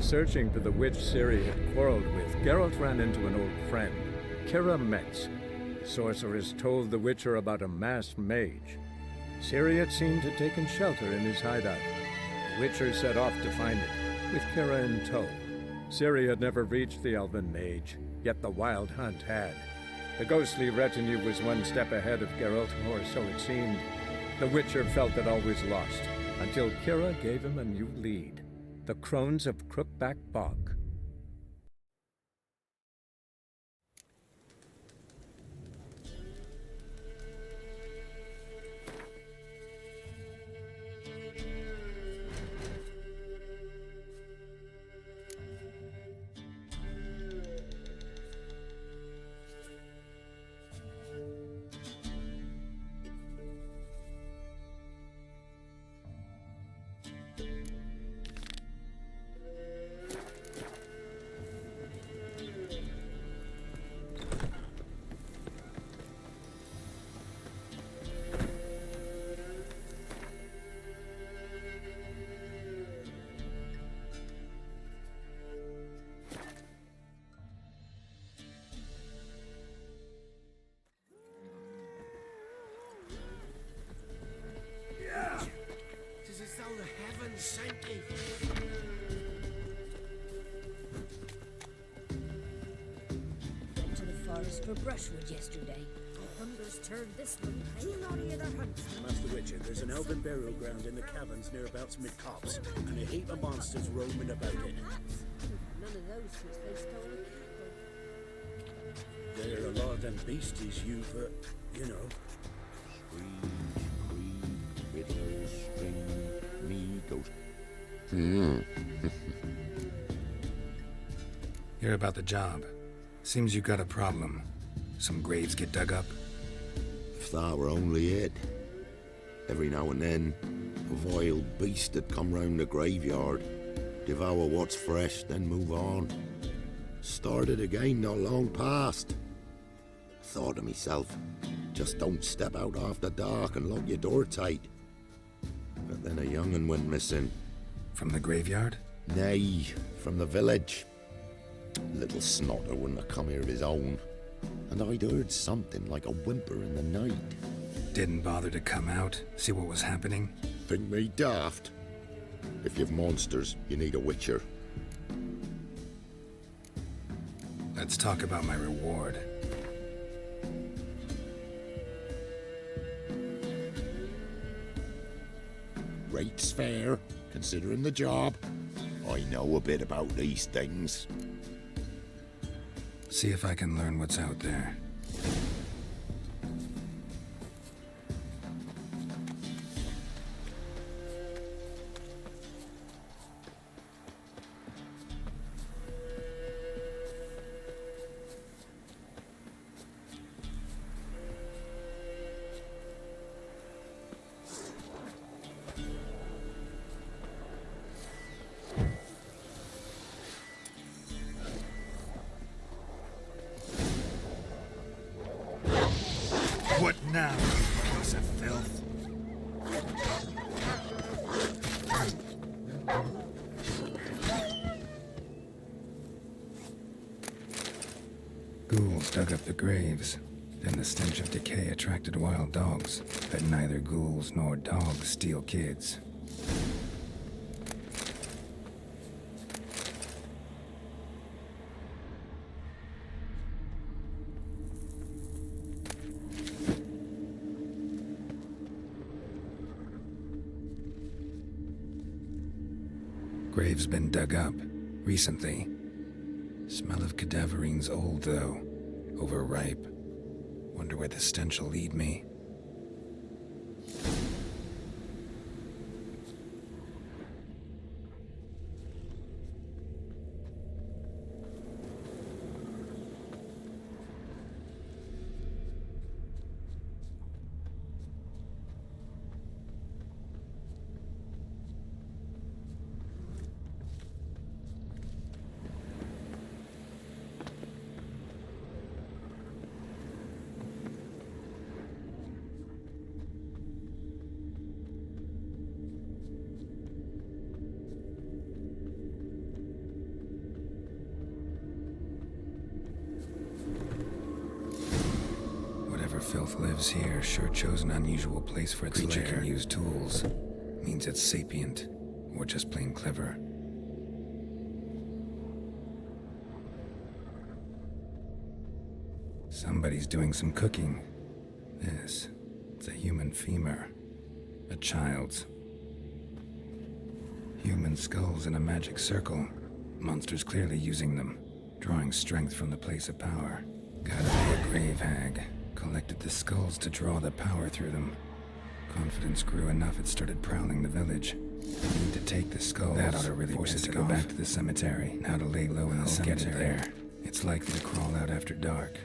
searching for the witch Ciri had quarreled with, Geralt ran into an old friend, Kira Metz. The sorceress told the Witcher about a masked mage. Ciri had seemed to have taken shelter in his hideout. The Witcher set off to find it, with Kira in tow. Ciri had never reached the elven mage, yet the Wild Hunt had. The ghostly retinue was one step ahead of Geralt, or so it seemed. The Witcher felt that all was lost, until Kira gave him a new lead. The Crones of Crookback Bog. Went to the forest for brushwood yesterday. The hunger's turned this one. Do not hear their hunts. Master Witcher, there's an elven burial ground in the caverns nearabouts mid-copse, and a heap of monsters roaming about it. None of those since they stole a cattle. There are a lot of them beasties you've, you know. Scream, creep, riddle, string, me, ghost. Hear about the job. Seems you got a problem. Some graves get dug up. If that were only it. Every now and then, a vile beast that come round the graveyard, devour what's fresh, then move on. Started again not long past. Thought to myself, just don't step out after dark and lock your door tight. But then a young'un went missing. From the graveyard? Nay, from the village. Little snotter wouldn't have come here of his own. And I'd heard something like a whimper in the night. Didn't bother to come out, see what was happening? Think me daft? If you've monsters, you need a witcher. Let's talk about my reward. Rate's fair, considering the job. I know a bit about these things. See if I can learn what's out there. What now, you piece of filth? Ghouls dug up the graves. Then the stench of decay attracted wild dogs. But neither ghouls nor dogs steal kids. Grave's been dug up, recently. Smell of cadaverines old, though. Overripe. Wonder where the stench will lead me. filth lives here sure chose an unusual place for its lair. Can use tools. Means it's sapient, or just plain clever. Somebody's doing some cooking. This, it's a human femur. A child's. Human skulls in a magic circle. Monsters clearly using them, drawing strength from the place of power. Gotta be a grave hag. Collected the skulls to draw the power through them. Confidence grew enough it started prowling the village. Need to take the skulls. That ought to really force it to go back to the cemetery. Now to lay low in the cemetery. Get it there. It's likely to crawl out after dark.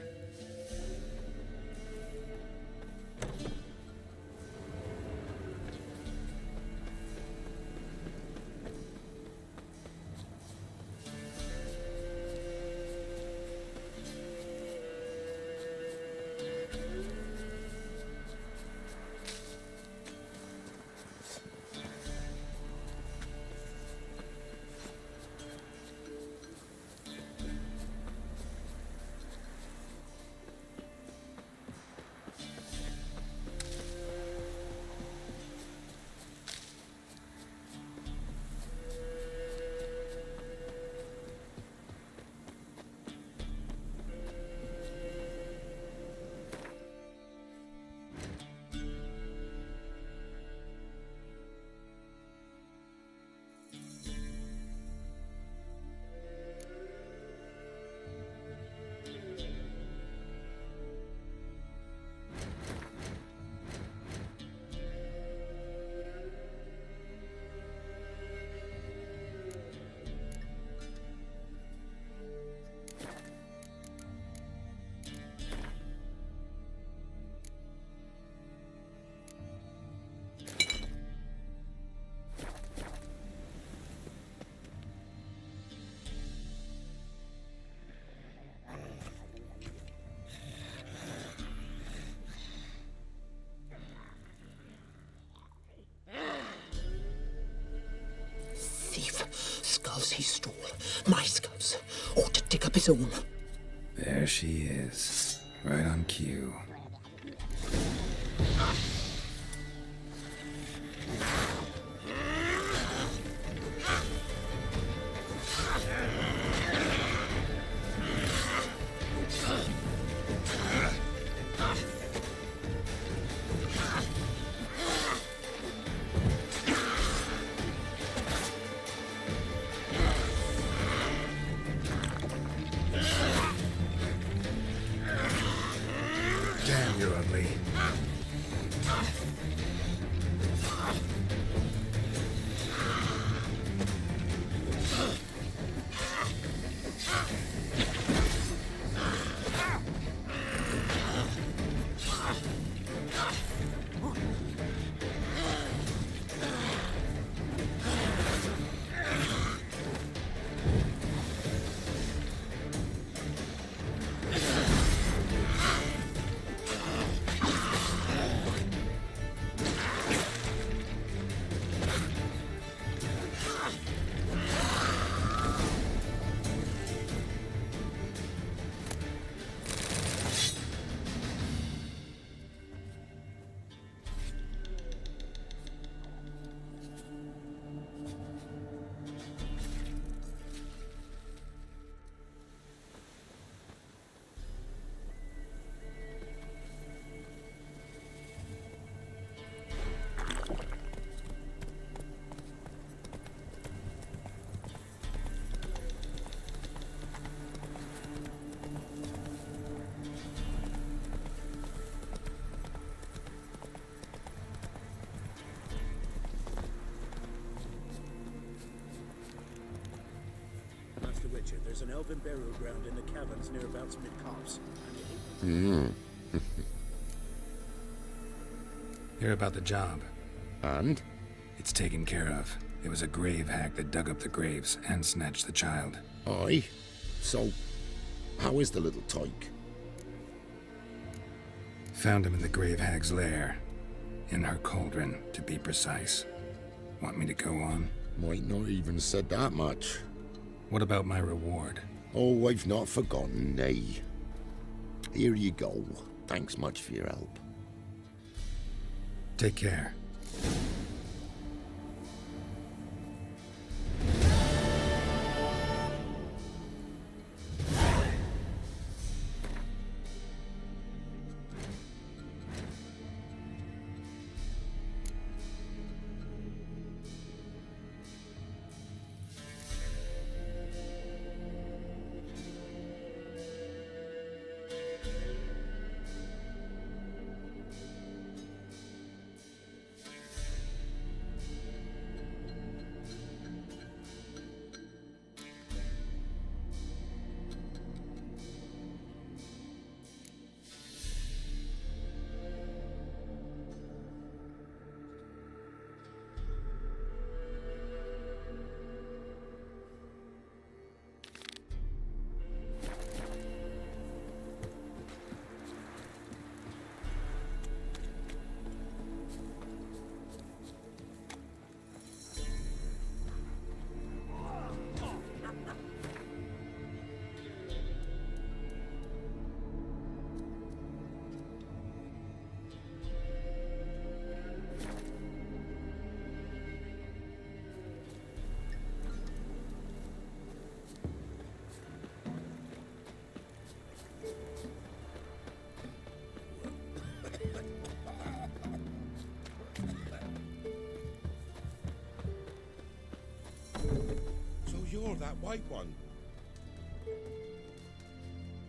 Skulls he stole. My skulls. Ought to dig up his own. There she is. Right on cue. Damn, you're ugly. Master Witcher, there's an elven burial ground in the caverns nearabouts mid-copse. Hear about the job. And? It's taken care of. It was a grave hag that dug up the graves and snatched the child. Aye. So, how is the little tyke? Found him in the grave hag's lair. In her cauldron, to be precise. Want me to go on? Might not even said that much. What about my reward? Oh, I've not forgotten, nay. Here you go. Thanks much for your help. Take care. So you're that white one.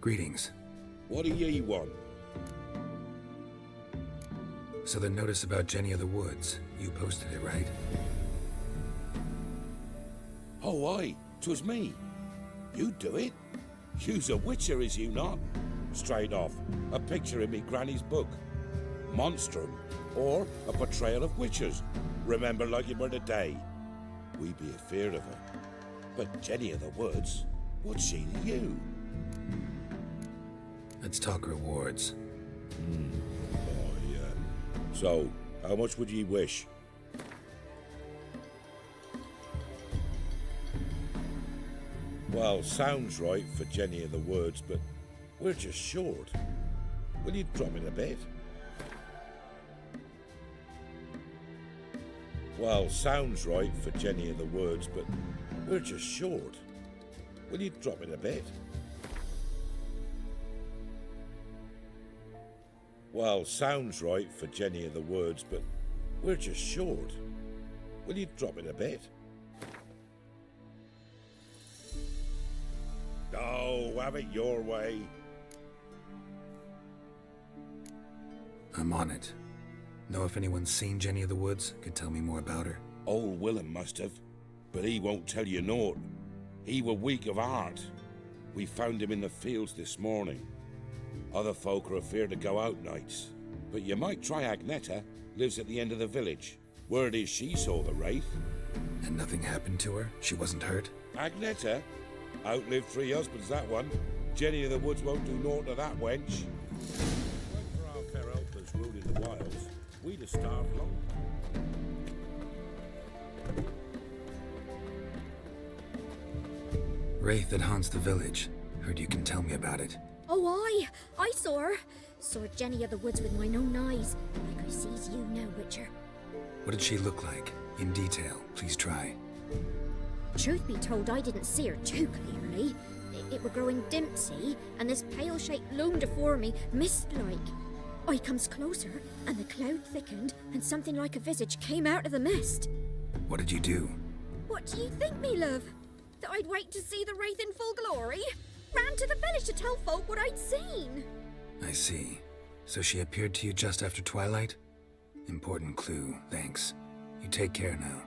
Greetings. What do ye want? So the notice about Jenny of the Woods, you posted it, right? Oh, aye, 'twas me. You do it? You's a witcher, is you not? Straight off, a picture in me granny's book. Monstrum, or a portrayal of witchers. Remember like it were the day. We be afeard of her. But Jenny of the Woods, what's she to you? Let's talk rewards. Oh, yeah. So, how much would ye wish? Well, sounds right for Jenny of the Woods, but we're just short. Will you drop it a bit? Well, sounds right for Jenny of the Woods, but we're just short. Will you drop it a bit? Well, sounds right for Jenny of the Woods, but we're just short. Will you drop it a bit? Oh, have it your way. I'm on it. Know if anyone's seen Jenny of the Woods? Could tell me more about her. Old Willem must have, but he won't tell you naught. He were weak of heart. We found him in the fields this morning. Other folk are afeard to go out nights. But you might try Agneta, lives at the end of the village. Word is she saw the wraith. And nothing happened to her? She wasn't hurt? Agneta? Outlived 3 husbands, that one. Jenny of the Woods won't do naught to that wench. When for our fair helpers ruled in the wilds, we'd have starved long. Wraith that haunts the village. Heard you can tell me about it. Oh, I saw her. Saw Jenny of the Woods with mine own eyes, like I sees you now, Witcher. What did she look like? In detail, please try. Truth be told, I didn't see her too clearly. It were growing dim, see, and this pale shape loomed afore me, mist-like. I comes closer, and the cloud thickened, and something like a visage came out of the mist. What did you do? What do you think, me love? That I'd wait to see the wraith in full glory? Ran to the village to tell folk what I'd seen. I see. So she appeared to you just after twilight? Important clue, thanks. You take care now.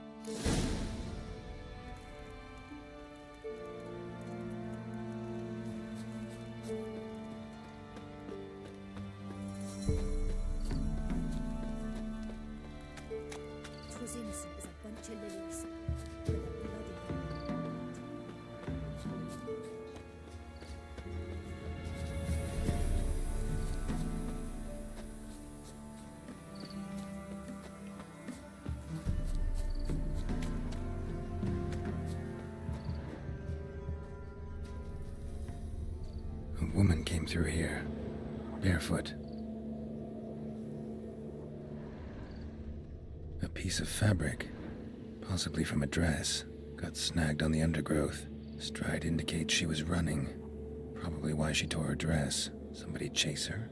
Twas innocent as a bunch of lilies, with a bloody A woman came through here, barefoot. A piece of fabric, possibly from a dress, got snagged on the undergrowth. Stride indicates she was running. Probably why she tore her dress. Somebody chase her?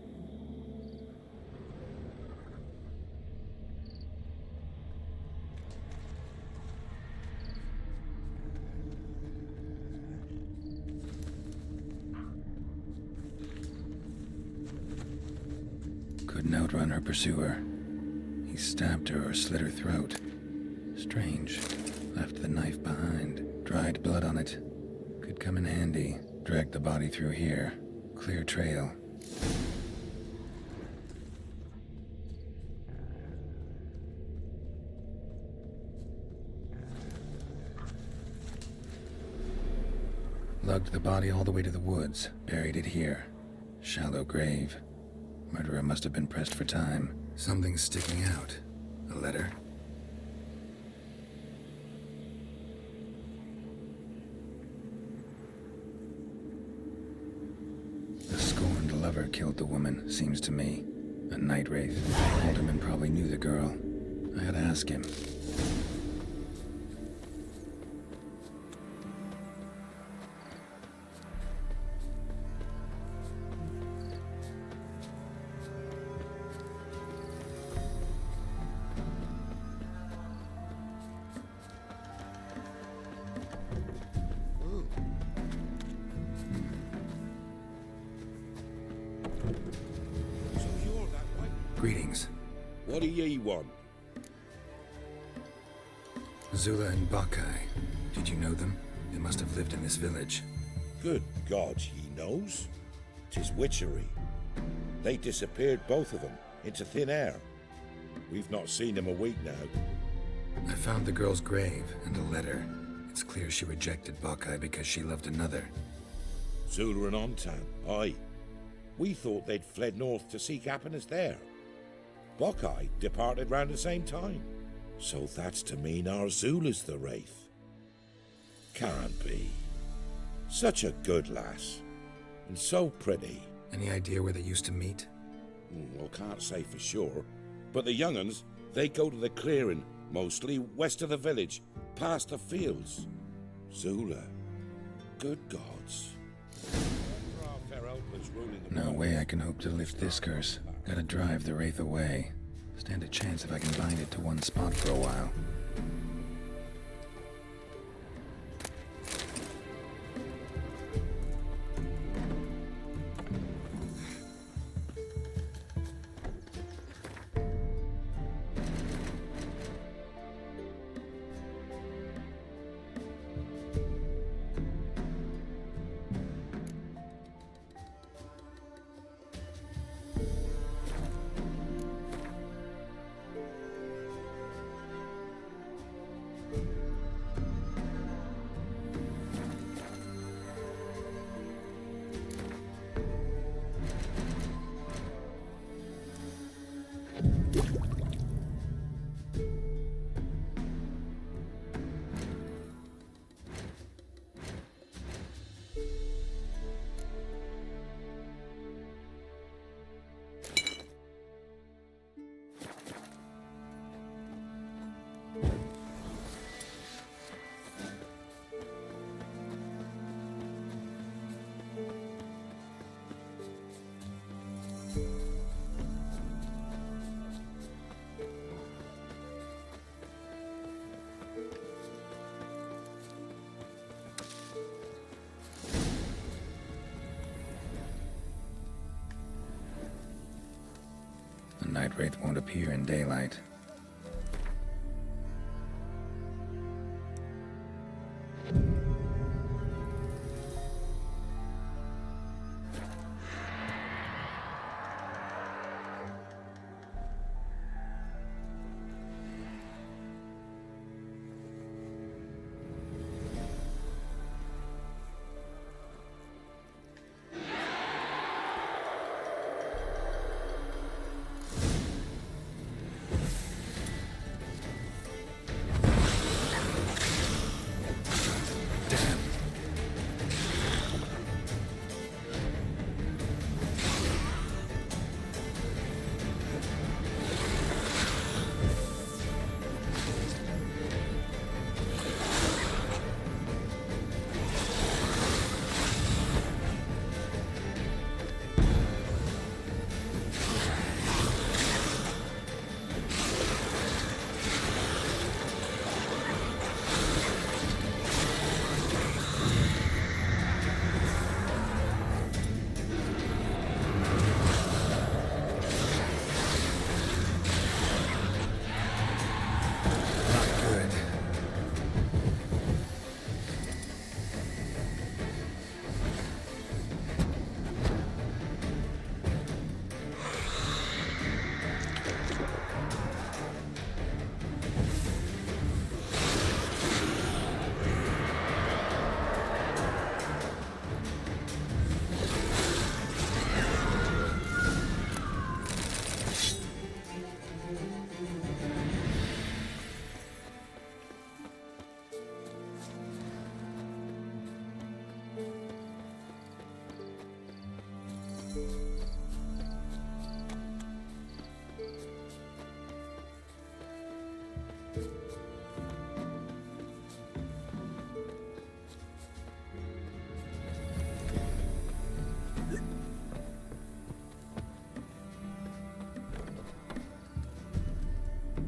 Couldn't outrun her pursuer. He stabbed her or slit her throat. Strange. Left the knife behind. Dried blood on it. Could come in handy. Dragged the body through here. Clear trail. Lugged the body all the way to the woods. Buried it here. Shallow grave. Murderer must have been pressed for time. Something's sticking out. A letter? The scorned lover killed the woman, seems to me. A night wraith. Alderman probably knew the girl. I had to ask him. So you're that way. Greetings. What do ye want? Zula and Bakai. Did you know them? They must have lived in this village. Good God, he knows. 'Tis witchery. They disappeared, both of them, into thin air. We've not seen them a week now. I found the girl's grave and a letter. It's clear she rejected Bakai because she loved another. Zula and Ontan, aye. We thought they'd fled north to seek happiness there. Buckeye departed round the same time. So that's to mean our Zula's the wraith. Can't be. Such a good lass. And so pretty. Any idea where they used to meet? Well, can't say for sure. But the young'uns, they go to the clearing, mostly west of the village, past the fields. Zula. Good gods. No way I can hope to lift this curse. Gotta drive the wraith away. Stand a chance if I can bind it to one spot for a while. The night wraith won't appear in daylight.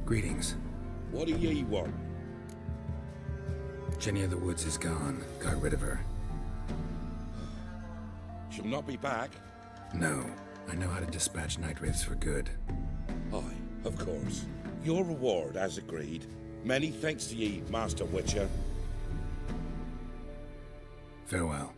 Greetings. What do ye want? Jenny of the Woods is gone. Got rid of her. She'll not be back. No. I know how to dispatch night wraiths for good. Aye, of course. Your reward, as agreed. Many thanks to ye, Master Witcher. Farewell.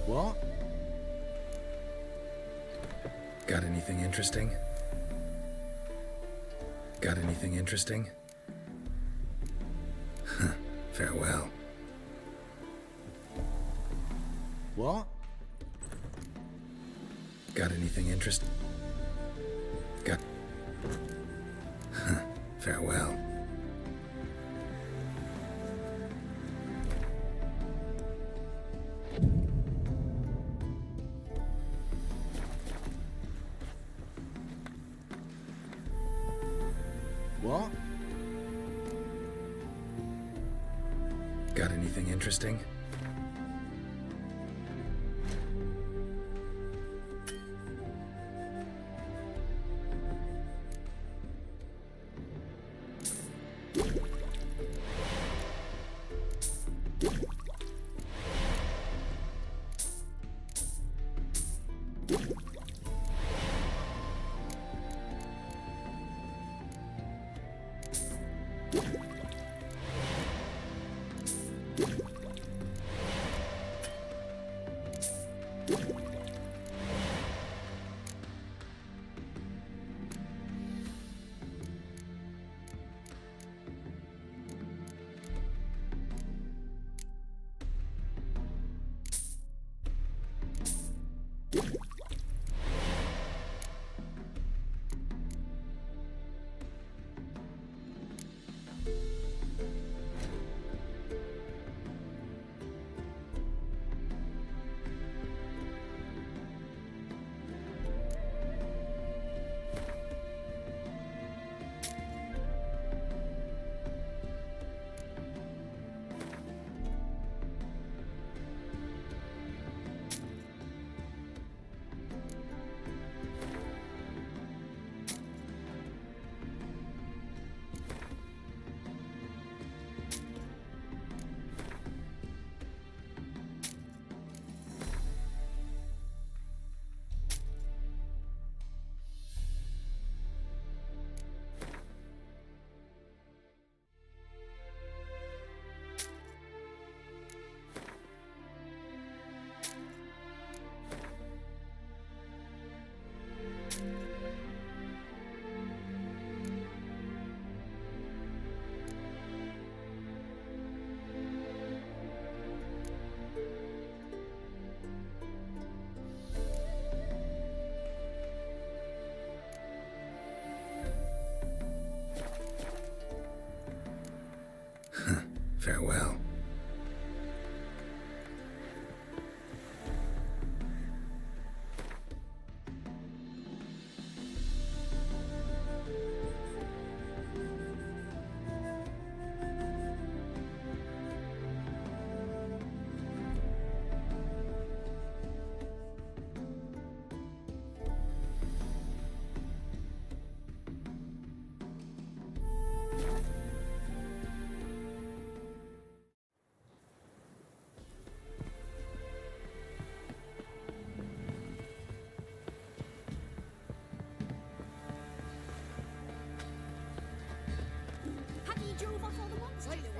What? Got anything interesting? Got anything interesting? Farewell. What? Got anything interesting? Got... Farewell. What? Got anything interesting?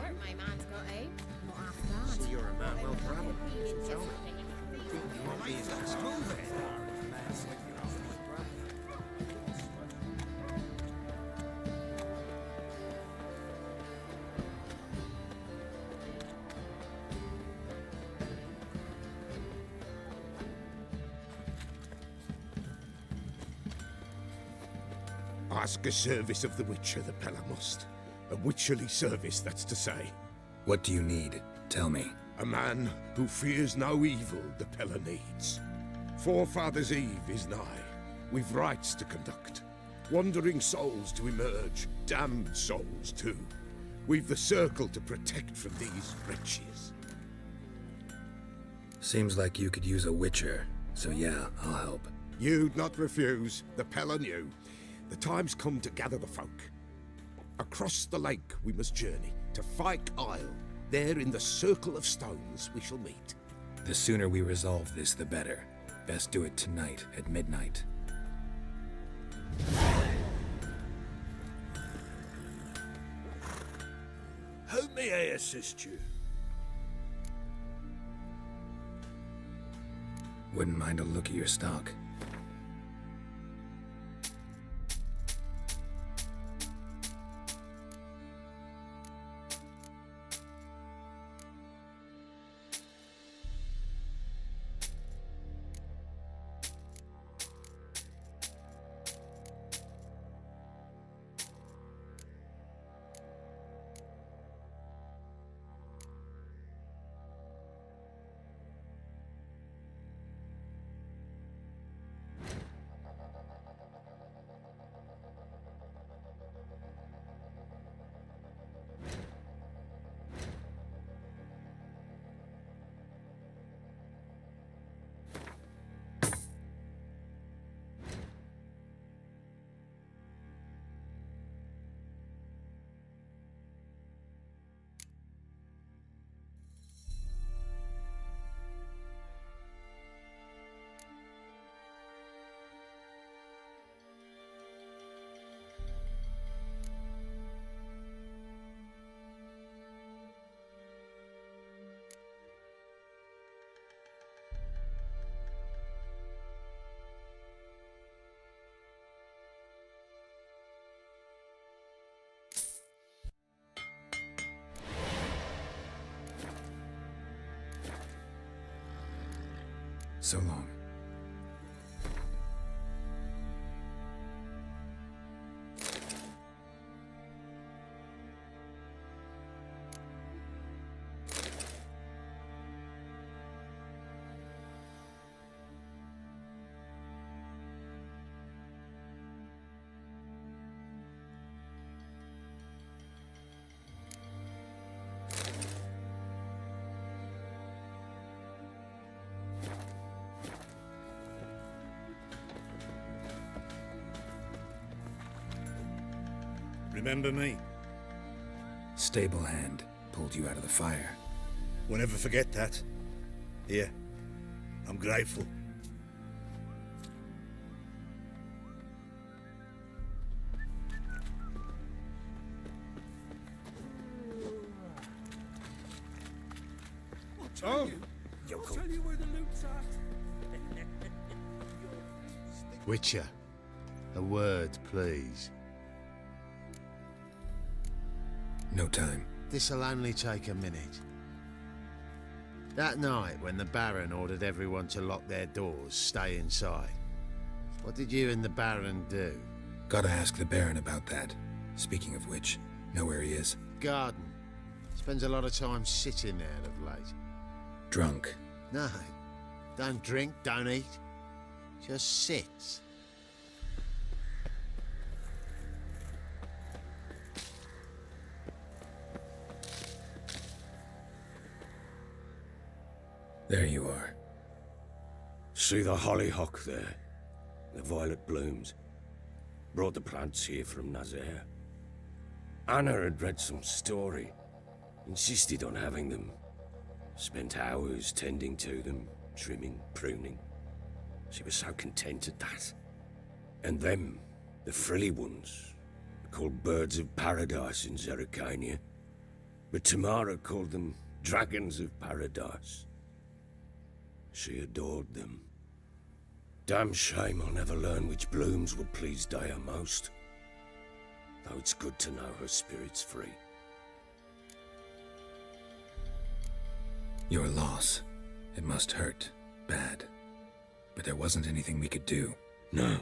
start my man's got, eh? Not half bad. So you're a man well travelled. So tell me. You won't be as smooth then. Ask a service of the Witcher, the Pella must. A witcherly service, that's to say. What do you need? Tell me. A man who fears no evil the Pella needs. Forefathers' Eve is nigh. We've rites to conduct. Wandering souls to emerge, damned souls too. We've the circle to protect from these wretches. Seems like you could use a witcher, so yeah, I'll help. You'd not refuse, the Pella knew. The time's come to gather the folk. Across the lake we must journey, to Fyke Isle. There in the Circle of Stones we shall meet. The sooner we resolve this, the better. Best do it tonight at midnight. How may I assist you? Wouldn't mind a look at your stock. So long. Remember me? Stable hand pulled you out of the fire. Won't ever forget that. Here, I'm grateful. Oh, I'll tell you where the loot's at. Witcher, a word, please. No time. This'll only take a minute. That night when the Baron ordered everyone to lock their doors, stay inside. What did you and the Baron do? Gotta ask the Baron about that. Speaking of which, know where he is? Garden. Spends a lot of time sitting there of late. Drunk. No. Don't drink, don't eat. Just sits. There you are. See the hollyhock there? The violet blooms. Brought the plants here from Nazaire. Anna had read some story. Insisted on having them. Spent hours tending to them, trimming, pruning. She was so content at that. And them, the frilly ones, called birds of paradise in Zerrikania. but Tamara called them dragons of paradise. She adored them. Damn shame I'll never learn which blooms would please Dea most. Though it's good to know her spirit's free. Your loss. It must hurt. Bad. But there wasn't anything we could do. No.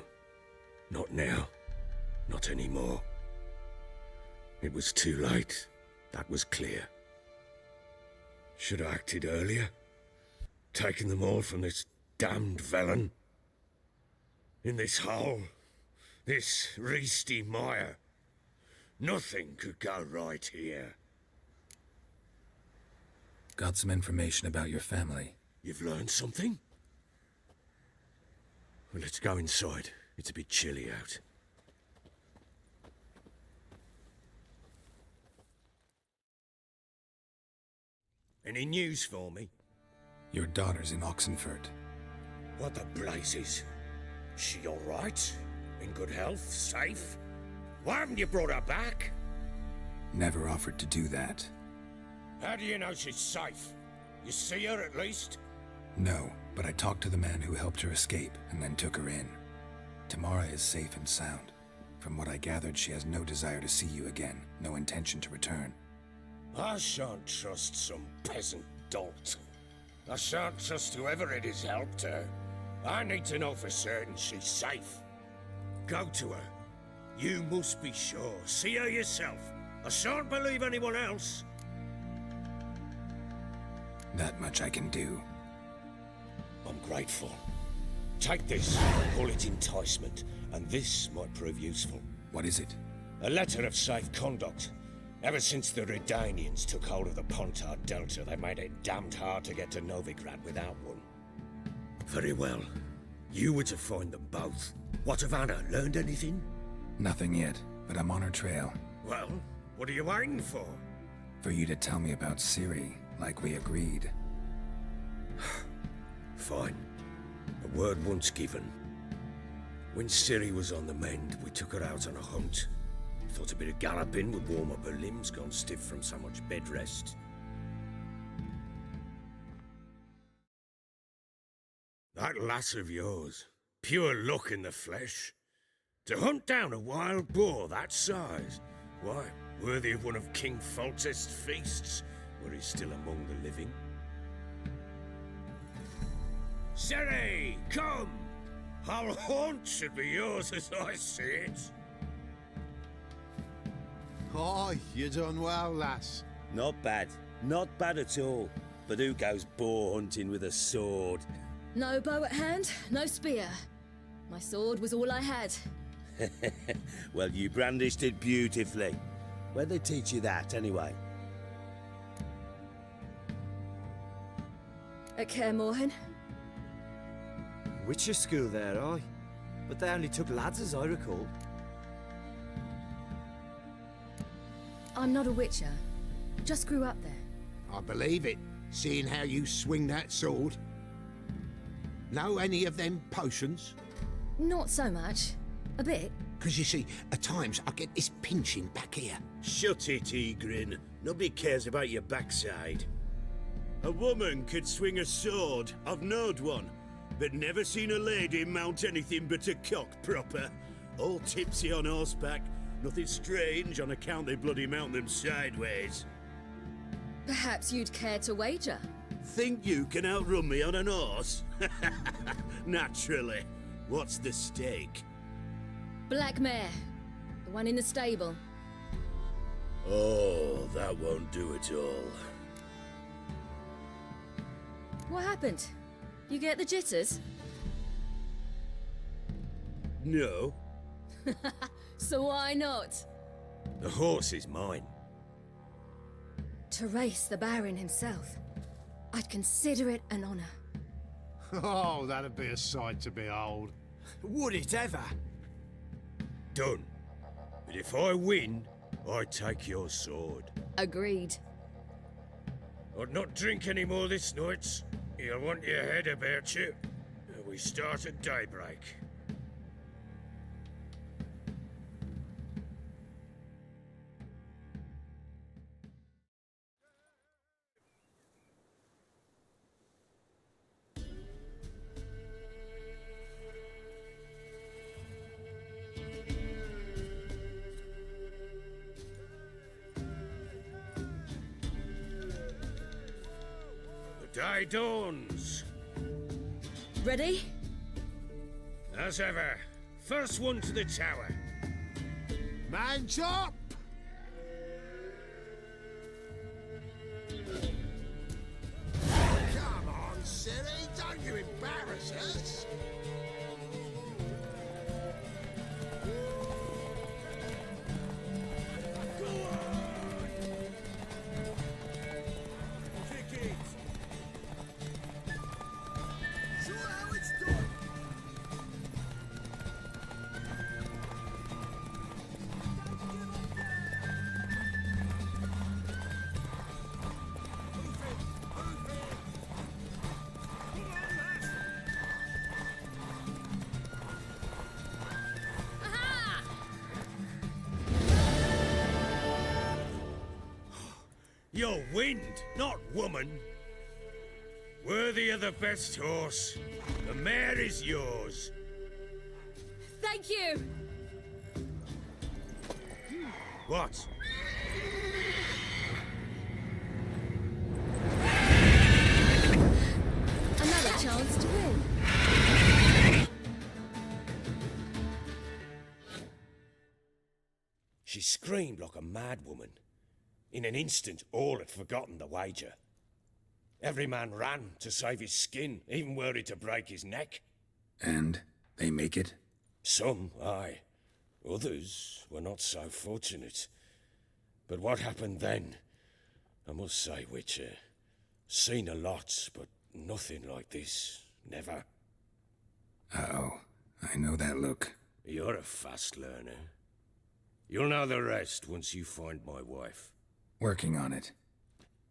Not now. Not anymore. It was too late. That was clear. Should have acted earlier. Taken them all from this damned Velen. In this hole. This Reesty mire. Nothing could go right here. Got some information about your family. You've learned something? Well, let's go inside. It's a bit chilly out. Any news for me? Your daughter's in Oxenfurt. What the blazes? She all right? In good health? Safe? Why haven't you brought her back? Never offered to do that. How do you know she's safe? You see her at least? No, but I talked to the man who helped her escape and then took her in. Tamara is safe and sound. From what I gathered, she has no desire to see you again, no intention to return. I shan't trust some peasant dolt. I shan't trust whoever it is helped her. I need to know for certain she's safe. Go to her. You must be sure. See her yourself. I shan't believe anyone else. That much I can do. I'm grateful. Take this, call it enticement, and this might prove useful. What is it? A letter of safe conduct. Ever since the Redanians took hold of the Pontard Delta, they made it damned hard to get to Novigrad without one. Very well. You were to find them both. What of Anna? Learned anything? Nothing yet, but I'm on her trail. Well, what are you waiting for? For you to tell me about Ciri, like we agreed. Fine. A word once given. When Ciri was on the mend, we took her out on a hunt. Thought a bit of galloping would warm up her limbs, gone stiff from so much bed rest. That lass of yours, pure luck in the flesh. To hunt down a wild boar that size, why, worthy of one of King Foltest's feasts, were he still among the living. Ciri, come! Our haunt should be yours as I see it. Oh, you done well, lass. Not bad. Not bad at all. But who goes boar hunting with a sword? No bow at hand, no spear. My sword was all I had. Well, you brandished it beautifully. Where'd they teach you that, anyway? At Kaer Morhen. Witcher school there, aye. But they only took lads, as I recall. I'm not a witcher. Just grew up there. I believe it, seeing how you swing that sword. Know any of them potions? Not so much. A bit. Because you see, at times I get this pinching back here. Shut it, Egrin. Nobody cares about your backside. A woman could swing a sword. I've knowed one. But never seen a lady mount anything but a cock proper. All tipsy on horseback. Nothing strange on account they bloody mount them sideways. Perhaps you'd care to wager? Think you can outrun me on an horse? Naturally. What's the stake? Black mare. The one in the stable. Oh, that won't do it all. What happened? You get the jitters? No. So why not? The horse is mine. To race the Baron himself. I'd consider it an honor. Oh, that'd be a sight to behold. Would it ever? Done. But if I win, I take your sword. Agreed. I'd not drink any more this night. You'll want your head about you. We start at daybreak. Day dawns. Ready? As ever. First one to the tower. Man chop! Come on, Ciri, don't you embarrass us! You're wind, not woman. Worthy of the best horse. The mare is yours. Thank you! What? Another chance to win. She screamed like a mad woman. In an instant, all had forgotten the wager. Every man ran to save his skin, even worried to break his neck. And they make it? Some, aye. Others were not so fortunate. But what happened then? I must say, Witcher, seen a lot, but nothing like this. Never. Uh-oh. I know that look. You're a fast learner. You'll know the rest once you find my wife. Working on it.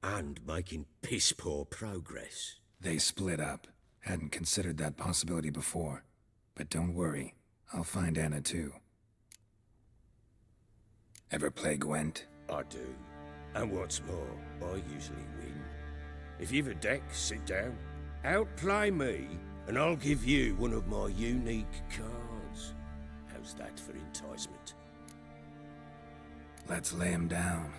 And making piss-poor progress. They split up. Hadn't considered that possibility before. But don't worry. I'll find Anna too. Ever play Gwent? I do. And what's more, I usually win. If you've a deck, sit down. Outplay me, and I'll give you one of my unique cards. How's that for enticement? Let's lay him down.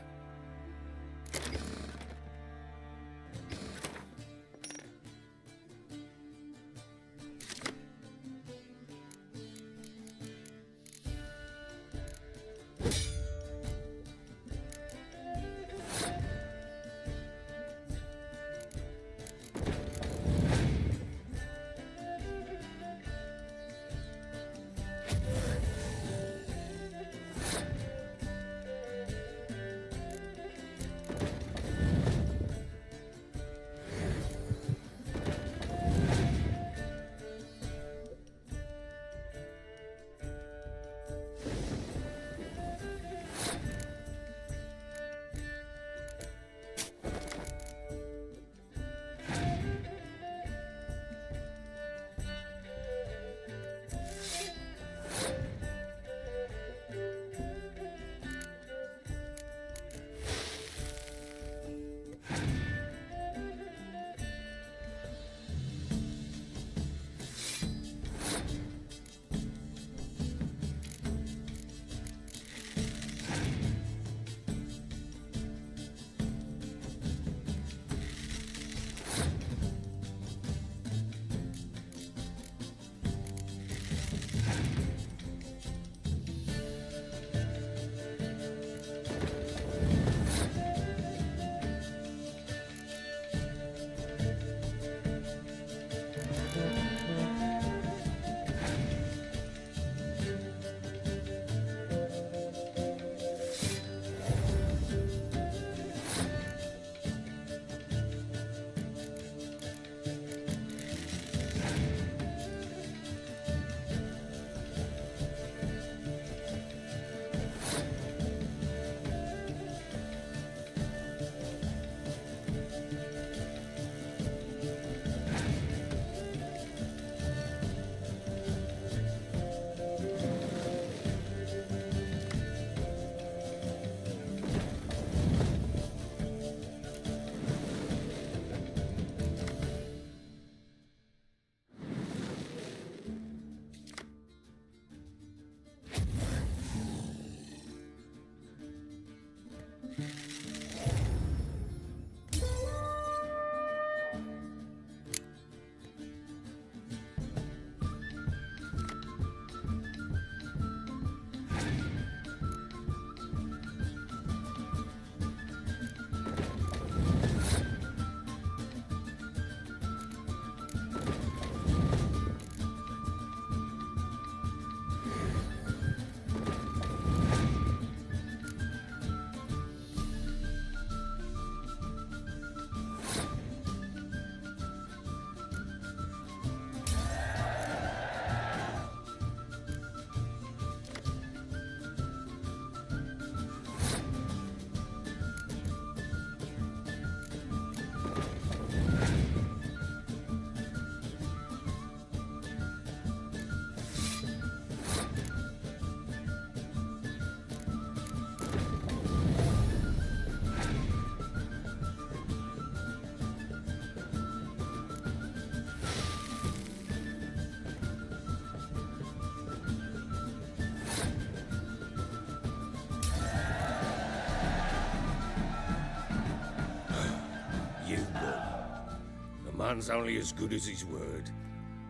man's only as good as his word.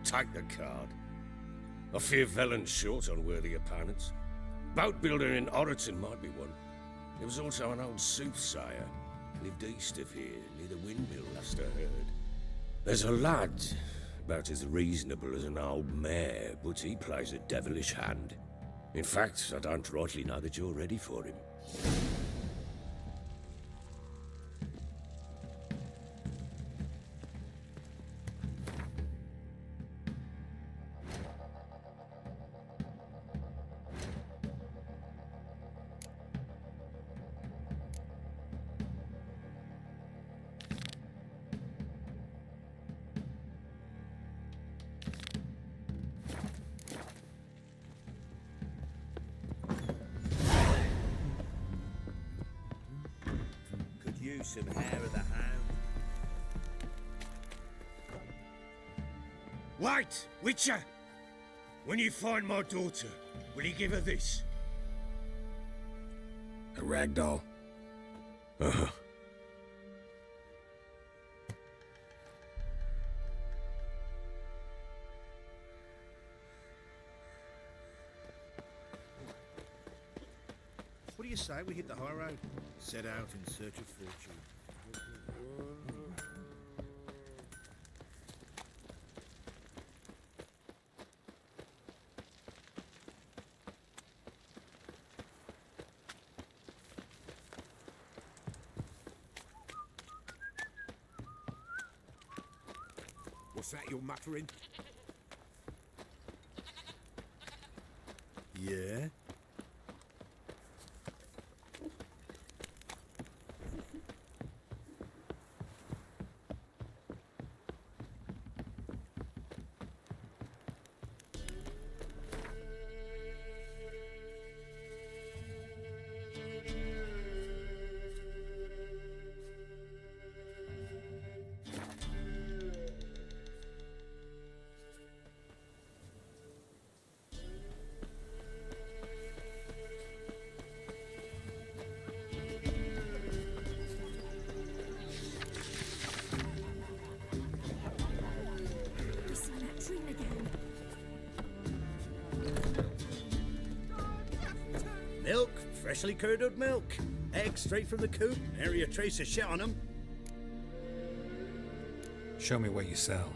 Take the card. I fear Velen's short on worthy opponents. Boat builder in Oroton might be one. There was also an old soothsayer. Lived east of here, near the windmill, last I heard. There's a lad, about as reasonable as an old mare, but he plays a devilish hand. In fact, I don't rightly know that you're ready for him. Some hair of the hound. Wait, Witcher! When you find my daughter, will you give her this? A ragdoll. Uh-huh. What do you say we hit the high road? Set out in search of fortune. What's that you're muttering? Yeah? Milk, freshly curdled milk. Eggs straight from the coop. Area trace of shit on them. Show me what you sell.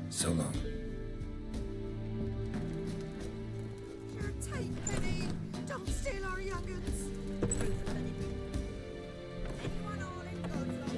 So long. Take Penny! Don't steal our young'uns! Anyone on in God's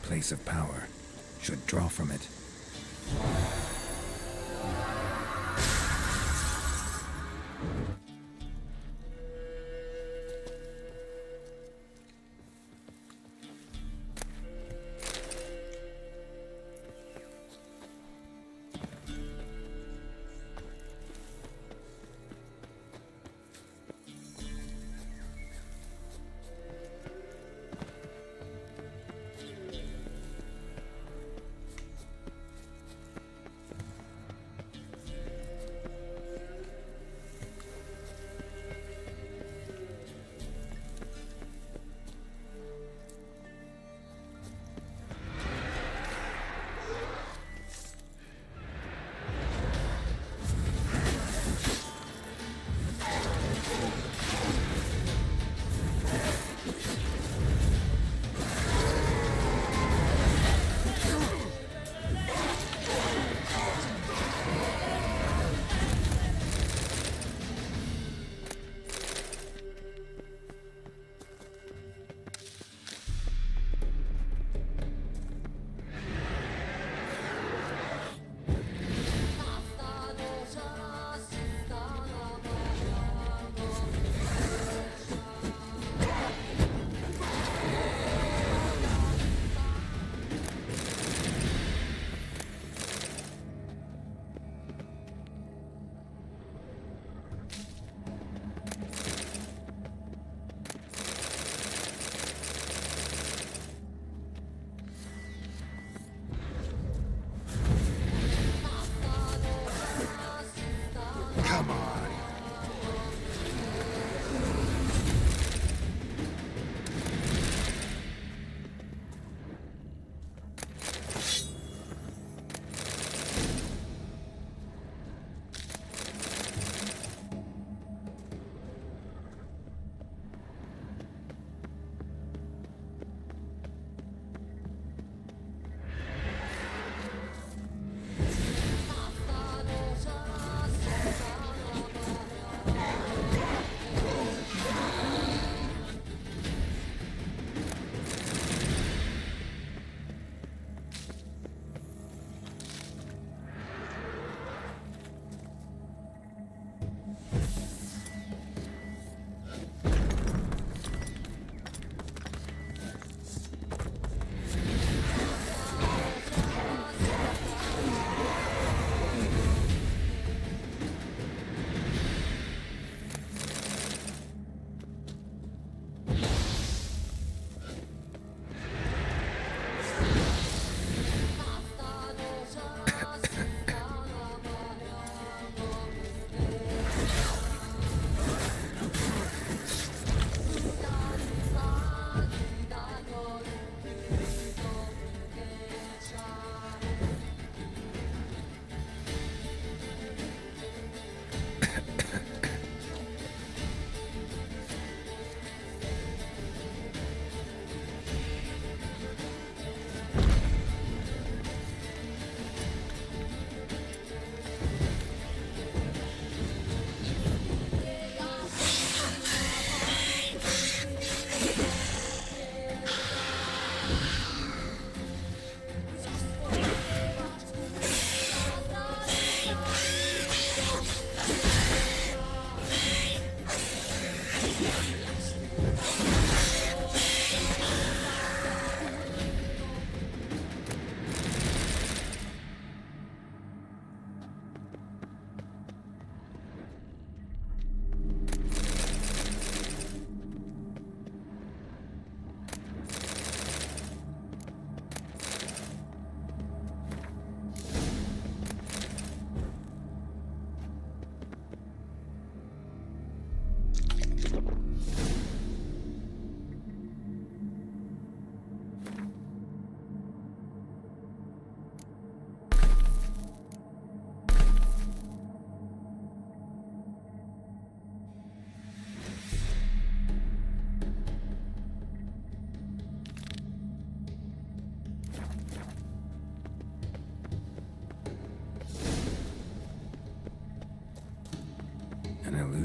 Place of power. Should draw from it.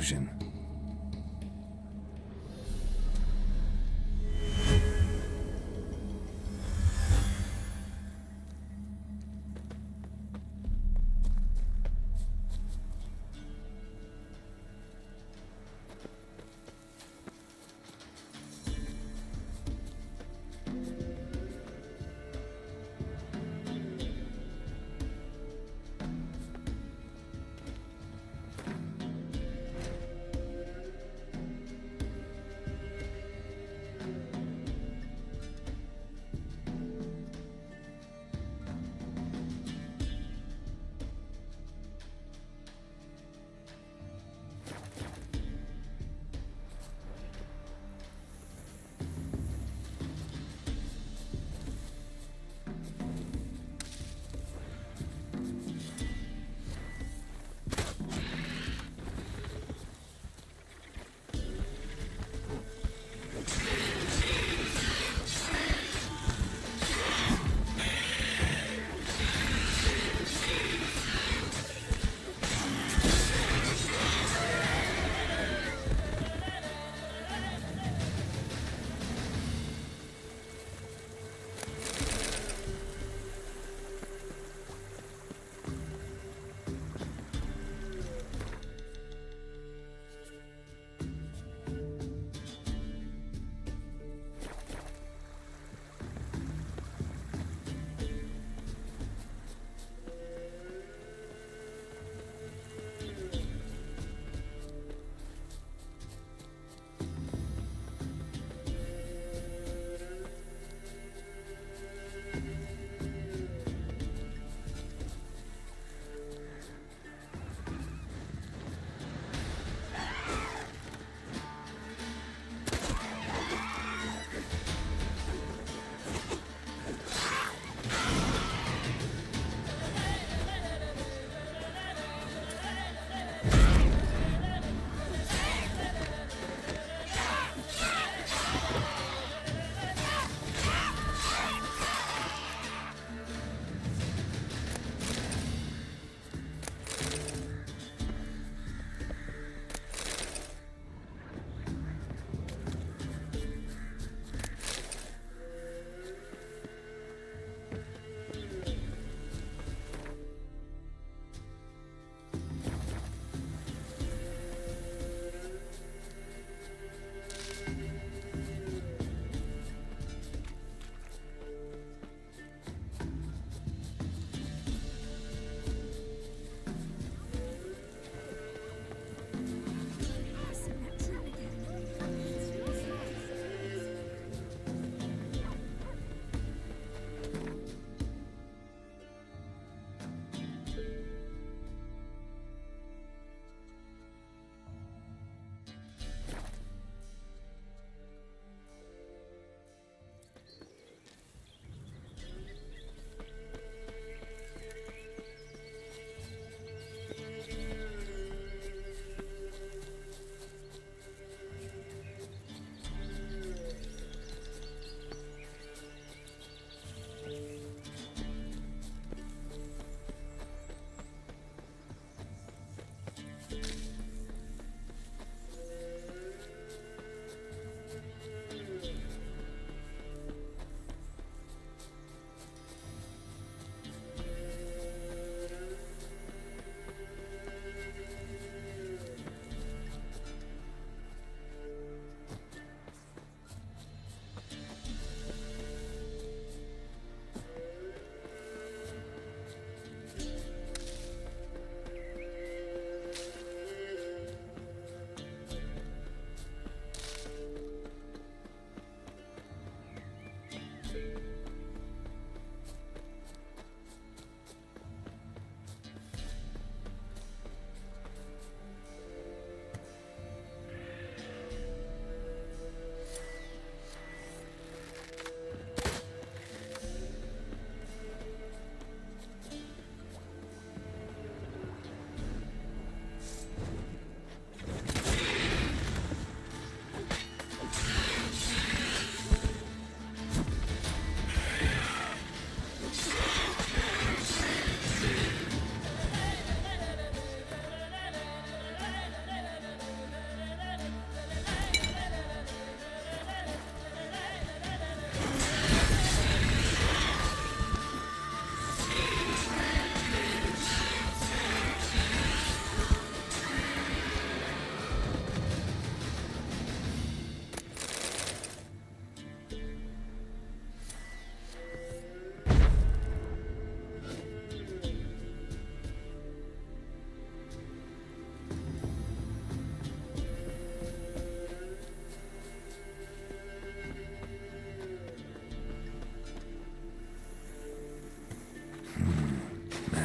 illusion.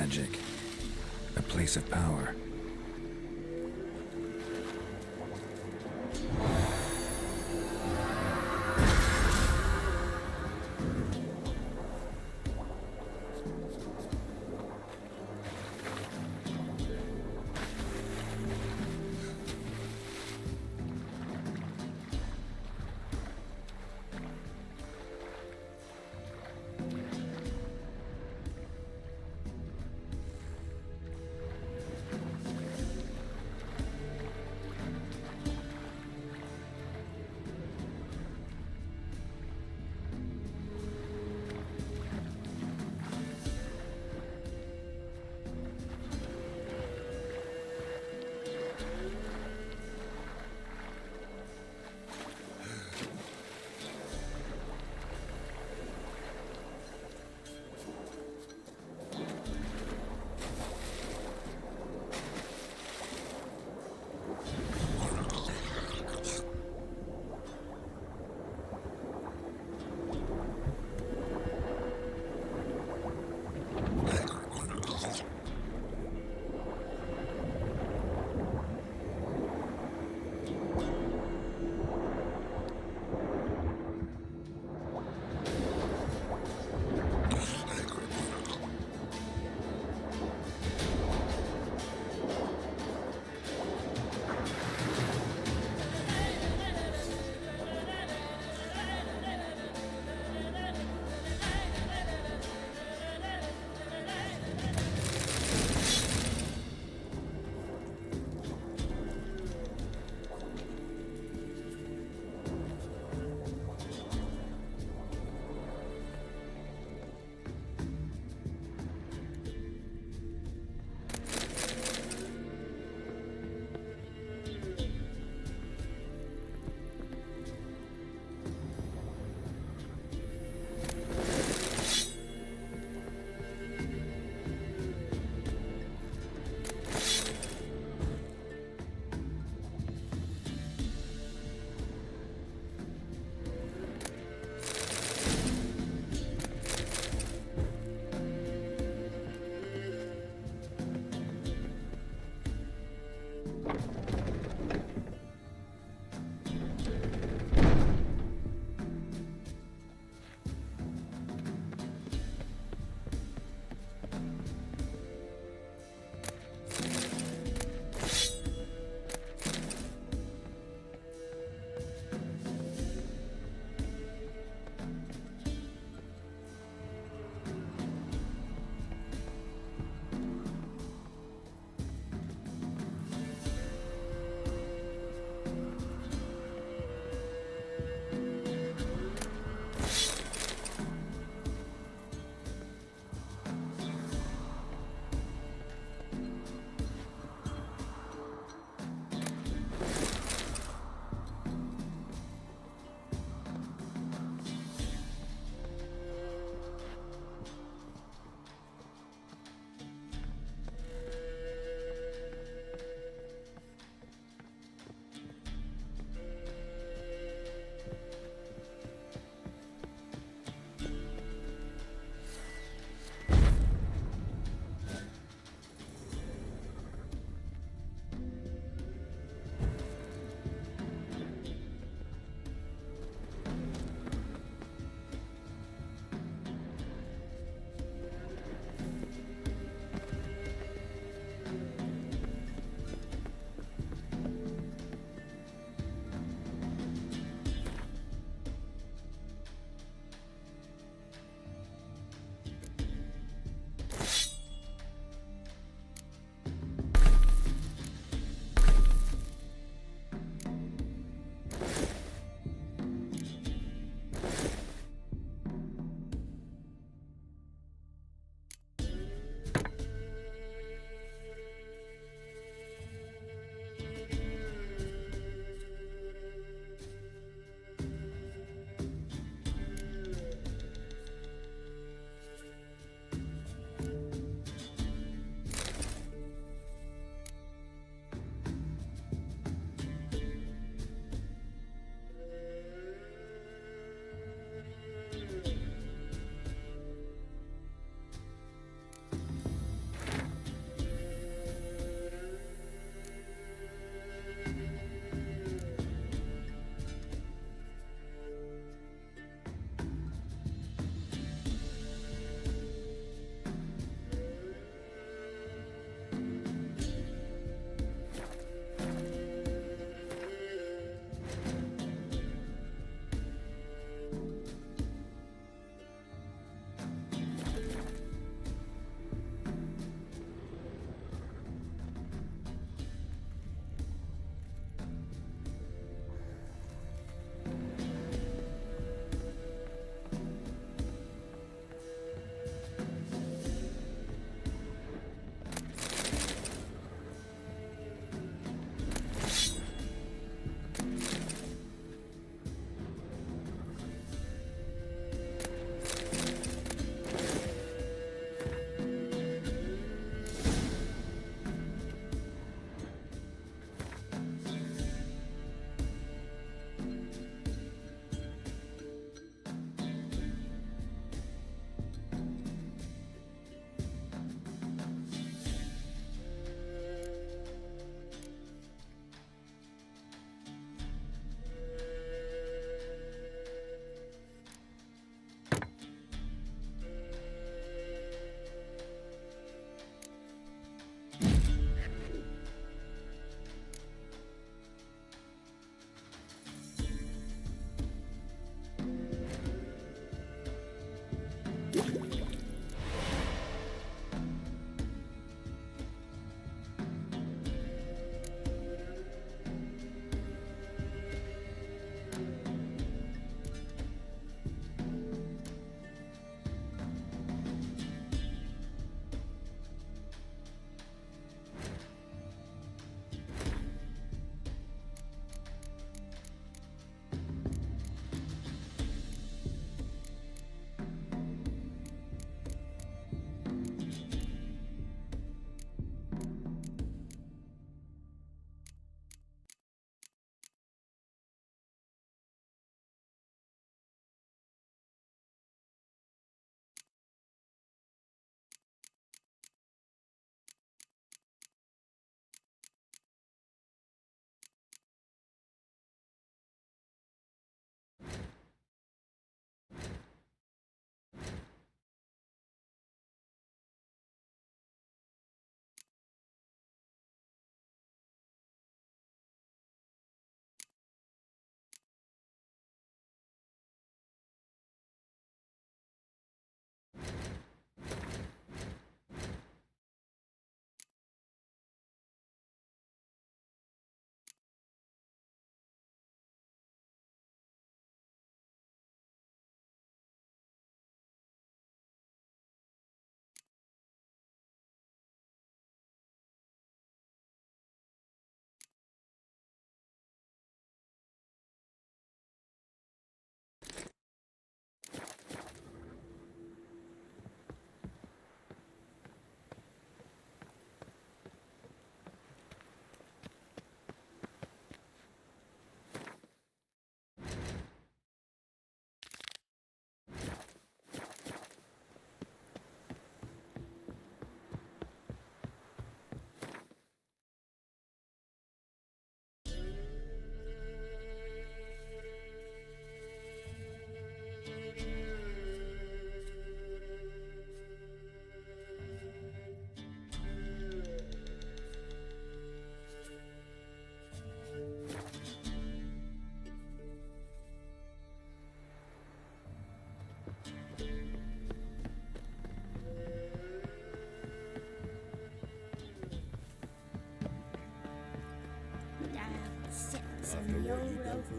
magic. A place of power.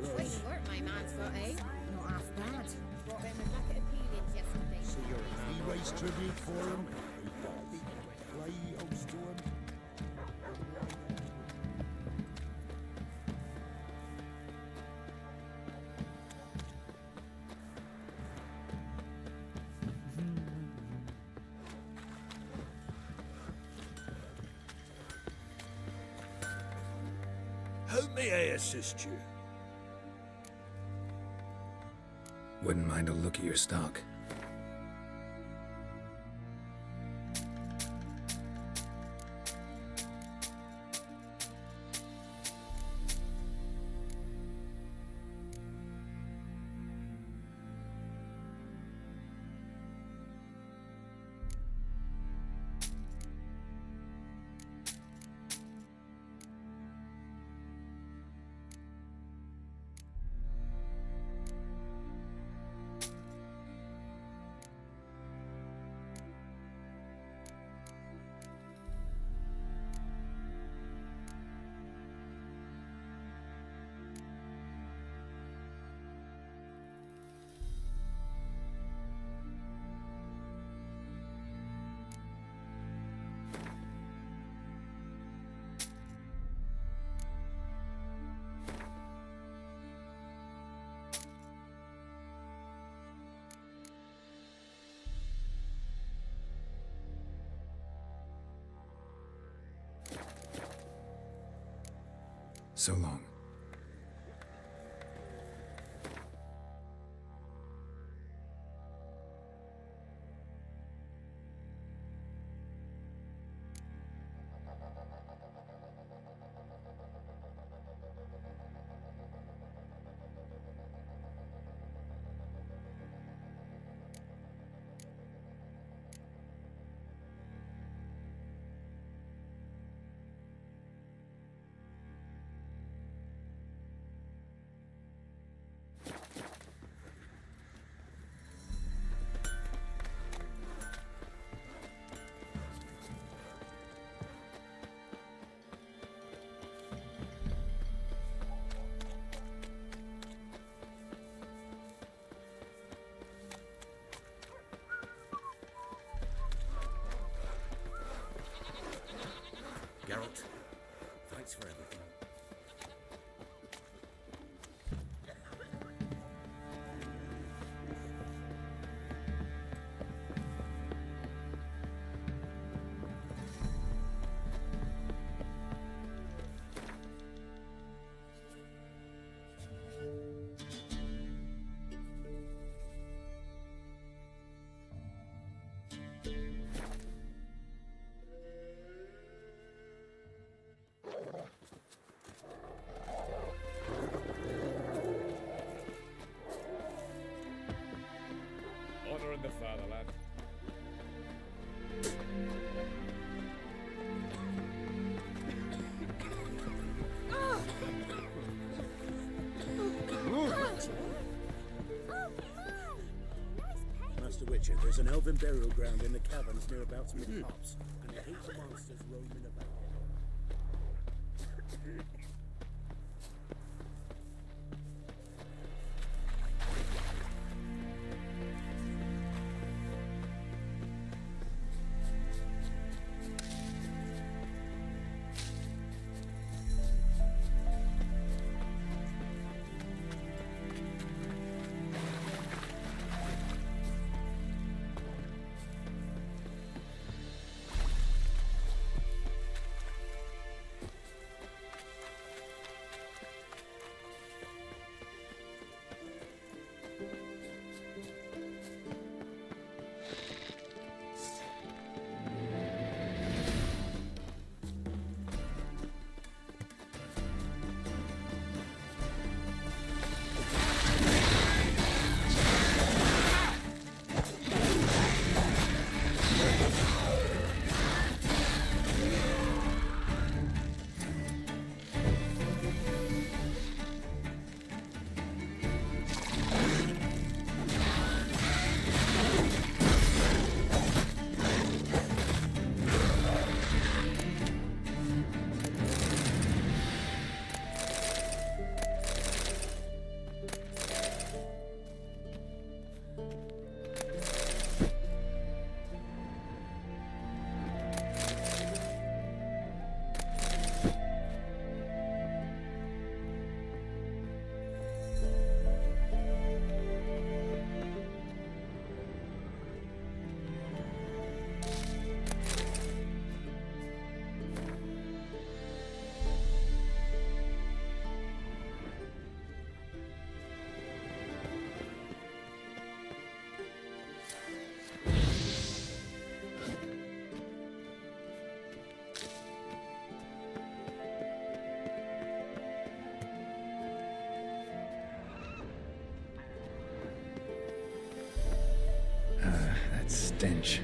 Wouldn't hurt my man's foot, eh? Not half bad. Brought him a bucket of peelings yesterday. So he raised tribute for him. Play host to him. How may I assist you? Wouldn't mind a look at your stock. So long. and the fatherland. Master Witcher, there's an elven burial ground in the caverns nearabouts with cops, and a heap of monsters roaming about. That stench.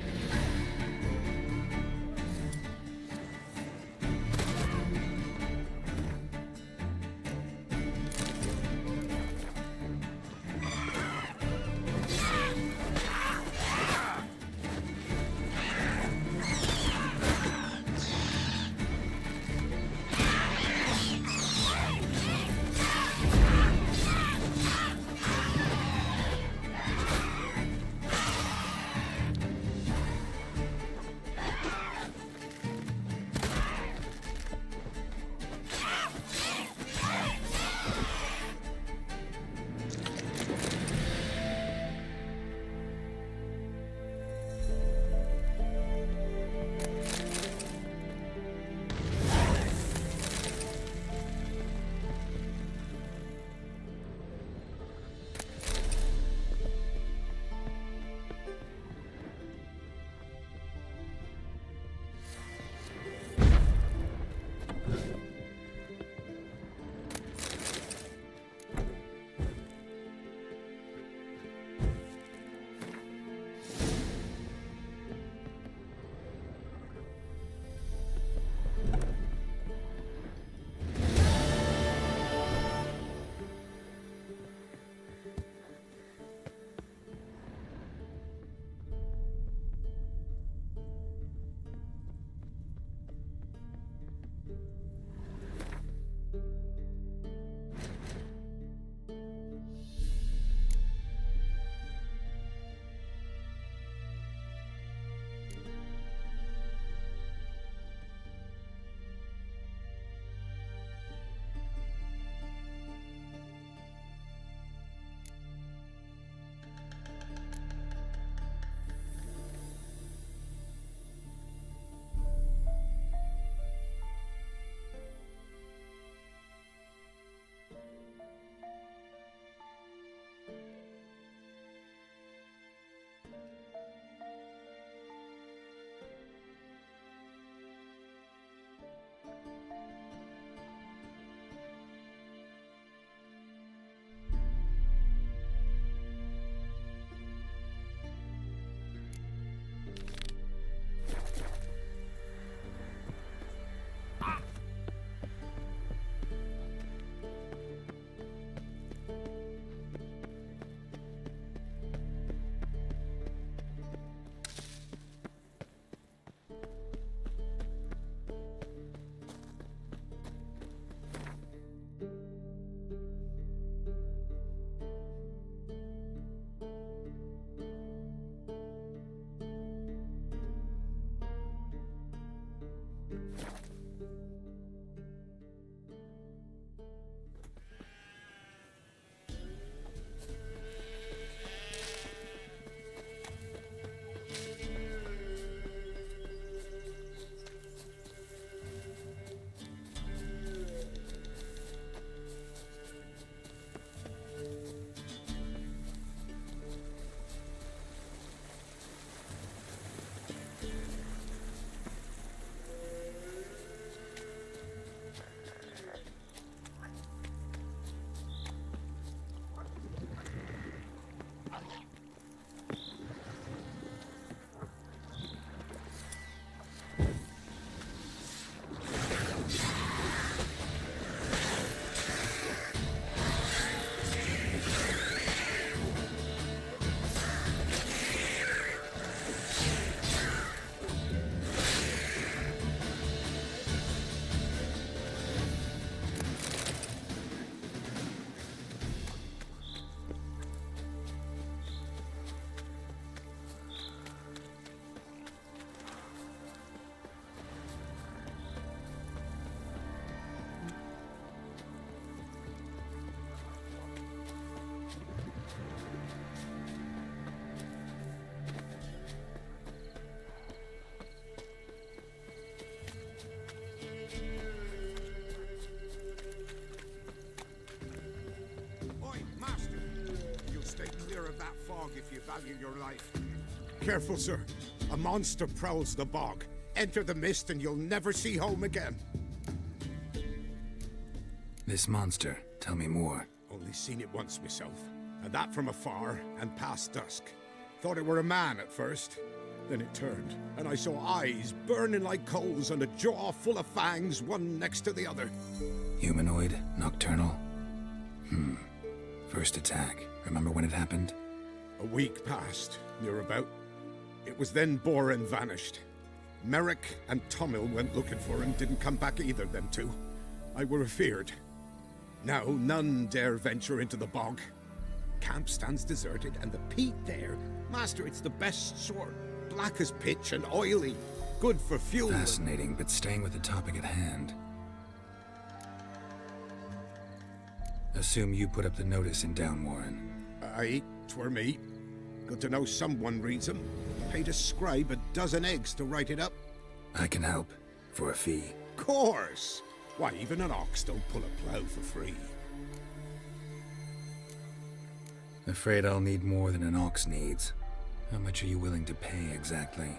you value your life. Careful, sir. A monster prowls the bog. Enter the mist and you'll never see home again. This monster, tell me more. Only seen it once myself, and that from afar and past dusk. Thought it were a man at first. Then it turned, and I saw eyes burning like coals and a jaw full of fangs, one next to the other. Humanoid? Nocturnal? First attack. Remember when it happened? A week passed, near about. It was then Boren vanished. Merrick and Tomil went looking for him, didn't come back either, them two. I were afeard. Now none dare venture into the bog. Camp stands deserted, and the peat there, master, it's the best sort. Black as pitch and oily. Good for fuel. Fascinating, but staying with the topic at hand. Assume you put up the notice in Downwarren. Aye, 'twere me. Good to know someone reads 'em. Paid a scribe a dozen eggs to write it up. I can help. For a fee. Course! Why, even an ox don't pull a plough for free. Afraid I'll need more than an ox needs. How much are you willing to pay exactly?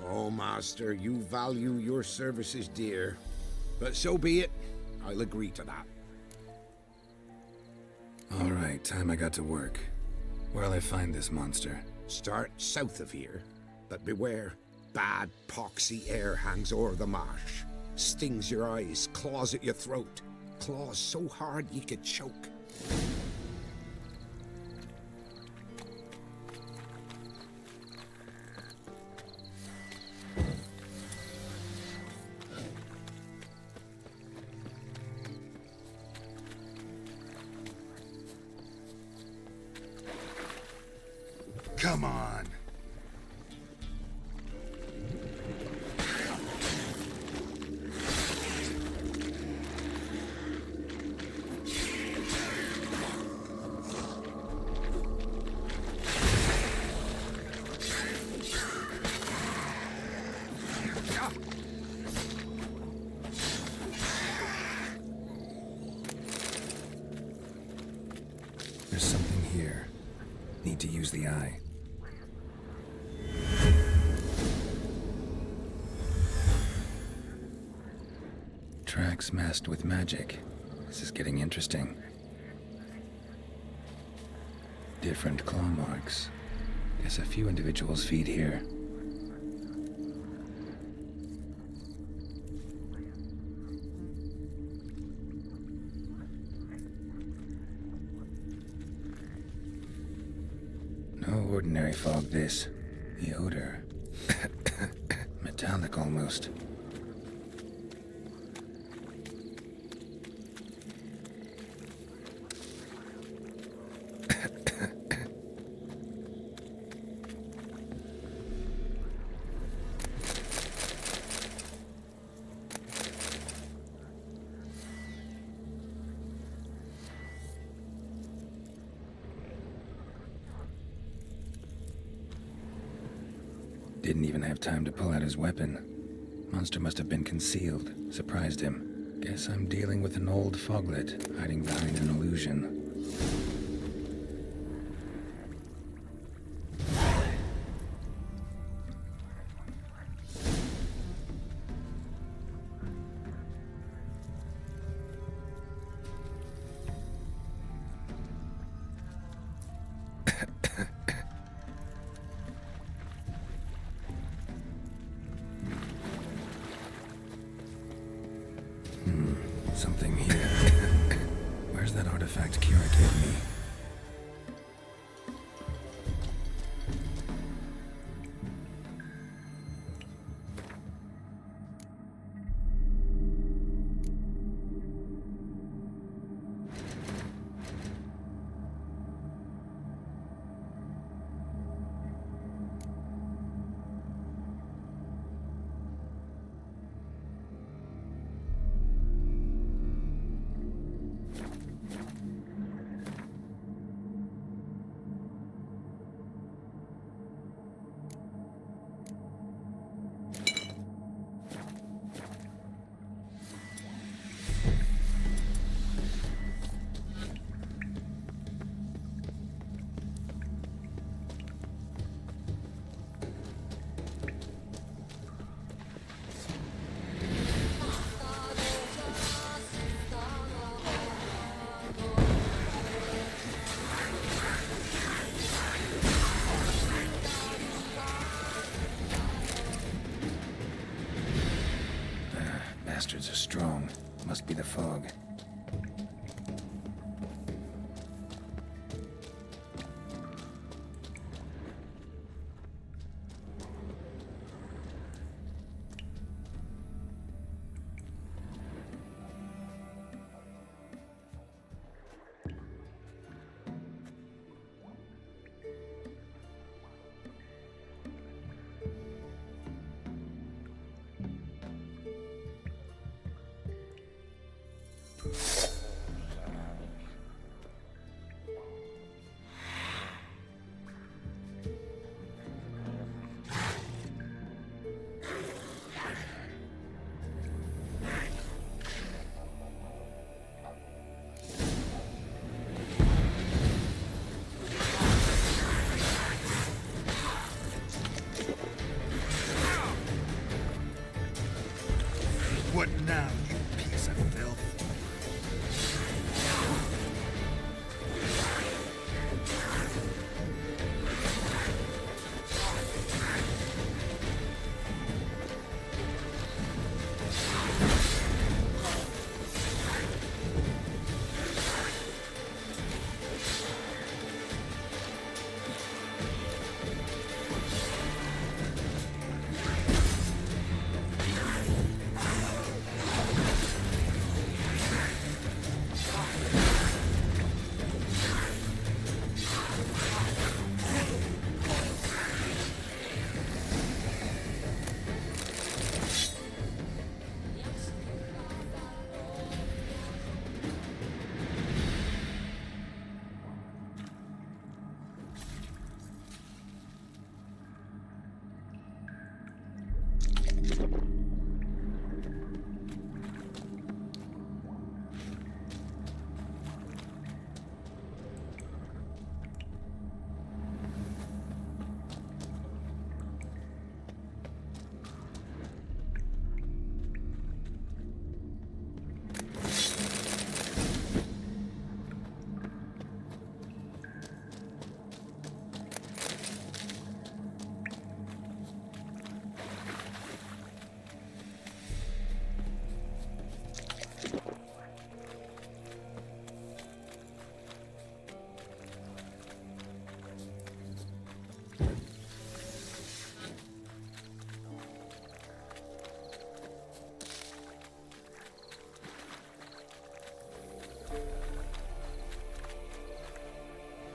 Oh, master, you value your services dear. But so be it. I'll agree to that. All right, time I got to work. Where'll I find this monster? Start south of here, but beware. Bad, poxy air hangs o'er the marsh. Stings your eyes, claws at your throat. Claws so hard you could choke. Come on! There's something here. Need to use the eye. Tracks masked with magic. This is getting interesting. Different claw marks. Guess a few individuals feed here. No ordinary fog, this. The odor. Metallic almost. Didn't even have time to pull out his weapon. Monster must have been concealed. Surprised him. Guess I'm dealing with an old foglet, hiding behind an illusion. Something here. Where's that artifact Kira gave me?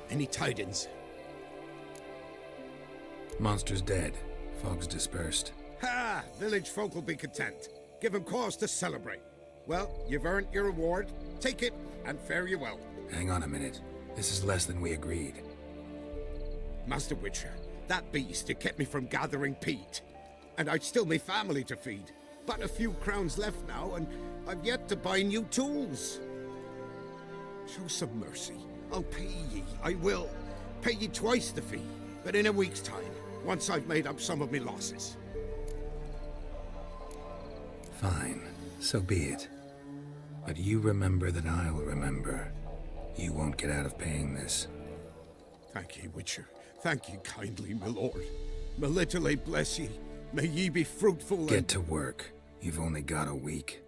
Any tidings? Monster's dead. Fog's dispersed. Ha! Village folk will be content. Give them cause to celebrate. Well, you've earned your reward. Take it, and fare you well. Hang on a minute. This is less than we agreed. Master Witcher, that beast, it kept me from gathering peat. And I'd still me family to feed. But a few crowns left now, and I've yet to buy new tools. Show some mercy. I'll pay ye. I will. Pay ye twice the fee. But in a week's time, once I've made up some of me losses. Fine. So be it. But you remember that I'll remember. You won't get out of paying this. Thank ye, Witcher. Thank ye kindly, my lord. Melitele bless ye. May ye be fruitful Get to work. You've only got a week.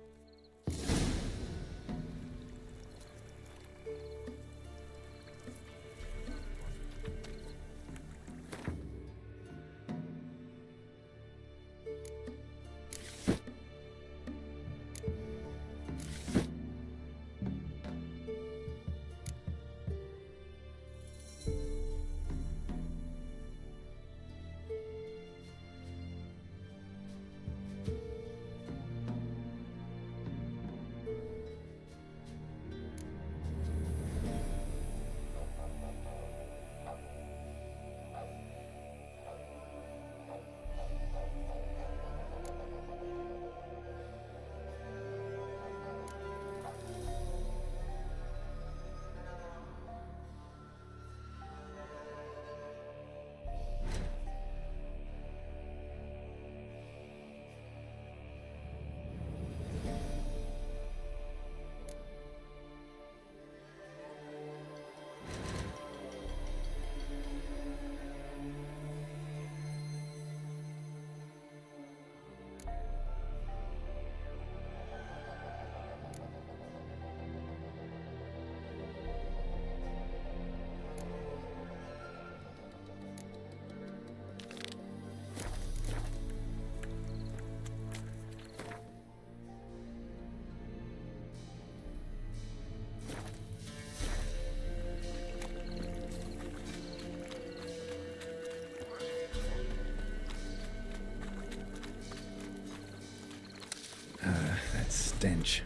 That stench.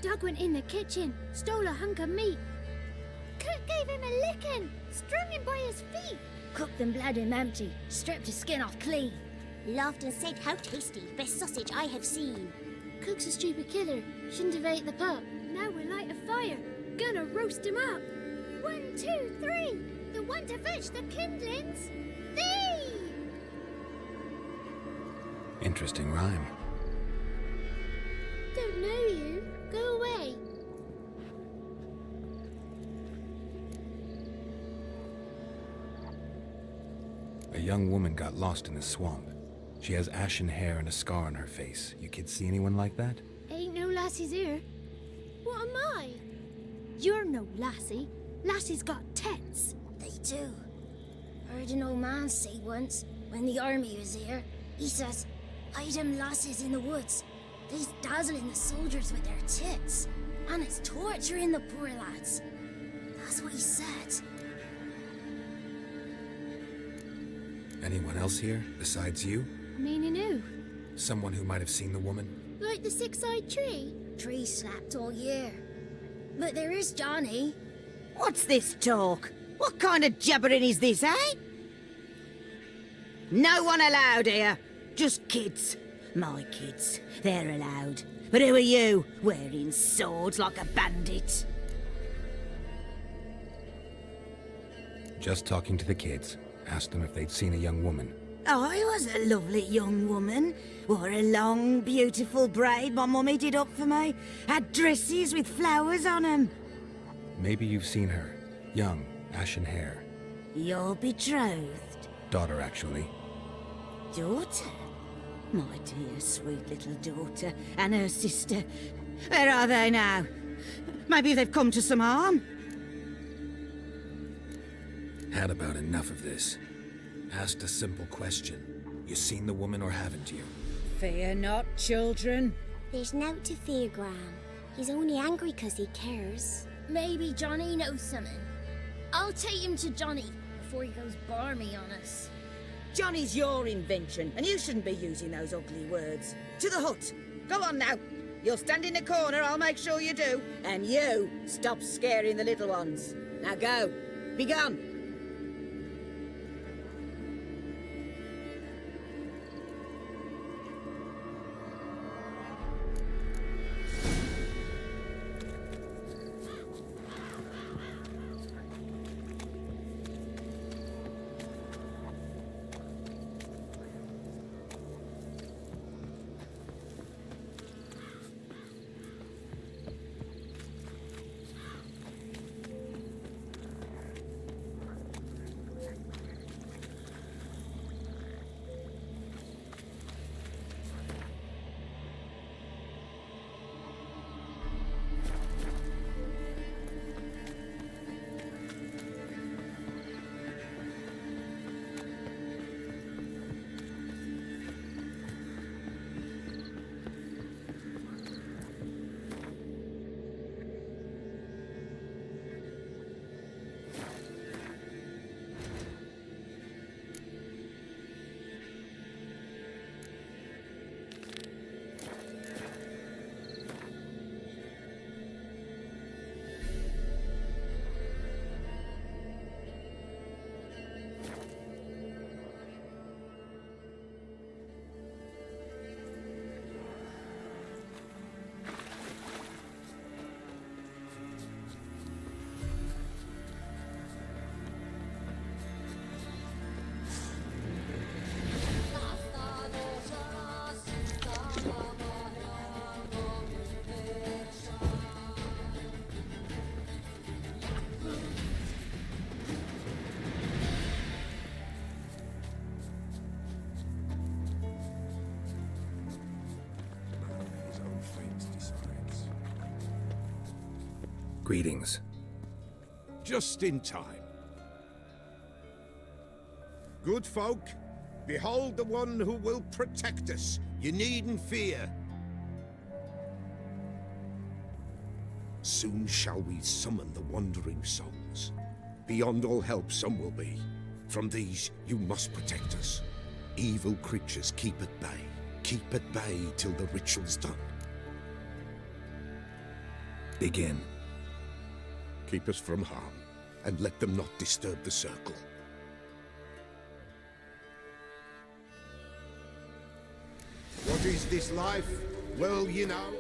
Doug went in the kitchen, stole a hunk of meat. Cook gave him a licking, strung him by his feet. Cooked and bled him empty, stripped his skin off clean. Laughed and said, "How tasty, best sausage I have seen." Cook's a stupid killer, shouldn't have ate the pup. Now we'll light a fire, gonna roast him up. 1, 2, 3, the one to fetch the kindlings. Thee! Interesting rhyme. Don't know you. Go away. A young woman got lost in the swamp. She has ashen hair and a scar on her face. You kids see anyone like that? Ain't no lassies here. What am I? You're no lassie. Lassie's got tets. They do. Heard an old man say once, when the army was here, he says, "Hide them lasses in the woods. They's dazzling the soldiers with their tits, and it's torturing the poor lads." That's what he said. Anyone else here besides you? Meaning who? Someone who might have seen the woman? Like the six-eyed tree? Tree slapped all year. But there is Johnny. What's this talk? What kind of jabbering is this, eh? No one allowed here. Just kids. My kids. They're allowed. But who are you, wearing swords like a bandit? Just talking to the kids. Asked them if they'd seen a young woman. I was a lovely young woman. Wore a long, beautiful braid my mummy did up for me. Had dresses with flowers on 'em. Maybe you've seen her. Young, ashen hair. Your betrothed? Daughter, actually. Daughter? My dear, sweet little daughter and her sister. Where are they now? Maybe they've come to some harm? Had about enough of this. Asked a simple question. You seen the woman or haven't you? Fear not, children. There's nought to fear, Gran. He's only angry 'cause he cares. Maybe Johnny knows something. I'll take him to Johnny before he goes barmy on us. Johnny's your invention, and you shouldn't be using those ugly words. To the hut! Go on now! You'll stand in the corner, I'll make sure you do. And you, stop scaring the little ones. Now go. Be gone. Greetings. Just in time. Good folk, behold the one who will protect us. You needn't fear. Soon shall we summon the wandering souls. Beyond all help some will be. From these you must protect us. Evil creatures keep at bay. Keep at bay till the ritual's done. Begin. Keep us from harm, and let them not disturb the circle. What is this life? Well, you know.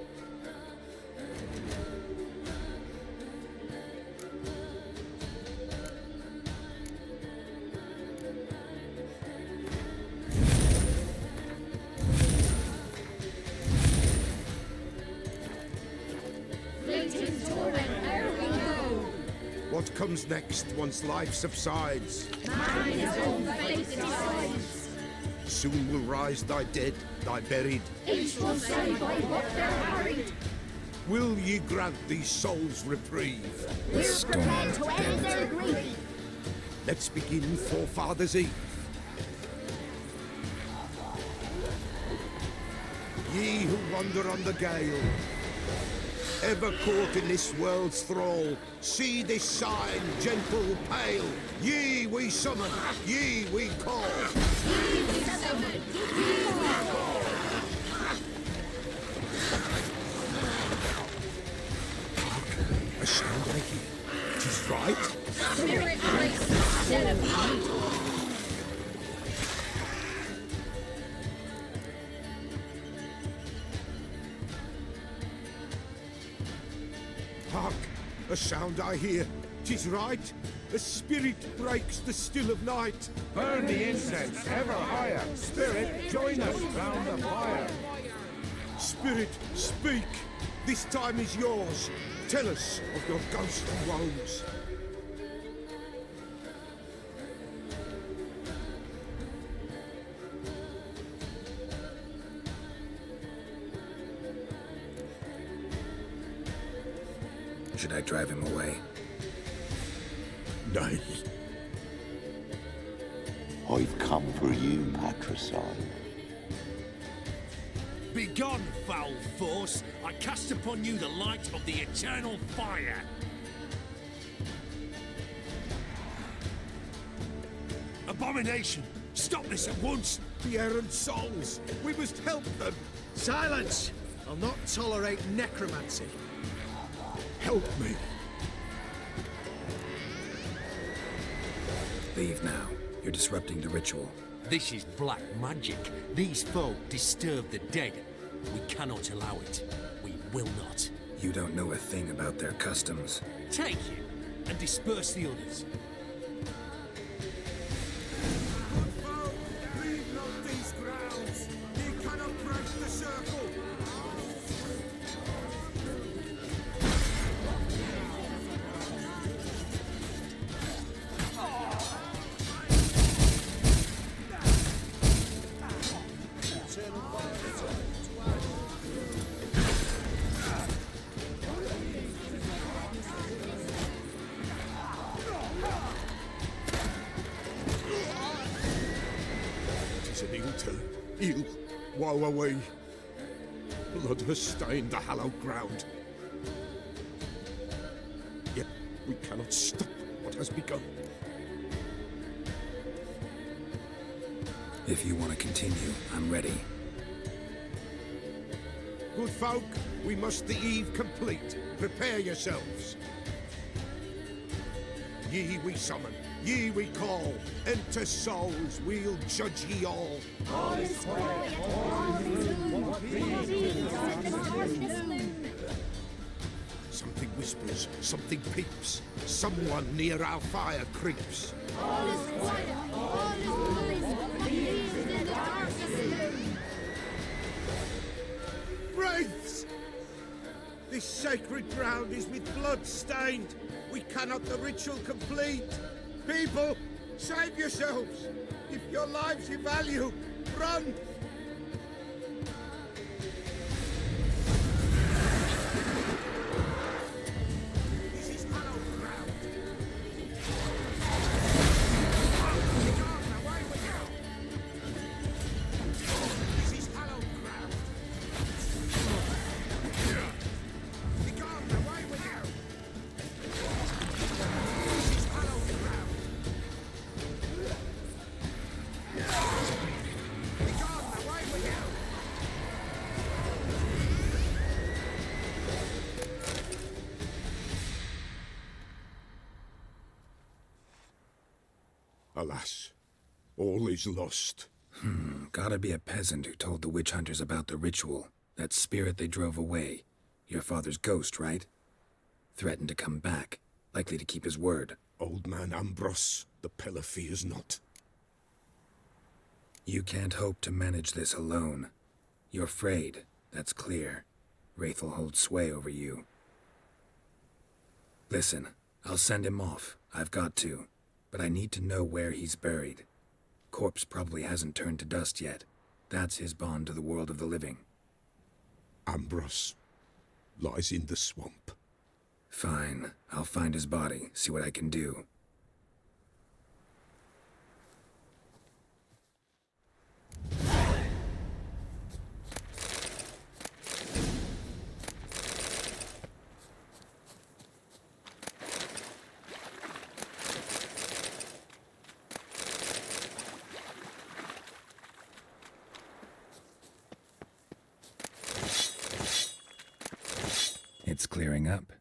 What comes next once life subsides? Man his own fate decides. Soon will rise thy dead, thy buried. Each will say by what they're harried. Will ye grant these souls reprieve? We're prepared to end their grief. Let's begin Forefathers' Eve. Ye who wander on the gale, ever caught in this world's thrall, see this sign, gentle, pale. Ye we summon, ye we call. Ye we summon, ye we call. A sound I hear. 'Tis right. Spirit grace, dead of night. Hark! A sound I hear. 'Tis right. A spirit breaks the still of night. Burn the incense ever higher. Spirit, join us round the fire. Spirit, speak. This time is yours. Tell us of your ghostly woes. Or should I drive him away? Nay. I've come for you, patricide. Begone, foul force! I cast upon you the light of the eternal fire! Abomination! Stop this at once! The errant souls! We must help them! Silence! I'll not tolerate necromancy. Help me! Leave now. You're disrupting the ritual. This is black magic. These folk disturb the dead. We cannot allow it. We will not. You don't know a thing about their customs. Take him and disperse the others. Leave not these grounds! He cannot break the circle! Ill, woe away. Blood has stained the hallowed ground. Yet we cannot stop what has begun. If you want to continue, I'm ready. Good folk, we must the eve complete. Prepare yourselves. Ye we summon, ye we call. Enter souls, we'll judge ye all. All is quiet, all is Something whispers, something peeps. Someone near our fire creeps. all is quiet, all is noise, in the darkness. Wraiths! This sacred ground is with blood stained. We cannot the ritual complete. People, save yourselves. If your lives you value, run! This is hallowed ground. Begone, away with you! This is hallowed ground. Begone, away with you! This is hallowed ground. Begone, away with you! Alas, all is lost. Gotta be a peasant who told the witch hunters about the ritual. That spirit they drove away. Your father's ghost, right? Threatened to come back. Likely to keep his word. Old man Ambros, the Pella fears not. You can't hope to manage this alone. You're afraid, that's clear. Wraith will hold sway over you. Listen, I'll send him off. I've got to. But I need to know where he's buried. Corpse probably hasn't turned to dust yet. That's his bond to the world of the living. Ambros lies in the swamp. Fine. I'll find his body, see what I can do. It's clearing up.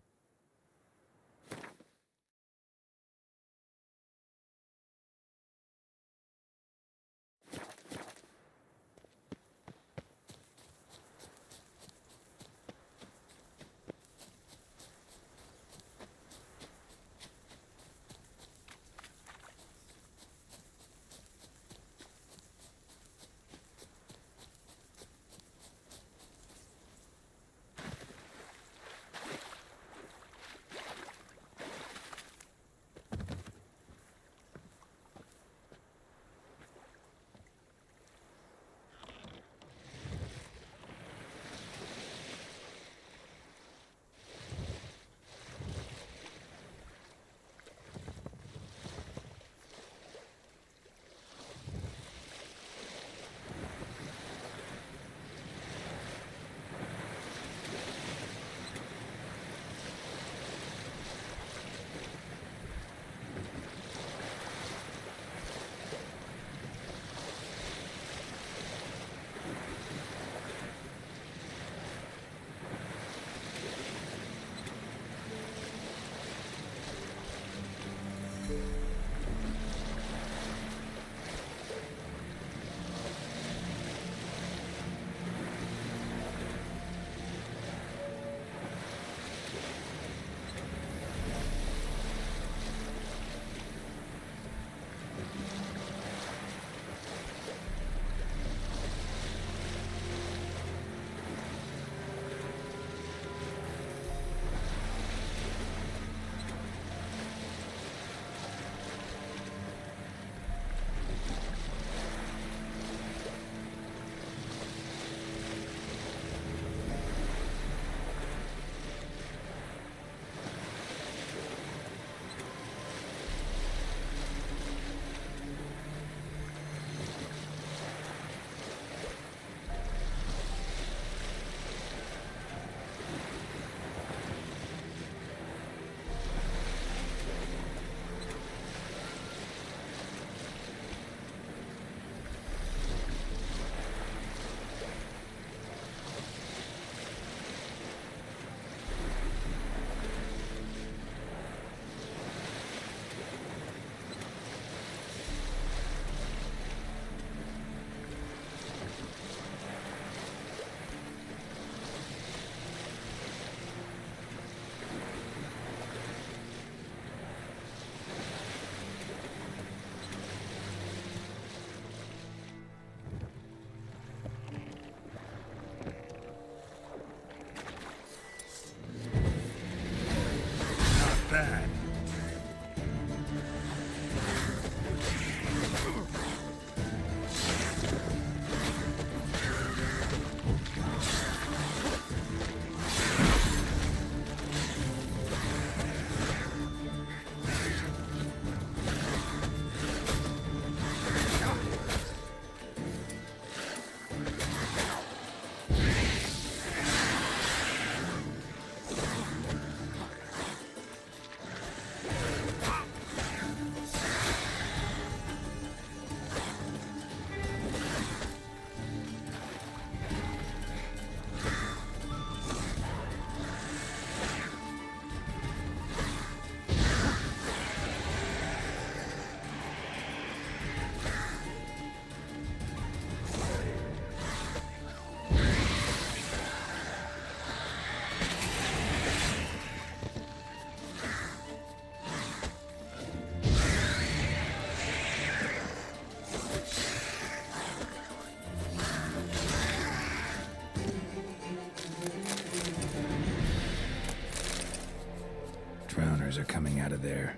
monsters are coming out of there.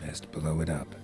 Best blow it up.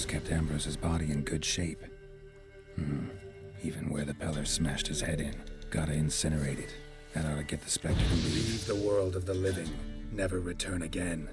Kept Ambrose's body in good shape. Even where the Peller smashed his head in. Gotta incinerate it. That ought to get the Spectre to leave. Leave the world of the living. Never return again.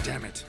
Damn it.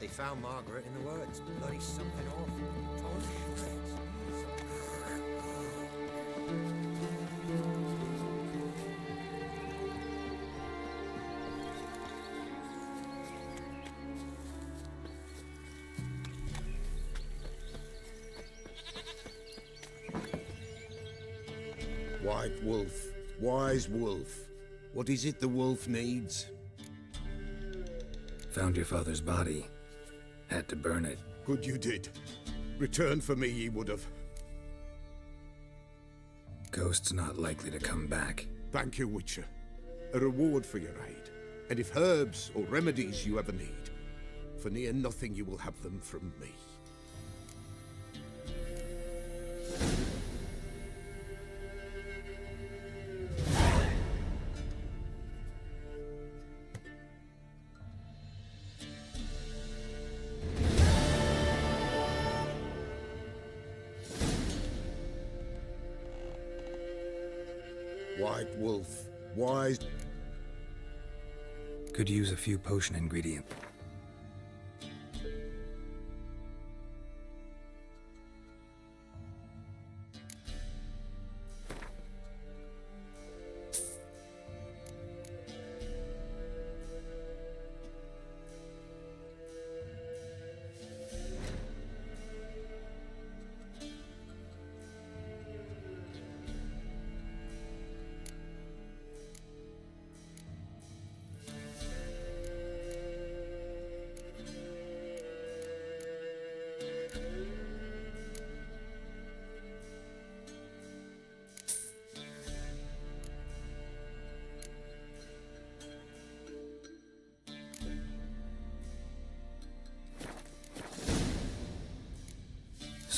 They found Margaret in the woods. Bloody something awful. Torn to shreds. White Wolf, wise wolf. What is it the wolf needs? Found your father's body. Had to burn it. Good you did. Return for me ye would have. Ghost's not likely to come back. Thank you, Witcher. A reward for your aid. And if herbs or remedies you ever need, for near nothing you will have them from me. White Wolf, wise... Could use a few potion ingredients.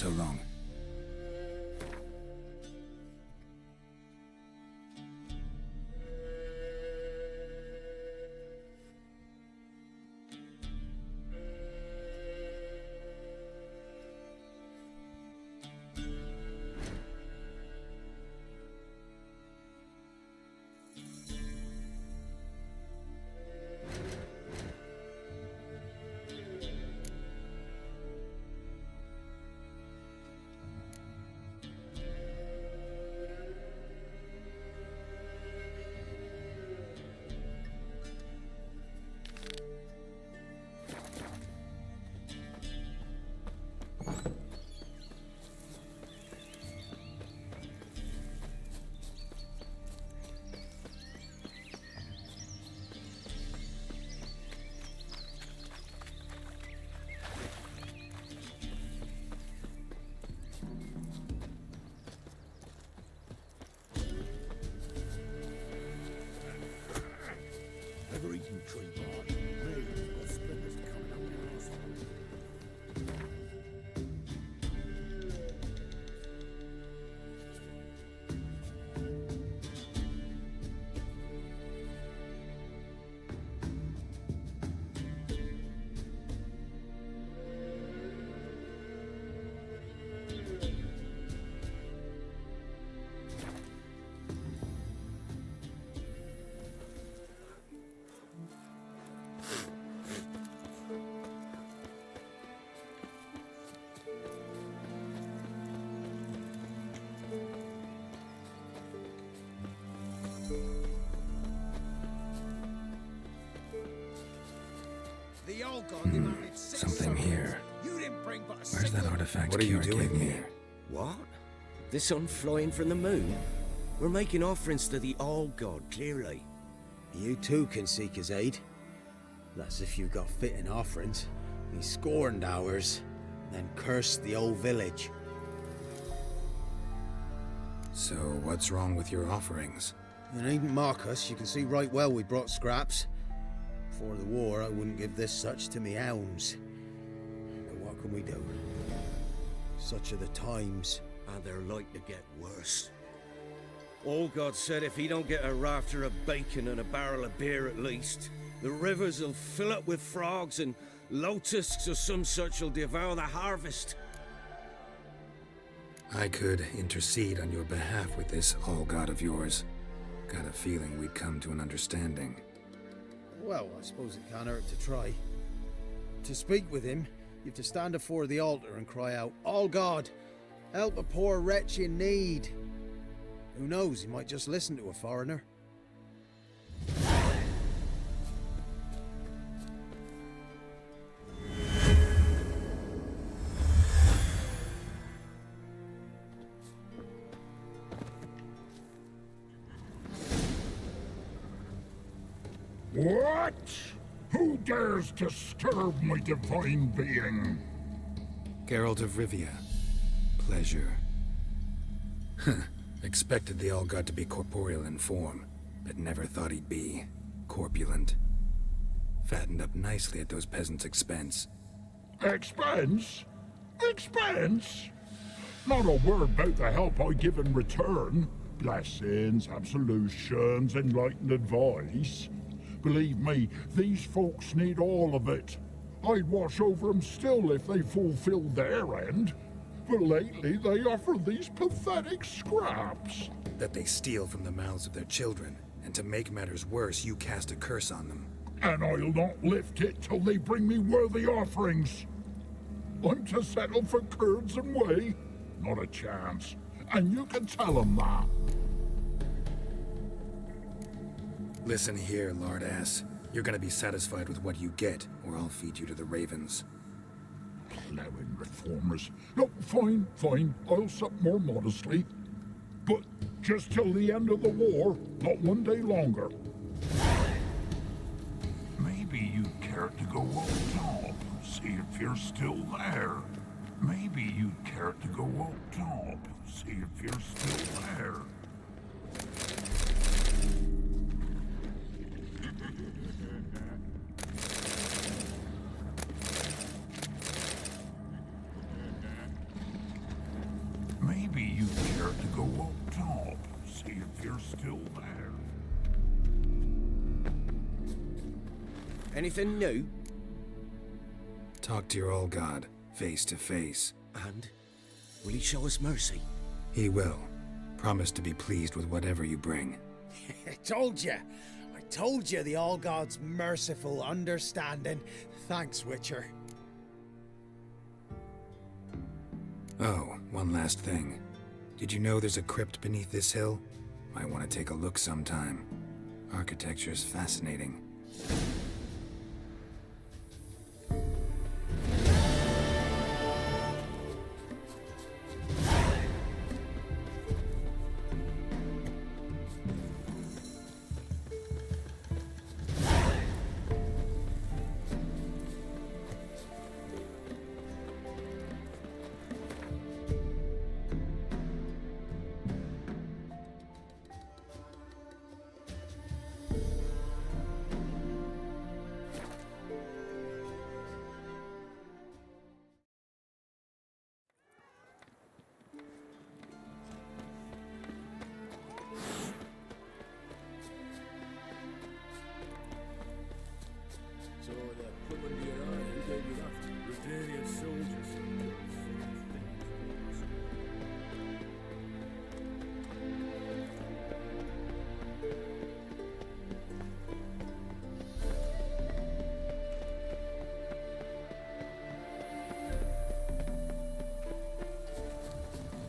So long. Ever-eating tree bark. Me, got splinters coming up your arse. The old god demanded Something here. You didn't bring but a Where's that artifact? What are you Kiera doing gave me? here? What? The sun flying from the moon? We're making offerings to the All God, clearly. You too can seek his aid. That's if you got fitting offerings. He scorned ours, then cursed the old village. So, what's wrong with your offerings? You needn't mock us. You can see right well we brought scraps. Before the war, I wouldn't give this such to me hounds. But what can we do? Such are the times. And they're like to get worse. All God said if he don't get a rafter of bacon and a barrel of beer at least, the rivers will fill up with frogs and locusts or some such will devour the harvest. I could intercede on your behalf with this all-god of yours. Got a feeling we'd come to an understanding. Well, I suppose it can't hurt to try. To speak with him, you have to stand before the altar and cry out, "All God, help a poor wretch in need." Who knows, he might just listen to a foreigner. What? Who dares disturb my divine being? Geralt of Rivia. Pleasure. Expected the All-God to be corporeal in form, but never thought he'd be corpulent. Fattened up nicely at those peasants' expense. Expense? Expense? Not a word about the help I give in return. Blessings, absolutions, enlightened advice. Believe me, these folks need all of it. I'd watch over them still if they fulfilled their end. But lately they offer these pathetic scraps. That they steal from the mouths of their children, and to make matters worse, you cast a curse on them. And I'll not lift it till they bring me worthy offerings. I'm to settle for curds and whey? Not a chance. And you can tell them that. Listen here, lard ass. You're gonna be satisfied with what you get, or I'll feed you to the ravens. Plowing reformers. No, fine, fine. I'll sup more modestly. But just till the end of the war, not one day longer. Maybe you'd care to go up top, see if you're still there. Maybe you'd care to go up top, see if you're still there. Anything new? Talk to your old god, face to face. And? Will he show us mercy? He will. Promise to be pleased with whatever you bring. I told you! I told you the All God's merciful, understanding. Thanks, Witcher. Oh, one last thing. Did you know there's a crypt beneath this hill? Might want to take a look sometime. Architecture's fascinating. So the plum under your eye, who gave you that? Reverian soldiers.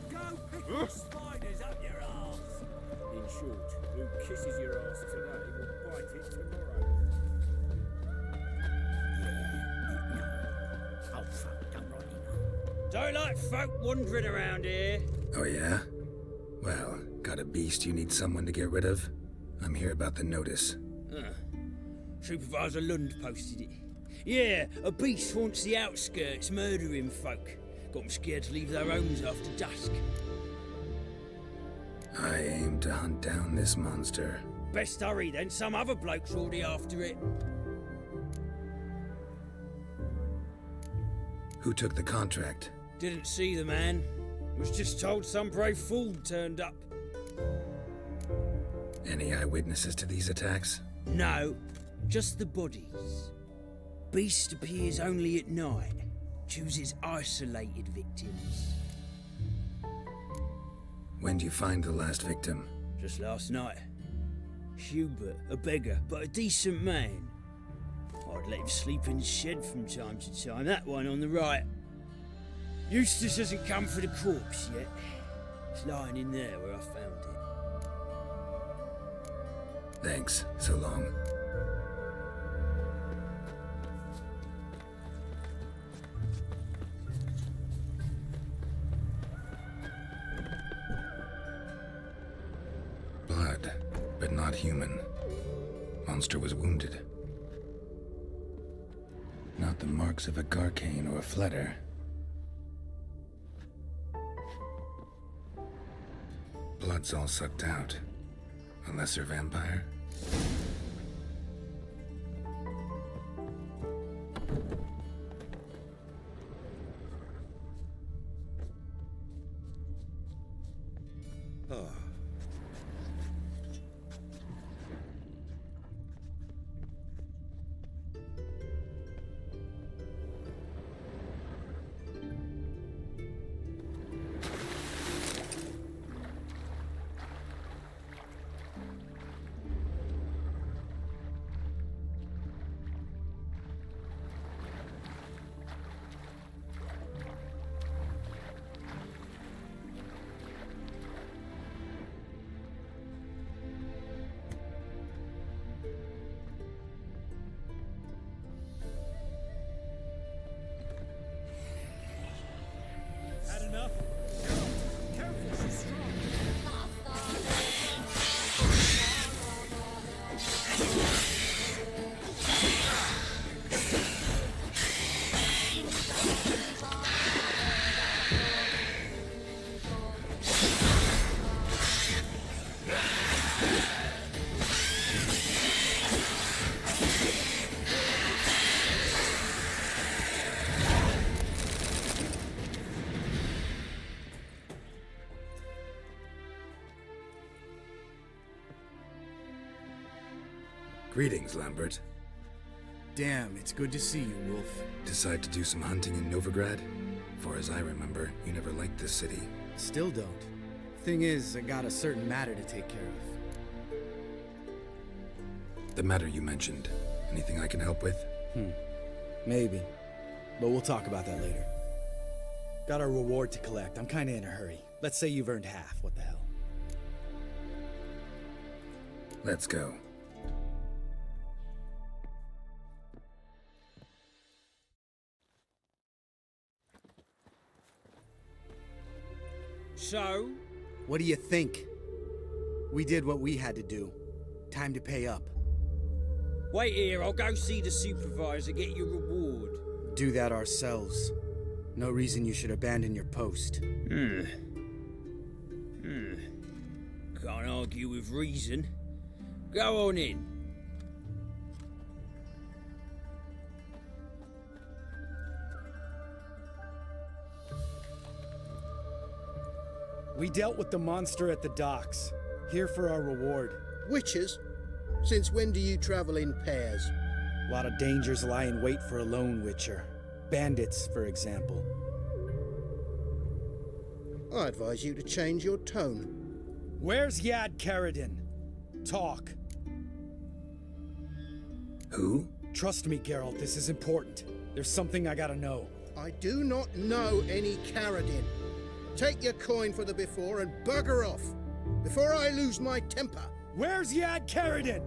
Go pick the spiders up your arse. In short, who kisses your ass today will bite it tomorrow. Oh, fuck, don't run in. Don't like folk wandering around here. Oh yeah? Well, got a beast you need someone to get rid of? I'm here about the notice. Supervisor Lund posted it. Yeah, a beast haunts the outskirts, murdering folk. Got them scared to leave their homes after dusk. I aim to hunt down this monster. Best hurry then, some other bloke's already after it. Who took the contract? Didn't see the man. Was just told some brave fool turned up. Any eyewitnesses to these attacks? No, just the bodies. Beast appears only at night. Chooses isolated victims. When do you find the last victim? Just last night. Hubert, a beggar, but a decent man. I'd let him sleep in the shed from time to time, that one on the right. Eustace hasn't come for the corpse yet. It's lying in there where I found it. Thanks, so long. Blood, but not human. Monster was wounded. Not the marks of a Garcane or a Fletter. Blood's all sucked out. A lesser vampire? Oh. Had enough? Careful, she's strong. Greetings, Lambert. Damn, it's good to see you, Wolf. Decide to do some hunting in Novigrad? Far as I remember, you never liked this city. Still don't. Thing is, I got a certain matter to take care of. The matter you mentioned. Anything I can help with? Maybe. But we'll talk about that later. Got a reward to collect. I'm kinda in a hurry. Let's say you've earned half. What the hell? Let's go. So? What do you think? We did what we had to do. Time to pay up. Wait here, I'll go see the supervisor, get your reward. Do that ourselves. No reason you should abandon your post. Can't argue with reason. Go on in. We dealt with the monster at the docks. Here for our reward. Witches? Since when do you travel in pairs? A lot of dangers lie in wait for a lone witcher. Bandits, for example. I advise you to change your tone. Where's Yad Karadin? Talk. Who? Trust me, Geralt, this is important. There's something I gotta know. I do not know any Karadin. Take your coin for the before and bugger off, before I lose my temper. Where's Yad Karadin?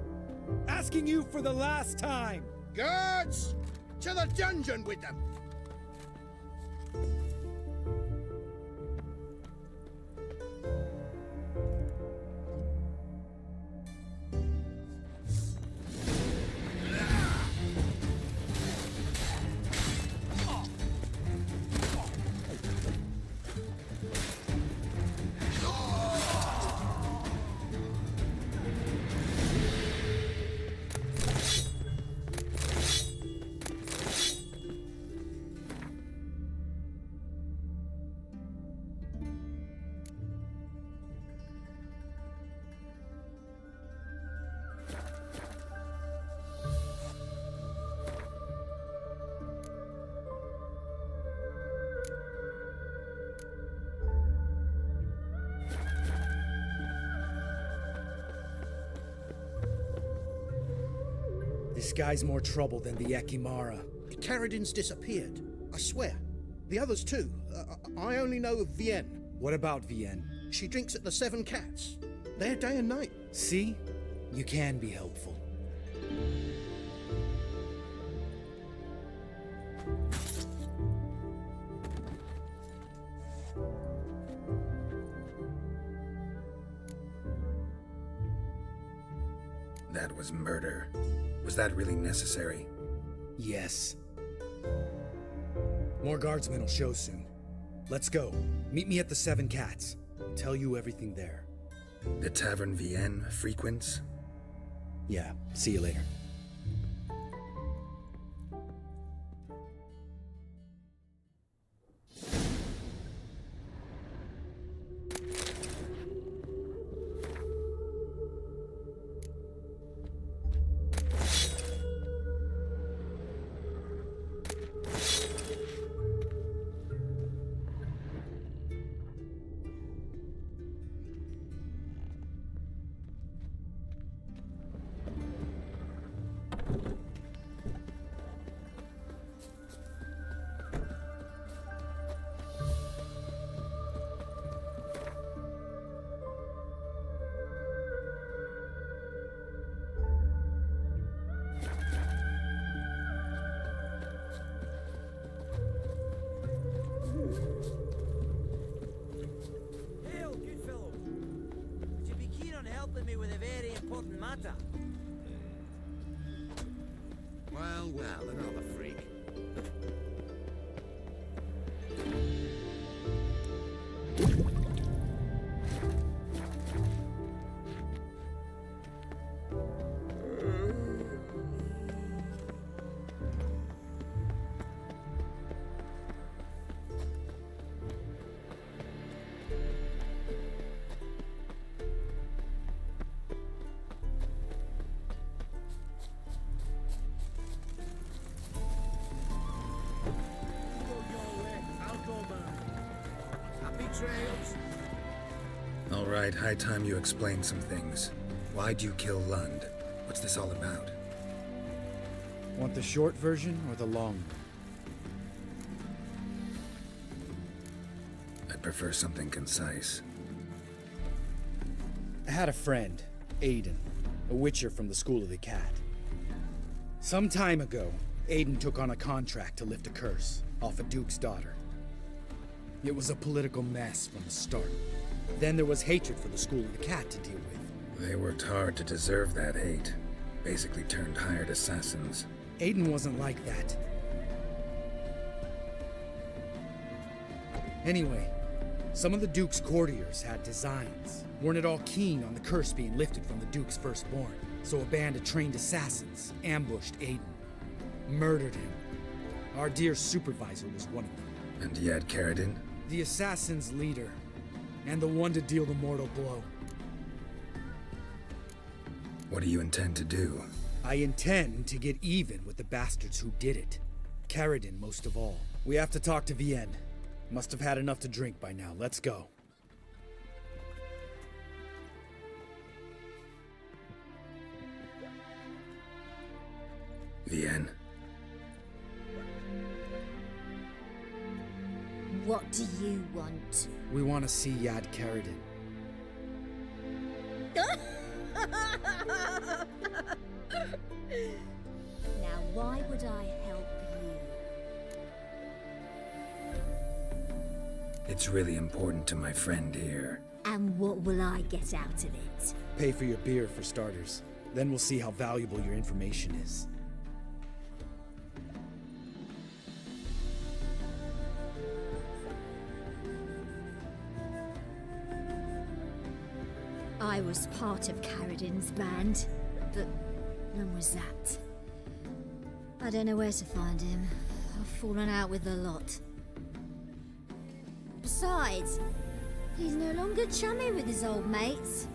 Asking you for the last time. Guards! To the dungeon with them! This guy's more trouble than the Ekimara. Karadin's disappeared. I swear. The others too. I only know of Vienne. What about Vienne? She drinks at the Seven Cats. There day and night. See? You can be helpful. That was murder. Was that really necessary? Yes. More guardsmen will show soon. Let's go. Meet me at the Seven Cats. I'll tell you everything there. The Tavern Vienne frequents? Yeah, see you later. Hail, good fellow. Would you be keen on helping me with a very important matter? Well, another freak. right, high time you explain some things. Why'd you kill Lund? What's this all about? Want the short version or the long one? I'd prefer something concise. I had a friend, Aiden, a witcher from the School of the Cat. Some time ago, Aiden took on a contract to lift a curse off a duke's daughter. It was a political mess from the start. Then there was hatred for the School of the Cat to deal with. They worked hard to deserve that hate. Basically turned hired assassins. Aiden wasn't like that. Anyway, some of the Duke's courtiers had designs. Weren't at all keen on the curse being lifted from the Duke's firstborn. So a band of trained assassins ambushed Aiden. Murdered him. Our dear supervisor was one of them. And yet Caradin? The assassin's leader. And the one to deal the mortal blow. What do you intend to do? I intend to get even with the bastards who did it. Caradin most of all. We have to talk to Vienne. Must have had enough to drink by now. Let's go. Vienne. What do you want? We want to see Yad Caradin. Now, why would I help you? It's really important to my friend here. And what will I get out of it? Pay for your beer for starters. Then we'll see how valuable your information is. I was part of Caradin's band, but when was that? I don't know where to find him. I've fallen out with a lot. Besides, he's no longer chummy with his old mates.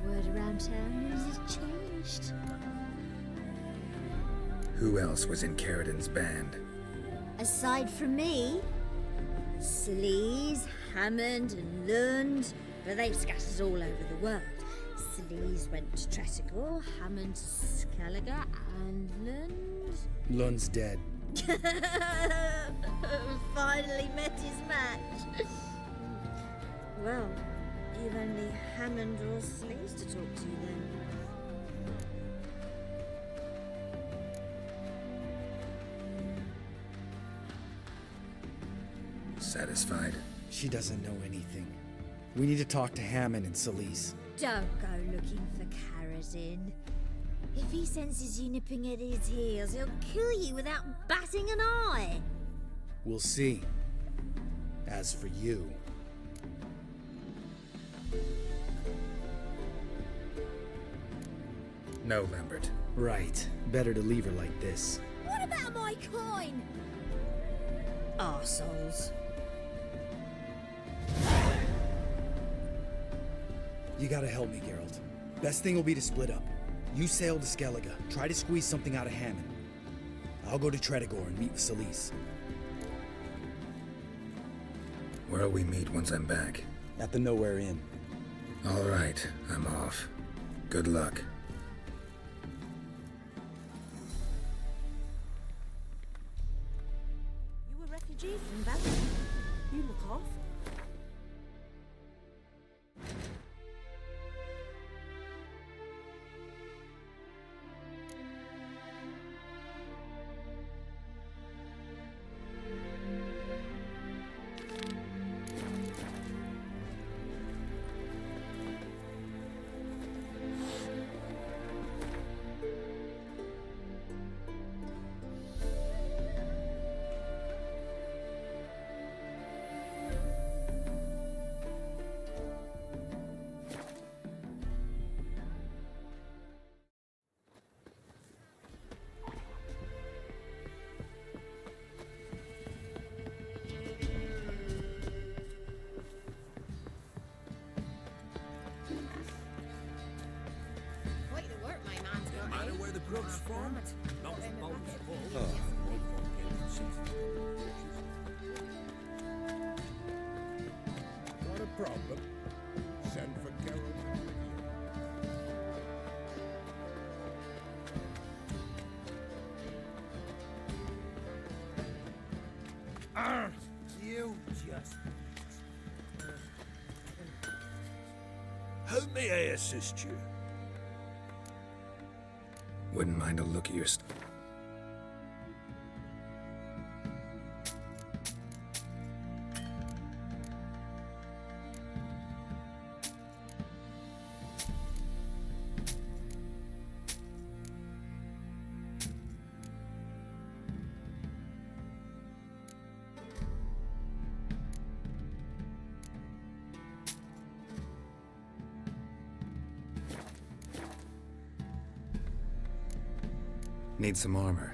Word around town is he's changed. Who else was in Caradin's band? Aside from me, Sleaze, Hammond, and Lund. But they've scattered all over the world. Sleaze went to Tretogor, Hammond to Skellige, and Lund... Lund's dead. Finally met his match. Well, you've only Hammond or Sleaze to talk to then. Satisfied? She doesn't know anything. We need to talk to Hammond and Sleaze. Don't go looking for Caradin. If he senses you nipping at his heels, he'll kill you without batting an eye. We'll see. As for you... No, Lambert. Right. Better to leave her like this. What about my coin? Arseholes. You gotta help me, Geralt. Best thing will be to split up. You sail to Skellige, try to squeeze something out of Hammond. I'll go to Tretogor and meet with Sleaze. Where'll we meet once I'm back? At the Nowhere Inn. All right, I'm off. Good luck. You a refugee from Valley? You look off. Quite the work my man's got, eh? Matter where the grub's from? Not the bones full. Got a problem? Yes. How may I assist you? Wouldn't mind a look at your Need some armor.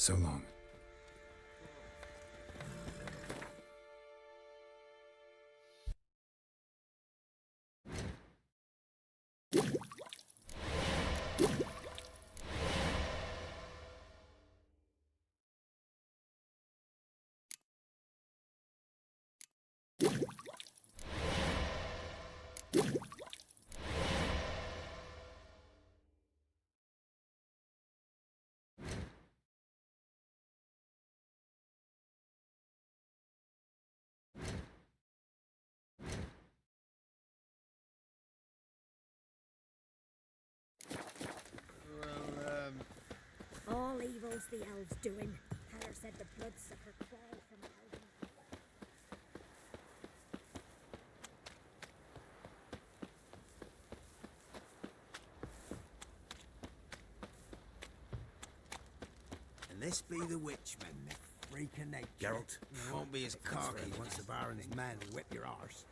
So long. All evil's the elves doing. Heller said the bloodsucker crawled from Calvin. And this be the Witchman, the freak of nature. Geralt, You won't be as cocky once the Baron's men whip your arse.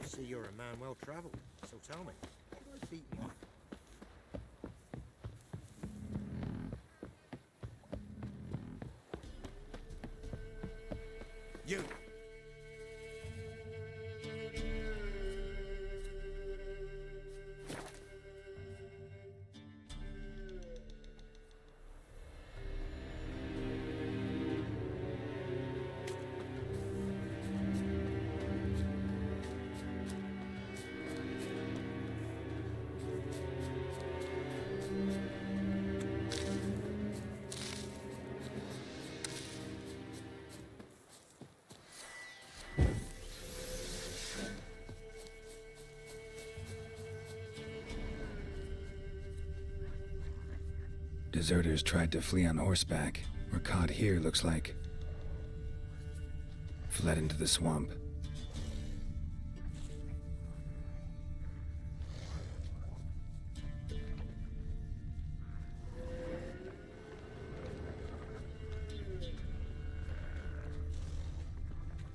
I see you're a man well travelled, so tell me, how do I beat you? You! Deserters tried to flee on horseback. Were caught here, looks like. Fled into the swamp.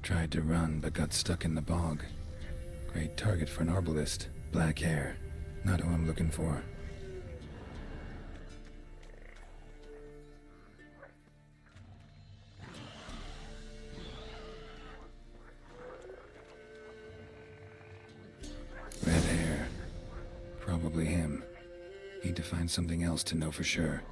Tried to run, but got stuck in the bog. Great target for an arbalist. Black hair. Not who I'm looking for. Red hair. Probably him. Need to find something else to know for sure.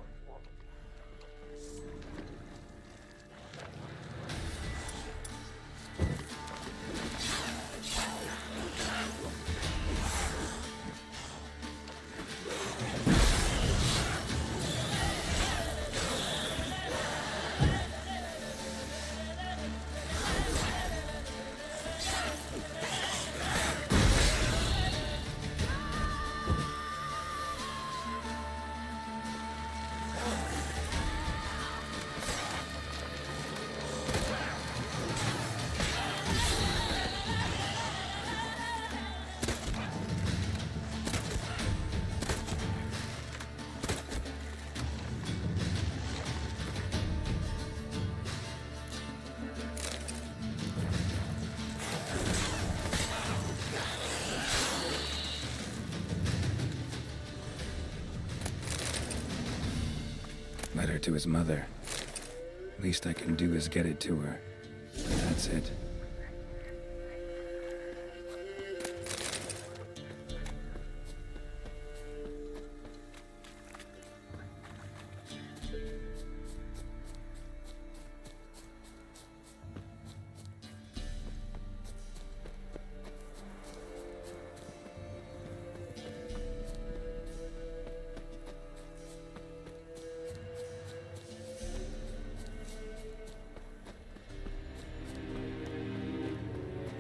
Letter to his mother. Least I can do is get it to her. But that's it.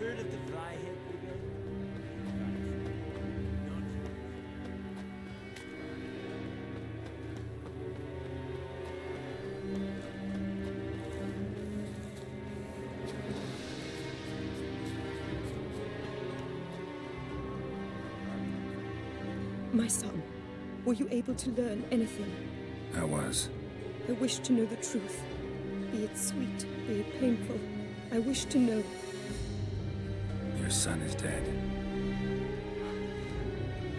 Heard of the Fryhead Brigade? My son, were you able to learn anything? I was. I wish to know the truth. Be it sweet, be it painful. I wish to know. Your son is dead.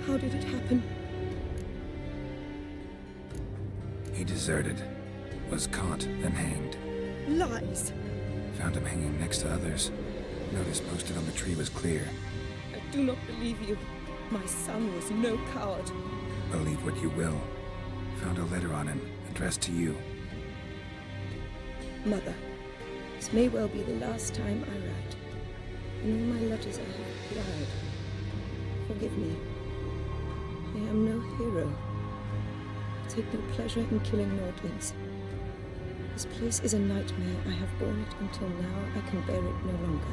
How did it happen? He deserted. Was caught, then hanged. Lies! Found him hanging next to others. Notice posted on the tree was clear. I do not believe you. My son was no coward. Believe what you will. Found a letter on him, addressed to you. Mother, this may well be the last time I write. In all my letters I have lied. Forgive me. I am no hero. I take no pleasure in killing Nordlings. This place is a nightmare. I have borne it until now. I can bear it no longer.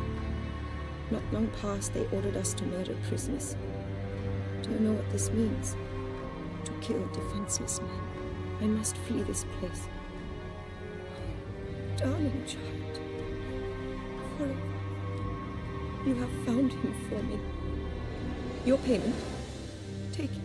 Not long past, they ordered us to murder prisoners. Do you know what this means? To kill defenseless men. I must flee this place. Darling child. Forever. You have found him for me. Your payment. Take it.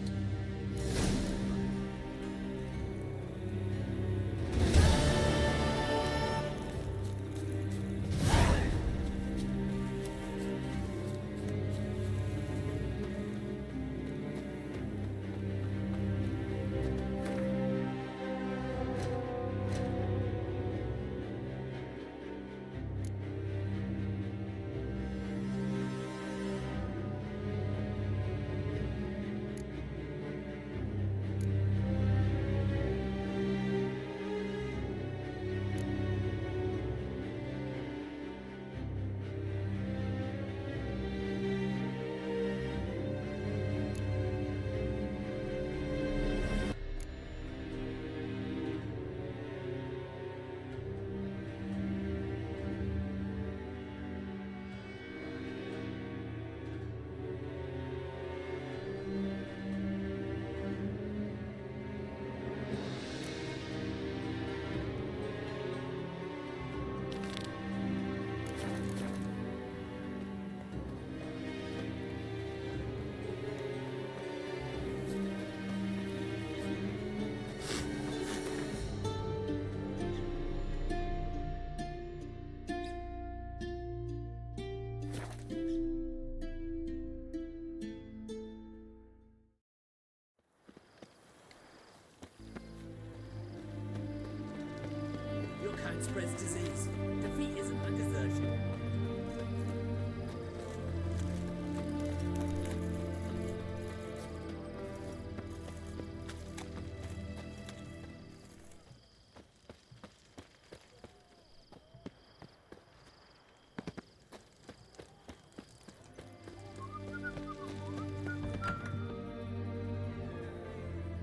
Your kind spreads disease. Defeat isn't a desertion.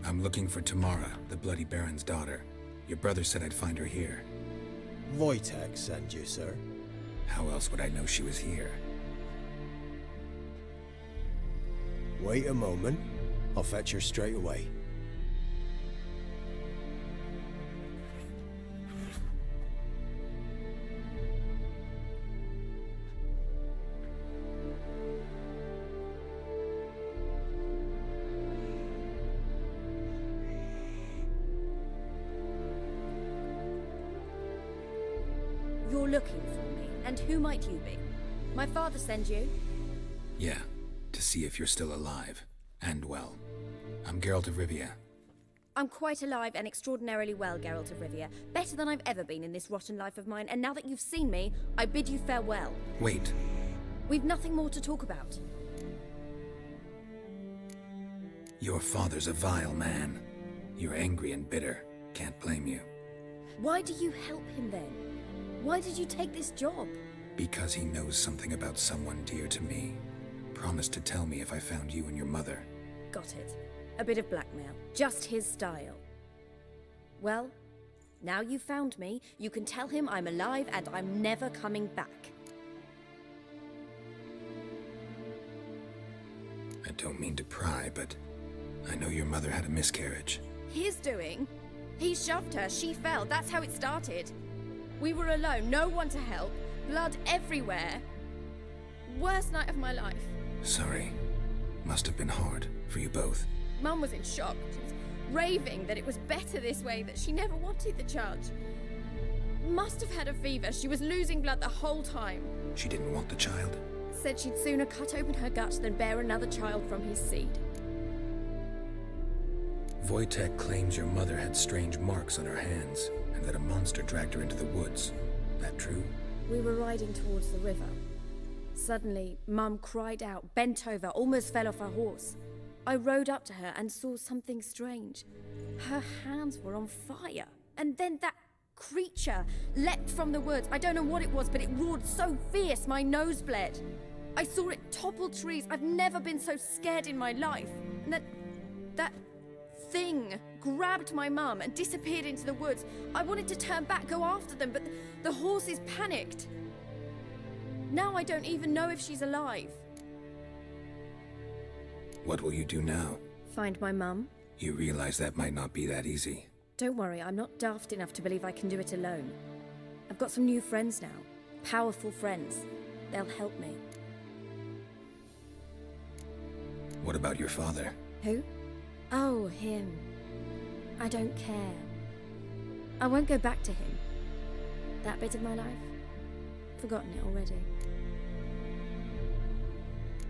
I'm looking for Tamara, the Bloody Baron's daughter. Your brother said I'd find her here. Wojtek sent you, sir. How else would I know she was here? Wait a moment. I'll fetch her straight away. You're looking for me, and who might you be? My father sends you? Yeah, to see if you're still alive. And well. I'm Geralt of Rivia. I'm quite alive and extraordinarily well, Geralt of Rivia. Better than I've ever been in this rotten life of mine, and now that you've seen me, I bid you farewell. Wait. We've nothing more to talk about. Your father's a vile man. You're angry and bitter. Can't blame you. Why do you help him then? Why did you take this job? Because he knows something about someone dear to me. Promised to tell me if I found you and your mother. Got it. A bit of blackmail. Just his style. Well, now you've found me, you can tell him I'm alive and I'm never coming back. I don't mean to pry, but I know your mother had a miscarriage. His doing? He shoved her, she fell, that's how it started. We were alone, no one to help, blood everywhere. Worst night of my life. Sorry. Must have been hard for you both. Mum was in shock. She was raving that it was better this way, that she never wanted the charge. Must have had a fever. She was losing blood the whole time. She didn't want the child? Said she'd sooner cut open her gut than bear another child from his seed. Wojtek claims your mother had strange marks on her hands, and that a monster dragged her into the woods. That true? We were riding towards the river. Suddenly, Mum cried out, bent over, almost fell off her horse. I rode up to her and saw something strange. Her hands were on fire. And then that creature leapt from the woods. I don't know what it was, but it roared so fierce my nose bled. I saw it topple trees. I've never been so scared in my life. And that thing grabbed my mum and disappeared into the woods. I wanted to turn back, go after them, but the horses panicked. Now I don't even know if she's alive. What will you do now? Find my mum? You realize that might not be that easy. Don't worry, I'm not daft enough to believe I can do it alone. I've got some new friends now. Powerful friends. They'll help me. What about your father? Who? Oh, him. I don't care. I won't go back to him. That bit of my life? Forgotten it already.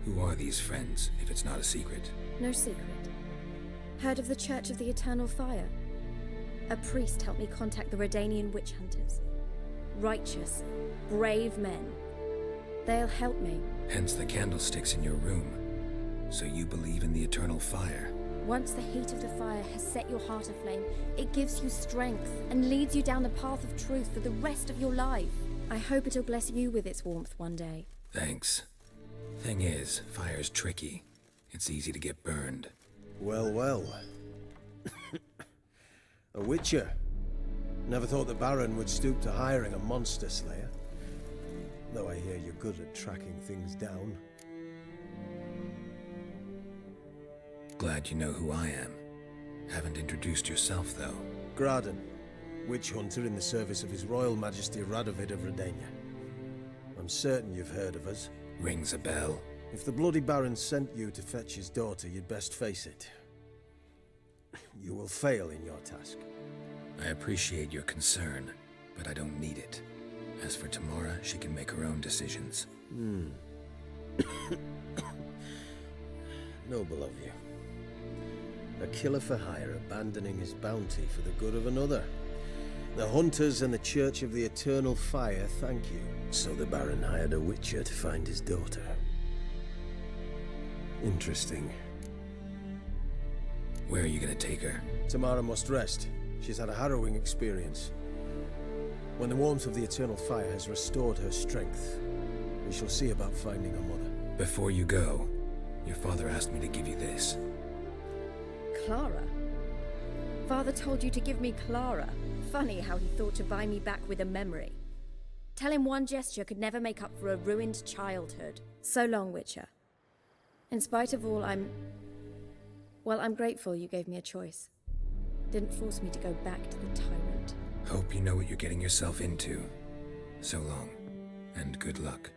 Who are these friends, if it's not a secret? No secret. Heard of the Church of the Eternal Fire? A priest helped me contact the Redanian witch hunters. Righteous, brave men. They'll help me. Hence the candlesticks in your room. So you believe in the eternal fire? Once the heat of the fire has set your heart aflame, it gives you strength and leads you down the path of truth for the rest of your life. I hope it'll bless you with its warmth one day. Thanks. Thing is, fire's tricky. It's easy to get burned. Well, well. A witcher. Never thought the Baron would stoop to hiring a monster slayer. Though I hear you're good at tracking things down. Glad you know who I am. Haven't introduced yourself, though. Graden, witch hunter in the service of His Royal Majesty Radovid of Redania. I'm certain you've heard of us. Rings a bell. If the Bloody Baron sent you to fetch his daughter, you'd best face it. You will fail in your task. I appreciate your concern, but I don't need it. As for Tamara, she can make her own decisions. Noble of you. A killer for hire abandoning his bounty for the good of another. The Hunters and the Church of the Eternal Fire thank you. So the Baron hired a witcher to find his daughter. Interesting. Where are you gonna take her? Tamara must rest. She's had a harrowing experience. When the warmth of the Eternal Fire has restored her strength, we shall see about finding her mother. Before you go, your father asked me to give you this. Clara? Father told you to give me Clara. Funny how he thought to buy me back with a memory. Tell him one gesture could never make up for a ruined childhood. So long, Witcher. In spite of all, I'm grateful you gave me a choice. Didn't force me to go back to the tyrant. Hope you know what you're getting yourself into. So long, and good luck.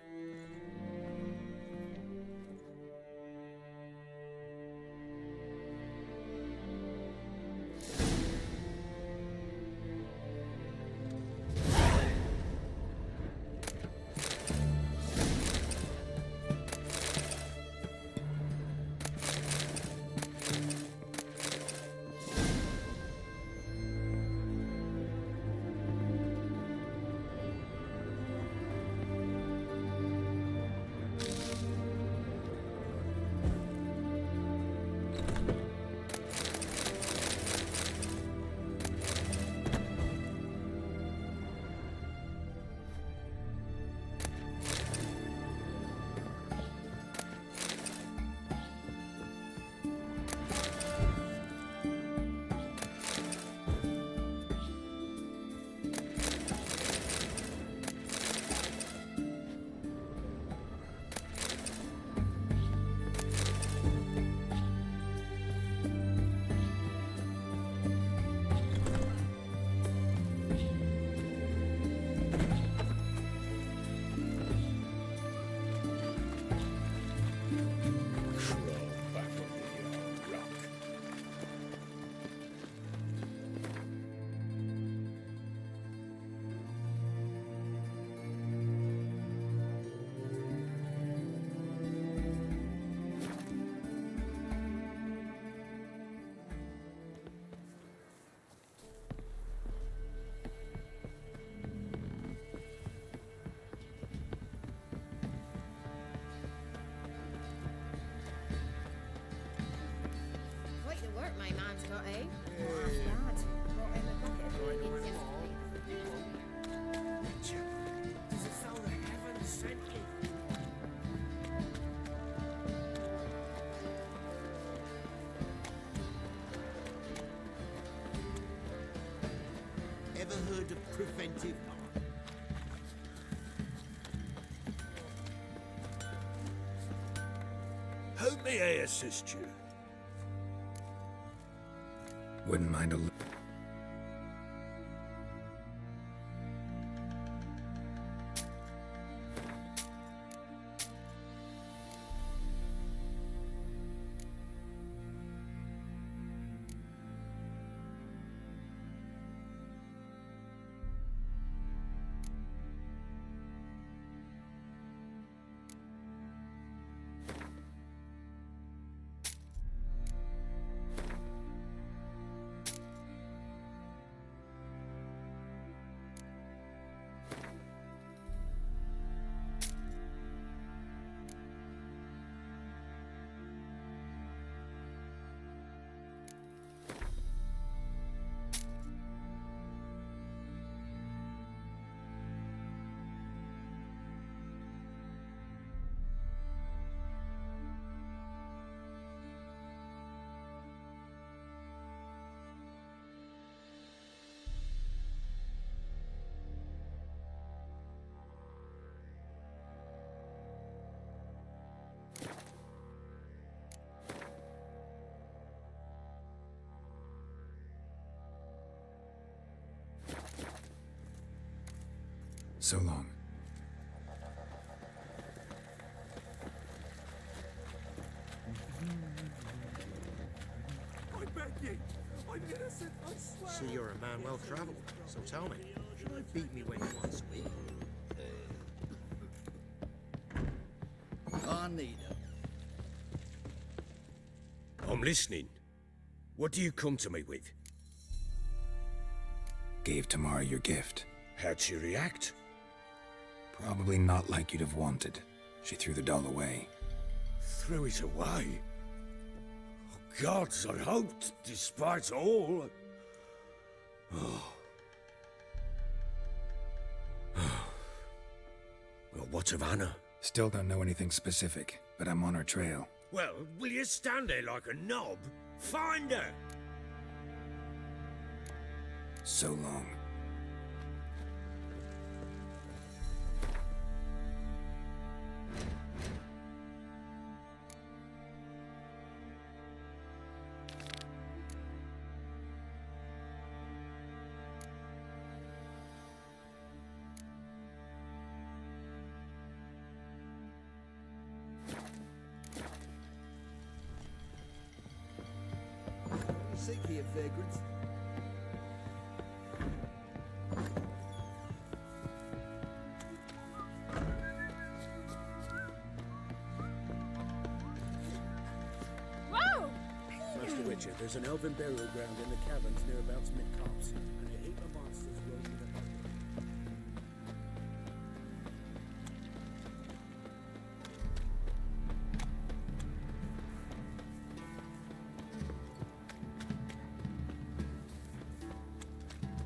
got, eh? Not half bad. Brought him a bucket of peelings yesterday. Richard, does it sound the heavens sent you? Ever heard of preventive art? How may I assist you? Wouldn't mind a So long. I beg you! I'm innocent, I swear! So you're a man well travelled, so tell me, should I beat me when once a week? I need her. I'm listening. What do you come to me with? Gave Tamara your gift. How'd she react? Probably not like you'd have wanted. She threw the doll away. Threw it away? Oh, gods, I hoped, despite all... Oh. Well, what of Anna? Still don't know anything specific, but I'm on her trail. Well, will you stand there like a knob? Find her! So long. Seek here, vagrants. Whoa! Master Witcher, there's an elven burial ground in the caverns nearabouts mid-copse, and a heap of monsters roaming about.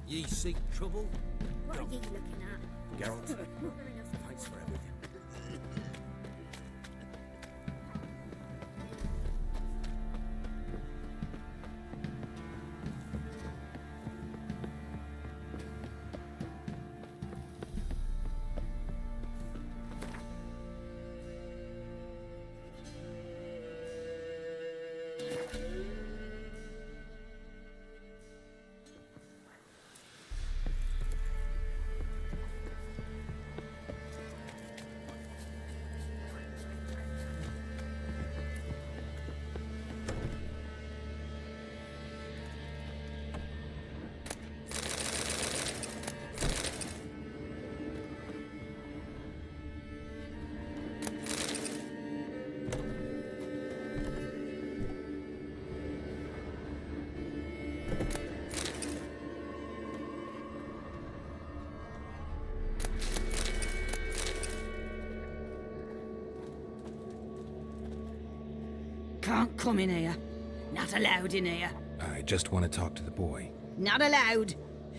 Ye seek trouble? What are you looking at? Geralt, Not very enough. thanks for everything. Can't come in here. Not allowed in here. I just want to talk to the boy. Not allowed.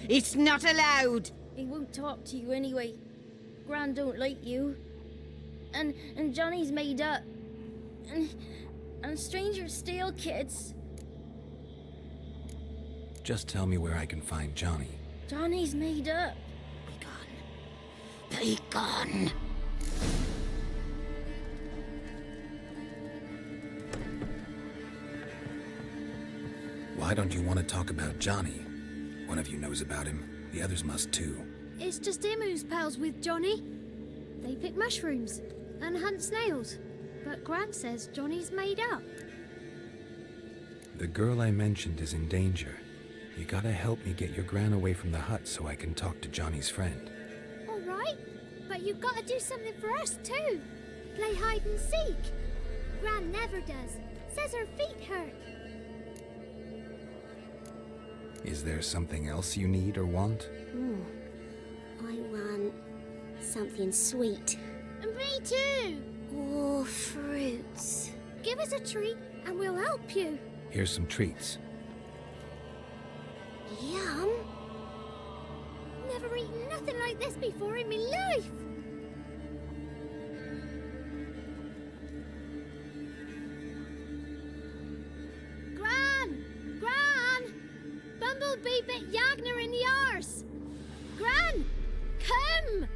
It's not allowed. He won't talk to you anyway. Gran don't like you. And Johnny's made up. And strangers steal kids. Just tell me where I can find Johnny. Johnny's made up. Be gone. Why don't you want to talk about Johnny? One of you knows about him. The others must too. It's just him who's pals with Johnny. They pick mushrooms and hunt snails. But Gran says Johnny's made up. The girl I mentioned is in danger. You gotta help me get your gran away from the hut so I can talk to Johnny's friend. All right, but you've got to do something for us too. Play hide and seek. Gran never does. Says her feet hurt. Is there something else you need or want? I want something sweet. And me too. Oh, fruits. Give us a treat and we'll help you. Here's some treats. Yum. Never eaten nothing like this before in my life. Gran! Bumblebee bit Yagner in the arse. Gran, come!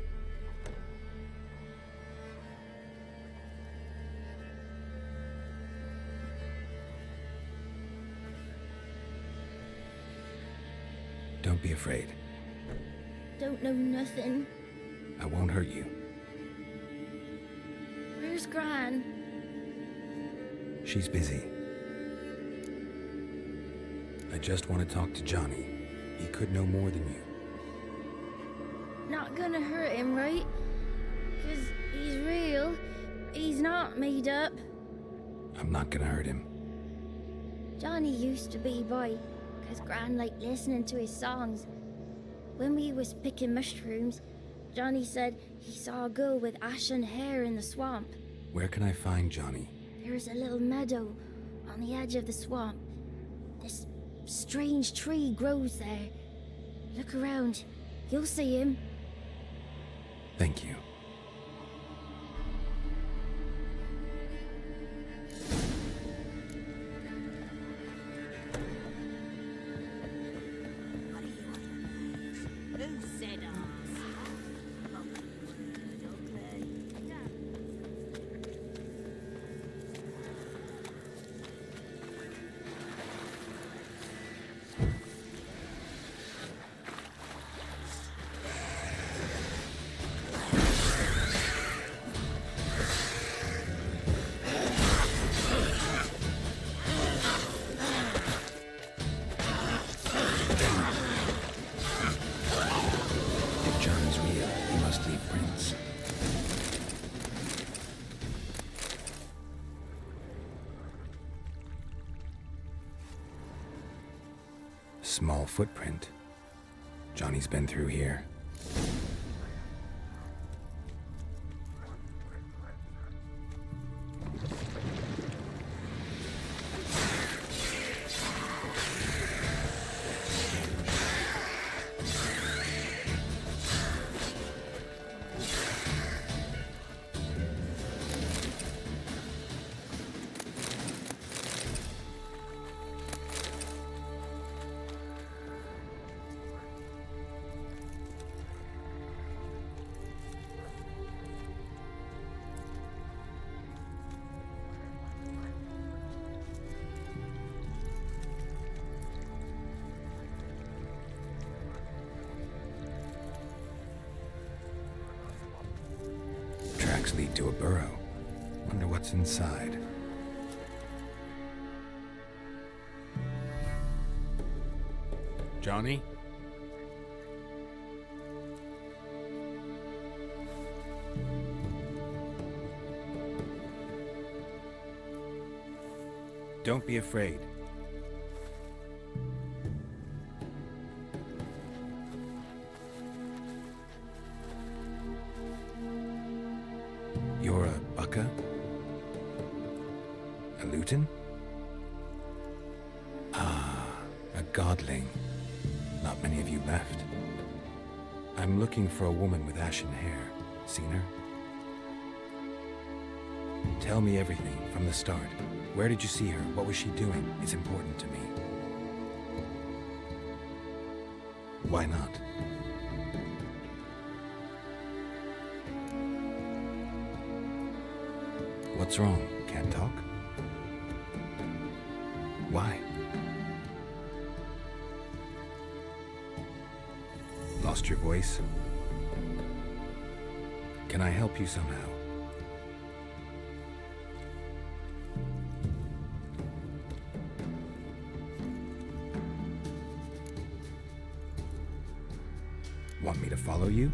Don't be afraid. Don't know nothing. I won't hurt you. Where's Gran? She's busy. I just want to talk to Johnny. He could know more than you. Not gonna hurt him, right? 'Cause he's real. He's not made up. I'm not gonna hurt him. Johnny used to be boy, 'cause Gran liked listening to his songs. When we was picking mushrooms, Johnny said he saw a girl with ashen hair in the swamp. Where can I find Johnny? There's a little meadow on the edge of the swamp. This strange tree grows there. Look around. You'll see him. Thank you. Who said ours? If Johnny's real, he must leave prints. Small footprint. Johnny's been through here. Tracks lead to a burrow. Wonder what's inside. Johnny? Don't be afraid. You're a Bukka? A Luton? Ah, A godling. Not many of you left. I'm looking for a woman with ashen hair. Seen her? Tell me everything from the start. Where did you see her? What was she doing? It's important to me. Why not? What's wrong? Can't talk? Why? Lost your voice? Can I help you somehow? Want me to follow you?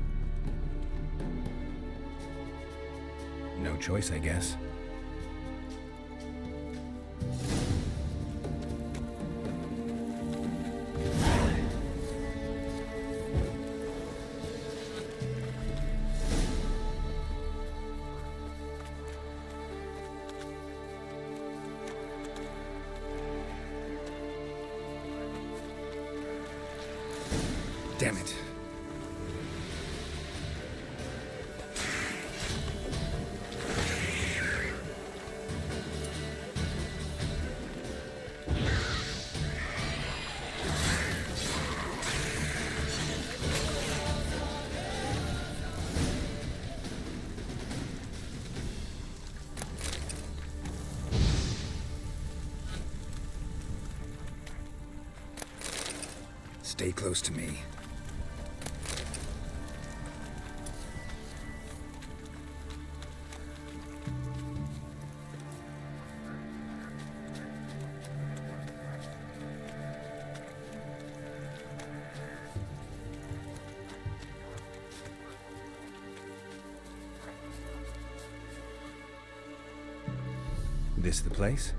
No choice, I guess. Damn it. Stay close to me. This the place?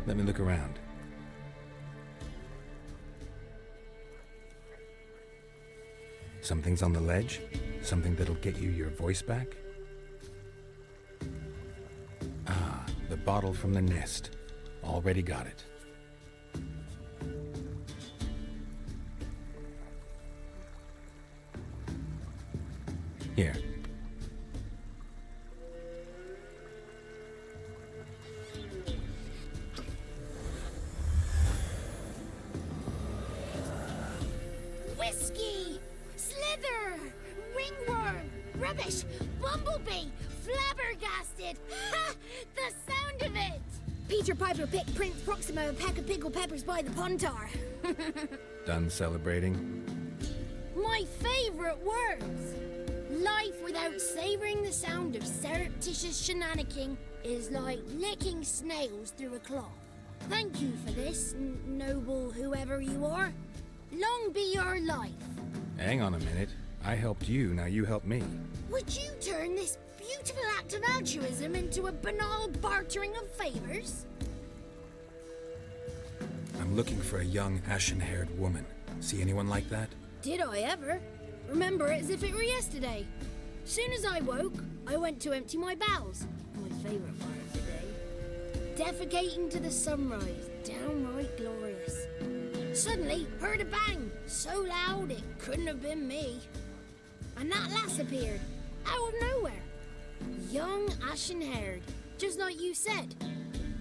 Let me look around. Something's on the ledge? Something that'll get you your voice back? Ah, the bottle from the nest. Already got it. Here. Whiskey! Slither! Ringworm! Rubbish! Bumblebee! Flabbergasted! Ha! The sound of it! Peter Piper picked Prince Proximo a peck of pickled peppers by the pontar. Done celebrating? My favourite words! Life without savouring the sound of surreptitious shenanigans is like licking snails through a cloth. Thank you for this, noble whoever you are. Long be your life. Hang on a minute. I helped you, now you help me. Would you turn this beautiful act of altruism into a banal bartering of favours? I'm looking for a young, ashen-haired woman. See anyone like that? Did I ever? Remember it as if it were yesterday. Soon as I woke, I went to empty my bowels. My favourite part of the day. Defecating to the sunrise, downright glorious. Suddenly, heard a bang, so loud it couldn't have been me. And that lass appeared, out of nowhere. Young, ashen-haired, just like you said.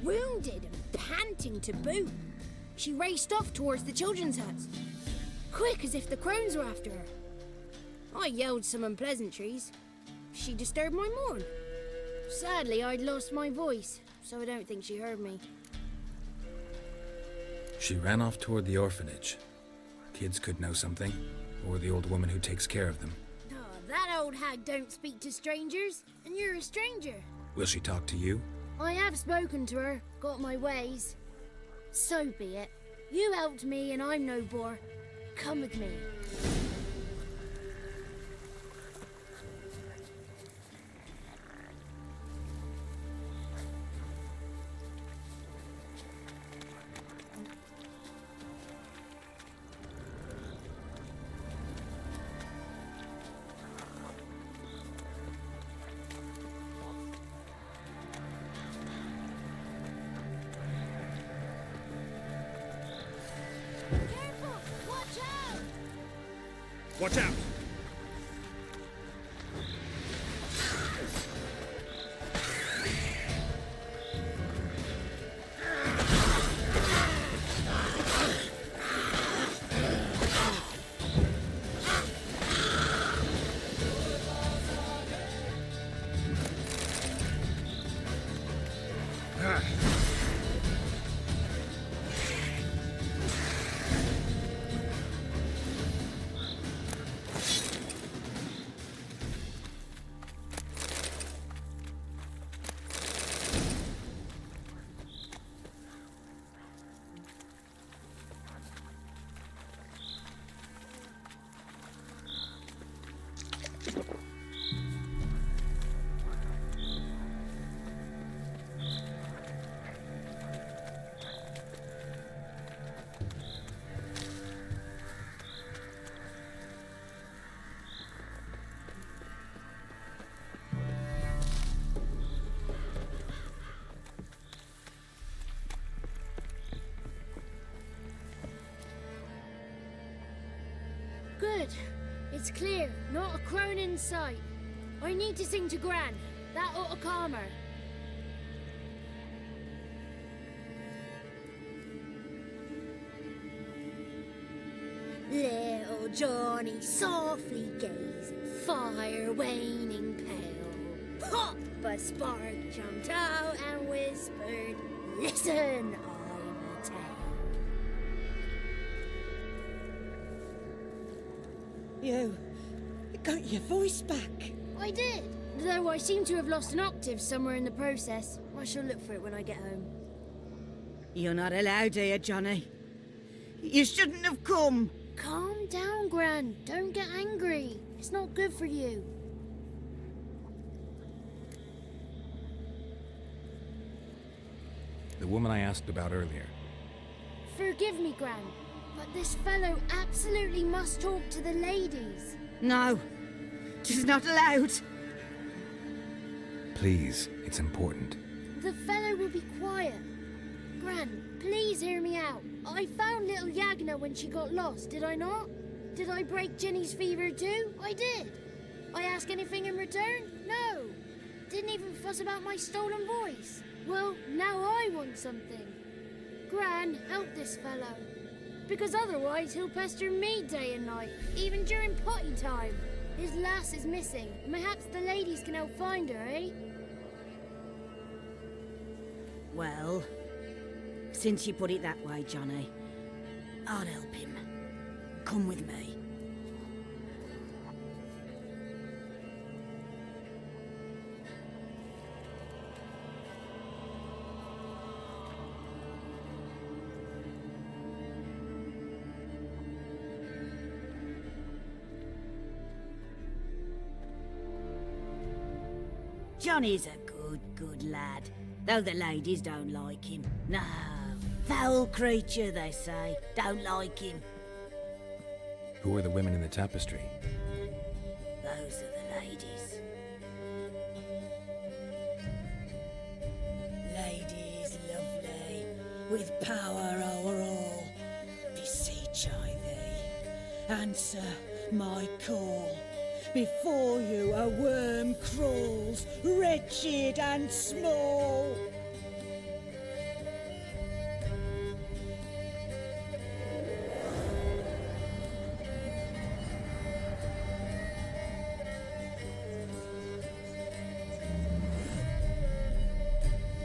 Wounded and panting to boot. She raced off towards the children's huts. Quick as if the crones were after her. I yelled some unpleasantries. She disturbed my morn. Sadly, I'd lost my voice, so I don't think she heard me. She ran off toward the orphanage. Kids could know something, or the old woman who takes care of them. Oh, that old hag don't speak to strangers, and you're a stranger. Will she talk to you? I have spoken to her, got my ways. So be it. You helped me, and I'm no bore. Come with me. Careful! Watch out! Good. It's clear. Not a crone in sight. I need to sing to Gran. That ought to calm her. Little Johnny softly gazing, fire waning pale. Pop! A spark jumped out and whispered, "Listen, I'm a tale." You got your voice back. I did, though I seem to have lost an octave somewhere in the process. I shall look for it when I get home. You're not allowed here, Johnny. You shouldn't have come. Calm down, Gran. Don't get angry. It's not good for you. The woman I asked about earlier. Forgive me, Gran, but this fellow absolutely must talk to the ladies. No, she's not allowed. Please, it's important. The fellow will be quiet. Gran, please hear me out. I found little Yagna when she got lost, did I not? Did I break Ginny's fever too? I did. I ask anything in return? No. Didn't even fuss about my stolen voice. Well, now I want something. Gran, help this fellow. Because otherwise he'll pester me day and night, even during potty time. His lass is missing. Perhaps the ladies can help find her, eh? Well, since you put it that way, Johnny, I'll help him. Come with me. Johnny's a good lad, though the ladies don't like him. No, foul creature, they say. Don't like him. Who are the women in the tapestry? Those are the ladies. Ladies lovely, with power o'er all, beseech I thee, answer my call. Before you a worm crawls, wretched and small.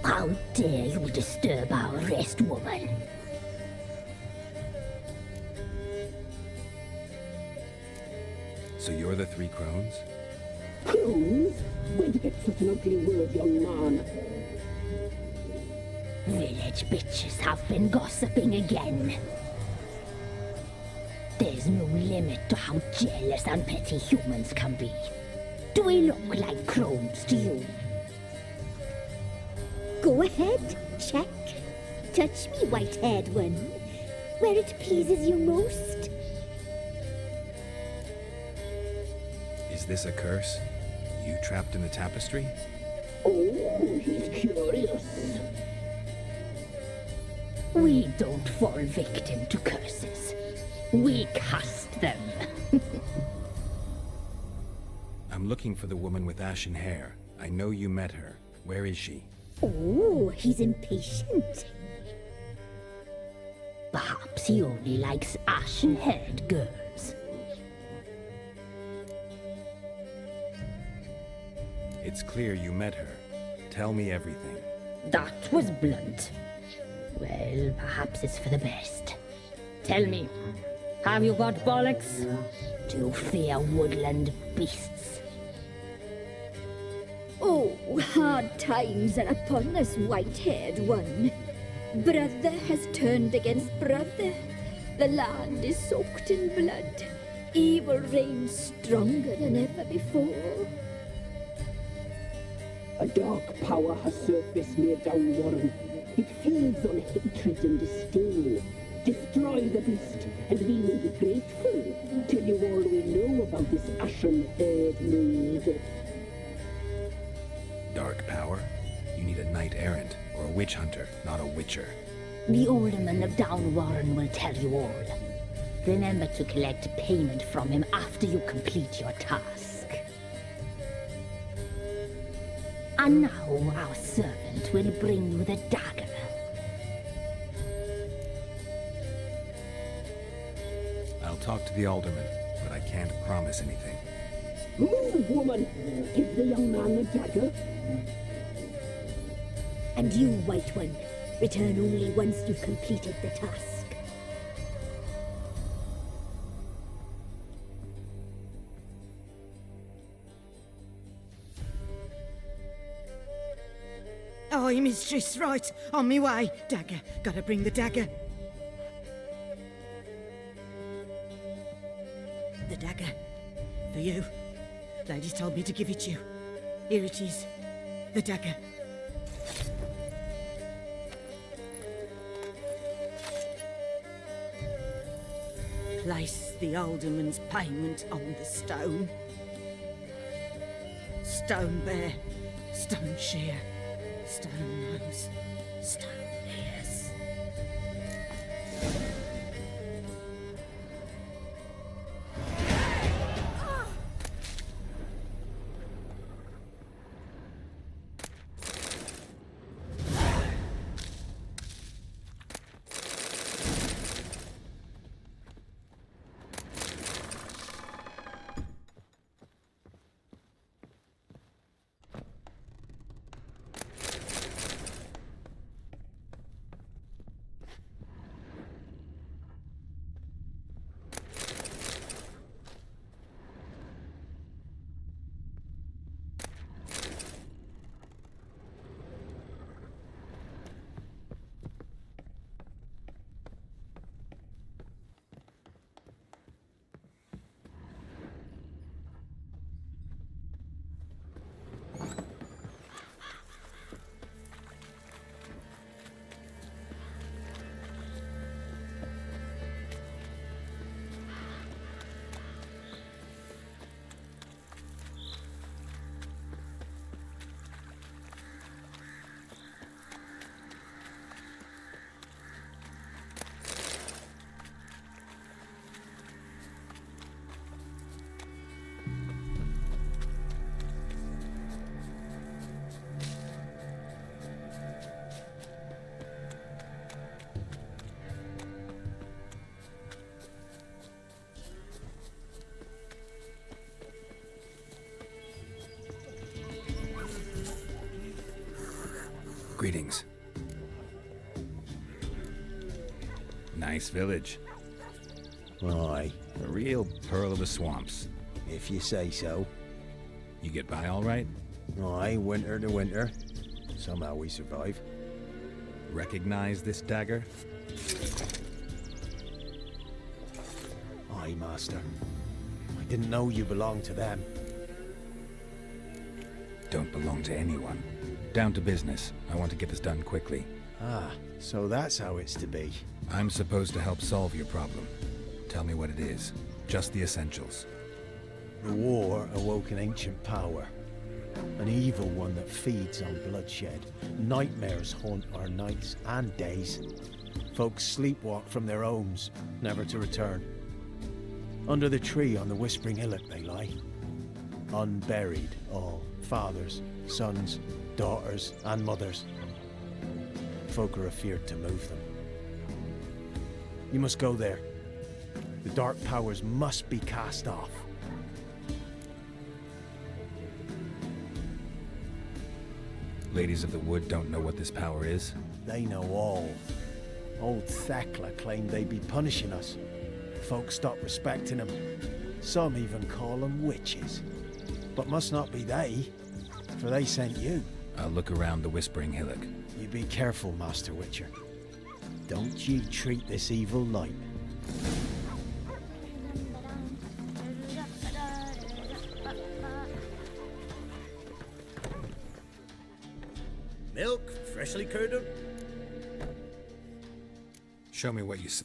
How dare you disturb our rest, woman? So you're the three crones? Crones? Where'd you get such an ugly word, young man? Village bitches have been gossiping again. There's no limit to how jealous and petty humans can be. Do we look like crones to you? Go ahead, check. Touch me, white-haired one, where it pleases you most. Is this a curse? You trapped in the tapestry? Oh, he's curious. We don't fall victim to curses. We cast them. I'm looking for the woman with ashen hair. I know you met her. Where is she? Oh, he's impatient. Perhaps he only likes ashen-haired girls. It's clear you met her. Tell me everything. That was blunt. Well, perhaps it's for the best. Tell me, have you got bollocks? Do you fear woodland beasts? Oh, hard times are upon this white-haired one. Brother has turned against brother. The land is soaked in blood. Evil reigns stronger than ever before. A dark power has surfaced near Downwarren. It feeds on hatred and disdain. Destroy the beast, and we will be grateful. Tell you all we know about this ashen-haired maid. Dark power? You need a knight-errant, or a witch-hunter, not a witcher. The alderman of Downwarren will tell you all. Remember to collect payment from him after you complete your task. And now our servant will bring you the dagger. I'll talk to the alderman, but I can't promise anything. Move, woman! Give the young man the dagger. And you, White One, return only once you've completed the task. Aye, mistress, right. On me way. Dagger. Gotta bring the dagger. The dagger. For you. Ladies told me to give it you. Here it is. The dagger. Place the alderman's payment on the stone. Stone bear, stone shear, stone nose, stone ears. Greetings. Nice village. Aye. A real pearl of the swamps. If you say so. You get by all right? Aye, winter to winter. Somehow we survive. Recognize this dagger? Aye, master. I didn't know you belonged to them. Don't belong to anyone. Down to business. I want to get this done quickly. Ah, so that's how it's to be. I'm supposed to help solve your problem. Tell me what it is. Just the essentials. The war awoke an ancient power. An evil one that feeds on bloodshed. Nightmares haunt our nights and days. Folks sleepwalk from their homes, never to return. Under the tree on the Whispering Hillock they lie. Unburied, all. Fathers, sons, daughters, and mothers. Folk are afeard to move them. You must go there. The dark powers must be cast off. Ladies of the Wood don't know what this power is? They know all. Old Thekla claimed they'd be punishing us. Folk stopped respecting them. Some even call them witches. But must not be they, for they sent you. I'll look around the Whispering Hillock. You be careful, Master Witcher. Don't ye treat this evil light. Milk, freshly curdled. Show me what you see.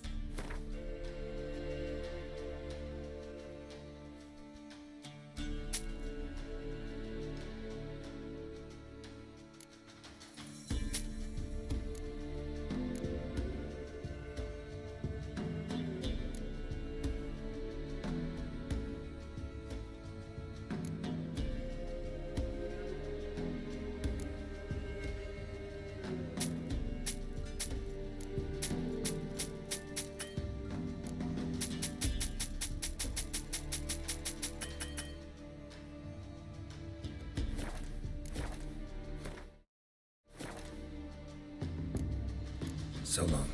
So long.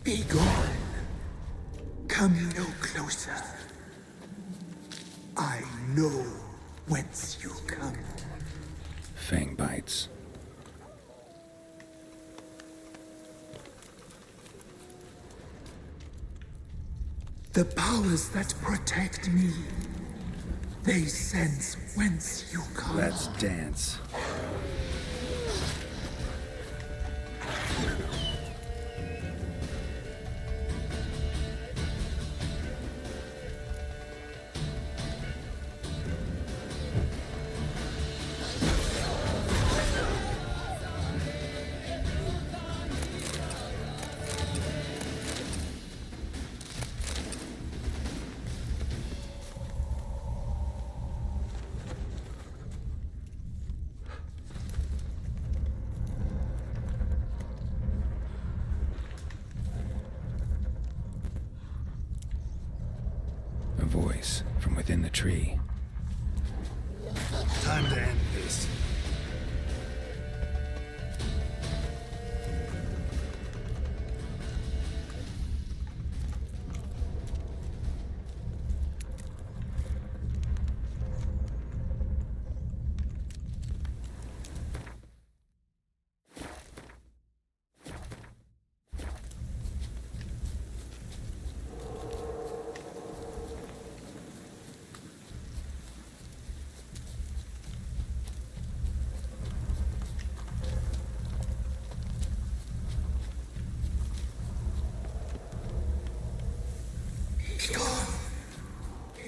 Be gone. Come no closer. I know whence you come. Fang bites. The powers that protect me, they sense whence you come. Let's dance. voice from within the tree. Time to end this.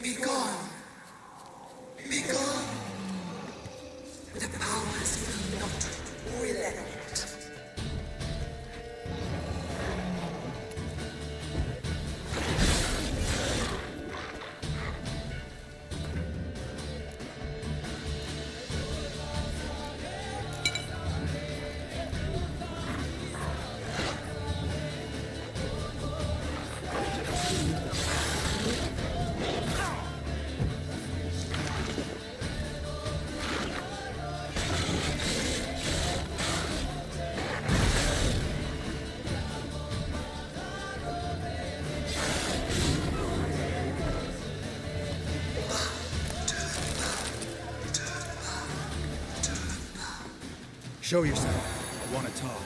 Be gone! Be gone! The powers will not relent. Show yourself. I want to talk.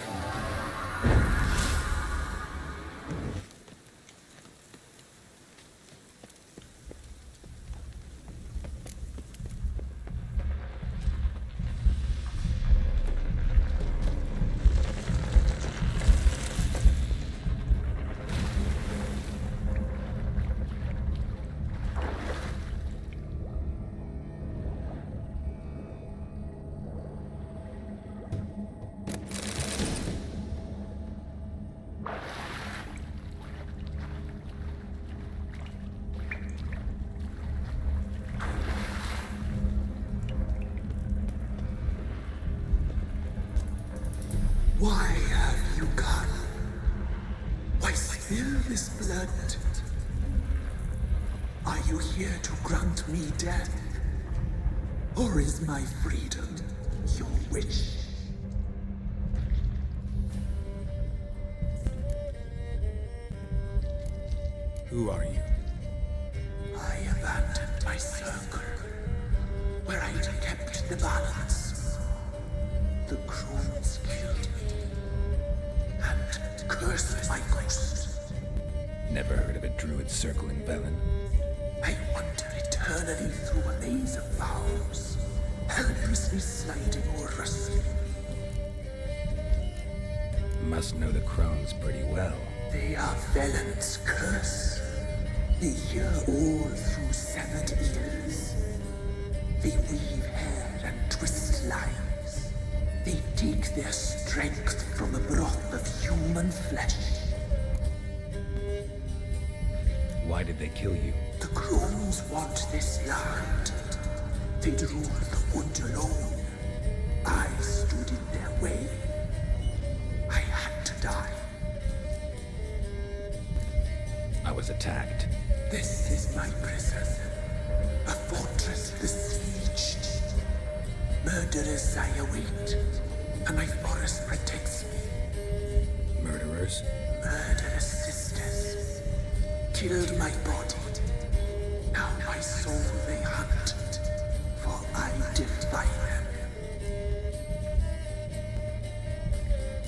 Why have you gone? Why spill this blood? Are you here to grant me death? Or is my freedom your wish? Who are you? I abandoned my circle, where I'd kept the balance. The crones killed me, and cursed my ghost. Never heard of a druid circle in Velen. I wander eternally through a maze of vows, helplessly sliding or rustling. Must know the crones pretty well. They are Velen's curse. They hear all through severed ears. They weave hair and twist lies. They take their strength from the broth of human flesh. Why did they kill you? The crones want this land. They'd rule the wood alone. I stood in their way. I had to die. I was attacked. This is my prison. A fortress besieged. Murderers I await, and my forest protects me. Murderers? Murderous sisters. Killed my body. Now my soul they hunt, for I defy them.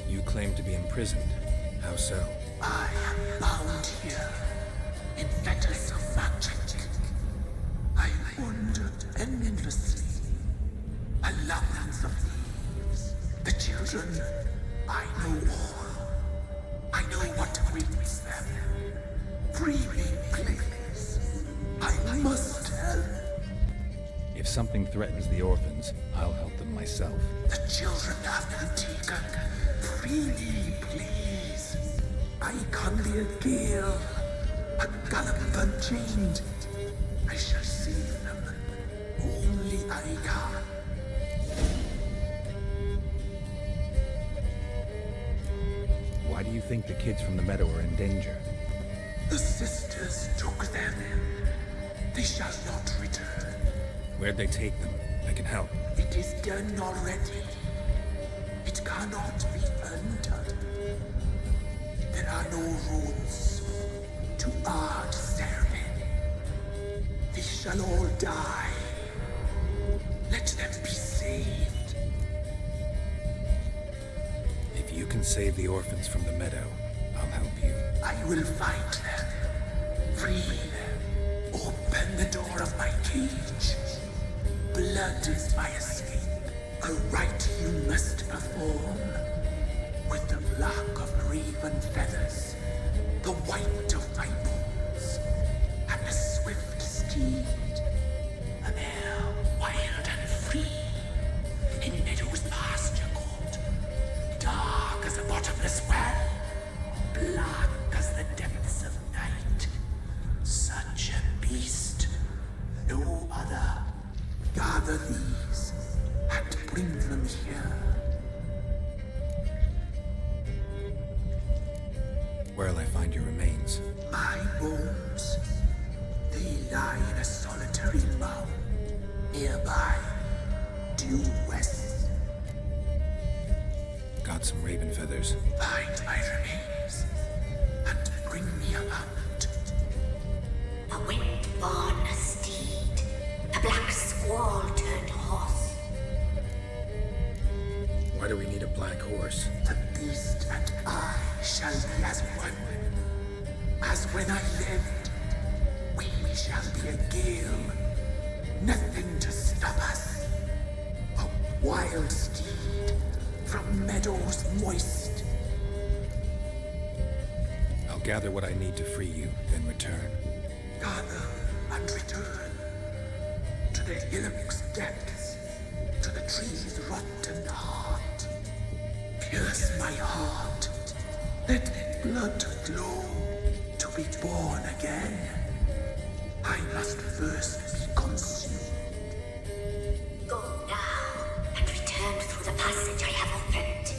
You claim to be imprisoned. How so? I am bound here, in fetters of magic. I wandered endlessly, a labyrinth of thieves. The children, I know all. I know what awaits them. Free me, please. I must help. If something threatens the orphans, I'll help them myself. The children have been taken. Free me, please. I can be a gale, a gallop unchained. I shall save them. Only I can. Why do you think the kids from the meadow are in danger? The sisters took them. They shall not return. Where'd they take them? I can help. It is done already. It cannot be undone. There are no rules to our Serlin. They shall all die. Let them be saved. If you can save the orphans from the meadow, I'll help you. I will find them. Free them. Open the door of my cage. Blood is my escape. A rite you must perform. With the black of raven feathers, the white of my bones, and a swift steed. A mare wild and free, in meadows pasture court, dark as a bottomless well, black as the depths of night. Such a beast, no other. Gather these and bring them here. Where'll I find your remains? My bones, they lie in a solitary mound nearby, due west. Got some raven feathers. Find my remains and bring me a mount. A wind-born steed, a black squall turned horse. Why do we need a black horse? The beast and I shall be as one. As when I lived, we shall be a gale. Nothing to stop us. A wild steed from meadows moist. I'll gather what I need to free you, then return. Gather and return. To the hillock's depths, to the tree's rotten heart. Pierce my heart. Let blood flow to be born again. I must first be consumed. Go now and return through the passage I have opened.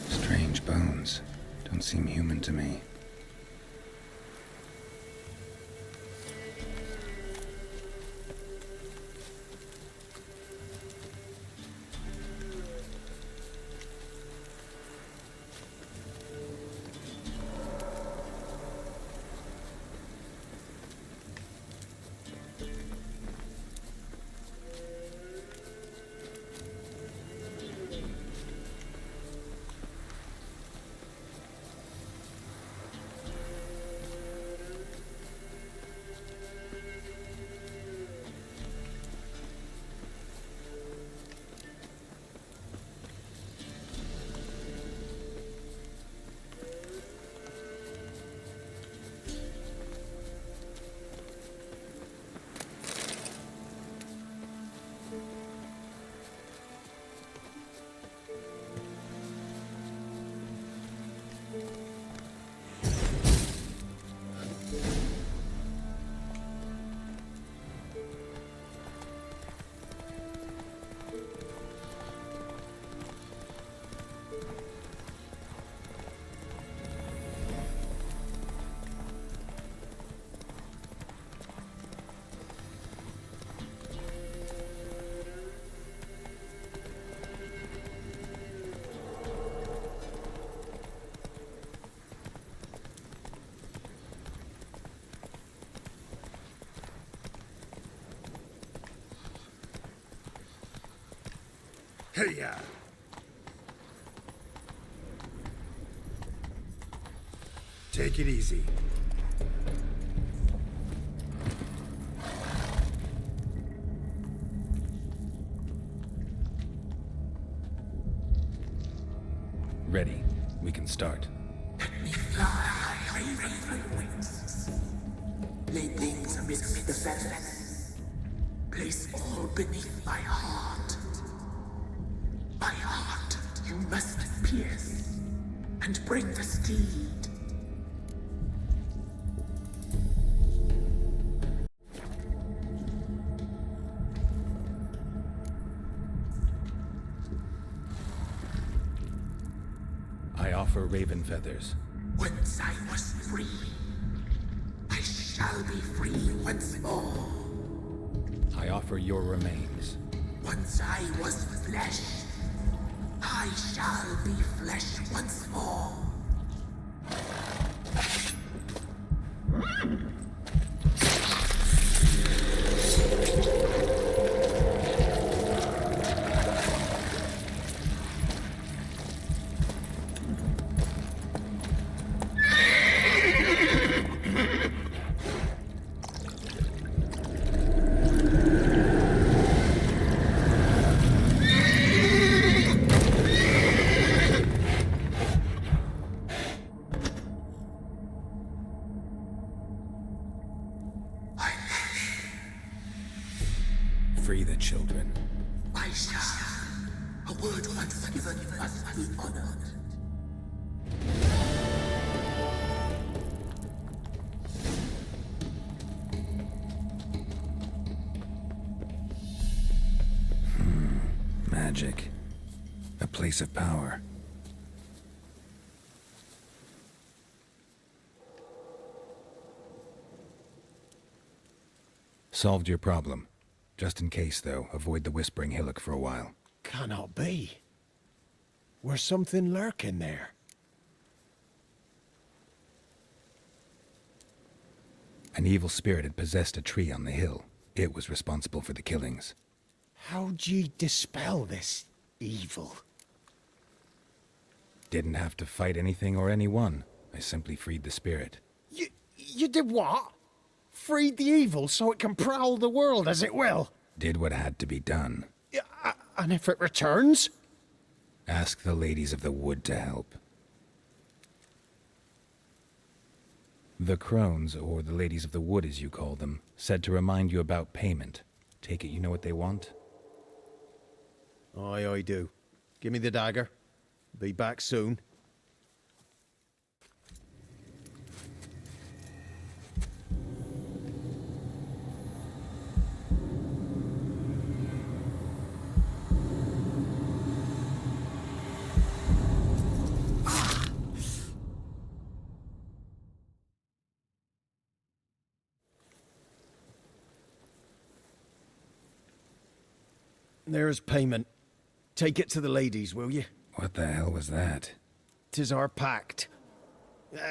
Strange bones. Don't seem human to me. Hey-ya! Take it easy. Ready. We can start. Fly, raven wings. Lay things amidst the feathers. Place all beneath my heart. My heart you must pierce, and bring the steed. I offer raven feathers. Once I was free, I shall be free once more. I offer your remains. Once I was flesh, I shall be flesh once more. Free the children. I shall. A word once given must be honored. Magic. A place of power. Solved your problem. Just in case, though, avoid the Whispering Hillock for a while. Cannot be. Where's something lurking there? An evil spirit had possessed a tree on the hill. It was responsible for the killings. How'd ye dispel this evil? Didn't have to fight anything or anyone. I simply freed the spirit. You did what? Freed the evil so it can prowl the world as it will? Did what had to be done. And if it returns? Ask the ladies of the wood to help. The crones, or the ladies of the wood as you call them, said to remind you about payment. Take it you know what they want? Aye, I do. Give me the dagger. Be back soon. There's payment. Take it to the ladies, will you? What the hell was that? 'Tis our pact.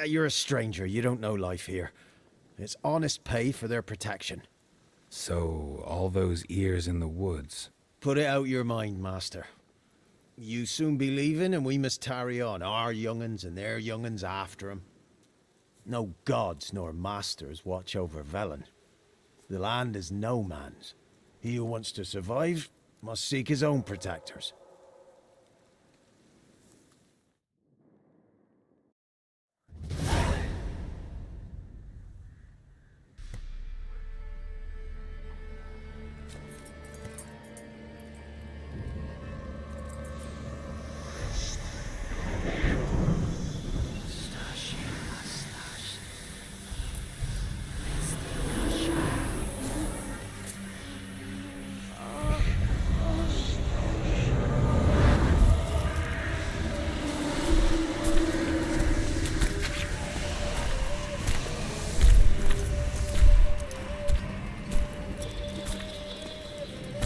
You're a stranger, you don't know life here. It's honest pay for their protection. So, all those ears in the woods. Put it out your mind, master. You soon be leaving and we must tarry on, our young'uns and their young'uns after 'em. No gods nor masters watch over Velen. The land is no man's. He who wants to survive must seek his own protectors.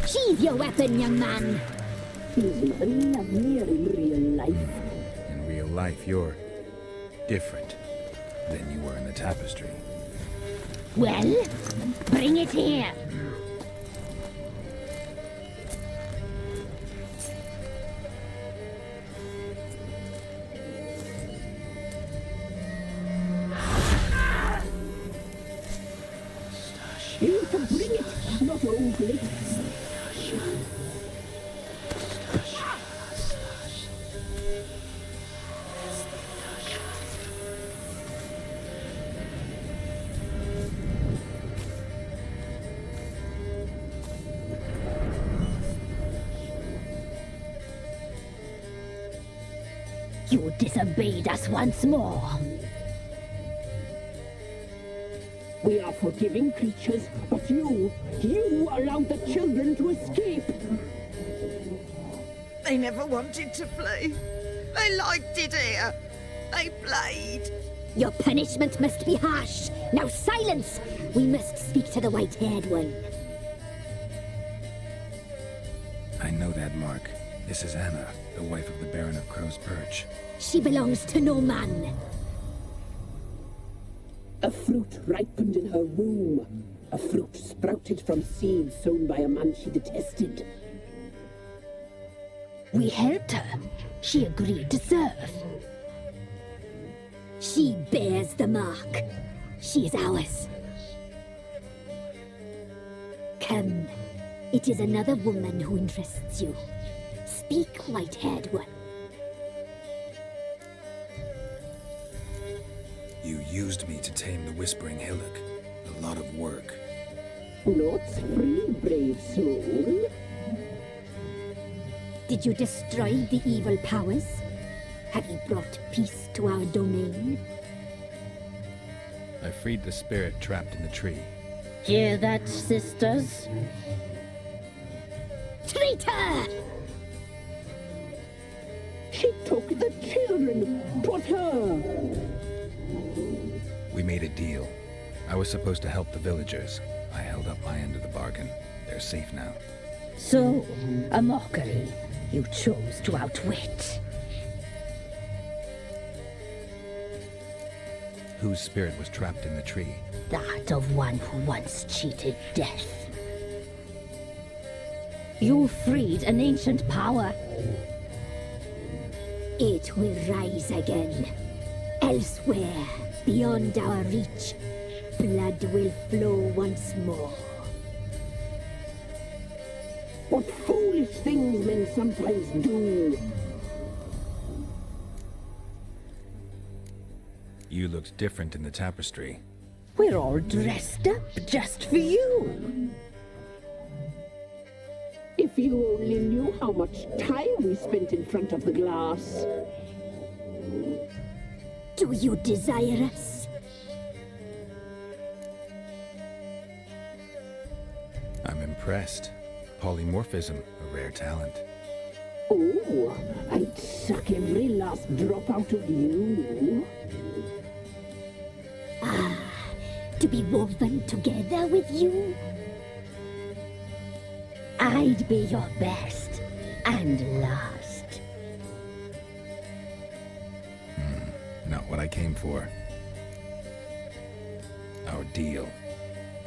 Sheathe your weapon, young man. He's nothing lovelier in real life. In real life, you're different than you were in the tapestry. Well, bring it here. you to bring it, not only. You disobeyed us once more. We are forgiving creatures, but you allowed the children to escape. They never wanted to flee. They liked it here. They played. Your punishment must be harsh. Now silence! We must speak to the white-haired one. I know that mark. This is Anna, the wife of the Baron of Crow's Perch. She belongs to no man. A fruit ripened in her womb. A fruit sprouted from seeds sown by a man she detested. We helped her. She agreed to serve. She bears the mark. She is ours. Come. It is another woman who interests you. Speak, white-haired one. You used me to tame the Whispering Hillock. A lot of work. Not free, brave soul. Did you destroy the evil powers? Have you brought peace to our domain? I freed the spirit trapped in the tree. Hear that, sisters? Traitor! She took the children. Put her. We made a deal. I was supposed to help the villagers. I held up my end of the bargain. They're safe now. So, a mockery you chose to outwit. Whose spirit was trapped in the tree? That of one who once cheated death. You freed an ancient power. It will rise again. Elsewhere, beyond our reach, blood will flow once more. What foolish things men sometimes do. You looked different in the tapestry. We're all dressed up just for you. If you only knew how much time we spent in front of the glass. Do you desire us? I'm impressed. Polymorphism, a rare talent. Oh, I'd suck every last drop out of you. Ah, to be woven together with you? I'd be your best and last. Not what I came for. Our deal.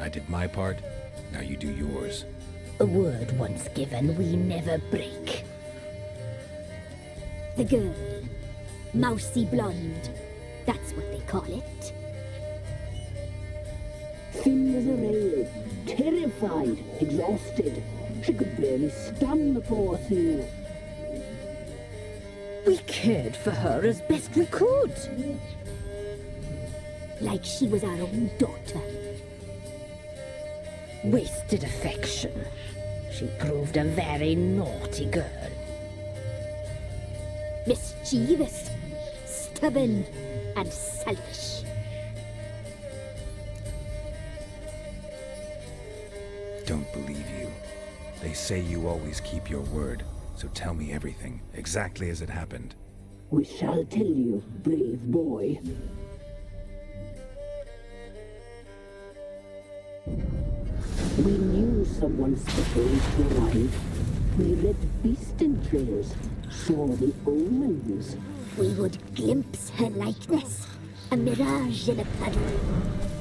I did my part, now you do yours. A word once given, we never break. The girl. Mousy blonde. That's what they call it. Thin as a rail, terrified, exhausted. She could barely stand the poor thing. We cared for her as best we could. Like she was our own daughter. Wasted affection. She proved a very naughty girl. Mischievous, stubborn, and selfish. Don't believe you. They say you always keep your word, so tell me everything, exactly as it happened. We shall tell you, brave boy. We knew someone special to arrive. We read beast entrails, saw the omens. We would glimpse her likeness, a mirage in a puddle.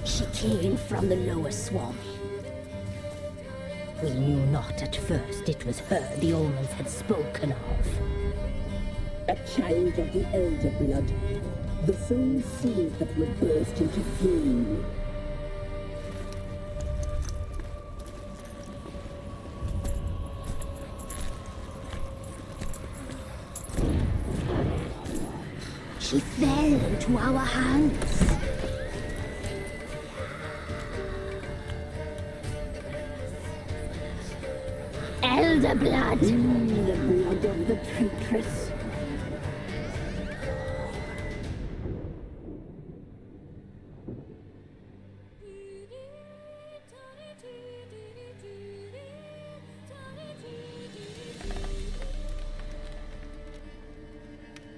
She came from the lower swamp. We knew not at first it was her the omens had spoken of. A child of the elder blood, the soul seed that would burst into flame. into our hands. Elder blood. The blood of the traitress.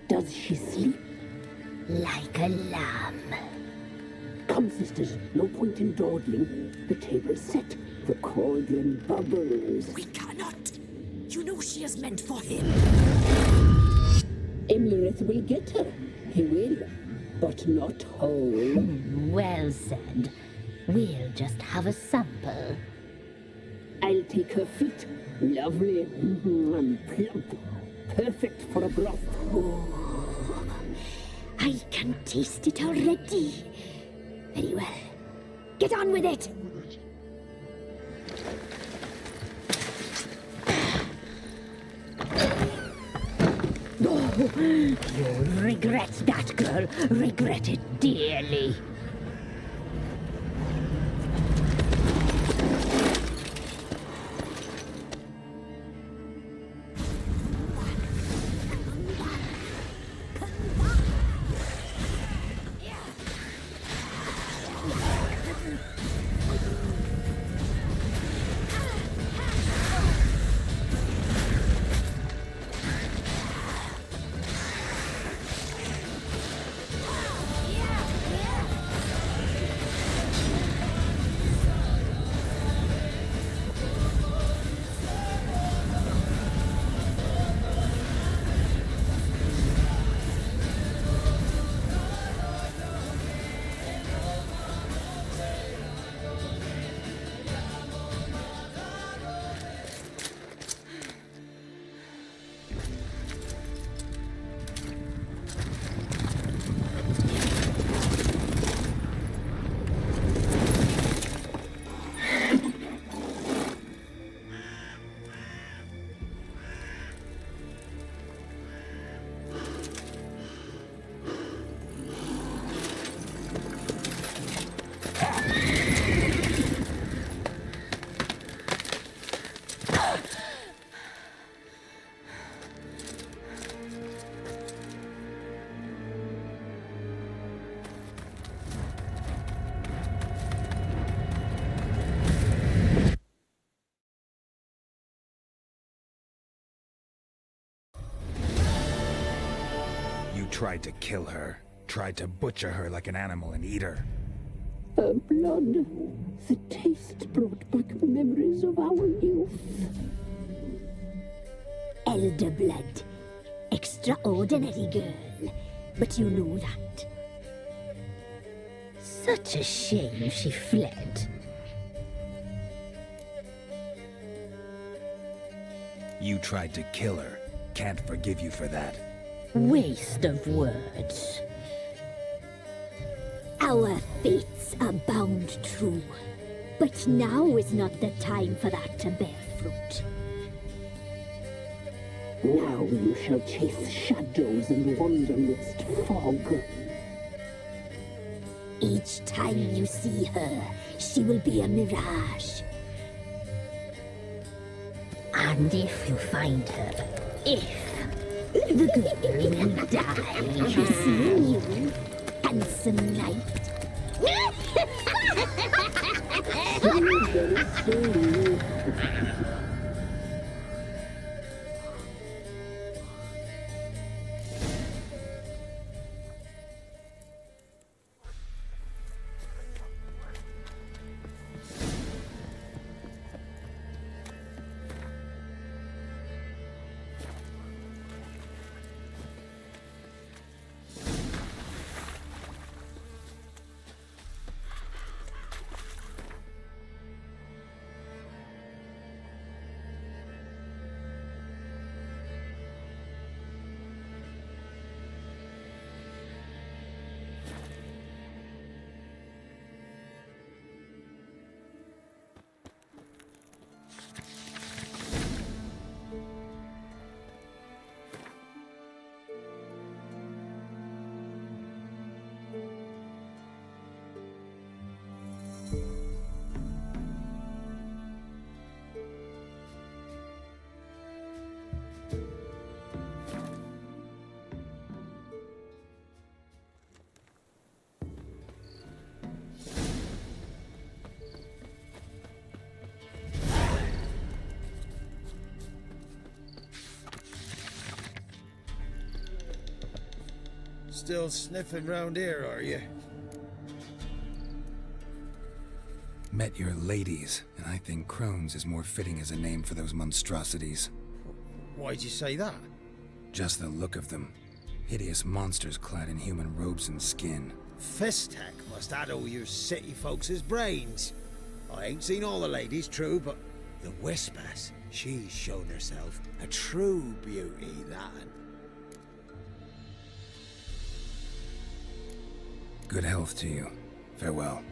Does she sleep? Like a lamb. Come, sisters, no point in dawdling. The table's set. The cauldron bubbles. We cannot. You know she is meant for him. Imlerith will get her. He will. But not whole. Well said. We'll just have a sample. I'll take her feet. Lovely. And plump. Perfect for a broth. Oh, I can taste it already. Very well. Get on with it! Oh, you'll regret that, girl. Regret it dearly. Tried to kill her. Tried to butcher her like an animal and eat her. Her blood. The taste brought back memories of our youth. Elder blood. Extraordinary girl. But you know that. Such a shame she fled. You tried to kill her. Can't forgive you for that. Waste of words. Our fates are bound true. But now is not the time for that to bear fruit. Now you shall chase shadows and wander midst fog. Each time you see her, she will be a mirage. And if you find her, the girl will die. See you, handsome knight. Still sniffing round here, are you? Met your ladies, and I think Crohn's is more fitting as a name for those monstrosities. Why'd you say that? Just the look of them. Hideous monsters clad in human robes and skin. Fistek must addle your city folks' brains. I ain't seen all the ladies, true, but the Wispass, she's shown herself a true beauty, that. Good health to you. Farewell.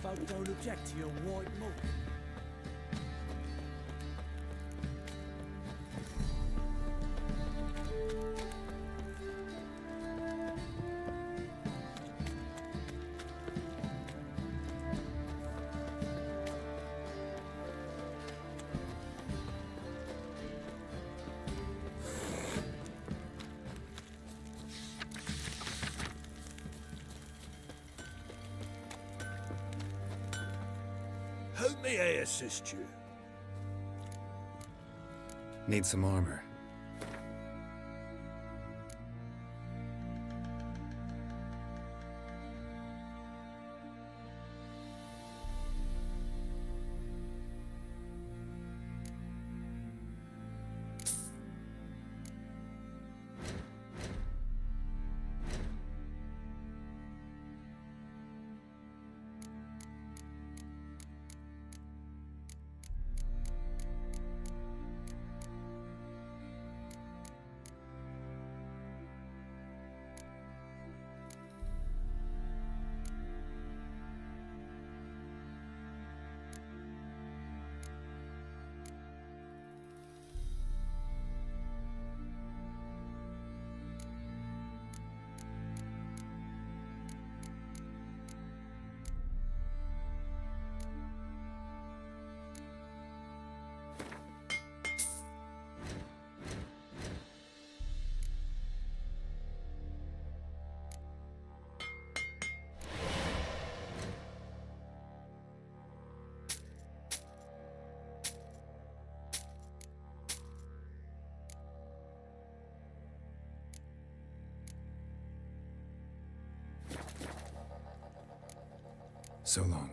Folk don't object to your white malt. How may I assist you? Need some armor. So long.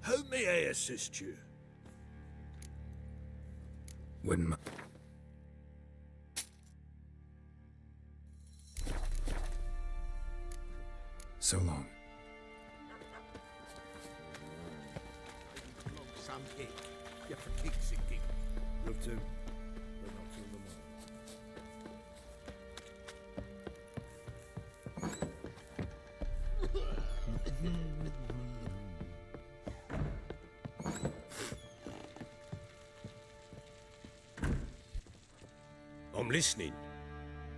How may I assist you? Wouldn't mi- So long. Sam Hick. Yeah, for kicks and giggles. Love to, but not till the morning. I'm listening.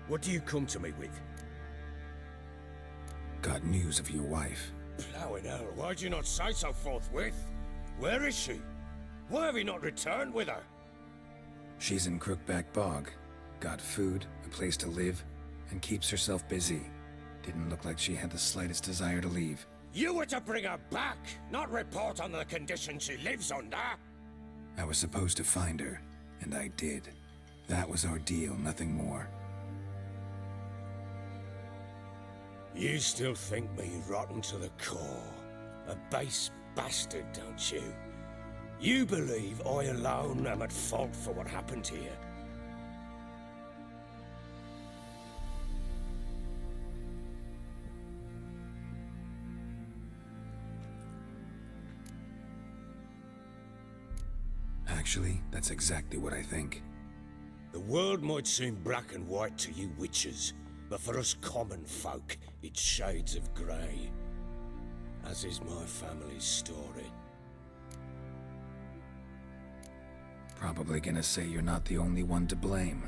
What do you come to me with? Got news of your wife. Plowing hell, why'd you not say so forthwith? Where is she? Why have you not returned with her? She's in Crookback Bog. Got food, a place to live, and keeps herself busy. Didn't look like she had the slightest desire to leave. You were to bring her back, not report on the conditions she lives under. I was supposed to find her, and I did. That was our deal, nothing more. You still think me rotten to the core. A base bastard, don't you? You believe I alone am at fault for what happened here. Actually, that's exactly what I think. The world might seem black and white to you witches, but for us common folk, it's shades of grey. as is my family's story. Probably gonna say you're not the only one to blame.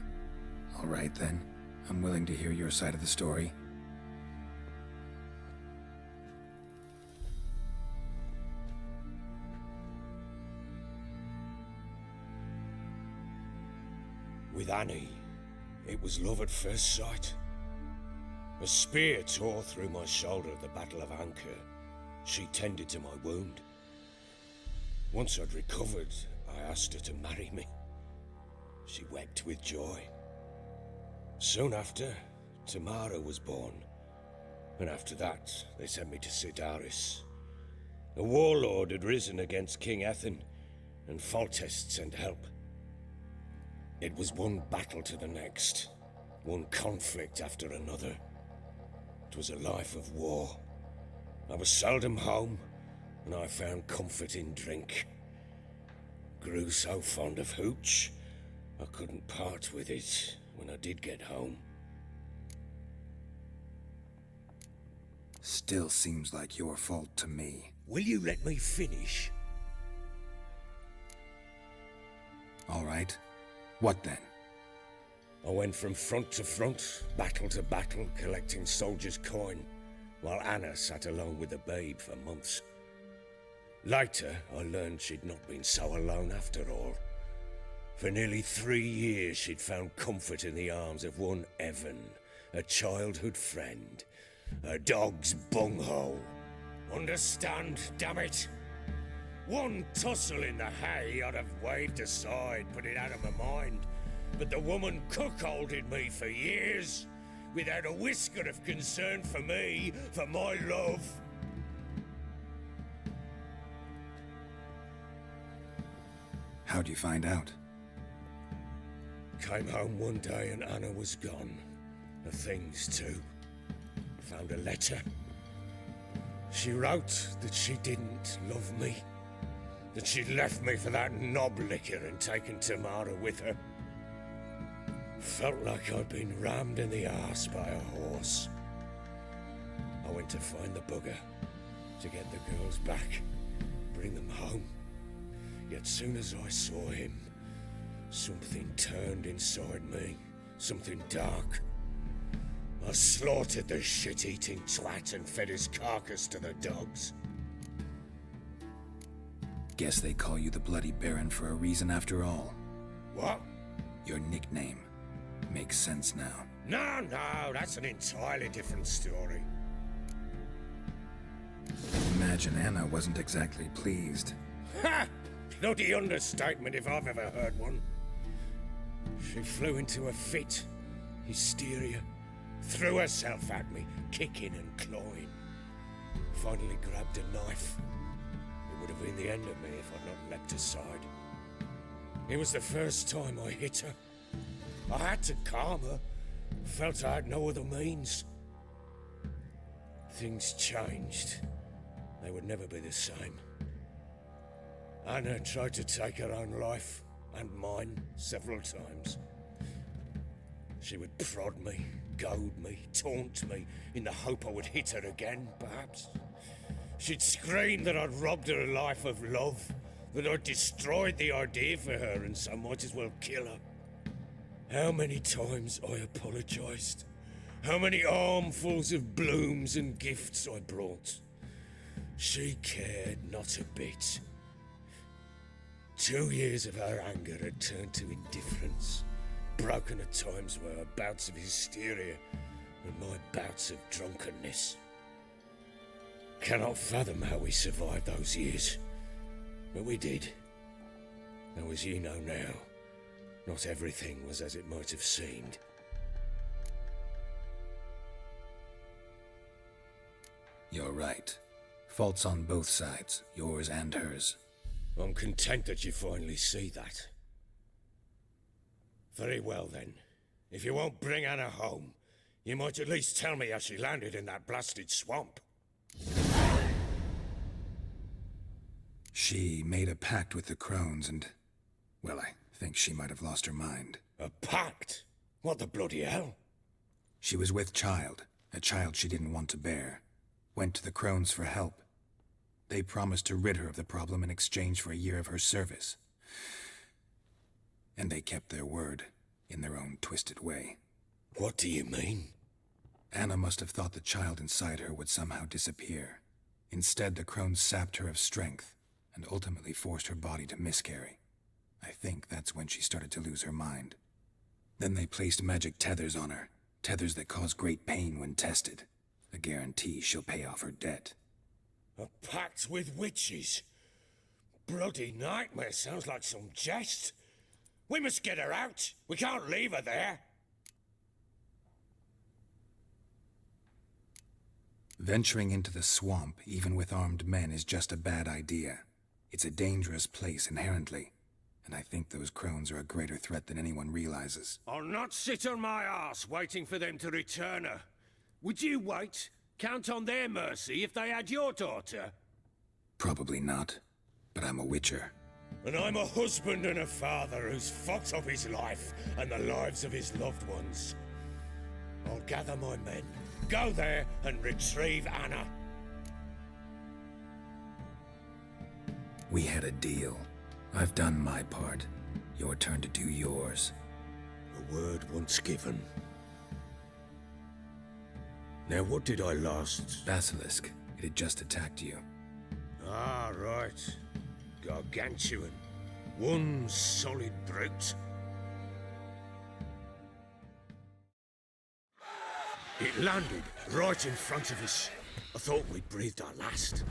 All right then, I'm willing to hear your side of the story. With Annie, it was love at first sight. A spear tore through my shoulder at the Battle of Anchor. She tended to my wound. Once I'd recovered, I asked her to marry me. She wept with joy. Soon after, Tamara was born. And after that, they sent me to Sidaris. A warlord had risen against King Ethan, and Foltest sent help. It was one battle to the next, one conflict after another. It was a life of war. I was seldom home, and I found comfort in drink. Grew so fond of hooch, I couldn't part with it when I did get home. Still seems like your fault to me. Will you let me finish? All right. What then? I went from front to front, battle to battle, collecting soldiers' coin, while Anna sat alone with the babe for months. Later, I learned she'd not been so alone after all. For nearly 3 years, she'd found comfort in the arms of one Evan, a childhood friend, a dog's bunghole. Understand, damn it? One tussle in the hay I'd have waved aside, put it out of my mind. But the woman cuckolded me for years, without a whisker of concern for me, for my love. How'd you find out? Came home one day and Anna was gone. The things too. Found a letter. She wrote that she didn't love me. That she'd left me for that knob licker and taken Tamara with her. Felt like I'd been rammed in the arse by a horse. I went to find the bugger, to get the girls back, bring them home. Yet soon as I saw him, something turned inside me, something dark. I slaughtered the shit-eating twat and fed his carcass to the dogs. Guess they call you the Bloody Baron for a reason after all. What? Your nickname. Makes sense now. No, that's an entirely different story. Imagine Anna wasn't exactly pleased. Ha! Bloody understatement if I've ever heard one. She flew into a fit, hysteria, threw herself at me, kicking and clawing. Finally grabbed a knife. It would have been the end of me if I'd not leapt aside. It was the first time I hit her. I had to calm her. Felt I had no other means. Things changed. They would never be the same. Anna tried to take her own life, and mine, several times. She would prod me, goad me, taunt me, in the hope I would hit her again, perhaps. She'd scream that I'd robbed her life of love, that I'd destroyed the idea for her, and so might as well kill her. How many times I apologized. How many armfuls of blooms and gifts I brought. She cared not a bit. 2 years of her anger had turned to indifference, broken at times by her bouts of hysteria and my bouts of drunkenness. Cannot fathom how we survived those years, but we did. Though as you know now, not everything was as it might have seemed. You're right. Faults on both sides, yours and hers. I'm content that you finally see that. Very well then. If you won't bring Anna home, you might at least tell me how she landed in that blasted swamp. She made a pact with the crones and... well, I think she might have lost her mind. A pact? What the bloody hell? She was with child, a child she didn't want to bear. Went to the crones for help. They promised to rid her of the problem in exchange for a year of her service. And they kept their word, in their own twisted way. What do you mean? Anna must have thought the child inside her would somehow disappear. Instead, the crones sapped her of strength, and ultimately forced her body to miscarry. I think that's when she started to lose her mind. Then they placed magic tethers on her, tethers that cause great pain when tested. A guarantee she'll pay off her debt. A pact with witches? Bloody nightmare, sounds like some jest. We must get her out. We can't leave her there. Venturing into the swamp, even with armed men, is just a bad idea. It's a dangerous place inherently, and I think those crones are a greater threat than anyone realizes. I'll not sit on my arse waiting for them to return her. Would you wait? Count on their mercy if they had your daughter? Probably not, but I'm a witcher. And I'm a husband and a father who's fucked up his life and the lives of his loved ones. I'll gather my men, go there and retrieve Anna. We had a deal. I've done my part. Your turn to do yours. A word once given. Now what did I last... Basilisk. It had just attacked you. Ah, right. Gargantuan. One solid brute. It landed right in front of us. I thought we'd breathed our last.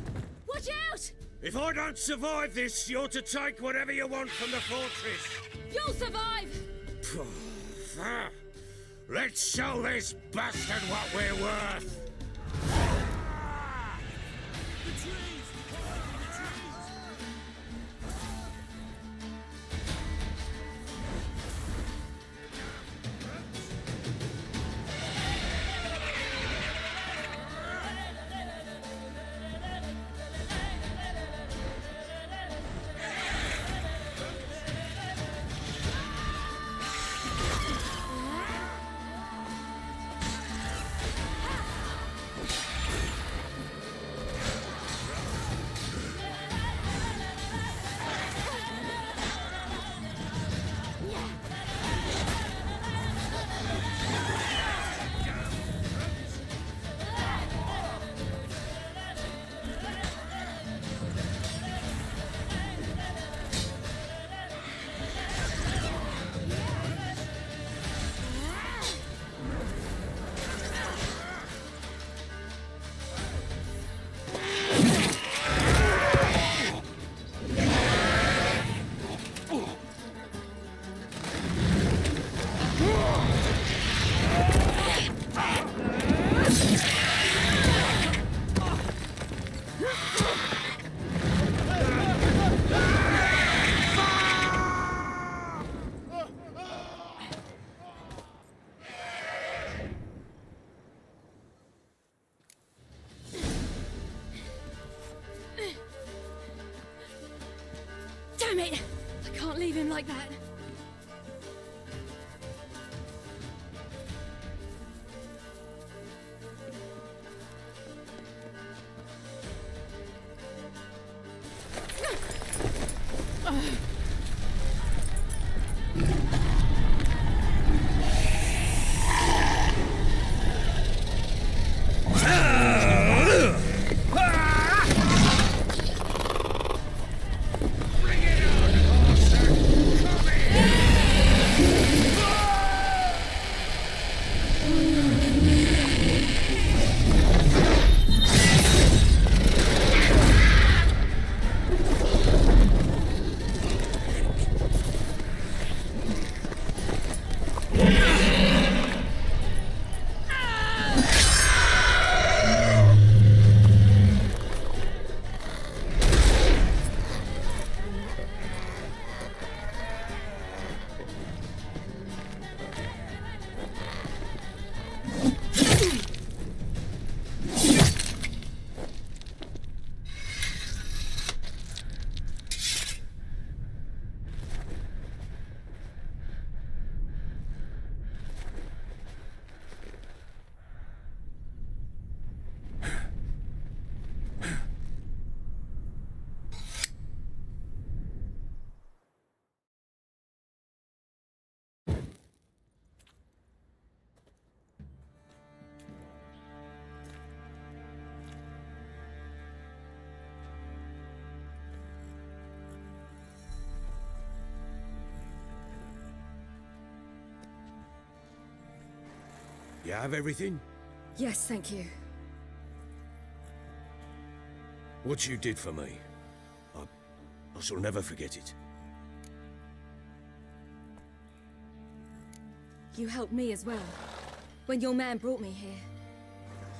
Watch out! If I don't survive this, you're to take whatever you want from the fortress. You'll survive! Let's show this bastard what we're worth. Damn it! I can't leave him like that. You have everything? Yes, thank you. What you did for me, I shall never forget it. You helped me as well. When your man brought me here.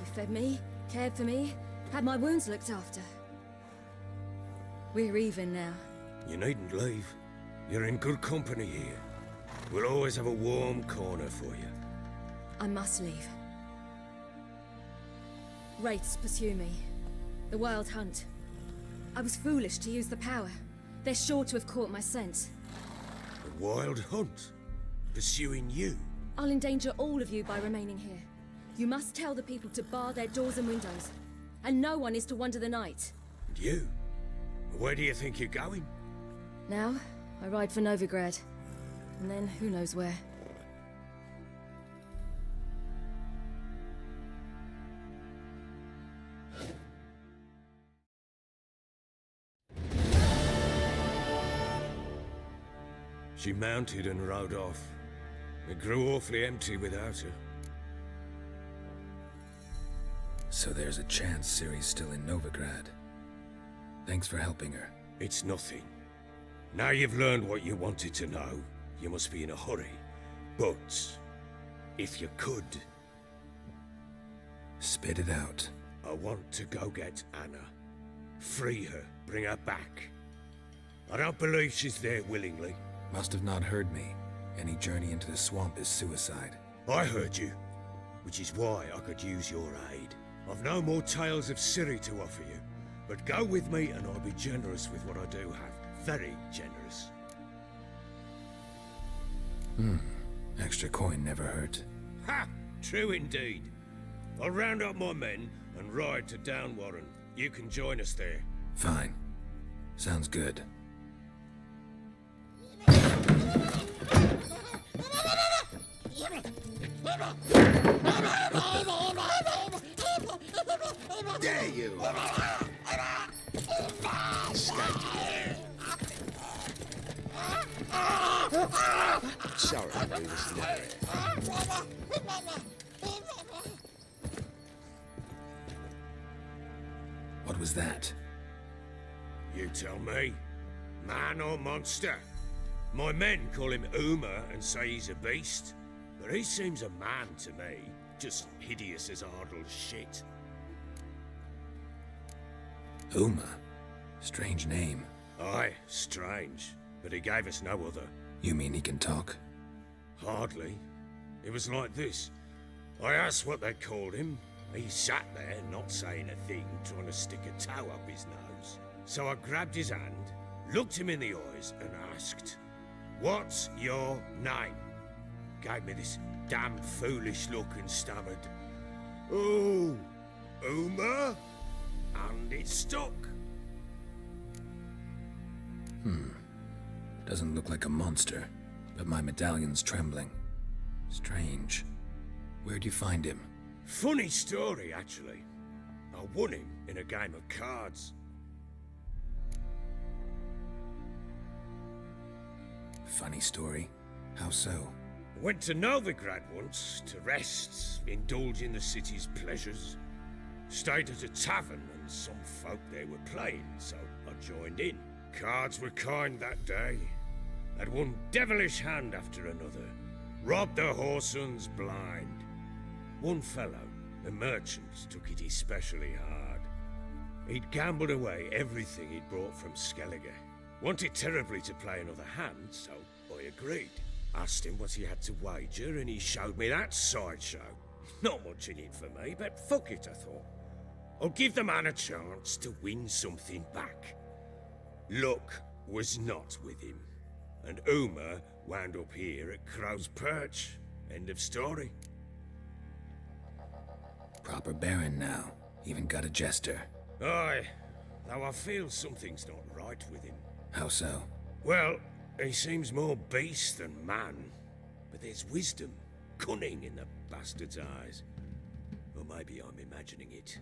You fed me, cared for me, had my wounds looked after. We're even now. You needn't leave. You're in good company here. We'll always have a warm corner for you. I must leave. Wraiths pursue me. The Wild Hunt. I was foolish to use the power. They're sure to have caught my scent. The Wild Hunt? Pursuing you? I'll endanger all of you by remaining here. You must tell the people to bar their doors and windows. And no one is to wander the night. And you? Where do you think you're going? Now, I ride for Novigrad. And then who knows where. She mounted and rode off. It grew awfully empty without her. So there's a chance Ciri's still in Novigrad. Thanks for helping her. It's nothing. Now you've learned what you wanted to know, you must be in a hurry. But, if you could... Spit it out. I want to go get Anna. Free her, bring her back. I don't believe she's there willingly. Must have not heard me. Any journey into the swamp is suicide. I heard you, which is why I could use your aid. I've no more tales of Ciri to offer you, but go with me and I'll be generous with what I do have. Very generous. Extra coin never hurt. Ha! True indeed. I'll round up my men and ride to Downwarren. You can join us there. Fine. Sounds good. There you are. Sorry, we was there. What was that? You tell me. Man or monster? My men call him Uma and say he's a beast, but he seems a man to me. Just hideous as Ardle's shit. Uma? Strange name. Aye, strange. But he gave us no other. You mean he can talk? Hardly. It was like this. I asked what they called him. He sat there, not saying a thing, trying to stick a toe up his nose. So I grabbed his hand, looked him in the eyes, and asked, "What's your name?" Gave me this damn foolish look and stammered, "Oh, Uma?" And it stuck. Doesn't look like a monster, but my medallion's trembling. Strange. Where'd you find him? Funny story, actually. I won him in a game of cards. Funny story? How so? Went to Novigrad once to rest, indulge in the city's pleasures. Stayed at a tavern and some folk there were playing, so I joined in. Cards were kind that day. Had one devilish hand after another. Robbed the whoreson blind. One fellow, a merchant, took it especially hard. He'd gambled away everything he'd brought from Skellige. Wanted terribly to play another hand, so I agreed. Asked him what he had to wager, and he showed me that sideshow. Not much in it for me, but fuck it, I thought. I'll give the man a chance to win something back. Luck was not with him, and Uma wound up here at Crow's Perch. End of story. Proper baron now. Even got a jester. Aye, though I feel something's not right with him. How so? Well, he seems more beast than man, but there's wisdom, cunning in the bastard's eyes. Or maybe I'm imagining it.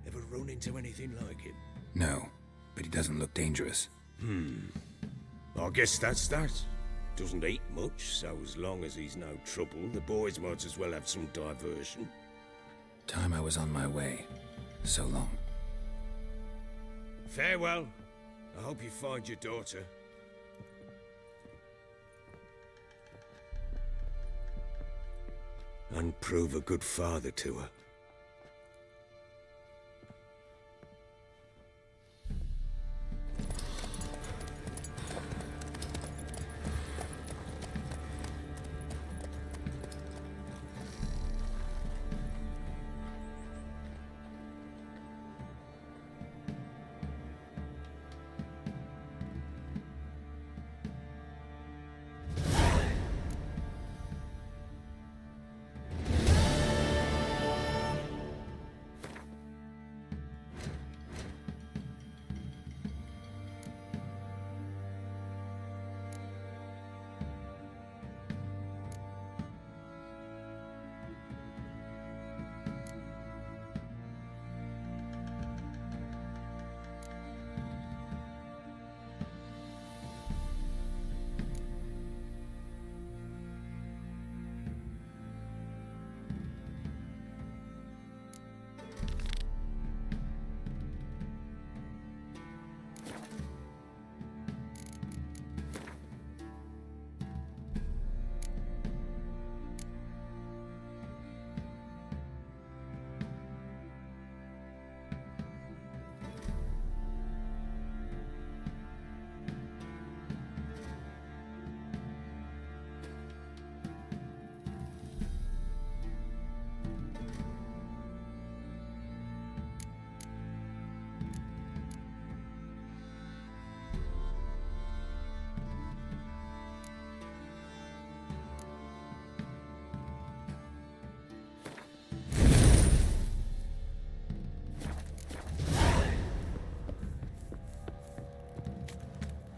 Ever run into anything like him? No, but he doesn't look dangerous. I guess that's that. Doesn't eat much, so as long as he's no trouble, the boys might as well have some diversion. Time I was on my way. So long. Farewell. I hope you find your daughter. And prove a good father to her.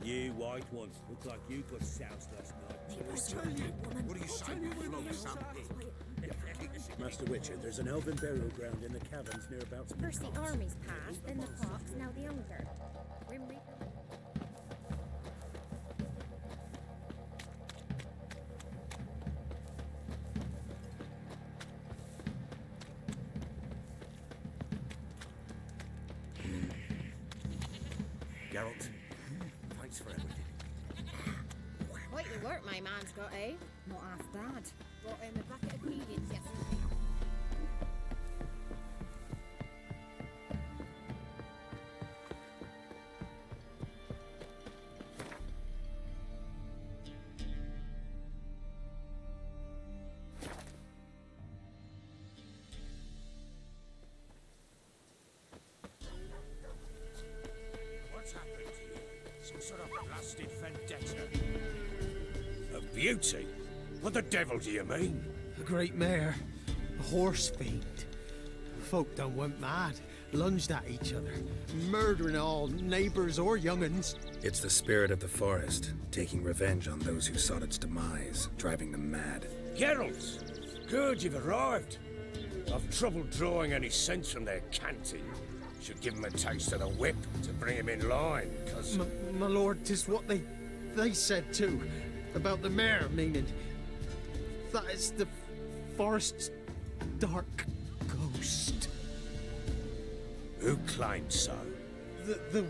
You white one, look like you got soused last night. What are you saying? Master Witcher, there's an elven burial ground in the caverns near about First the armies passed, then the fox, now the Unger. Grim Reaper. Geralt, thanks for everything. Quite the work my man's got, eh? Not half bad. Brought him a bucket of peelings yesterday. What's happened here? Some sort of blasted vendetta. A beauty? What the devil do you mean? A great mare. A horse fiend. Folk done went mad. Lunged at each other. Murdering all neighbours or young'uns. It's the spirit of the forest, taking revenge on those who sought its demise, driving them mad. Geralt! Good, you've arrived. I've trouble drawing any sense from their canting. Should give them a taste of the whip to bring them in line, cause... My lord, 'tis what they said too. About the mare, meaning... That is the forest's dark ghost. Who claimed so? The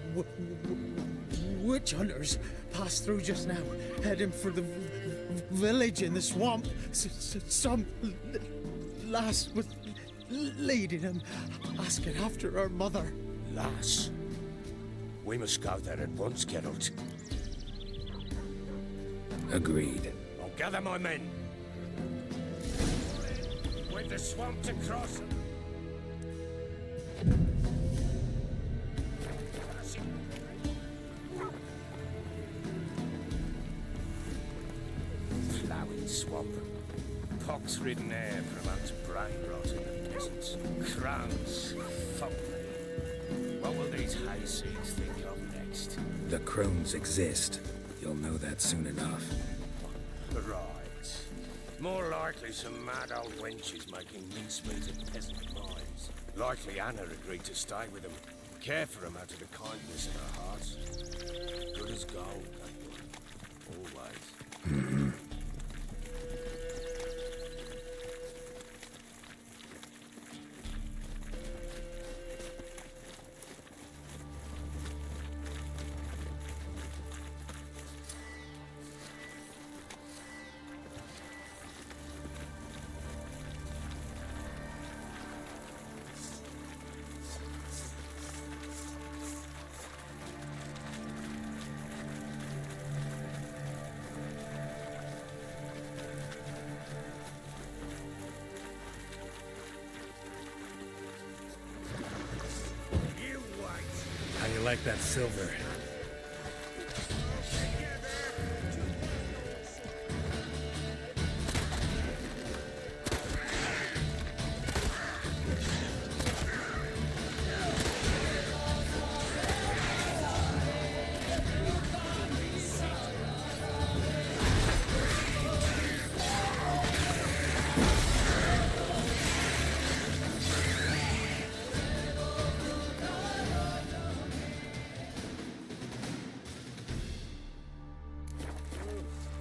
witch hunters passed through just now, heading for the village in the swamp. Some lass was leading them, asking after her mother. Lass? We must go there at once, Geralt. Agreed. I'll gather my men. With the swamp to cross. Ploughing swamp. Pox-ridden air promotes brain rot in the peasants. Crowns, fuck me. What will these hayseeds think of next? The crones exist. You'll know that soon enough. Right. More likely some mad old wenches making mincemeat of peasant minds. Likely Anna agreed to stay with them. Care for them out of the kindness in her heart. Good as gold, that one. Always. like that silver.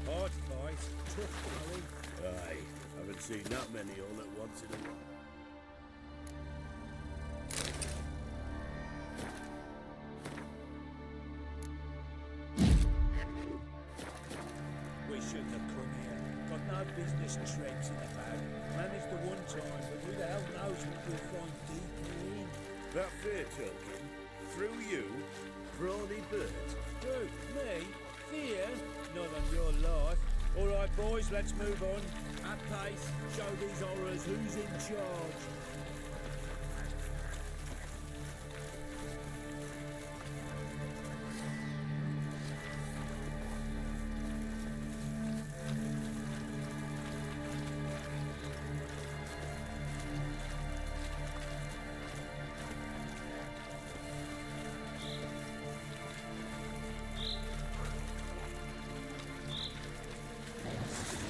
Hard fight, tough going. Aye, haven't seen that many all at once in a while. We shouldn't have come here. Got no business traipsing about. Managed the one time, but who the hell knows what we'll find deeper in? That fair token? Through you? Brawny bird? Who? Me? Fear? Not on your life. All right, boys, let's move on. At pace, show these horrors who's in charge.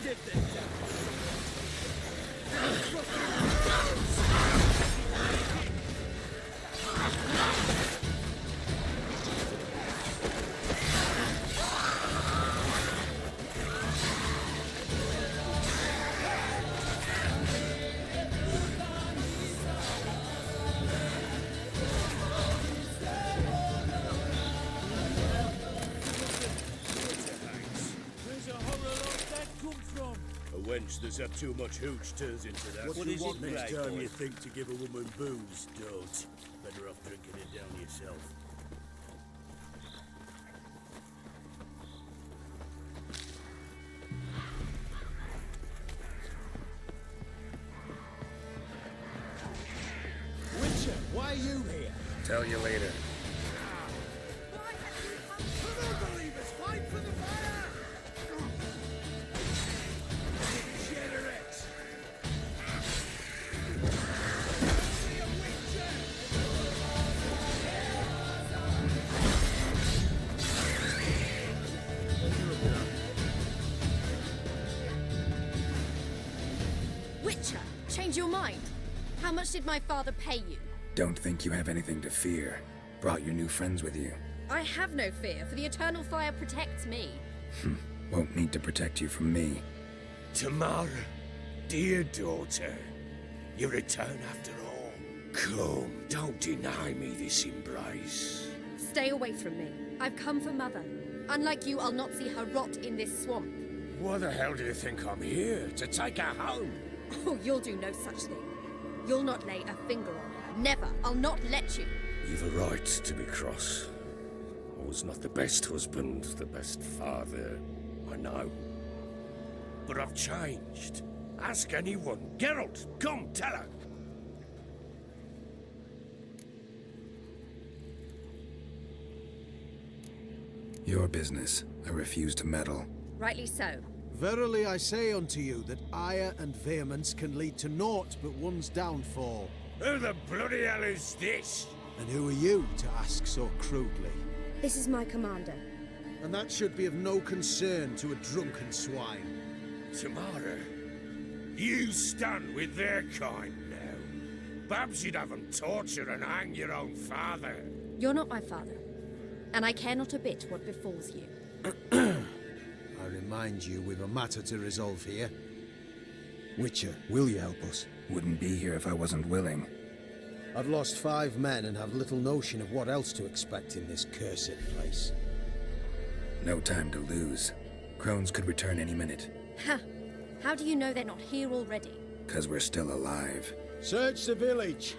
Dip them down. Where's a horror like that come from? A wench that's had too much hooch turns into that. What is it, next Grey time boy? you think to give a woman booze? Don't. Better off drinking it down yourself. Witcher, why are you here? Tell you later. Come on, believers, fight for the fire! Degenerates! Witcher, change your mind. How much did my father pay you? Don't think you have anything to fear. Brought your new friends with you. I have no fear, for the eternal fire protects me. Won't need to protect you from me. Tamara, dear daughter, you return after all. Come, don't deny me this embrace. Stay away from me. I've come for Mother. Unlike you, I'll not see her rot in this swamp. Why the hell do you think I'm here? To take her home? Oh, you'll do no such thing. You'll not lay a finger on her. Never. I'll not let you. You've a right to be cross. I was not the best husband, the best father, I know. But I've changed. Ask anyone. Geralt, come, tell her. Your business. I refuse to meddle. Rightly so. Verily I say unto you that ire and vehemence can lead to naught but one's downfall. Who the bloody hell is this? And who are you to ask so crudely? This is my commander. And that should be of no concern to a drunken swine. Tamara, you stand with their kind now. Perhaps you'd have them torture and hang your own father. You're not my father. And I care not a bit what befalls you. I remind you we've a matter to resolve here. Witcher, will you help us? Wouldn't be here if I wasn't willing. I've lost 5 men and have little notion of what else to expect in this cursed place. No time to lose. Crones could return any minute. Ha! How do you know they're not here already? 'Cause we're still alive. Search the village!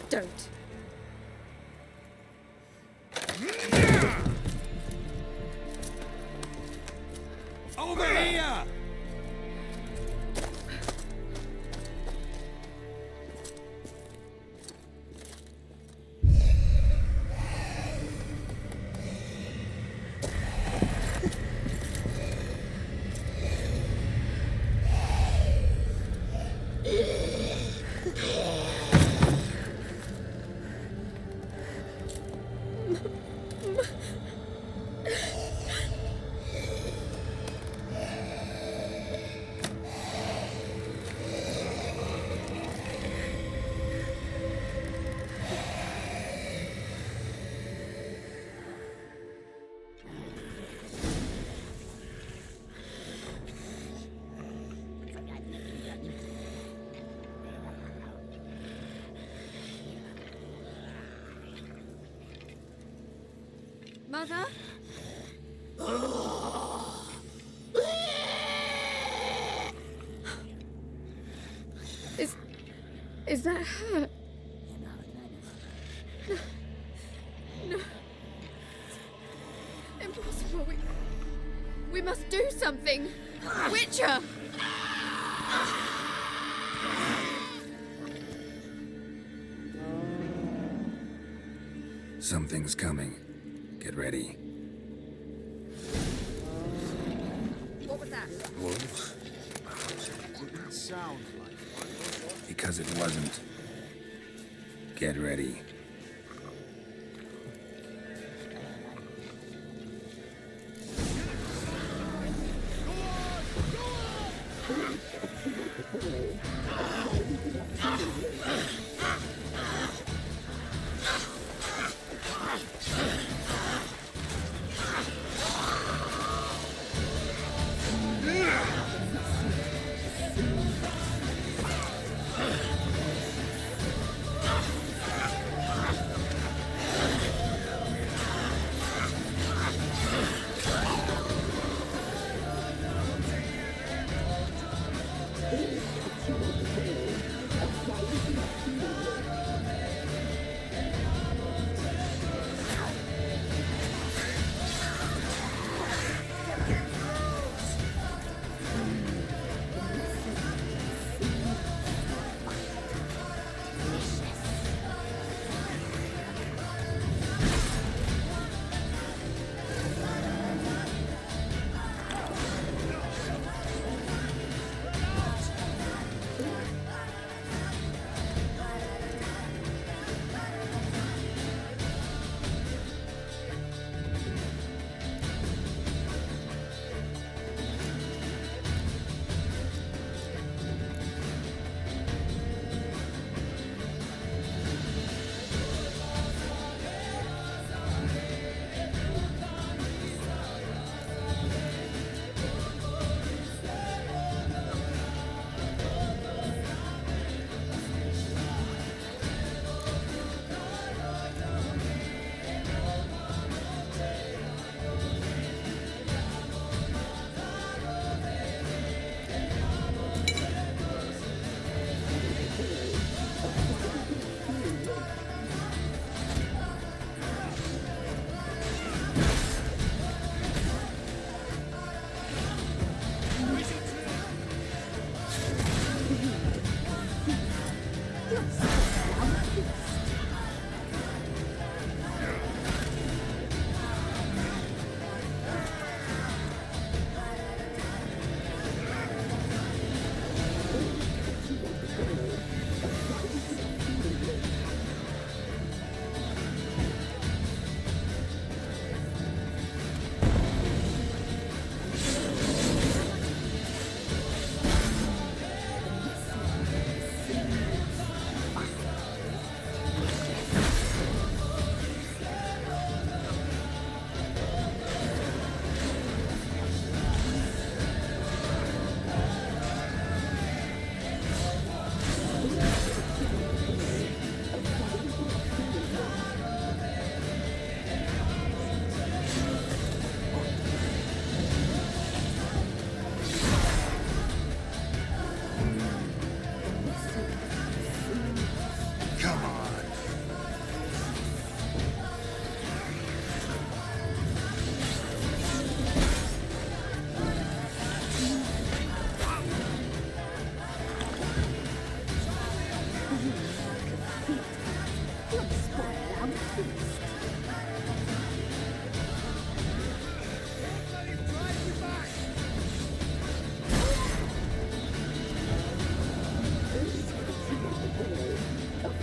Don't. Over here! Mother? Is that her? No. No. Impossible. We must do something. Witcher! Something's coming. Get ready. What was that? Wolves? Didn't sound like one. Because it wasn't. Get ready.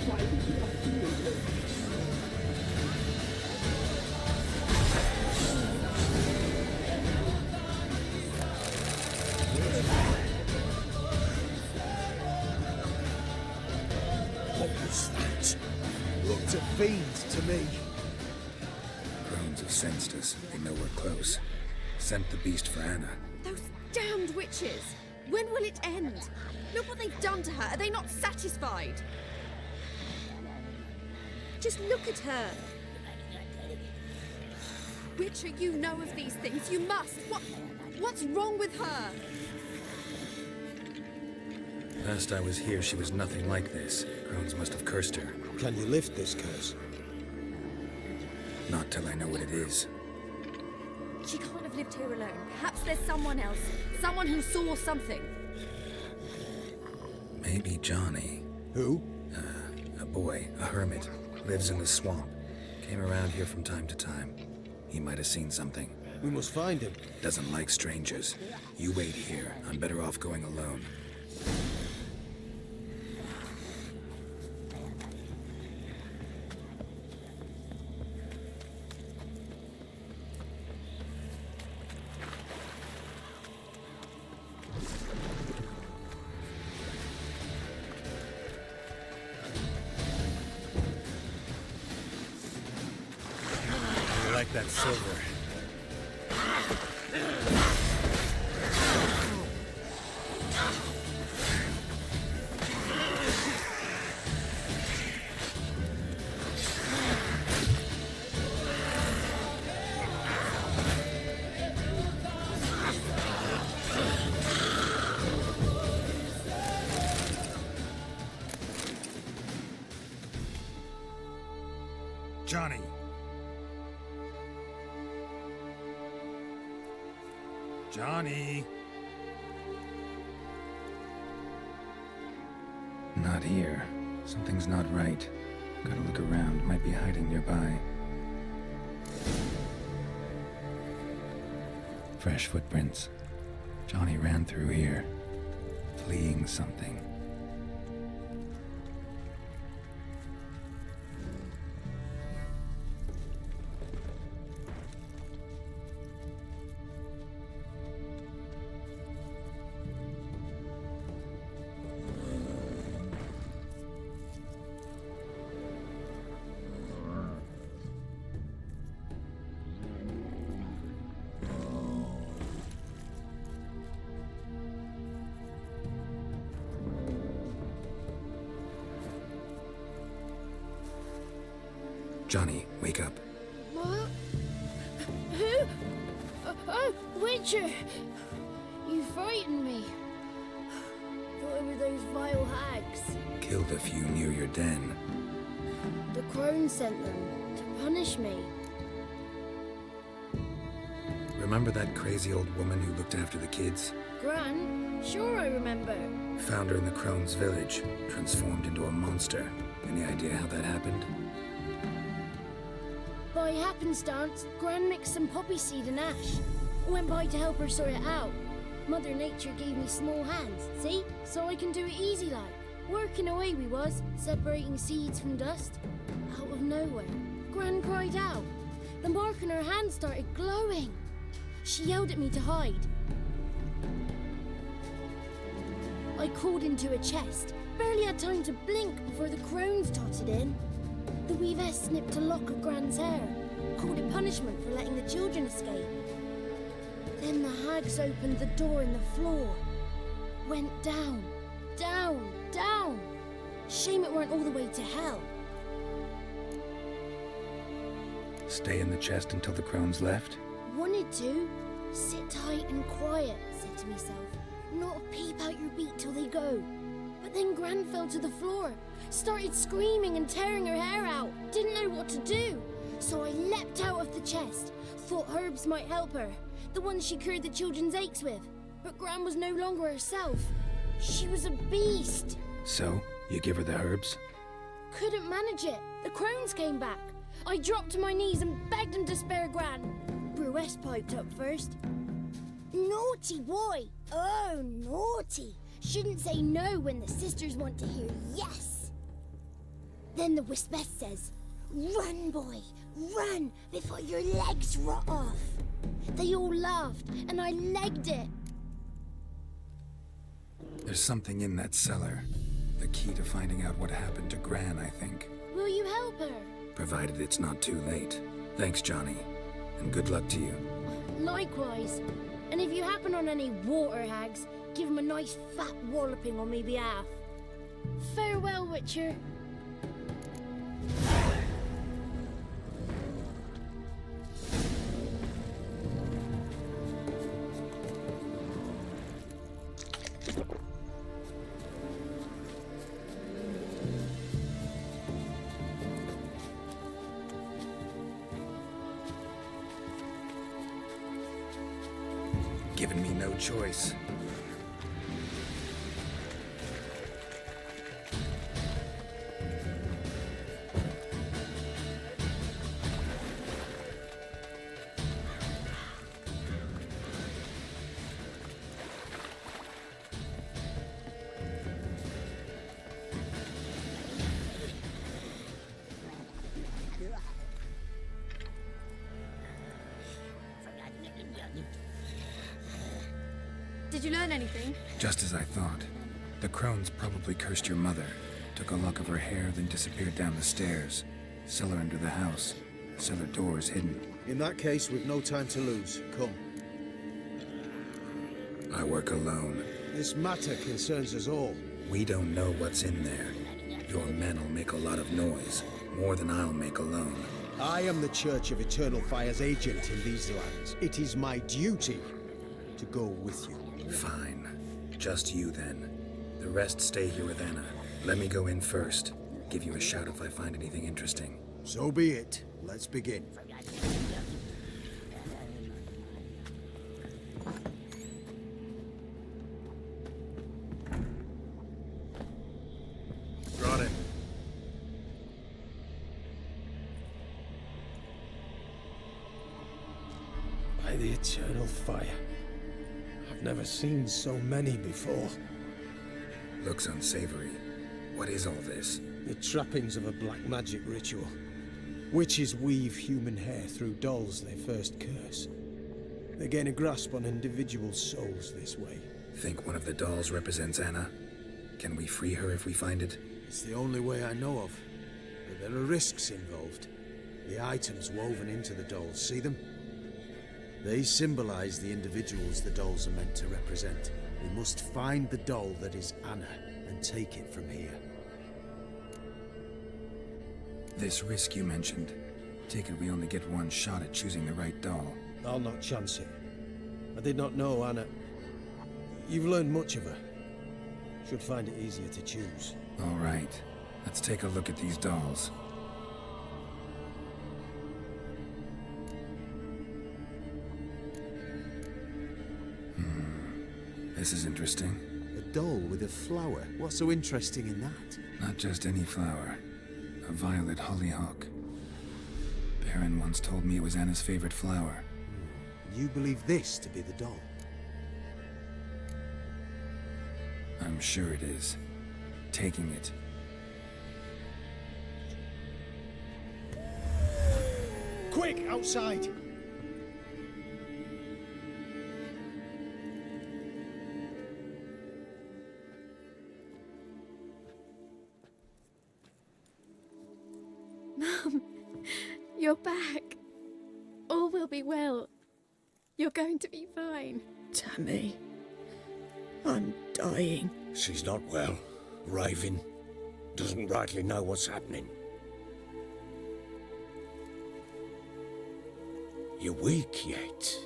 society of teenagers. What was that? Looked of fiends to me. Crones have sensed us. They know we're close. Sent the beast for Anna. Those damned witches! When will it end? Look what they've done to her. Are they not satisfied? Just look at her. Witcher, you know of these things. You must. What's wrong with her? Last I was here, she was nothing like this. Crones must have cursed her. Can you lift this curse? Not till I know what it is. She can't have lived here alone. Perhaps there's someone else. Someone who saw something. Maybe Johnny. Who? A boy, a hermit. Lives in the swamp. Came around here from time to time. He might have seen something. We must find him. Doesn't like strangers. You wait here. I'm better off going alone. I like that silver. Johnny! Johnny! Not here. Something's not right. Gotta look around. Might be hiding nearby. Fresh footprints. Johnny ran through here, fleeing something. Johnny, wake up. What? Who? Oh, Witcher! You frightened me. Thought it were those vile hags. Killed a few near your den. The crone sent them to punish me. Remember that crazy old woman who looked after the kids? Gran? Sure I remember. Found her in the Crone's village, transformed into a monster. Any idea how that happened? By happenstance, Gran mixed some poppy seed and ash. Went by to help her sort it out. Mother Nature gave me small hands, see? So I can do it easy like. Working away we was, separating seeds from dust. Out of nowhere, Gran cried out. The mark on her hand started glowing. She yelled at me to hide. I crawled into a chest. Barely had time to blink before the crones totted in. The weavess snipped a lock of Gran's hair, called it punishment for letting the children escape. Then the hags opened the door in the floor. Went down, down, down. Shame it weren't all the way to hell. Stay in the chest until the Crones left? Wanted to. Sit tight and quiet, said to myself. Not a peep out your beat till they go. But then Gran fell to the floor, started screaming and tearing her hair out. Didn't know what to do. So I leapt out of the chest. Thought herbs might help her. The ones she cured the children's aches with. But Gran was no longer herself. She was a beast. So, you give her the herbs? Couldn't manage it. The crones came back. I dropped to my knees and begged them to spare Gran. Bruess piped up first. Naughty boy. Oh, naughty. Shouldn't say no when the sisters want to hear yes. Then the Wispess says, "Run, boy, run, before your legs rot off." They all laughed, and I legged it. There's something in that cellar. The key to finding out what happened to Gran, I think. Will you help her? Provided it's not too late. Thanks, Johnny. And good luck to you. Likewise. And if you happen on any water hags, give them a nice fat walloping on me behalf. Farewell, Witcher. Given me no choice. Did you learn anything? Just as I thought. The crones probably cursed your mother, took a lock of her hair, then disappeared down the stairs. Cellar under the house. Cellar doors hidden. In that case, we've no time to lose. Come. I work alone. This matter concerns us all. We don't know what's in there. Your men'll make a lot of noise. More than I'll make alone. I am the Church of Eternal Fire's agent in these lands. It is my duty to go with you. Fine. Just you then. The rest stay here with Anna. Let me go in first. Give you a shout if I find anything interesting. So be it. Let's begin. Brought it. By the Eternal Fire. I've never seen so many before. Looks unsavory. What is all this? The trappings of a black magic ritual. Witches weave human hair through dolls they first curse. They gain a grasp on individual souls this way. Think one of the dolls represents Anna? Can we free her if we find it? It's the only way I know of. But there are risks involved. The items woven into the dolls, see them? They symbolize the individuals the dolls are meant to represent. We must find the doll that is Anna and take it from here. This risk you mentioned. Take it we only get one shot at choosing the right doll. I'll not chance it. I did not know Anna. You've learned much of her. Should find it easier to choose. All right. Let's take a look at these dolls. This is interesting. A doll with a flower. What's so interesting in that? Not just any flower. A violet hollyhock. Baron once told me it was Anna's favorite flower. You believe this to be the doll? I'm sure it is. Taking it. Quick, outside! Mum, you're back. All will be well. You're going to be fine. Tammy, I'm dying. She's not well. Raving. Doesn't rightly know what's happening. You're weak yet.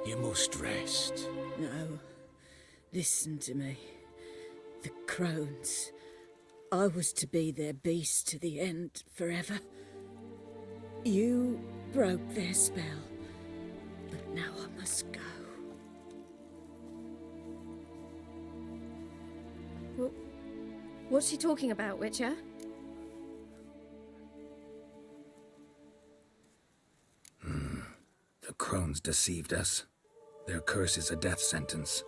You must rest. No. Listen to me. The crones. I was to be their beast to the end, forever. You broke their spell. But now I must go. What's she talking about, Witcher? The crones deceived us. Their curse is a death sentence.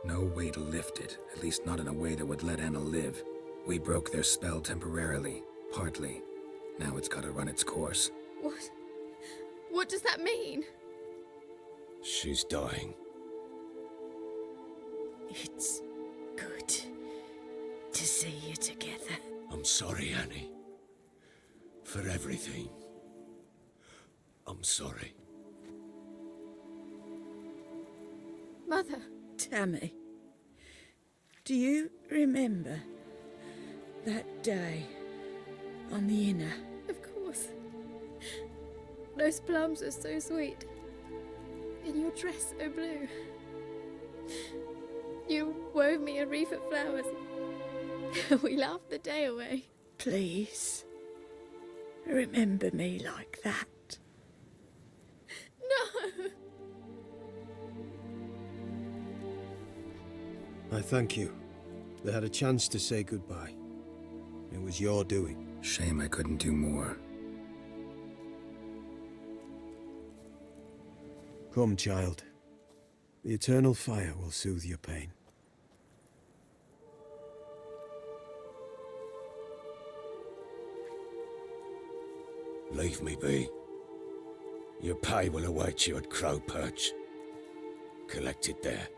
No way to lift it, at least not in a way that would let Anna live. We broke their spell temporarily, Partly. Now it's gotta run its course. What? What does that mean? She's dying. It's good to see you together. I'm sorry, Annie. For everything. I'm sorry. Mother. Tammy, do you remember that day on the Inner? Of course. Those plums are so sweet. And your dress so blue. You wove me a wreath of flowers. We laughed the day away. Please, remember me like that. No! I thank you. They had a chance to say goodbye. It was your doing. Shame I couldn't do more. Come, child. The eternal fire will soothe your pain. Leave me be. Your pay will await you at Crow Perch. Collect it there.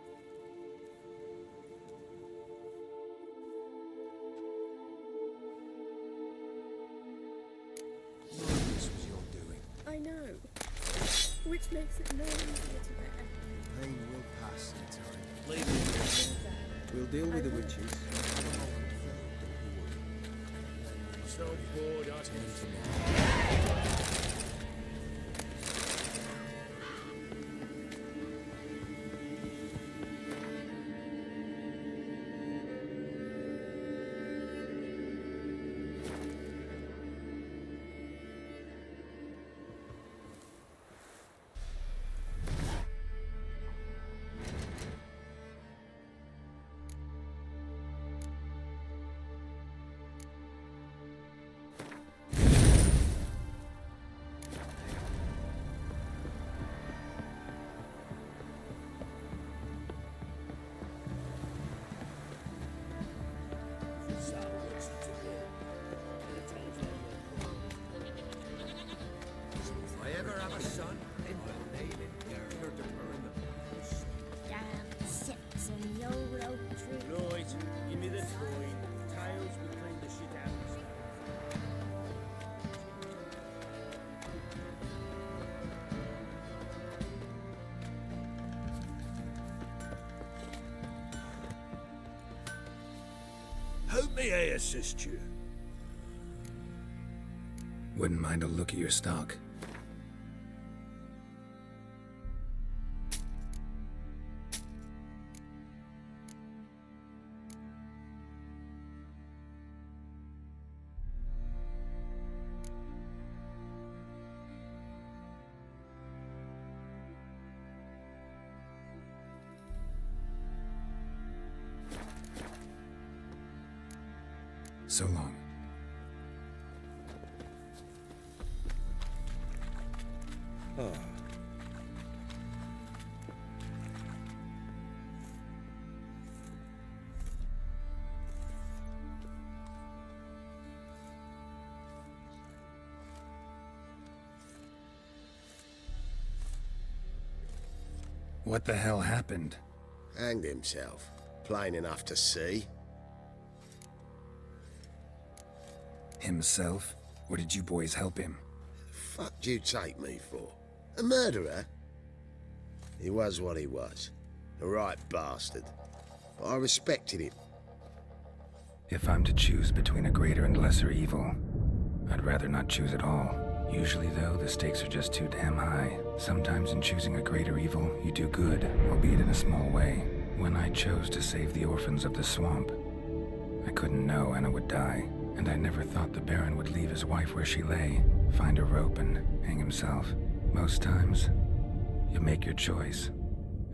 This was your doing. I know. Which makes it no easier to bear. Pain will pass in time. Leave me. We'll deal with the witches. So bored, I If I ever have a son, then we'll name him Gertrude to burn the Damn Simpson, the old oak tree. Right, give me the toy. Tails will clean the shit out of this. How may I assist you? Wouldn't mind a look at your stock. So long. Oh. What the hell happened? Hanged himself. Plain enough to see. Himself? Or did you boys help him? Fuck'd you take me for? A murderer? He was what he was. A right bastard. But I respected him. If I'm to choose between a greater and lesser evil, I'd rather not choose at all. Usually, though, the stakes are just too damn high. Sometimes in choosing a greater evil, you do good, albeit in a small way. When I chose to save the orphans of the swamp, I couldn't know Anna would die, and I never thought the Baron would leave his wife where she lay, find a rope and hang himself. Most times, you make your choice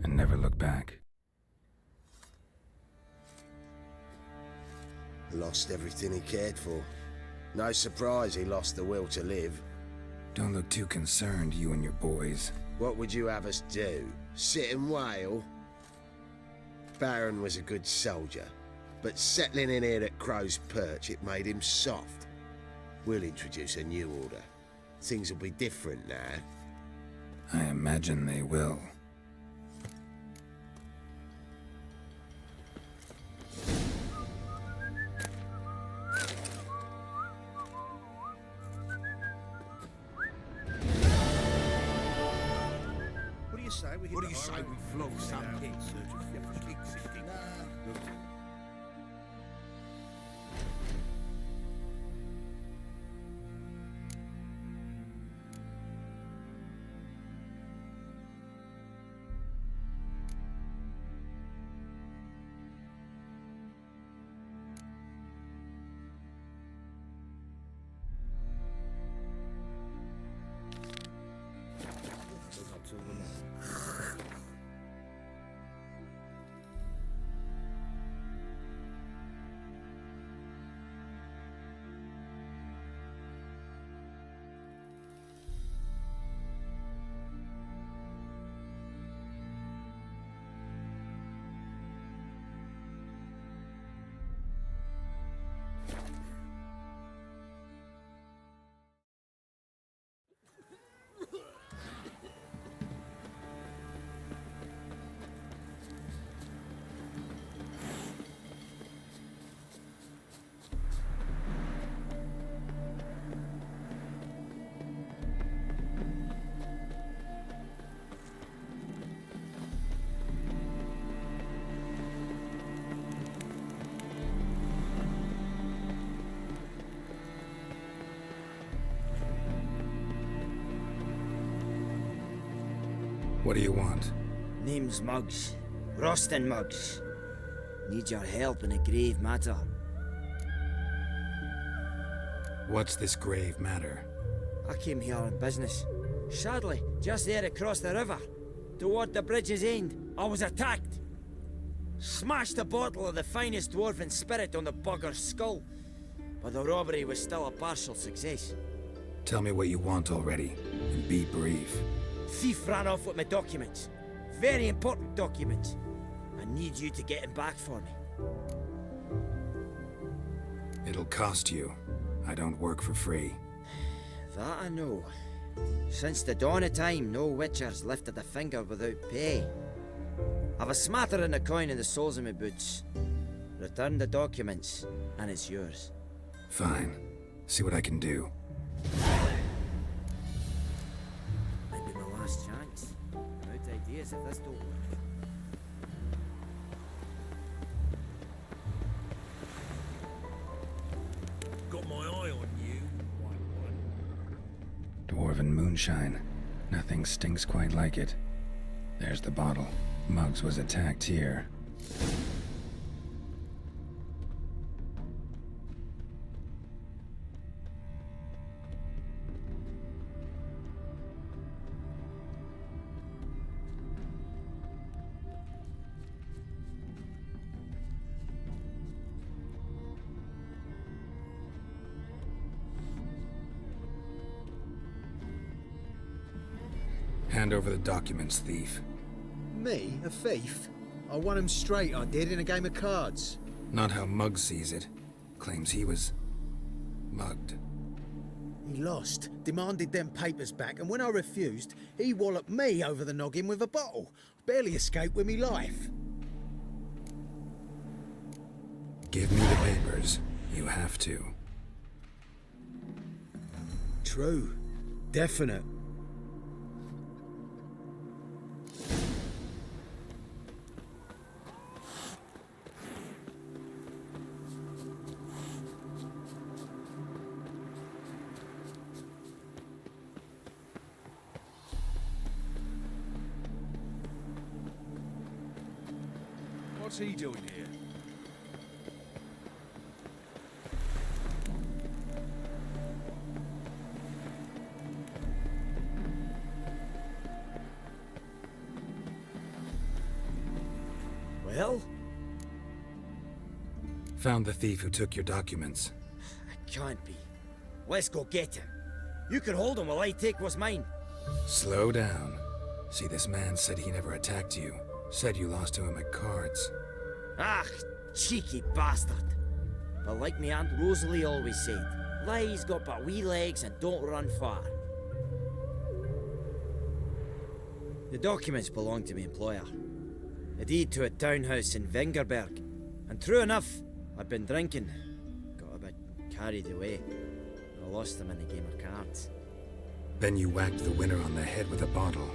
and never look back. Lost everything he cared for. No surprise he lost the will to live. Don't look too concerned, you and your boys. What would you have us do? Sit and wail? Baron was a good soldier, but settling in here at Crow's Perch, it made him soft. We'll introduce a new order. Things will be different now. I imagine they will. What do you say we float some kids? Yeah, for kicks. What do you want? Name's Muggs. Rostin Muggs. Need your help in a grave matter. What's this grave matter? I came here on business. Sadly, just there across the river, toward the bridge's end, I was attacked. Smashed a bottle of the finest dwarven spirit on the bugger's skull, but the robbery was still a partial success. Tell me what you want already, and be brief. Thief ran off with my documents. Very important documents. I need you to get them back for me. It'll cost you. I don't work for free. That I know. Since the dawn of time, no witcher's lifted a finger without pay. I've a smattering of coin in the soles of my boots. Return the documents, and it's yours. Fine. See what I can do. Might be my last chance. I'm out of ideas if this don't work. Got my eye on you, White One. Dwarven moonshine. Nothing stinks quite like it. There's the bottle. Muggs was attacked here. Hand over the documents, thief. Me? A thief? I won him straight, I did, in a game of cards. Not how Muggs sees it. Claims he was mugged. He lost, demanded them papers back, and when I refused, he walloped me over the noggin with a bottle. Barely escaped with me life. Give me the papers. You have to. True. Definite. What's he doing here? Well? Found the thief who took your documents. It can't be. Let's go get him. You can hold him while I take what's mine. Slow down. See, this man said he never attacked you. Said you lost to him at cards. Ah, cheeky bastard. But like me Aunt Rosalie always said, Lie's got but wee legs and don't run far. The documents belong to my employer. A deed to a townhouse in Vengerberg. And true enough, I'd been drinking. Got a bit carried away. I lost them in a game of cards. Then you whacked the winner on the head with a bottle.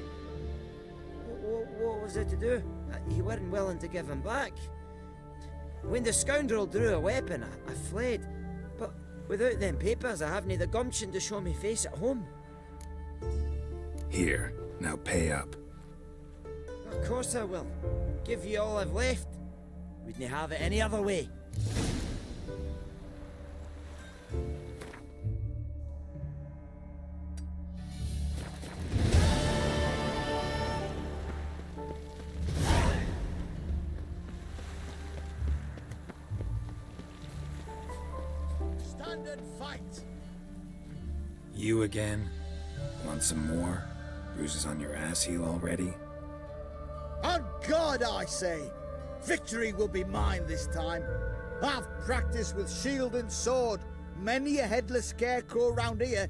What was I to do? He weren't willing to give him back. When the scoundrel drew a weapon, I fled. But without them papers, I haven't the gumption to show me face at home. Here, now pay up. Of course I will. Give you all I've left. Wouldn't have it any other way. Stand and fight! You again? Want some more? Bruises on your ass heel already? On God, I say! Victory will be mine this time. I've practiced with shield and sword. Many a headless scarecrow round here.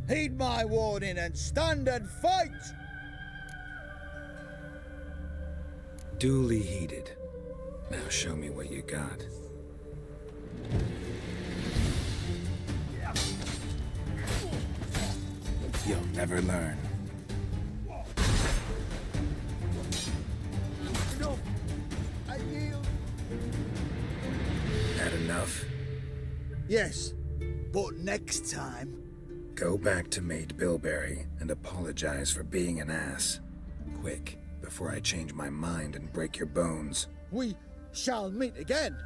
Heed my warning and stand and fight! Duly heeded. Now show me what you got. You'll never learn. No! I yield! Had enough? Yes, but next time... Go back to Maid Bilberry and apologize for being an ass. Quick, before I change my mind and break your bones. We shall meet again.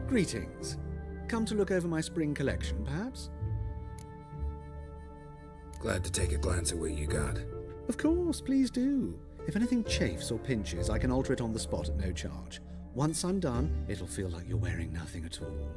Greetings. Come to look over my spring collection, perhaps? Glad to take a glance at what you got. Of course, please do. If anything chafes or pinches, I can alter it on the spot at no charge. Once I'm done, it'll feel like you're wearing nothing at all.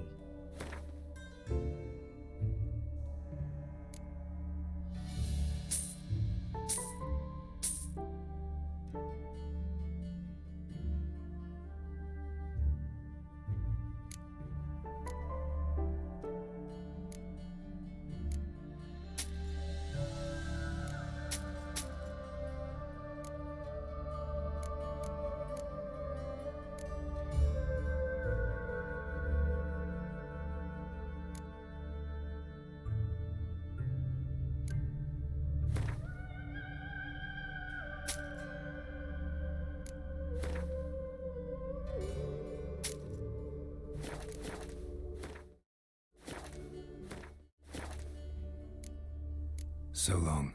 So long.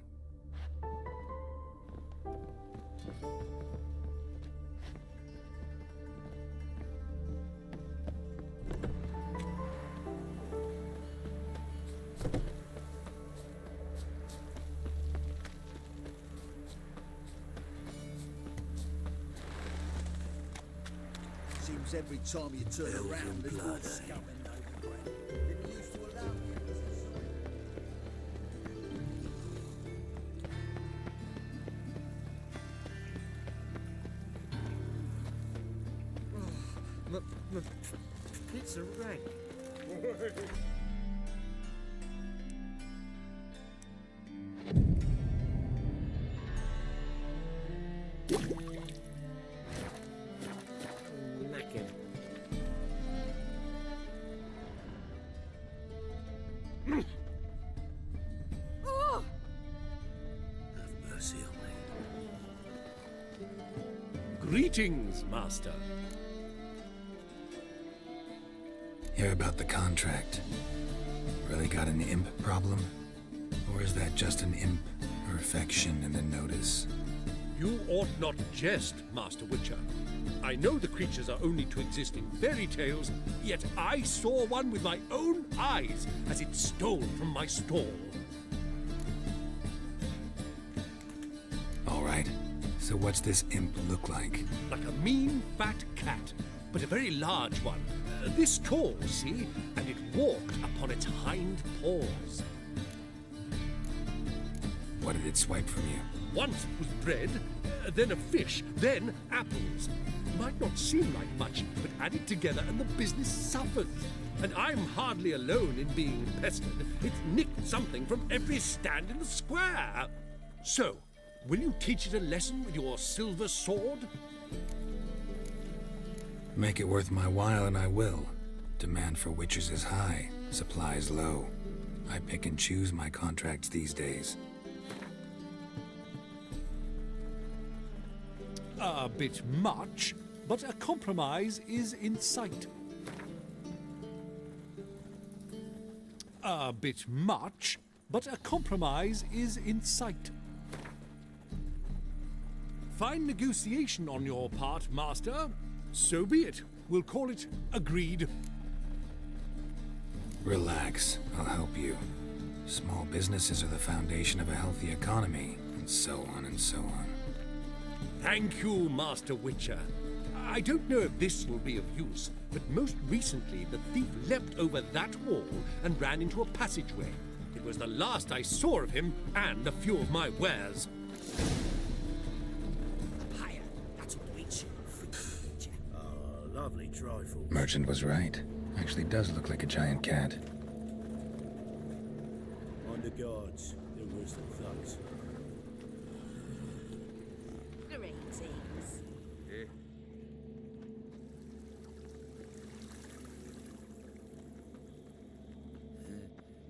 Seems every time you turn around, there's more scum and no bread. Didn't used to allow me to It's a rank. Knackered. Oh! Have mercy on me. Greetings, Master. Hear about the contract? Really got an imp problem? Or is that just an imp perfection in the notice? You ought not jest, Master Witcher. I know the creatures are only to exist in fairy tales, yet I saw one with my own eyes as it stole from my stall. All right. So what's this imp look like? Like a mean, fat cat, but a very large one. This tall, see? And it walked upon its hind paws. What did it swipe from you? Once it was bread, then a fish, then apples. Might not seem like much, but add it together and the business suffers. And I'm hardly alone in being pestered. It's nicked something from every stand in the square. So, will you teach it a lesson with your silver sword? Make it worth my while and I will. Demand for witches is high, supplies low. I pick and choose my contracts these days. A bit much, but a compromise is in sight. A bit much, but a compromise is in sight. Fine negotiation on your part, Master. So be it. We'll call it agreed. Relax, I'll help you. Small businesses are the foundation of a healthy economy, and so on and so on. Thank you, Master Witcher. I don't know if this will be of use, but most recently the thief leapt over that wall and ran into a passageway. It was the last I saw of him and a few of my wares. Higher. That's what we shoot. Oh, lovely trifle. Merchant was right. Actually does look like a giant cat. On the guards. They're worse than thugs. Greetings.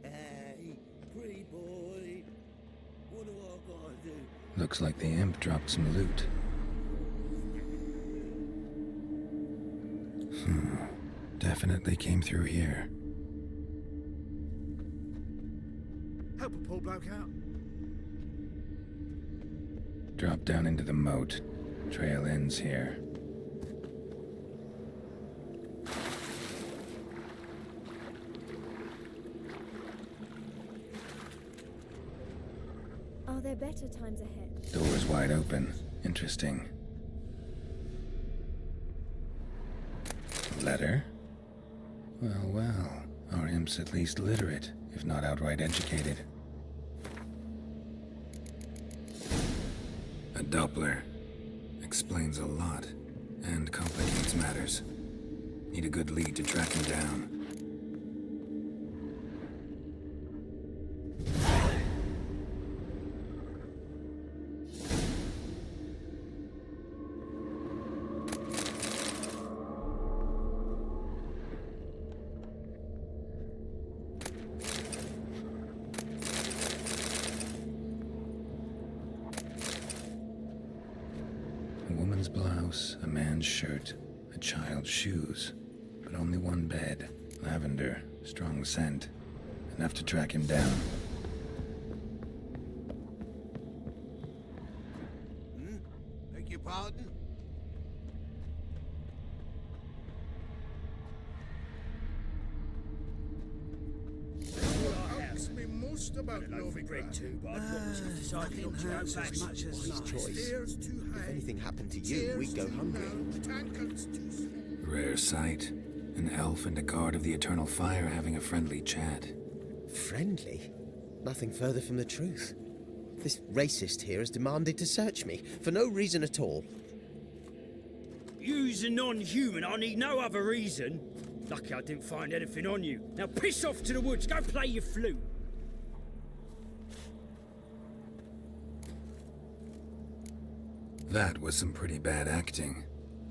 Hey, pretty boy. What do I gotta do? Looks like the imp dropped some loot. Definitely came through here. Help a poor bloke out. Drop down into the moat. Trail ends here. Are there better times ahead? Door's wide open. Interesting. Letter? Well, well. Our imp's at least literate, if not outright educated. A Doppler. Explains a lot, and complicates matters. Need a good lead to track him down. A woman's blouse, a man's shirt, a child's shoes. But only one bed. Lavender, strong scent. Enough to track him down. Beg your pardon? Ask me most about Novigrad too, but I've decided not to go back as much as last. Choice. If anything happened to you, we'd go hungry. Rare sight. An elf and a guard of the Eternal Fire having a friendly chat. Friendly? Nothing further from the truth. This racist here has demanded to search me, for no reason at all. You's a non-human, I need no other reason. Lucky I didn't find anything on you. Now piss off to the woods, go play your flute. That was some pretty bad acting.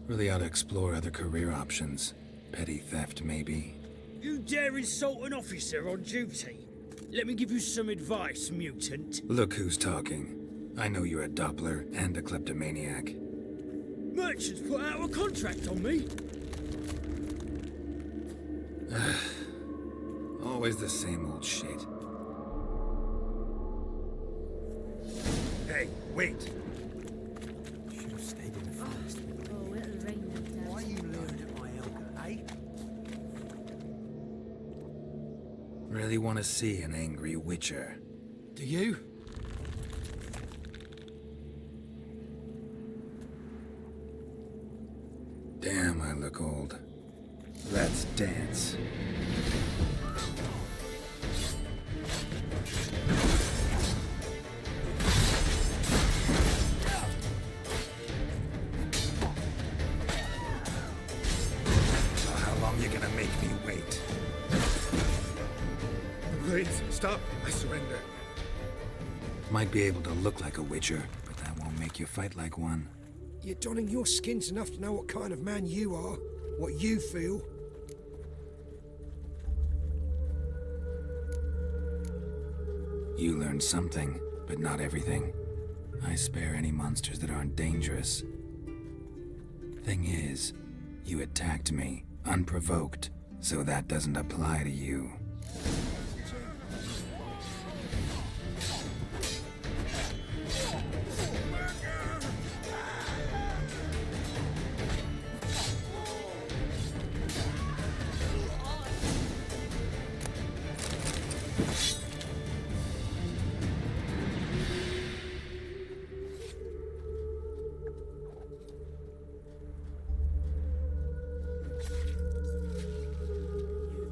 Really ought to explore other career options. Petty theft, maybe. You dare insult an officer on duty? Let me give you some advice, mutant. Look who's talking. I know you're a Doppler and a kleptomaniac. Merchants put out a contract on me. Always the same old shit. Hey, wait. really want to see an angry witcher. Do you? Damn, I look old. Let's dance. So how long you gonna make me wait? Please, stop. I surrender. Might be able to look like a witcher, but that won't make you fight like one. You're donning your skins enough to know what kind of man you are, what you feel. You learned something, but not everything. I spare any monsters that aren't dangerous. Thing is, you attacked me, unprovoked, so that doesn't apply to you.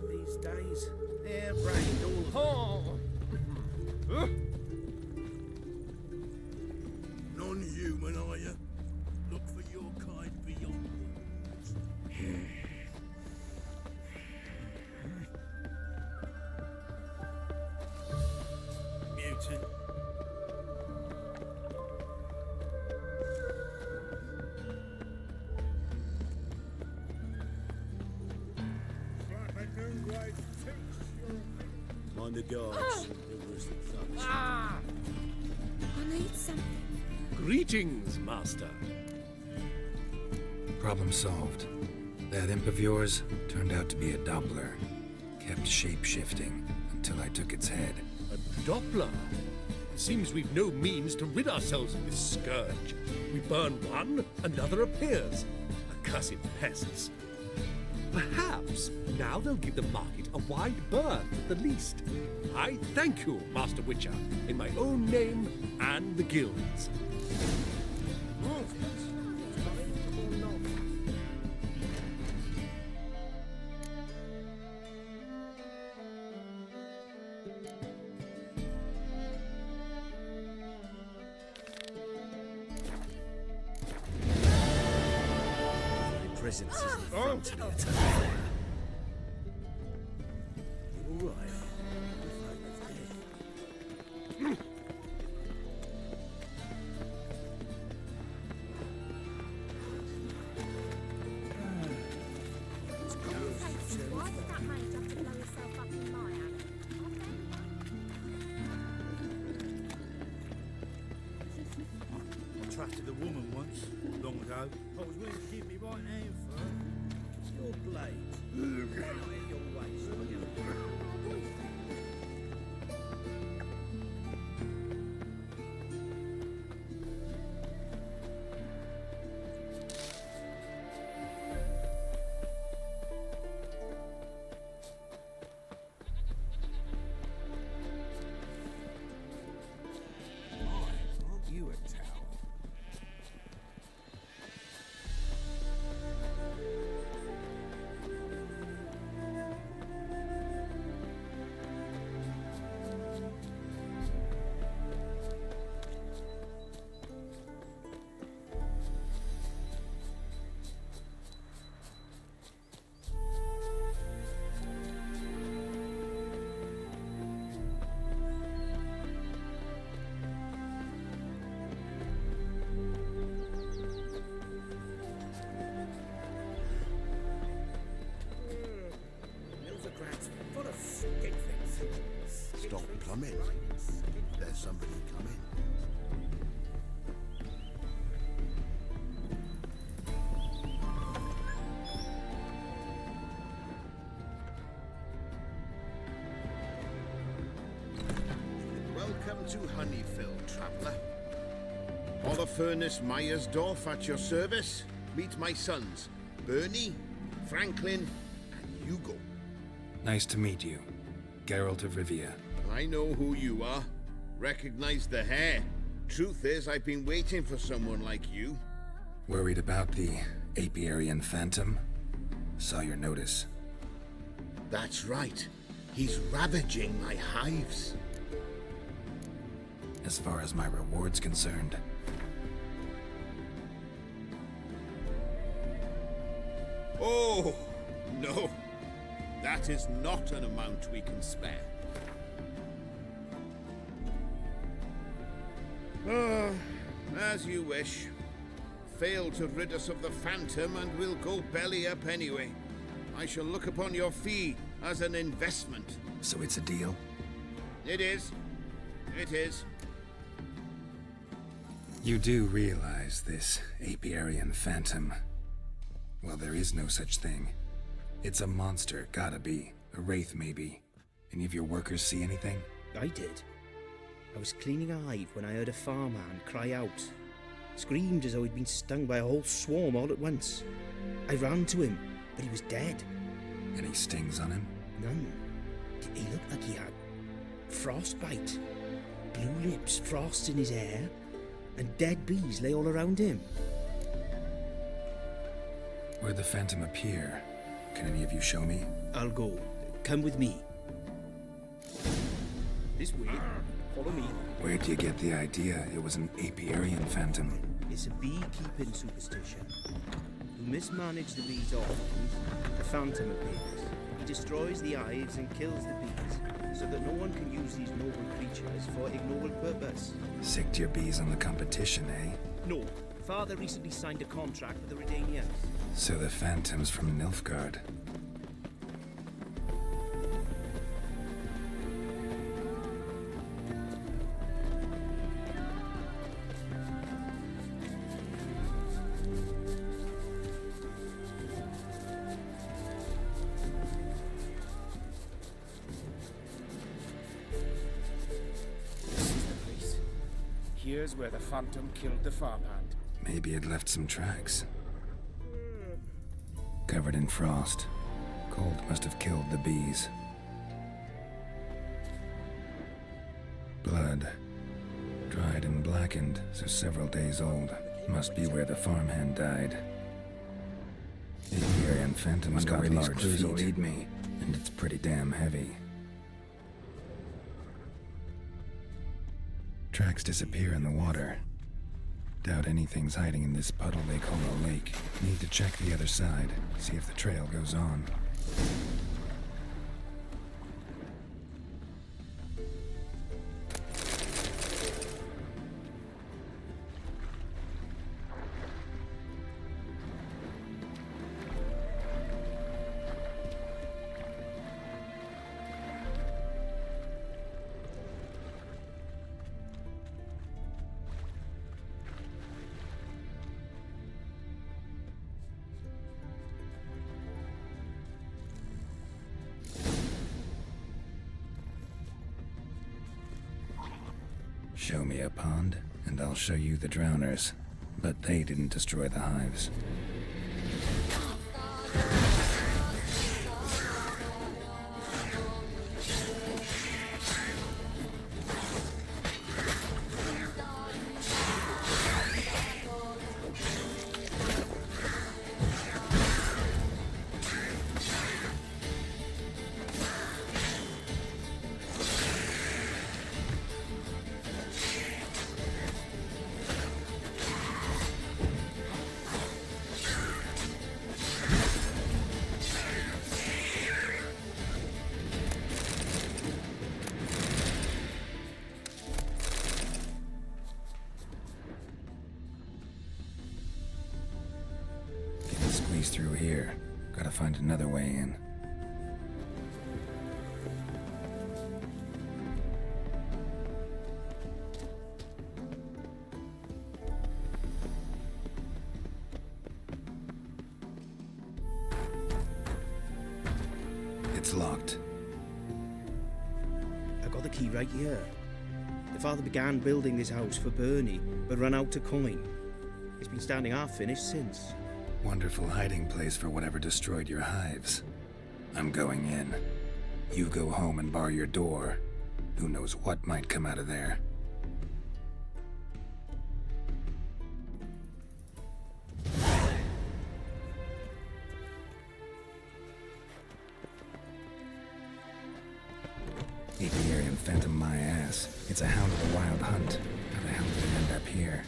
These days, they're brained all of Non-human, are you? Look for your kind beyond walls. Mutant. Mind the guards. They're worse than thugs. I need something. Greetings, Master. Problem solved. That imp of yours turned out to be a Doppler. Kept shape-shifting until I took its head. A Doppler? It seems we've no means to rid ourselves of this scourge. We burn one, another appears. Accursed pests. Perhaps now they'll give the market a wide berth at the least. I thank you, Master Witcher, in my own name and the guild's. Presence is in front of me at all right. Why did that mage have to blow himself up in my hand? I trusted a woman once, long ago. I was willing to give me right hand for her. Your blade. Right in your waist. Aren't you a towel? Milvergrad's full of skid things. Stop plumbing. There's somebody coming. Welcome to Honeyfield, traveller. Holofernes Meyersdorf at your service. Meet my sons, Bernie, Franklin, and Hugo. Nice to meet you. Geralt of Rivia. I know who you are. Recognize the hair. Truth is, I've been waiting for someone like you. Worried about the Apiarian Phantom? Saw your notice. That's right. He's ravaging my hives. As far as my reward's concerned. Oh, no. That is not an amount we can spare. As you wish. Fail to rid us of the Phantom and we'll go belly up anyway. I shall look upon your fee as an investment. So it's a deal? It is. It is. You do realize this Apiarian Phantom? Well, there is no such thing. It's a monster, gotta be. A wraith, maybe. Any of your workers see anything? I did. I was cleaning a hive when I heard a farmhand cry out. Screamed as though he'd been stung by a whole swarm all at once. I ran to him, but he was dead. Any stings on him? None. He looked like he had frostbite. Blue lips, frost in his hair, and dead bees lay all around him. Where'd the Phantom appear? Can any of you show me? I'll go. Come with me. This way. Follow me. Where'd you get the idea it was an Apiarian Phantom? It's a beekeeping superstition. You mismanage the bees' offerings, the Phantom appears. He destroys the hives and kills the bees, so that no one can use these noble creatures for ignoble purpose. Sicked your bees on the competition, eh? No. Father recently signed a contract with the Redanians. So the Phantom's from Nilfgaard. Here's where the Phantom killed the farmhand. Maybe it left some tracks. Covered in frost. Cold must have killed the bees. Blood. Dried and blackened, so several days old. Must be where the farmhand died. The Apiarian Phantom's got large feet, lead me, and it's pretty damn heavy. Tracks disappear in the water. Doubt anything's hiding in this puddle they call a lake. Need to check the other side, see if the trail goes on. Show me a pond, and I'll show you the drowners. But they didn't destroy the hives. Squeeze through here. Gotta find another way in. It's locked. I got the key right here. The father began building this house for Bernie, but ran out of coin. It's been standing half finished since. Wonderful hiding place for whatever destroyed your hives. I'm going in. You go home and bar your door. Who knows what might come out of there. Apiarian Phantom my ass. It's a hound of the Wild Hunt. How the hell did it end up here?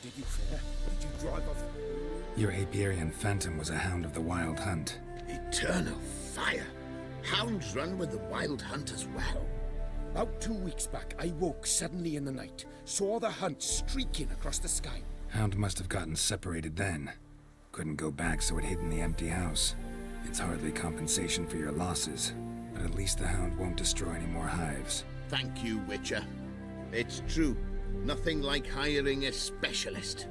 Did you fare? Did you drive off? Your Apiarian Phantom was a hound of the Wild Hunt. Eternal fire! Hounds run with the Wild Hunt as well. About 2 weeks back, I woke suddenly in the night, saw the hunt streaking across the sky. Hound must have gotten separated then. Couldn't go back, so it hid in the empty house. It's hardly compensation for your losses, but at least the hound won't destroy any more hives. Thank you, Witcher. It's true. Nothing like hiring a specialist.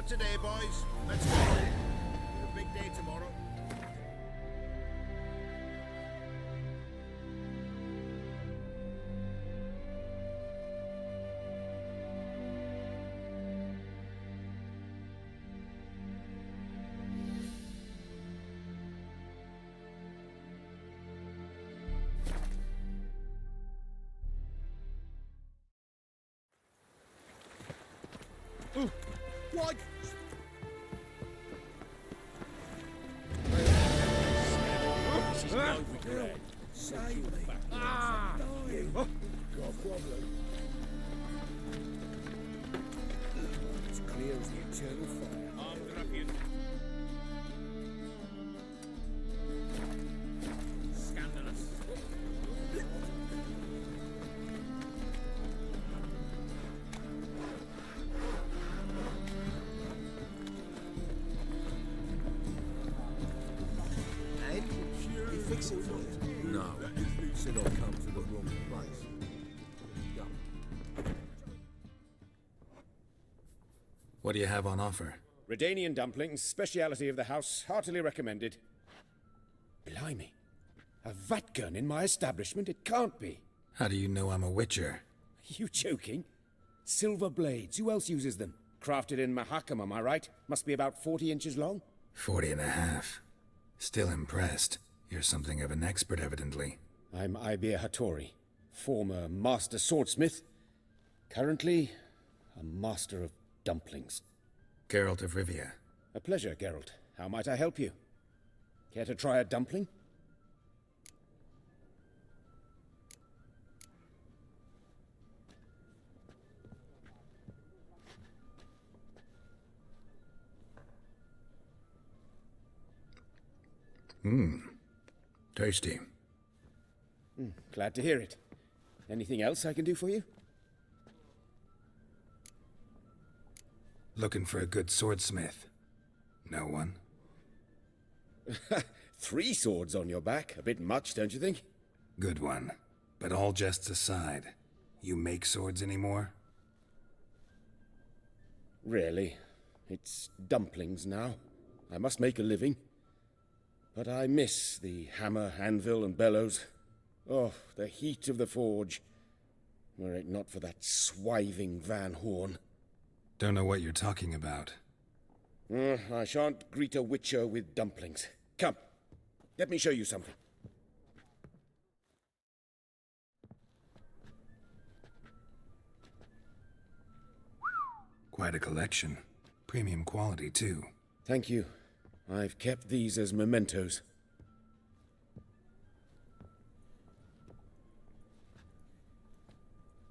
today, boys. Let's go. It's a big day tomorrow. What? She's no regret. Save me. Ah! Got a problem. It's clear as the eternal fire. Armed ruffian. Scandalous. You fixing for it? No. Said I'd come to the wrong place. What do you have on offer? Redanian dumplings, speciality of the house, heartily recommended. Blimey. A vat gun in my establishment? It can't be. How do you know I'm a witcher? You joking? Silver blades, who else uses them? Crafted in Mahakam, am I right? Must be about 40 inches long? 40 and a half. Still impressed. You're something of an expert, evidently. I'm Ibir Hattori, former master swordsmith. Currently, a master of dumplings. Geralt of Rivia. A pleasure, Geralt. How might I help you? Care to try a dumpling? Tasty. Glad to hear it. Anything else I can do for you? Looking for a good swordsmith. No one? 3 swords on your back. A bit much, don't you think? Good one. But all jests aside, you make swords anymore? Really. It's dumplings now. I must make a living. But I miss the hammer, anvil, and bellows. Oh, the heat of the forge. Were it not for that swiving Van Horn. Don't know what you're talking about. I shan't greet a witcher with dumplings. Come, let me show you something. Quite a collection. Premium quality, too. Thank you. I've kept these as mementos.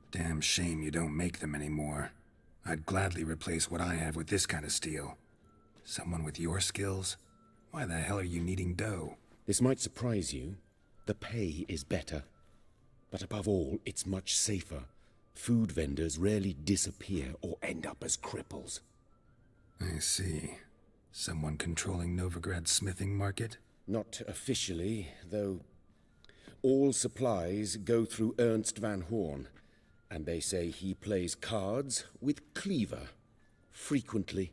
Damn shame you don't make them anymore. I'd gladly replace what I have with this kind of steel. Someone with your skills? Why the hell are you needing dough? This might surprise you. The pay is better. But above all, it's much safer. Food vendors rarely disappear or end up as cripples. I see. Someone controlling Novigrad's smithing market? Not officially, though all supplies go through Ernst Van Horn, and they say he plays cards with Cleaver, frequently.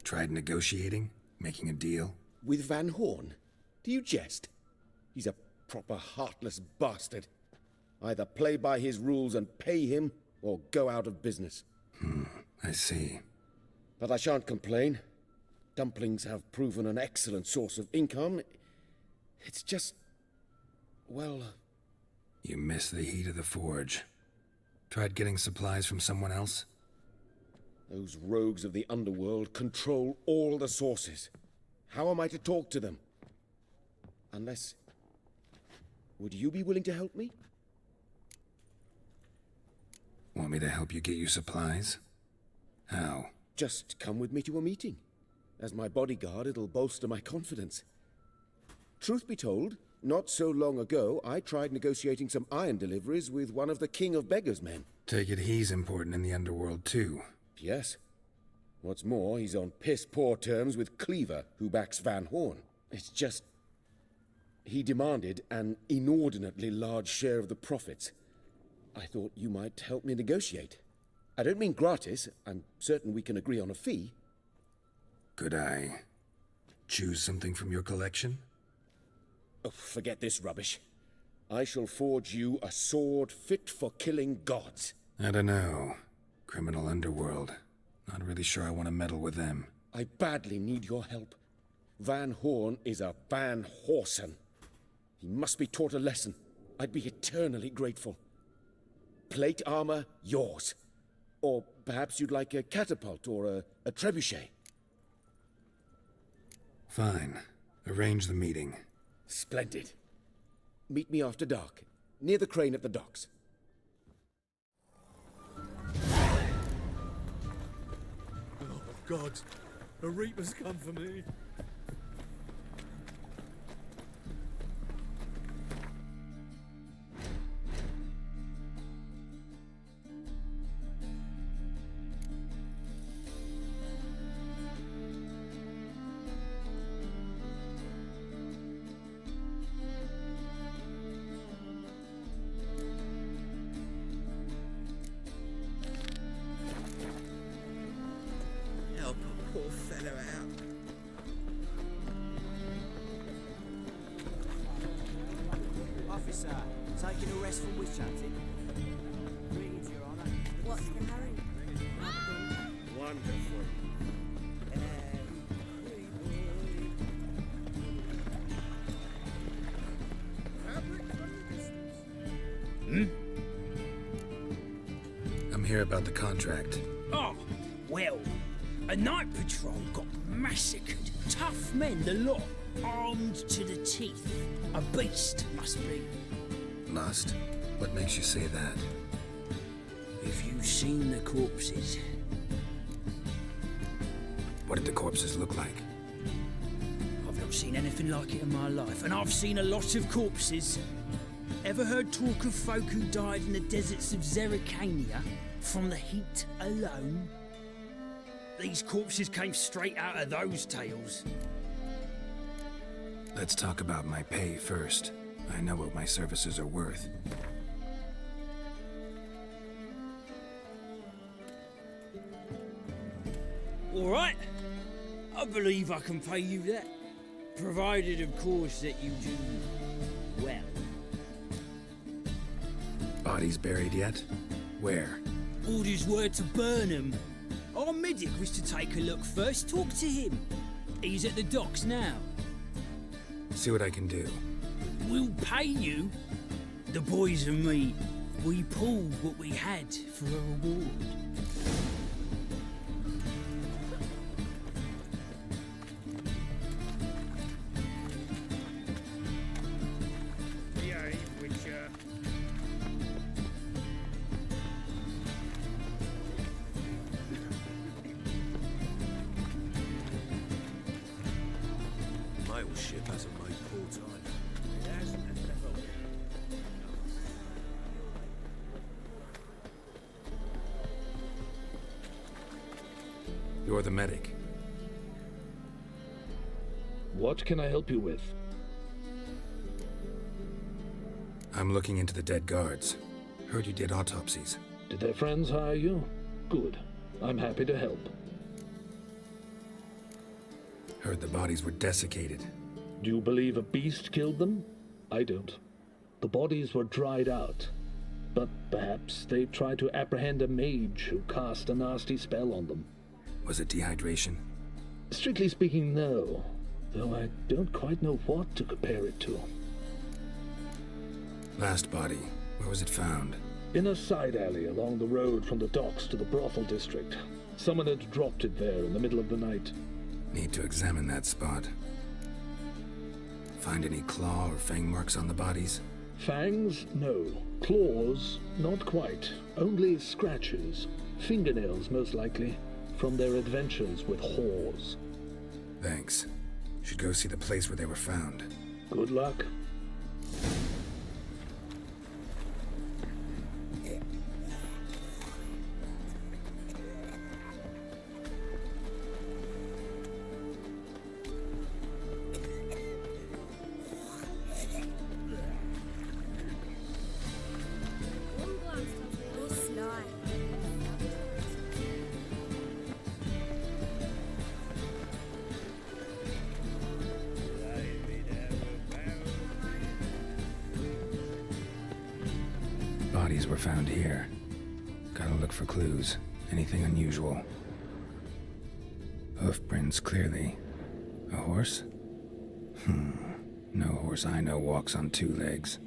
Tried negotiating? Making a deal? With Van Horn? Do you jest? He's a proper heartless bastard. Either play by his rules and pay him, or go out of business. I see. But I shan't complain. Dumplings have proven an excellent source of income. It's just... well... You miss the heat of the forge. Tried getting supplies from someone else? Those rogues of the underworld control all the sources. How am I to talk to them? Unless... would you be willing to help me? Want me to help you get you supplies? How? Just come with me to a meeting. As my bodyguard, it'll bolster my confidence. Truth be told, not so long ago, I tried negotiating some iron deliveries with one of the King of Beggars' men. Take it he's important in the underworld, too. Yes. What's more, he's on piss-poor terms with Cleaver, who backs Van Horn. It's just... he demanded an inordinately large share of the profits. I thought you might help me negotiate. I don't mean gratis. I'm certain we can agree on a fee. Could I choose something from your collection? Oh, forget this rubbish. I shall forge you a sword fit for killing gods. I don't know. Criminal underworld. Not really sure I want to meddle with them. I badly need your help. Van Horn is a Van Horsen. He must be taught a lesson. I'd be eternally grateful. Plate armor, yours. Or perhaps you'd like a catapult or a trebuchet. Fine. Arrange the meeting. Splendid. Meet me after dark, near the crane at the docks. Oh, God. A reaper's come for me. Help a poor fellow out. Officer, taking a rest from witch hunting. Greetings, Your Honor. What's the hurry? Wonderful. I'm here about the contract. Oh, well, a night patrol got massacred. Tough men, the lot, armed to the teeth. A beast, must be. Must? What makes you say that? If you've seen the corpses. What did the corpses look like? I've not seen anything like it in my life, and I've seen a lot of corpses. Ever heard talk of folk who died in the deserts of Zerrikania from the heat alone? These corpses came straight out of those tales. Let's talk about my pay first. I know what my services are worth. All right. I believe I can pay you that. Provided, of course, that you do well. Bodies buried yet? Where? Orders were to burn them. Our medic was to take a look first. Talk to him. He's at the docks now. See what I can do. We'll pay you. The boys and me, we pulled what we had for a reward. My old ship hasn't made port either. It hasn't and never will. You're the medic. What can I help you with? I'm looking into the dead guards. Heard you did autopsies. Did their friends hire you? Good. I'm happy to help. Heard the bodies were desiccated. Do you believe a beast killed them? I don't. The bodies were dried out. But perhaps they tried to apprehend a mage who cast a nasty spell on them. Was it dehydration? Strictly speaking, no. Though I don't quite know what to compare it to. Last body, where was it found? In a side alley along the road from the docks to the brothel district. Someone had dropped it there in the middle of the night. Need to examine that spot. Find any claw or fang marks on the bodies? Fangs? No. Claws? Not quite. Only scratches. Fingernails, most likely. From their adventures with whores. Thanks. Should go see the place where they were found. Good luck. bodies were found here. Gotta look for clues. Anything unusual. Hoof prints, clearly. A horse? No horse I know walks on two legs.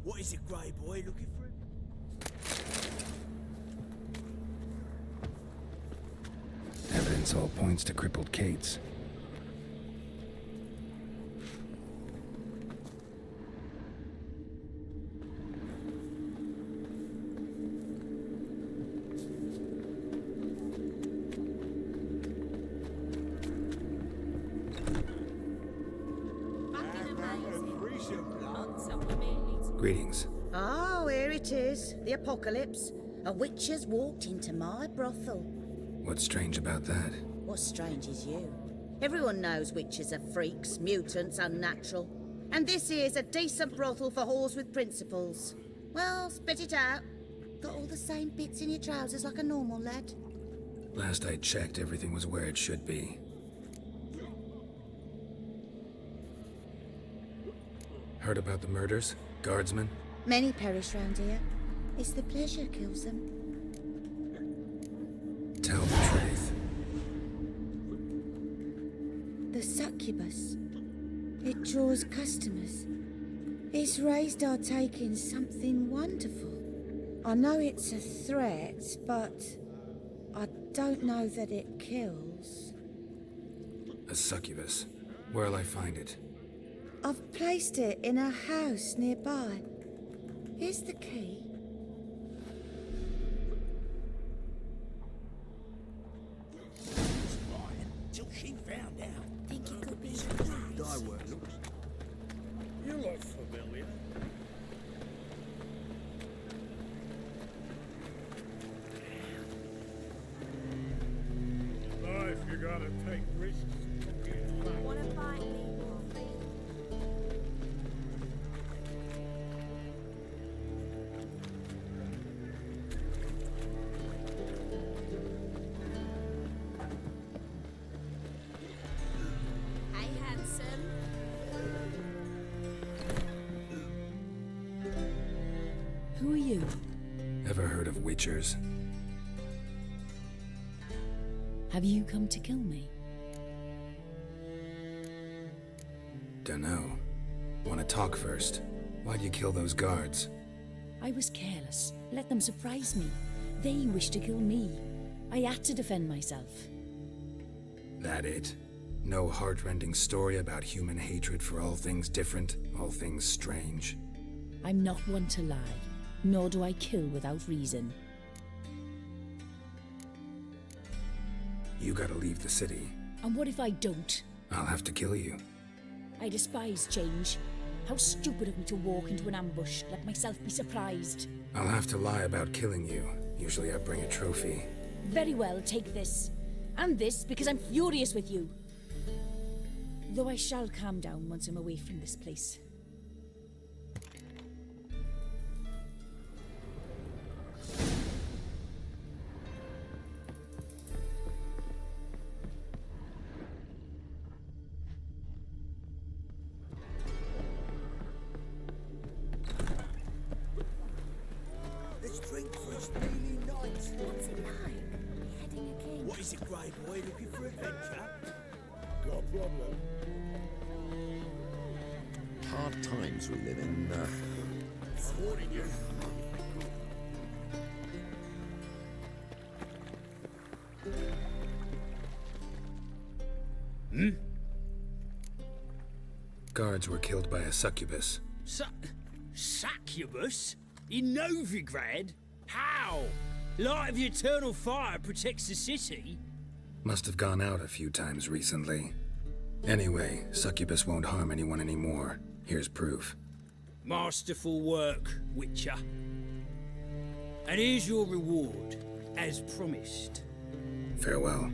What is it, Grey Boy? Looking for him? Evidence all points to crippled Kate's. Greetings. Oh, here it is. The apocalypse. A witch has walked into my brothel. What's strange about that? What's strange is you. Everyone knows witches are freaks, mutants, unnatural. And this here's a decent brothel for whores with principles. Well, spit it out. Got all the same bits in your trousers like a normal lad. Last I checked, everything was where it should be. Heard about the murders? Guardsmen? Many perish round here. It's the pleasure kills them. Tell the truth. The succubus. It draws customers. It's raised our take in something wonderful. I know it's a threat, but I don't know that it kills. A succubus. Where'll I find it? I've placed it in a house nearby. Here's the key. Till she found out. Think it could be Die work looks. You look familiar. Life, you gotta take risks. Wanna find me, coffee? Hey, handsome. Who are you? Ever heard of witchers? Have you come to kill me? Dunno. Wanna talk first? Why'd you kill those guards? I was careless. Let them surprise me. They wished to kill me. I had to defend myself. That it? No heartrending story about human hatred for all things different, all things strange? I'm not one to lie, nor do I kill without reason. You gotta leave the city. And what if I don't? I'll have to kill you. I despise change. How stupid of me to walk into an ambush, let myself be surprised. I'll have to lie about killing you. Usually I bring a trophy. Very well, take this. And this, because I'm furious with you. Though I shall calm down once I'm away from this place. Let's drink for a steely night. What's it like? Beheading a king? What is it, Grey Boy? Looking for adventure? Got a problem? Hard times we live in. Warning you. Guards were killed by a succubus. Succubus? In Novigrad? How? Light of the eternal fire protects the city? Must have gone out a few times recently. Anyway, succubus won't harm anyone anymore. Here's proof. Masterful work, Witcher. And here's your reward, as promised. Farewell.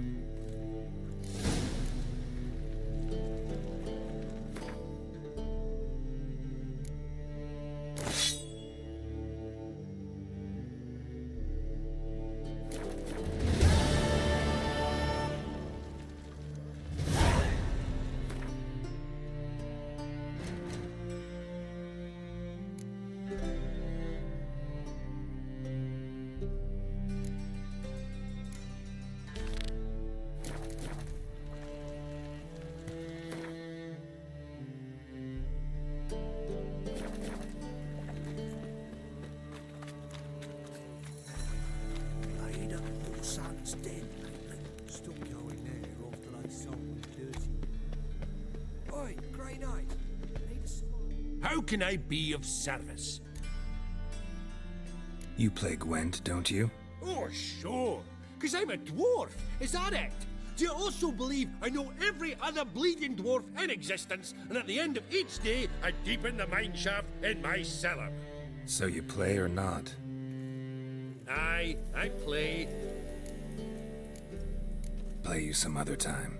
ain't I? Need a smile. How can I be of service? You play Gwent, don't you? Oh, sure. Because I'm a dwarf. Is that it? Do you also believe I know every other bleeding dwarf in existence, and at the end of each day, I deepen the mineshaft in my cellar? So you play or not? Aye, I play. Play you some other time.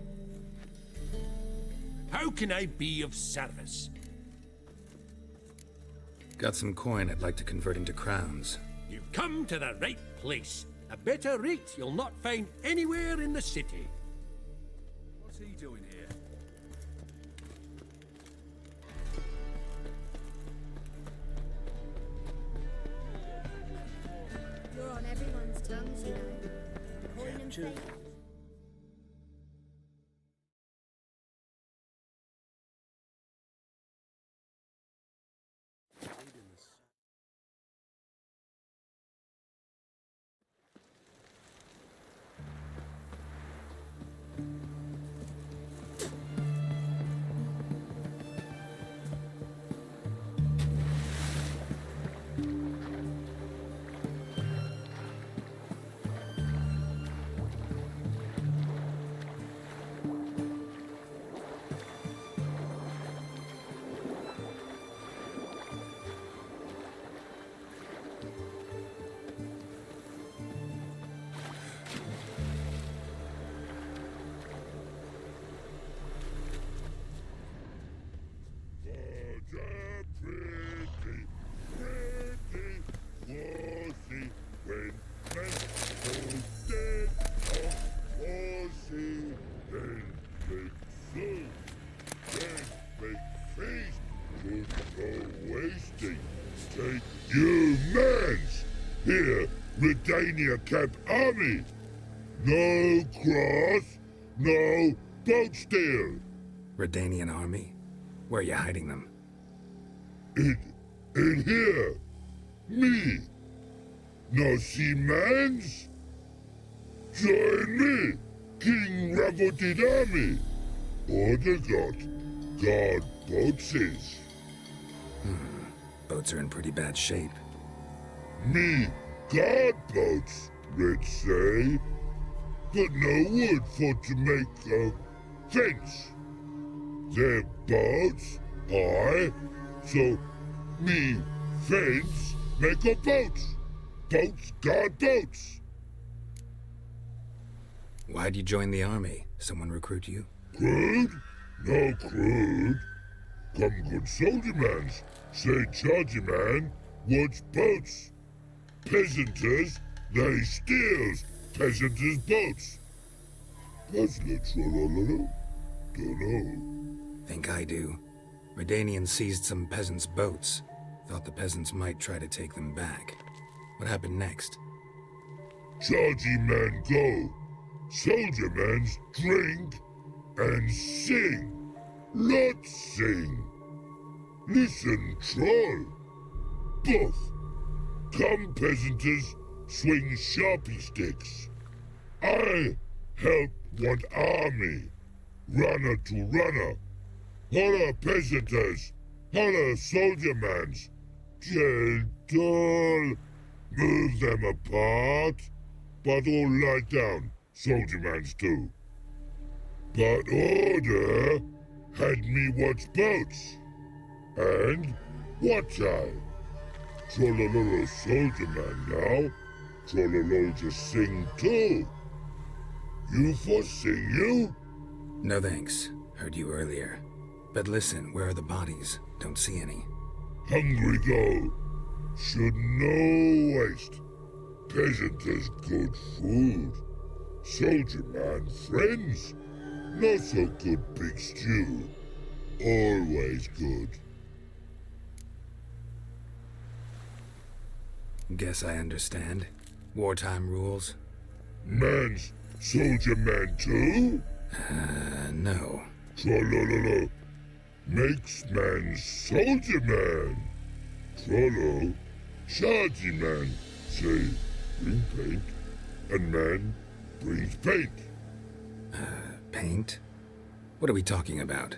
How can I be of service? Got some coin I'd like to convert into crowns. You've come to the right place. A better rate you'll not find anywhere in the city. What's he doing here? You're on everyone's tongues, you know. Coin and fate. You mans! Here, Redania Camp Army! No cross, no boat steal! Redanian army? Where are you hiding them? In here! Me! No see mans? Join me, King Ravodid Army! Order God boats is. Boats are in pretty bad shape. Me guard boats, Red say. But no wood for to make a fence. Their boats, aye. So me fence make a boats. Boats guard boats. Why'd you join the army? Someone recruit you? Crude? No crude. Come good soldier mans. Say charger man, what's boats? Peasanters, they steals peasanters' boats. Puzzler trollololo? Dunno. Think I do. Redanians seized some peasants' boats. Thought the peasants might try to take them back. What happened next? Chargy man go. Soldier mans drink and sing. Lot sing. Listen, troll. Both. Come, peasanters, swing sharpie sticks. I help one army. Runner to runner. Holla, peasanters. Holla, soldier mans. Gentle. Move them apart. But all lie down, soldier mans too. But order had me watch boats. And watch I. Trollololo soldier man now. Trollolo just sing too. You for sing you? No thanks. Heard you earlier. But listen, where are the bodies? Don't see any. Hungry go. Should no waste. Peasanters good food. Soldier man friends. Not so good big stew. Always good. Guess I understand. Wartime rules? Man's soldier man too? No. Trollololo. Makes man soldier man. Trollo. Chargy man. Say, bring paint. And man brings paint. Paint? What are we talking about?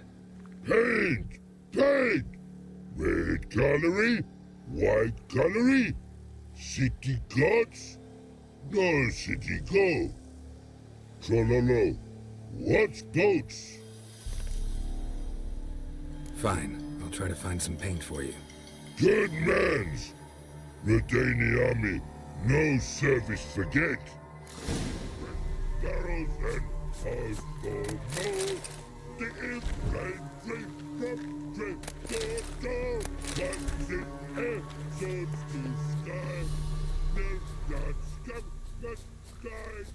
Paint! Paint! Red colory, white colory, city gods, no city go. Trololo, what's boats? Fine. I'll try to find some paint for you. Good mans! Redani army, no service forget. Barrels and hard for more. The inflame drink from drink door. Guns in air, swords to sky. Nil not scum, but sky.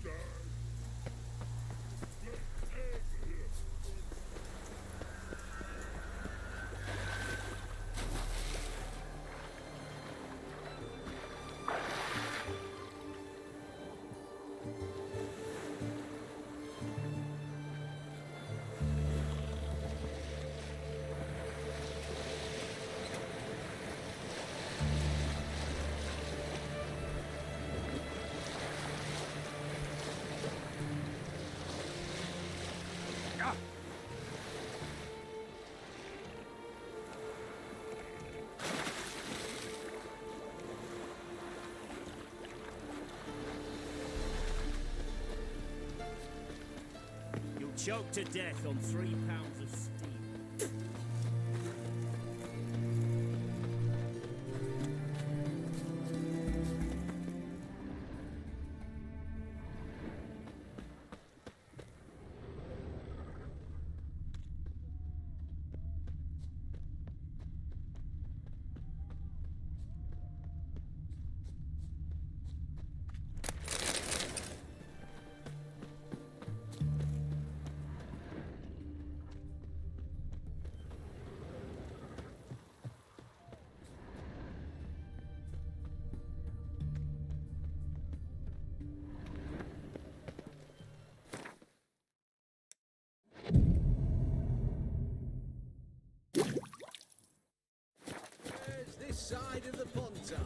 Choked to death on 3 pounds of steam. Side of the Pontar.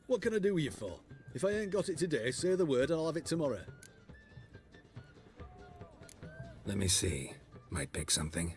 What can I do with you for? If I ain't got it today, say the word and I'll have it tomorrow. Let me see. Might pick something.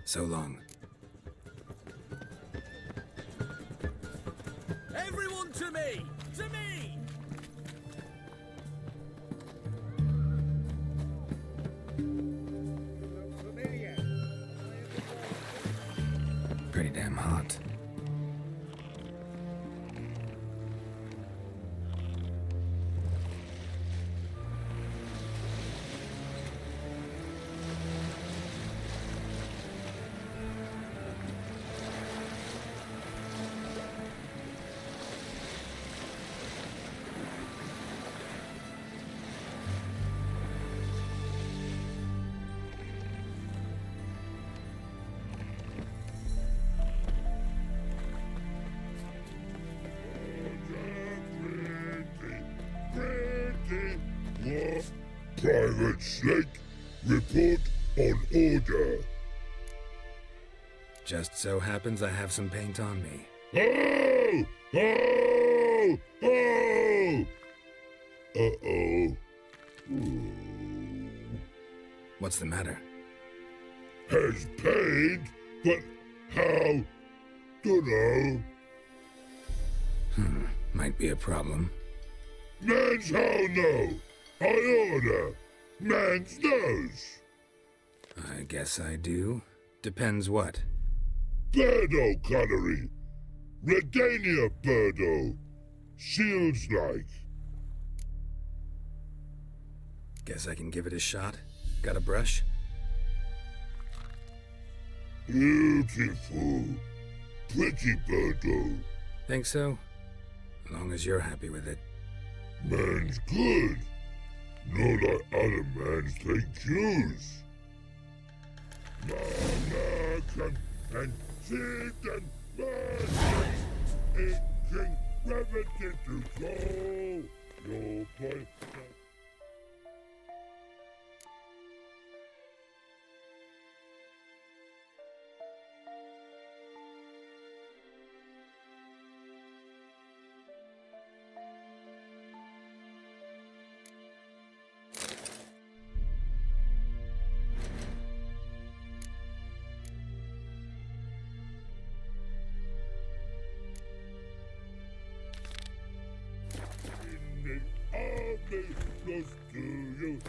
So long. Everyone to me! To me! Pretty damn hot. Private Snake, report on order. Just so happens I have some paint on me. Oh! Oh! Oh! Uh-oh. What's the matter? Has paint, but how? Dunno. Might be a problem. Man's how no? I order. Man's knows. I guess I do. Depends what. Birdo colory. Redania Birdo. Shields like. Guess I can give it a shot. Got a brush? Beautiful. Pretty Birdo. Think so? As long as you're happy with it. Man's good. Not like other mans think yous. Malakan and Sid and Madness in King Gravity to go. Your point. Close to you.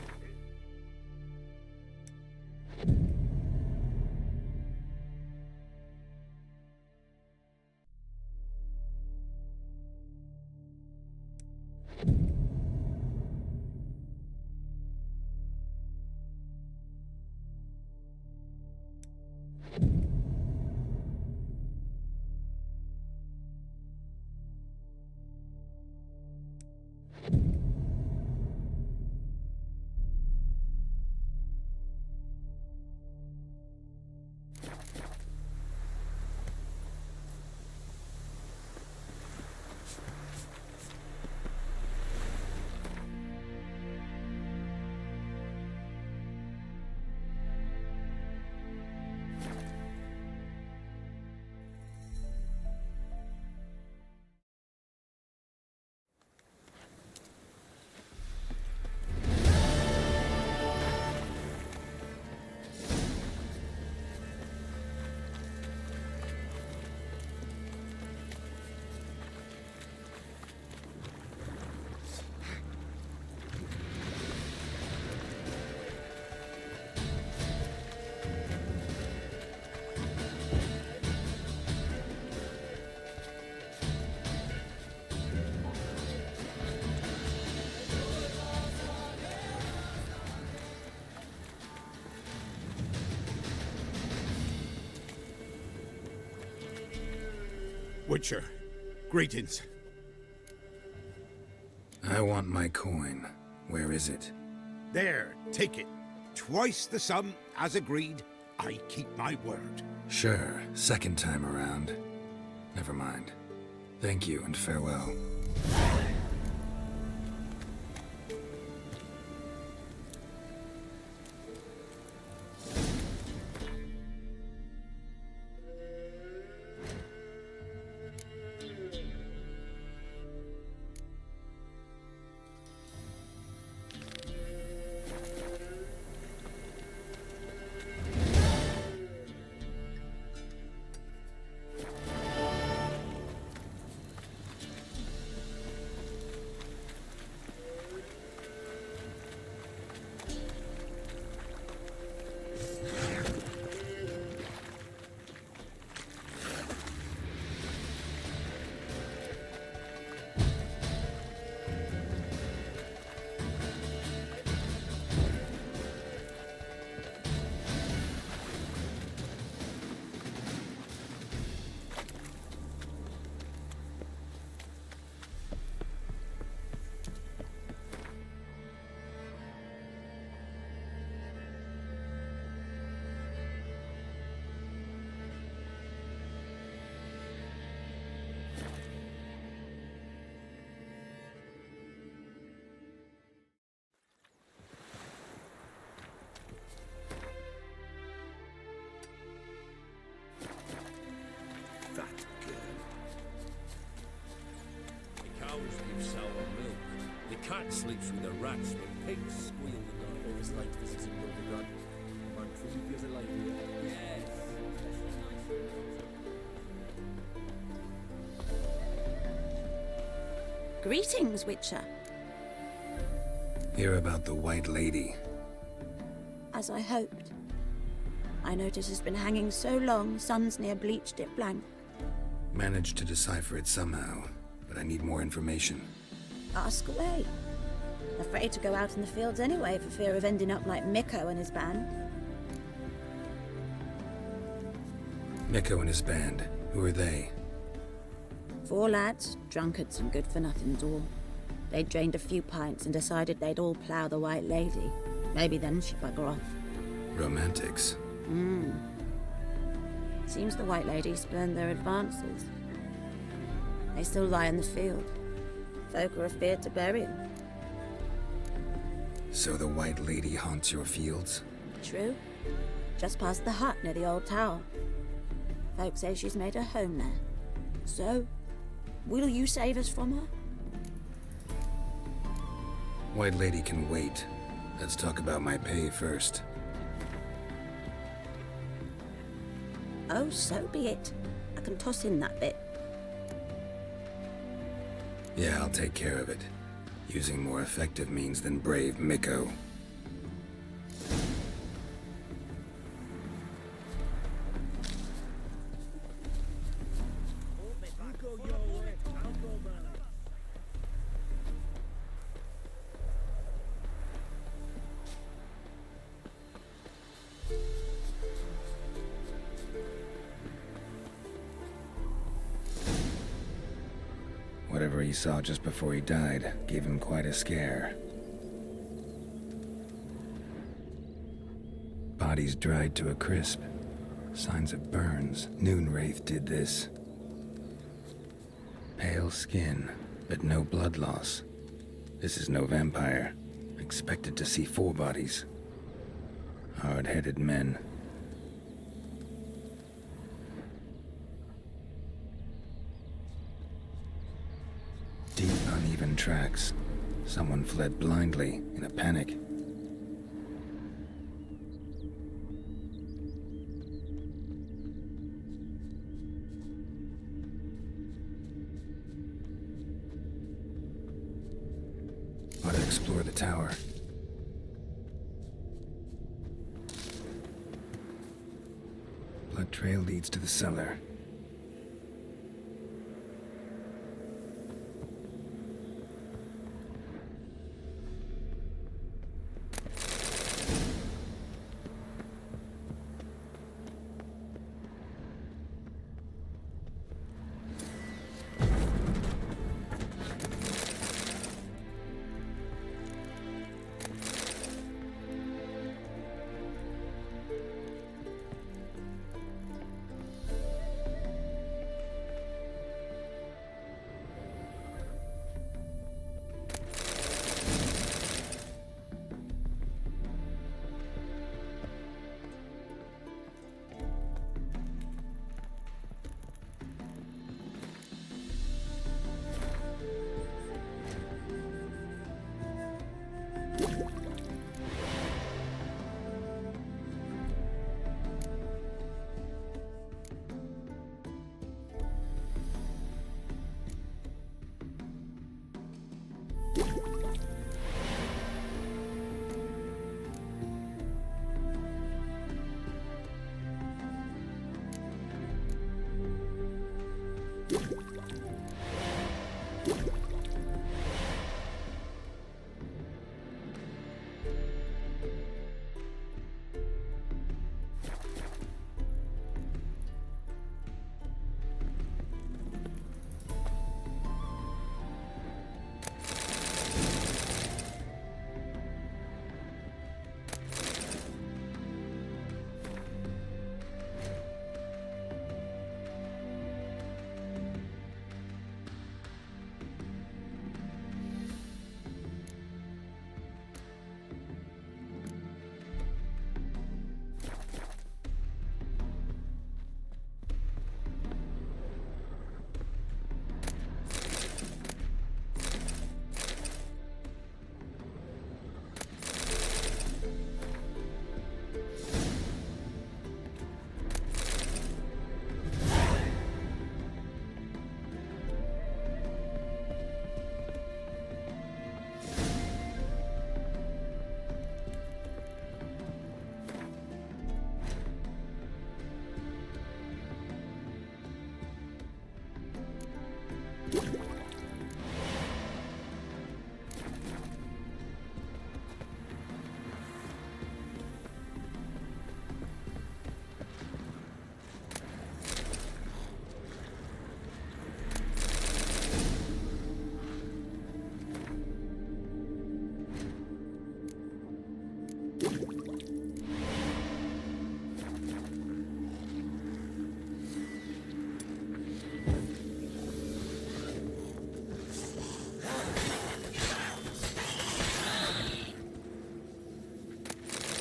Witcher, greetings. I want my coin. Where is it? There, take it. Twice the sum, as agreed. I keep my word. Sure, second time around. Never mind. Thank you and farewell. Cat sleeps with the rats when pigs squeal the night. Always liked visiting Novigrad. Man truly feels alive here. Yes. Greetings, Witcher. Hear about the White Lady. As I hoped. I notice it's been hanging so long, Sun's near bleached it blank. Managed to decipher it somehow, but I need more information. Ask away. Afraid to go out in the fields anyway for fear of ending up like Mikko and his band. Mikko and his band. Who are they? 4 lads, drunkards and good-for-nothings all. They'd drained a few pints and decided they'd all plough the White Lady. Maybe then she'd bugger off. Romantics. Seems the White Lady spurned their advances. They still lie in the field. Folk are afeard to bury them. So the White Lady haunts your fields? True. Just past the hut near the old tower. Folk say she's made her home there. So, will you save us from her? White Lady can wait. Let's talk about my pay first. Oh, so be it. I can toss in that bit. Yeah, I'll take care of it. Using more effective means than brave Miko. Whatever he saw just before he died gave him quite a scare. Bodies dried to a crisp. Signs of burns. Noonwraith did this. Pale skin, but no blood loss. This is no vampire. Expected to see 4 bodies. Hard-headed men. Deep, uneven tracks. Someone fled blindly, in a panic. Ought to explore the tower. Blood trail leads to the cellar.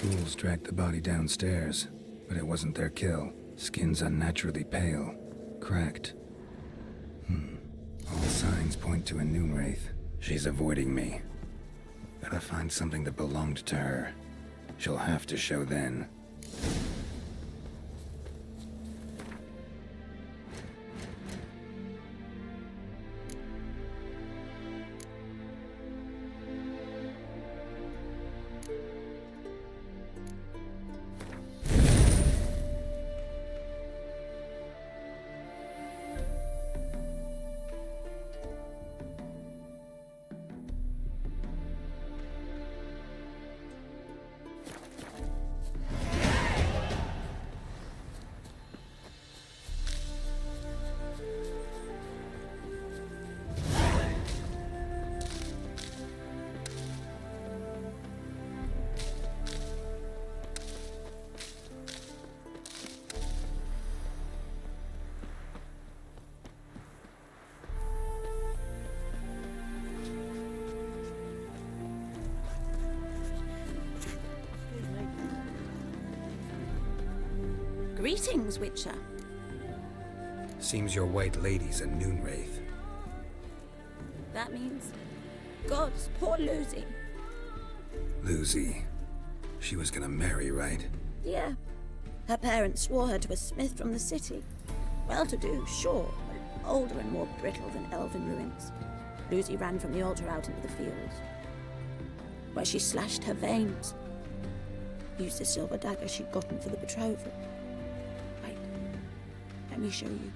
fools dragged the body downstairs, but it wasn't their kill. Skin's unnaturally pale, cracked. All signs point to a Noonwraith. She's avoiding me. Gotta find something that belonged to her. She'll have to show then. Greetings, Witcher. Seems your white lady's a Noonwraith. That means... Gods, poor Lucy. Lucy. She was gonna marry, right? Yeah. Her parents swore her to a smith from the city. Well-to-do, sure, but older and more brittle than elven ruins. Lucy ran from the altar out into the fields, where she slashed her veins. Used the silver dagger she'd gotten for the betrothal. Wait, let me show you.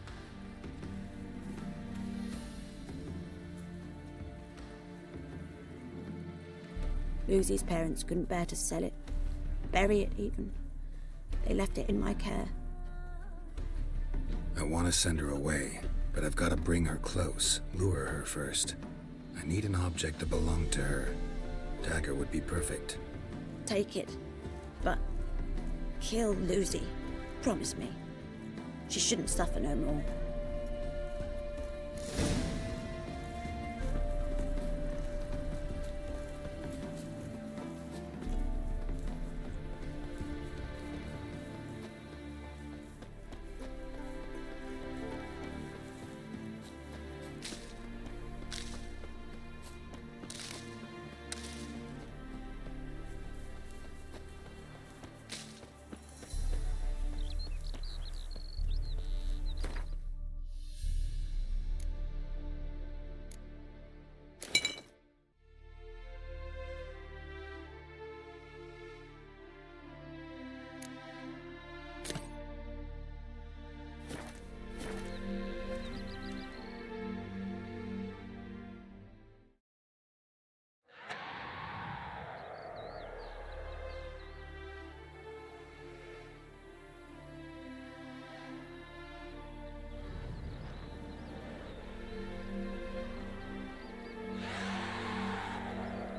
Lucy's parents couldn't bear to sell it, bury it even. They left it in my care. I want to send her away, but I've got to bring her close, lure her first. I need an object that belonged to her. Dagger would be perfect. Take it, but kill Lucy. Promise me. She shouldn't suffer no more.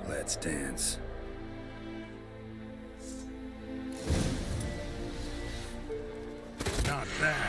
Let's dance. Not bad.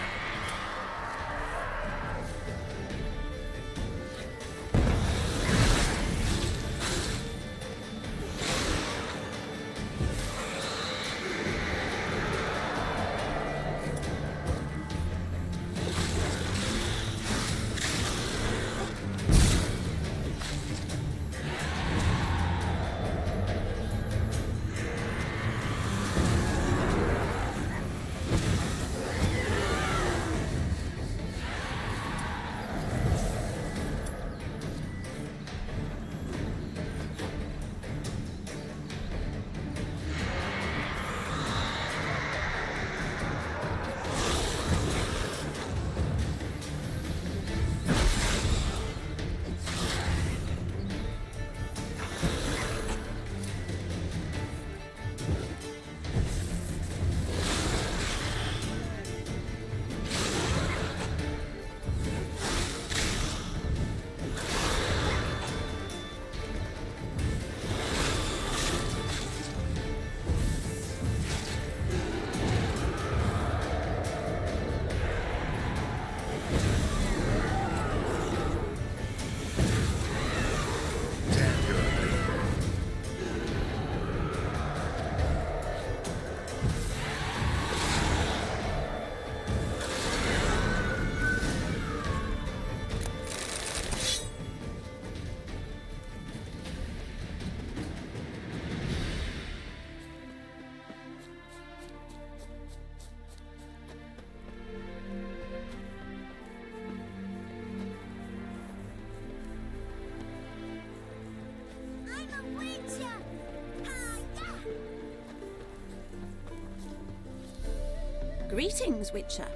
Greetings, Witcher.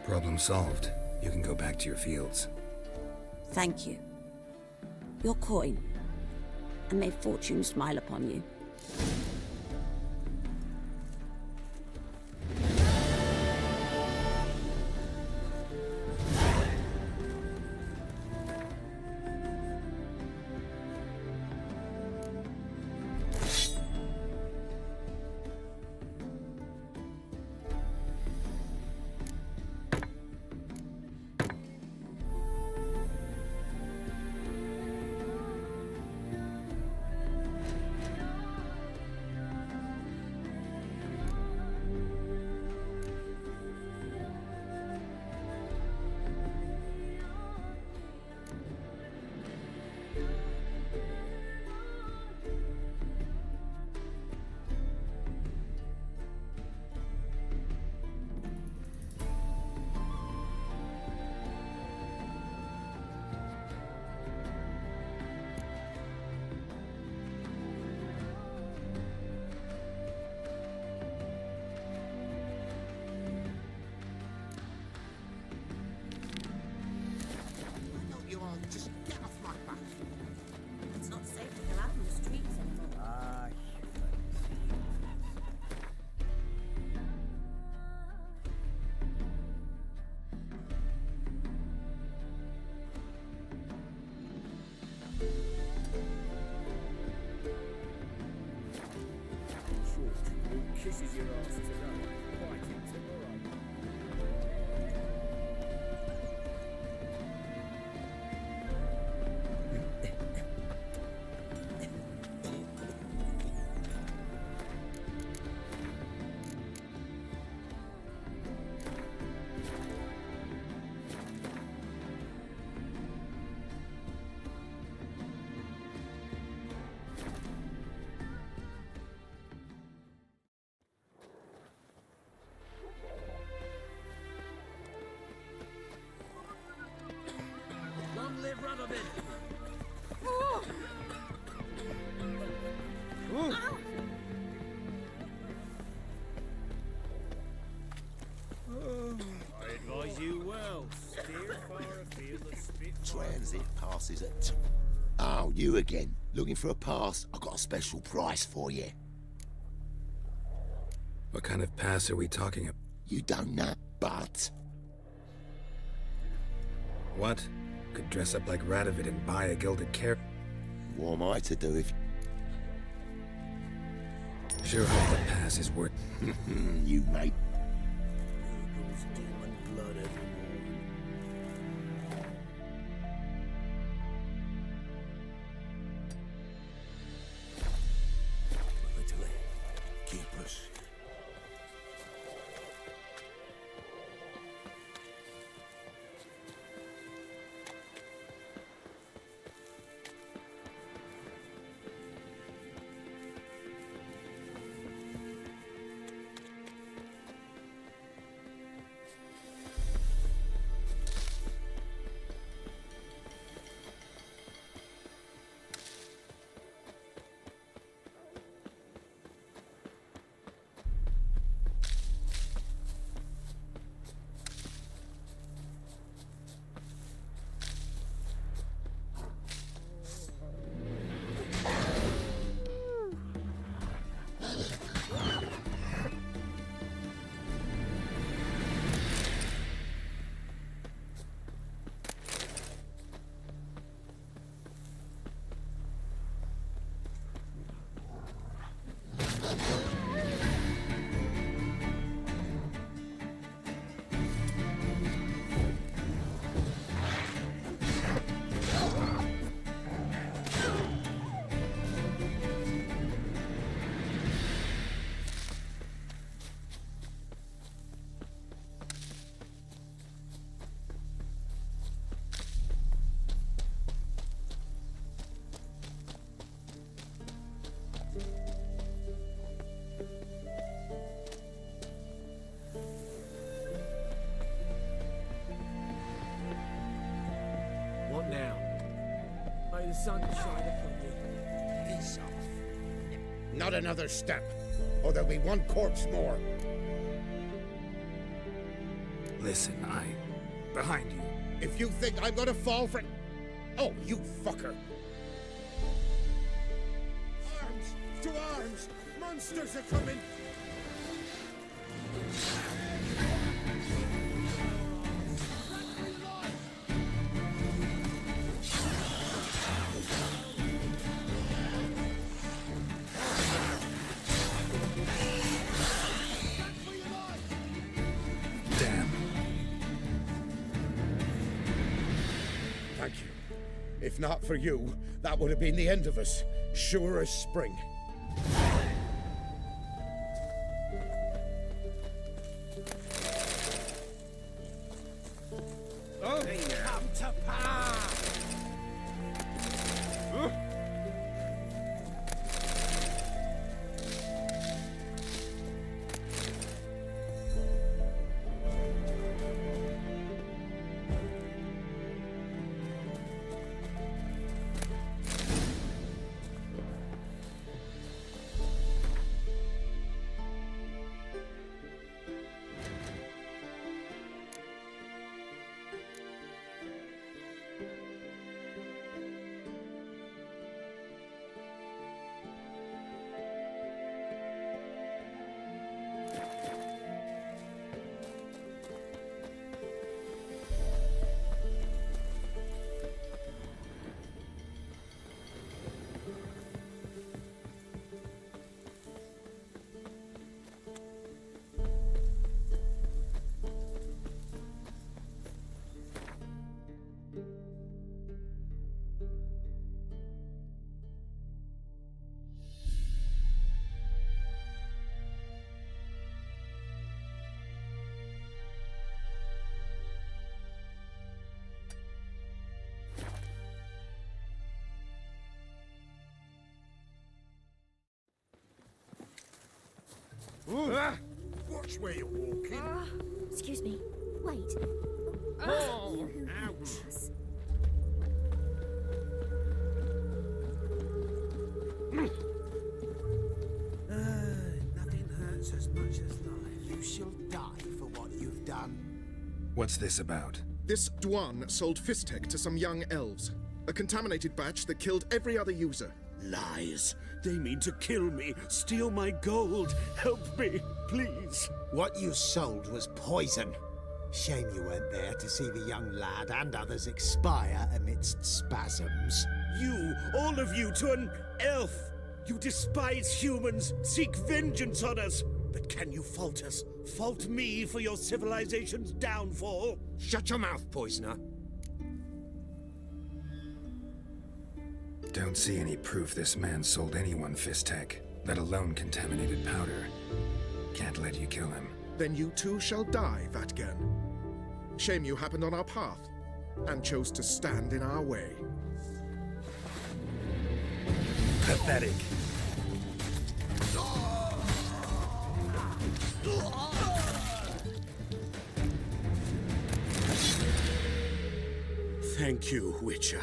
Problem solved. You can go back to your fields. Thank you. Your coin. And may fortune smile upon you. Kisses your ass today, fighting tomorrow. Long live Radovid! I advise you well. Steer far afield and spit. Transit passes at... Oh, you again. Looking for a pass? I've got a special price for you. What kind of pass are we talking about? You don't know, but... What? Could dress up like Radovid and buy a gilded carrot? What am I to do if... Sure hope the pass is worth... you, mate. Google's demon blood evermore. Italy. Keep us. May the sun shine upon you. Piss off. Not another step, or there'll be one corpse more. Listen, behind you. If you think I'm gonna fall for... Oh, you fucker! Arms! To arms! Monsters are coming! Damn. Thank you. If not for you, that would have been the end of us. Sure as spring. Oh, come to pass! Watch where you're walking. Excuse me. Wait. Oh, You ouch. pass. Nothing hurts as much as life. You shall die for what you've done. What's this about? This Dwan sold Fistek to some young elves. A contaminated batch that killed every other user. Lies. They mean to kill me, steal my gold. Help me, please. What you sold was poison. Shame you weren't there to see the young lad and others expire amidst spasms. You, all of you, to an elf. You despise humans, seek vengeance on us. But can you fault us? Fault me for your civilization's downfall? Shut your mouth, poisoner. Don't see any proof this man sold anyone Fistek, let alone contaminated powder. Can't let you kill him. Then you too shall die, Vatgan. Shame you happened on our path, and chose to stand in our way. Pathetic. Thank you, Witcher.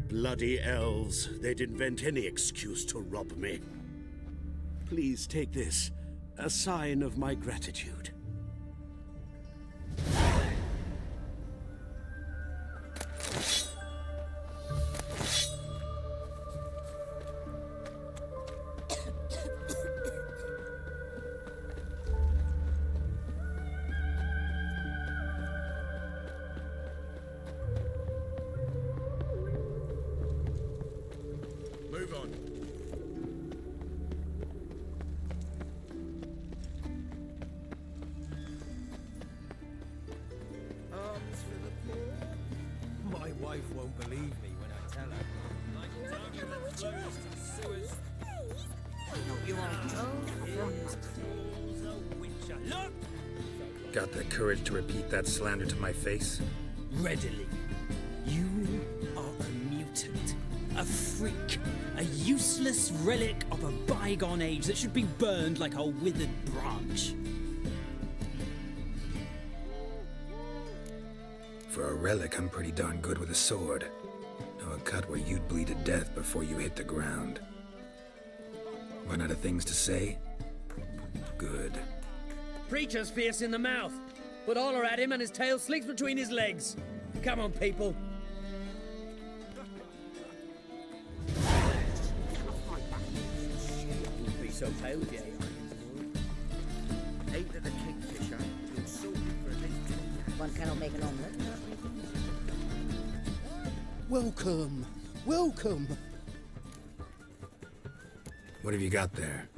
Bloody elves, they'd invent any excuse to rob me. Please take this, a sign of my gratitude. Move on. Arms for the poor. My wife won't believe me when I tell her. Look! Got the courage to repeat that slander to my face? Readily. You are a mutant, a freak, a useless relic of a bygone age that should be burned like a withered branch. For a relic, I'm pretty darn good with a sword. Know a cut where you'd bleed to death before you hit the ground. Run out of things to say? Good. Preacher's fierce in the mouth, but holler at him and his tail slicks between his legs. Come on, people. Wouldn't be so pale, yeah. Eight of the kingfisher, you'll salt it for at least 10 One cannot make an omelette. Welcome. Welcome. What have you got there?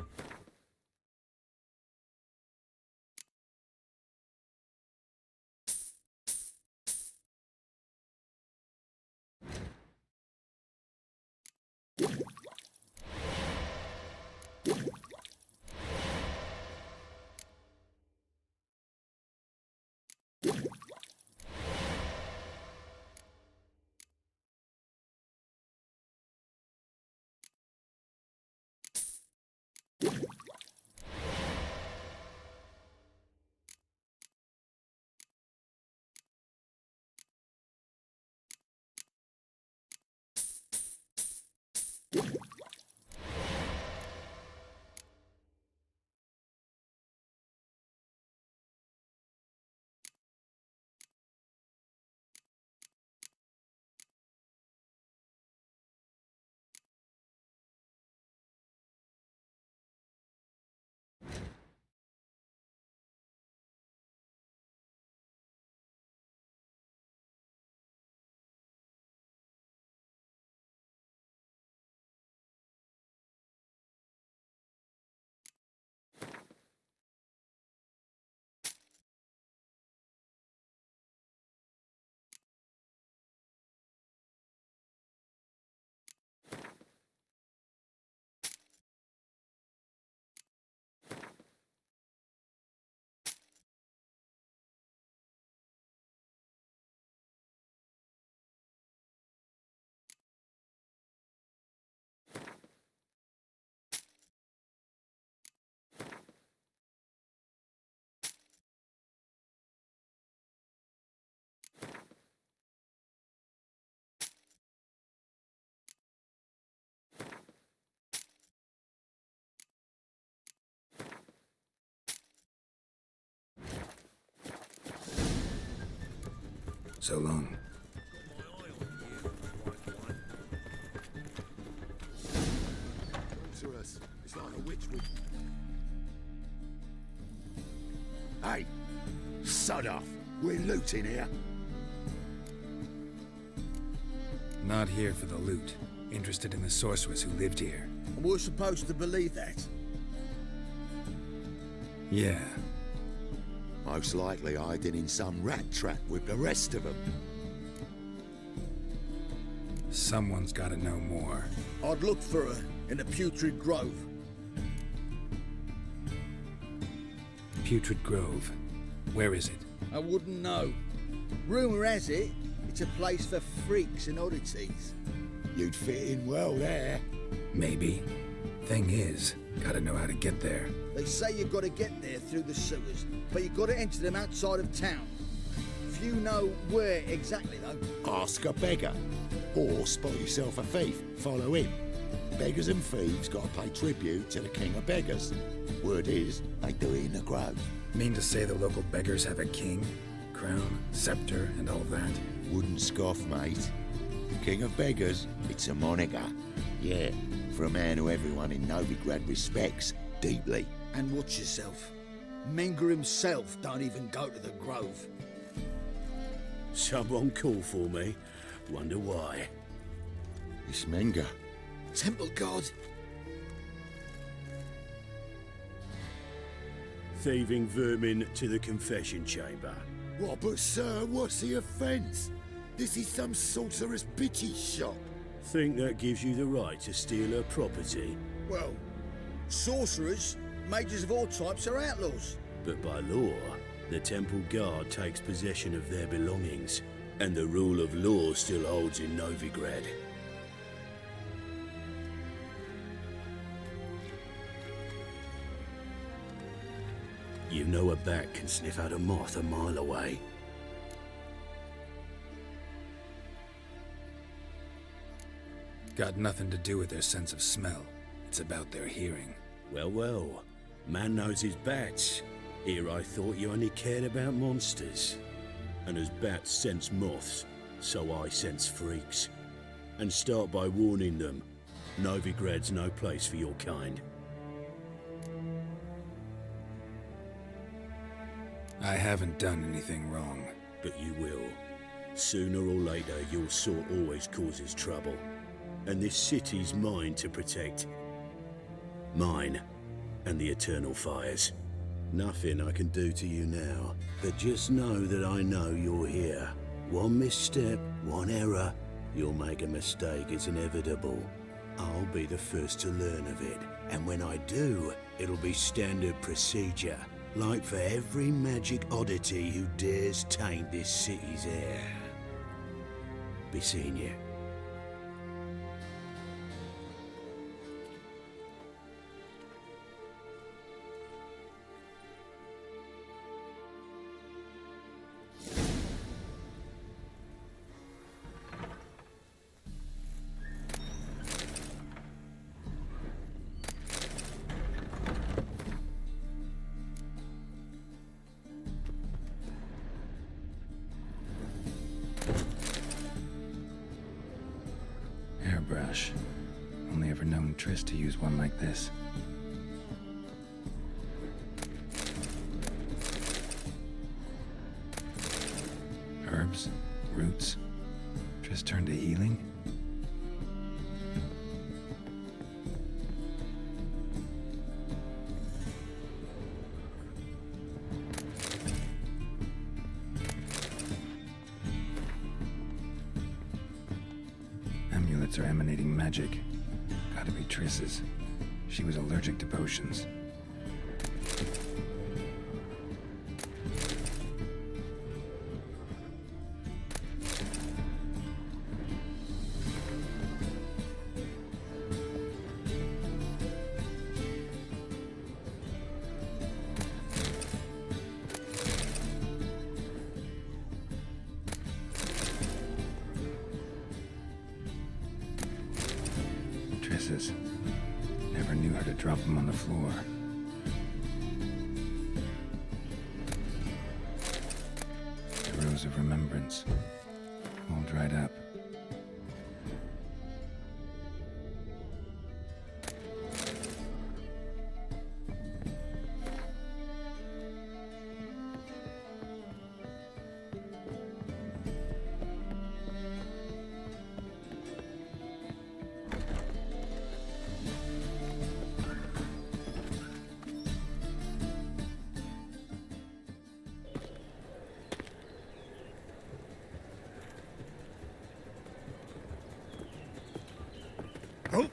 So long. To us. It's like a witch would. Hey, sod off. We're looting here. Not here for the loot. Interested in the sorceress who lived here. And we're supposed to believe that? Yeah. Most likely hiding in some rat trap with the rest of them. Someone's gotta know more. I'd look for her in the Putrid Grove. Putrid Grove. Where is it? I wouldn't know. Rumour has it, it's a place for freaks and oddities. You'd fit in well there. Maybe. Thing is, gotta know how to get there. They say you've got to get there through the sewers, but you've got to enter them outside of town. Few know where exactly, though. Ask a beggar. Or spot yourself a thief. Follow him. Beggars and thieves got to pay tribute to the king of beggars. Word is, they do it in the grove. Mean to say the local beggars have a king, crown, scepter, and all that? Wouldn't scoff, mate. King of beggars, it's a moniker. Yeah, for a man who everyone in Novigrad respects deeply. And watch yourself. Menger himself don't even go to the Grove. Someone call for me. Wonder why. It's Menger. Temple God. Thieving vermin to the confession chamber. What, but sir, what's the offence? This is some sorcerer's bitchy shop. Think that gives you the right to steal her property? Well, sorcerers, mages of all types are outlaws. But by law, the temple guard takes possession of their belongings, and the rule of law still holds in Novigrad. You know a bat can sniff out a moth a mile away. Got nothing to do with their sense of smell. It's about their hearing. Well, well. Man knows his bats. Here I thought you only cared about monsters. And as bats sense moths, so I sense freaks. And start by warning them. Novigrad's no place for your kind. I haven't done anything wrong. But you will. Sooner or later, your sort always causes trouble. And this city's mine to protect. Mine. And the eternal fires. Nothing I can do to you now. But just know that I know you're here. One misstep, one error, you'll make a mistake, it's inevitable. I'll be the first to learn of it. And when I do, it'll be standard procedure. Like for every magic oddity who dares taint this city's air. Be seeing you. Airbrush. Only ever known Triss to use one like this. Herbs? Roots? Triss turned to healing? Amulets are emanating magic. Gotta be Triss's. She was allergic to potions. Triss's. Never knew how to drop them on the floor. The Rose of Remembrance. All dried up. Oh,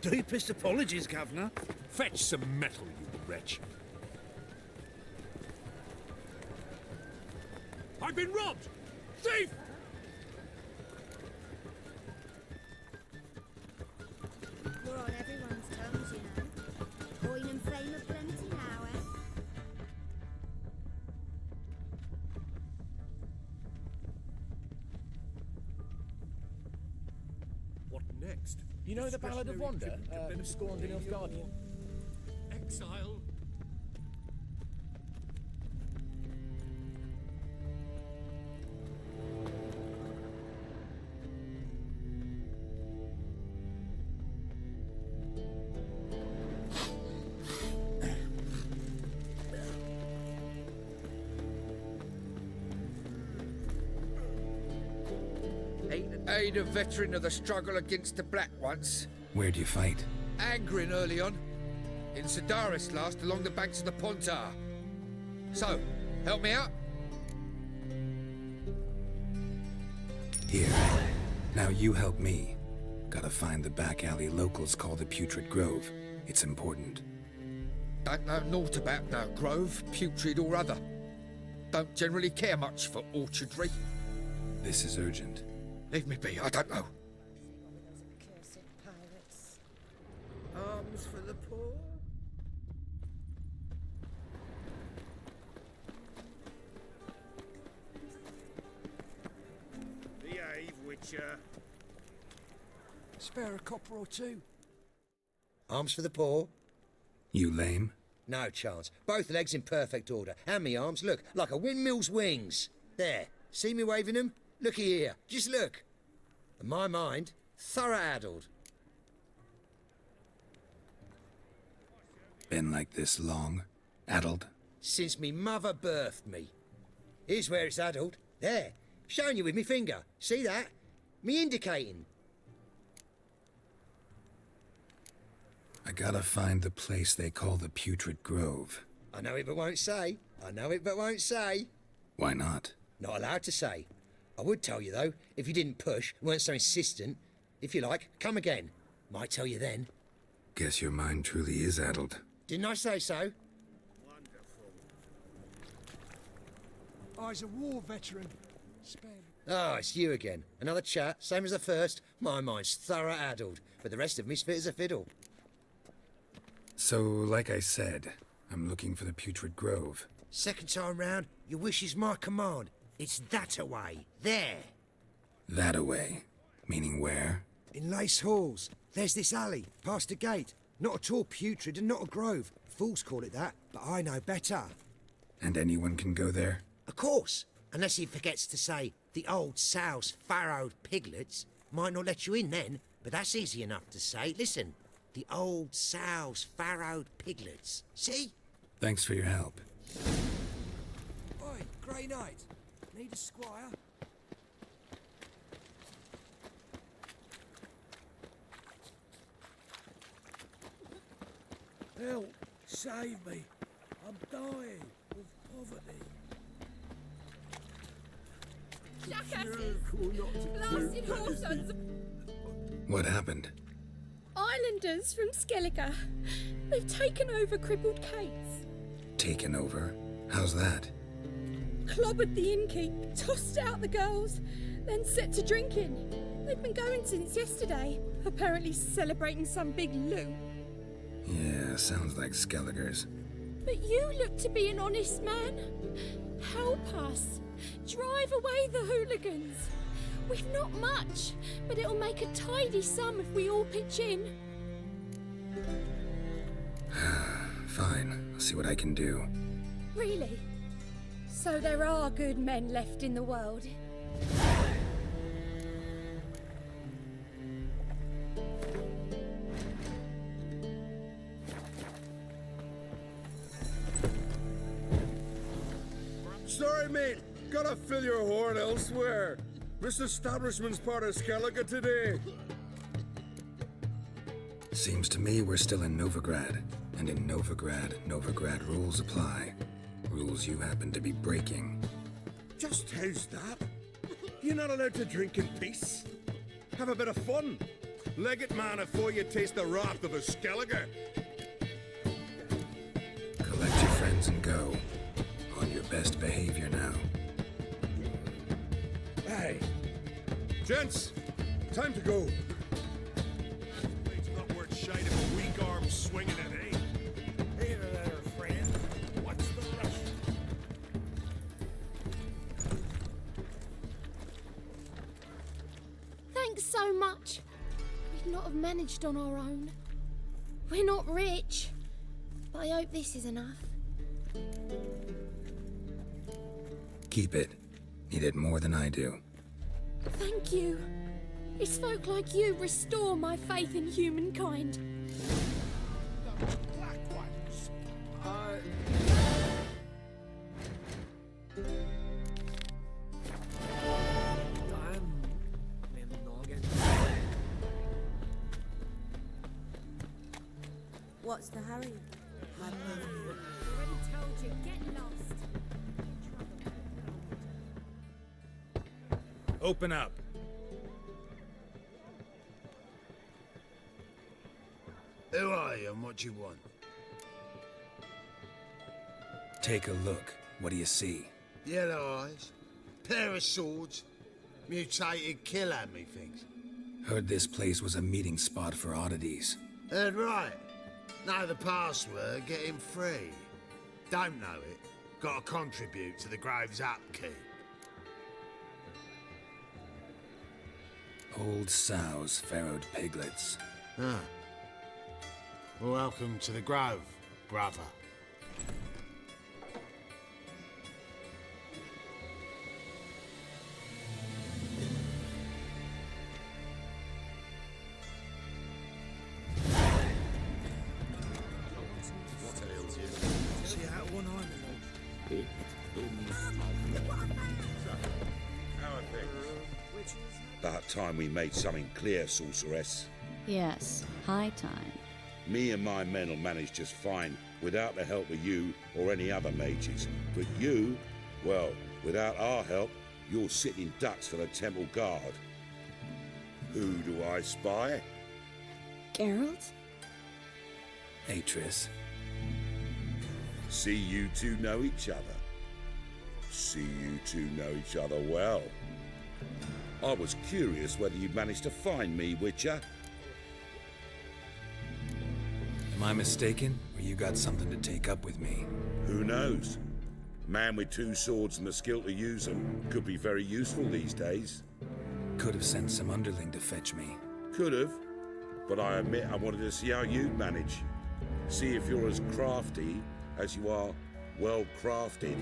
deepest apologies, Governor. Fetch some metal, you wretch. I've been robbed! Thief! We're on everyone's tongues, you know. Coin and fame are plenty now, eh? What next? You know the Ballad of Wanda, who scorned in Nilfgaardian? Exile. Ain't a veteran of the struggle against the Black once. Where'd you fight? Angrin early on. In Sedaris last, along the banks of the Pontar. So, help me out? Here. Now you help me. Gotta find the back alley locals call the Putrid Grove. It's important. Don't know naught about no grove, putrid or other. Don't generally care much for orchardry. This is urgent. Leave me be, I don't know. Arms for the poor. Behave, Witcher. Spare a copper or two. Arms for the poor? You lame? No chance. Both legs in perfect order. And me arms, look, like a windmill's wings. There. See me waving them? Looky here. Just look. And my mind, thorough addled. Been like this long? Addled? Since me mother birthed me. Here's where it's addled. There. Showing you with me finger. See that? Me indicating. I gotta find the place they call the Putrid Grove. I know it but won't say. I know it but won't say. Why not? Not allowed to say. I would tell you, though, if you didn't push, weren't so insistent. If you like, come again. Might tell you then. Guess your mind truly is addled. Didn't I say so? I's a war veteran. Spare me. Oh, it's you again. Another chat, same as the first. My mind's thorough addled, but the rest of me's fit as a fiddle. So, like I said, I'm looking for the Putrid Grove. Second time round, your wish is my command. It's that away. There. That away? Meaning where? In Lace Halls. There's this alley, past the gate. Not at all putrid and not a grove. Fools call it that, but I know better. And anyone can go there? Of course. Unless he forgets to say, the old sow's farrowed piglets. Might not let you in then, but that's easy enough to say. Listen. The old sow's farrowed piglets. See? Thanks for your help. Oi, Grey Knight. Need a squire? Help! Save me! I'm dying of poverty. Jackasses! Blasted whoresons! What happened? Islanders from Skellige. They've taken over crippled Kate's. Taken over? How's that? Clobbered the innkeep, tossed out the girls, then set to drinking. They've been going since yesterday, apparently celebrating some big loot. Yeah, sounds like Skellige's. But you look to be an honest man. Help us. Drive away the hooligans. We've not much, but it'll make a tidy sum if we all pitch in. Fine, I'll see what I can do. Really? So there are good men left in the world. Sorry, mate. Gotta fill your horn elsewhere. This establishment's part of Skellige today. Seems to me we're still in Novigrad. And in Novigrad, Novigrad rules apply. Rules you happen to be breaking. Just how's that? You're not allowed to drink in peace? Have a bit of fun. Leg it, man, before you taste the wrath of a Skellige. Collect your friends and go. On your best behavior now. Hey, gents, time to go. It's not worth shite if a weak arm's swinging it, eh? Here there, friend. What's the rush? Thanks so much. We'd not have managed on our own. We're not rich, but I hope this is enough. Keep it. Need it more than I do. Thank you. It's folk like you restore my faith in humankind. Black ones. What's the hurry? My brother. Already told you, get lost. Open up. Who are you and what do you want? Take a look. What do you see? Yellow eyes, pair of swords, mutated killer, methinks. Heard this place was a meeting spot for oddities. Heard right. Know the password, get him free. Don't know it, gotta contribute to the Grove's upkeep. Old sows, farrowed piglets. Ah. Welcome to the Grove, brother. About time we made something clear, sorceress. Yes, high time. Me and my men will manage just fine without the help of you or any other mages. But you, well, without our help, you're sitting ducks for the temple guard. Who do I spy? Geralt? Hey, Triss. See you two know each other. See you two know each other well. I was curious whether you'd managed to find me, Witcher. Am I mistaken, or you got something to take up with me? Who knows? Man with two swords and the skill to use them could be very useful these days. Could have sent some underling to fetch me. Could have, but I admit I wanted to see how you'd manage. See if you're as crafty as you are well crafted.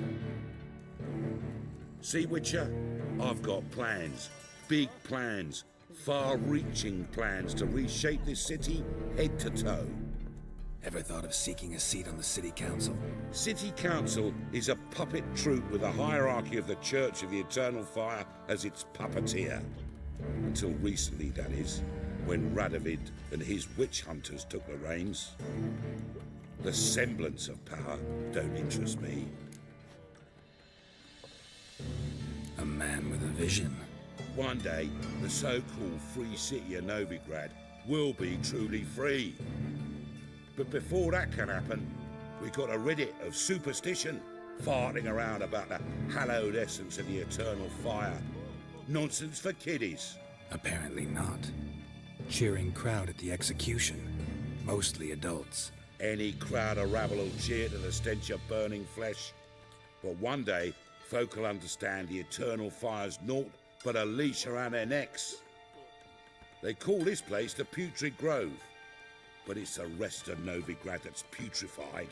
See, Witcher, I've got plans. Big plans. Far-reaching plans to reshape this city head to toe. Ever thought of seeking a seat on the city council? City council is a puppet troupe with a hierarchy of the Church of the Eternal Fire as its puppeteer. Until recently, that is, when Radovid and his witch hunters took the reins. The semblance of power don't interest me. A man with a vision. One day, the so-called free city of Novigrad will be truly free. But before that can happen, we've got to rid it of superstition, farting around about the hallowed essence of the eternal fire. Nonsense for kiddies. Apparently not. Cheering crowd at the execution. Mostly adults. Any crowd of rabble will cheer to the stench of burning flesh. But one day, folk will understand the eternal fire's naught but a leash around their necks. They call this place the Putrid Grove, but it's the rest of Novigrad that's putrefied.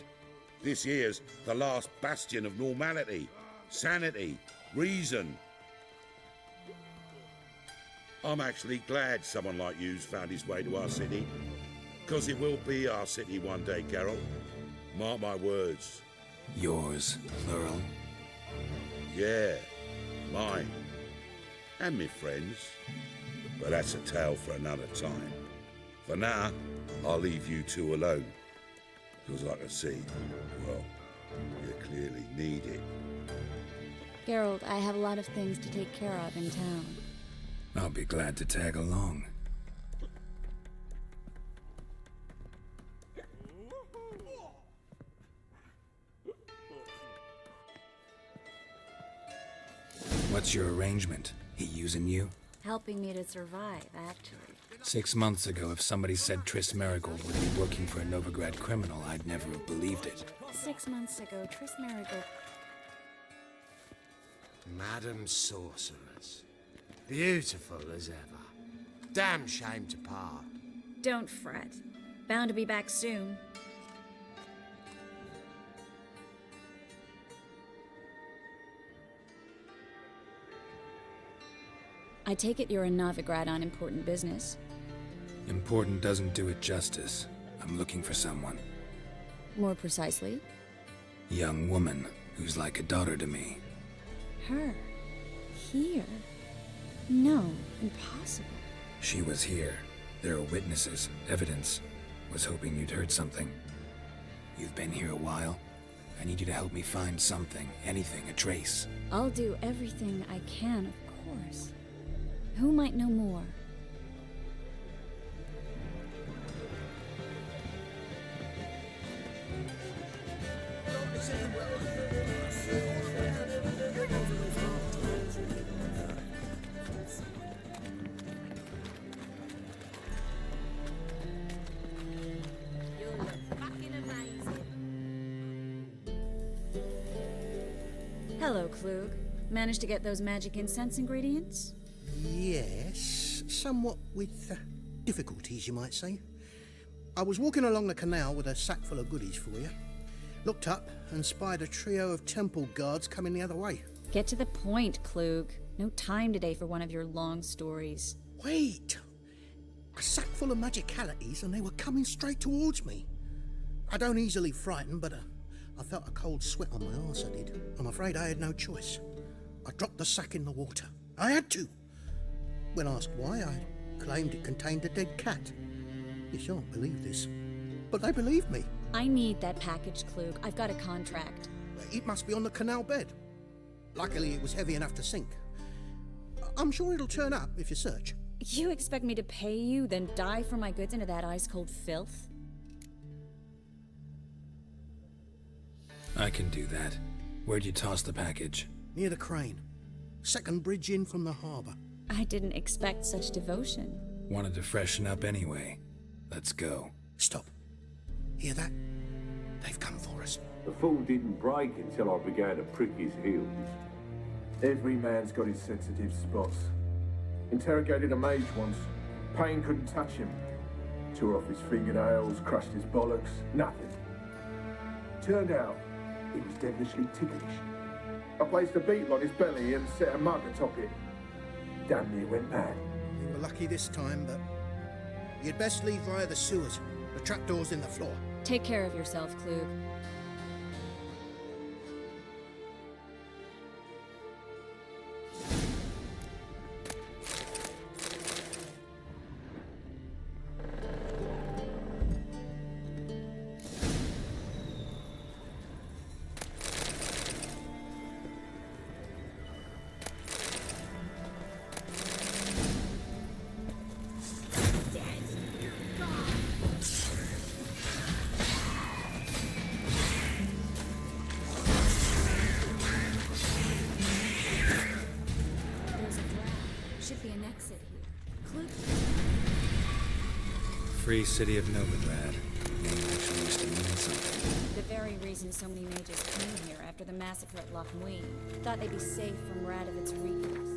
This here's the last bastion of normality, sanity, reason. I'm actually glad someone like you's found his way to our city, because it will be our city one day, Geralt. Mark my words. Yours, plural. Yeah, mine. And me friends. But that's a tale for another time. For now, I'll leave you two alone. Because I can see, well, you clearly need it. Geralt, I have a lot of things to take care of in town. I'll be glad to tag along. What's your arrangement? He using you? Helping me to survive, actually. 6 months ago, if somebody said Triss Merigold would be working for a Novigrad criminal, I'd never have believed it. 6 months ago, Triss Merigold... Madam Sorceress. Beautiful as ever. Damn shame to part. Don't fret. Bound to be back soon. I take it you're in Novigrad on important business. Important doesn't do it justice. I'm looking for someone. More precisely? Young woman who's like a daughter to me. Her? Here? No, impossible. She was here. There are witnesses, evidence. Was hoping you'd heard something. You've been here a while. I need you to help me find something, anything, a trace. I'll do everything I can, of course. Who might know more? Hello, Klug. Managed to get those magic incense ingredients? Yes, somewhat with difficulties, you might say. I was walking along the canal with a sack full of goodies for you. Looked up and spied a trio of temple guards coming the other way. Get to the point, Klug. No time today for one of your long stories. Wait! A sack full of magicalities and they were coming straight towards me. I don't easily frighten, but I felt a cold sweat on my arse, I did. I'm afraid I had no choice. I dropped the sack in the water. I had to. When asked why, I claimed it contained a dead cat. You shan't believe this, but they believed me. I need that package, Klug. I've got a contract. It must be on the canal bed. Luckily, it was heavy enough to sink. I'm sure it'll turn up if you search. You expect me to pay you, then dive for my goods into that ice-cold filth? I can do that. Where'd you toss the package? Near the crane. Second bridge in from the harbour. I didn't expect such devotion. Wanted to freshen up anyway. Let's go. Stop. Hear that? They've come for us. The fall didn't break until I began to prick his heels. Every man's got his sensitive spots. Interrogated a mage once. Pain couldn't touch him. Tore off his fingernails, crushed his bollocks, nothing. Turned out, he was devilishly ticklish. I placed a beetle on his belly and set a mug atop it. Damn near went mad. You were lucky this time, but you'd best leave via the sewers. The trapdoor's in the floor. Take care of yourself, Klug. Free city of Novigrad. Name actually used to mean something. The very reason so many mages came here after the massacre at Loch Muin. Thought they'd be safe from Radovit's reapers.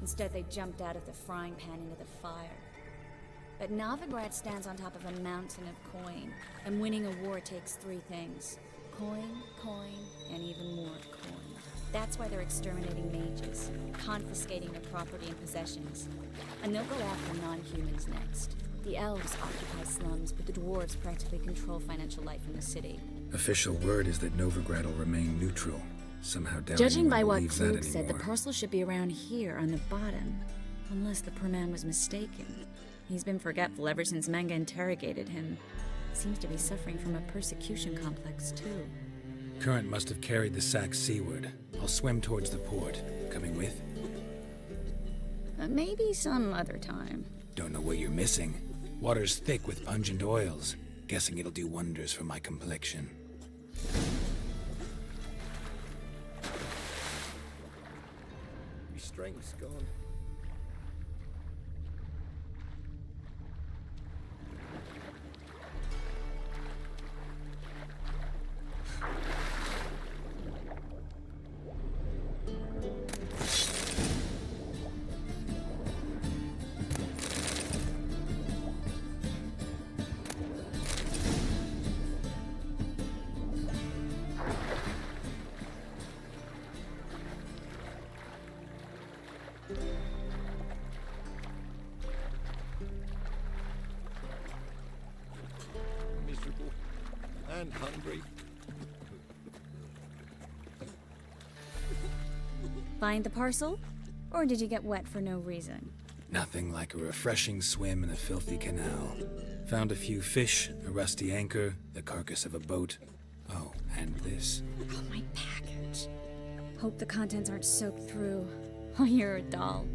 Instead, they jumped out of the frying pan into the fire. But Novigrad stands on top of a mountain of coin, and winning a war takes three things. Coin, coin, and even more coin. That's why they're exterminating mages, confiscating their property and possessions. And they'll go after non-humans next. The elves occupy slums, but the dwarves practically control financial life in the city. Official word is that Novigrad will remain neutral. Somehow doubting Judging by what believes that Klug said, the anymore. parcel should be around here on the bottom. Unless the poor man was mistaken. He's been forgetful ever since Manga interrogated him. Seems to be suffering from a persecution complex, too. Current must have carried the sack seaward. I'll swim towards the port. Coming with? Maybe some other time. Don't know what you're missing. Water's thick with pungent oils. Guessing it'll do wonders for my complexion. My strength's gone. Miserable and hungry. Find the parcel? Or did you get wet for no reason? Nothing like a refreshing swim in a filthy canal. Found a few fish, a rusty anchor, the carcass of a boat. Oh, and this. Oh, my pack. Hope the contents aren't soaked through. Oh, you're a doll.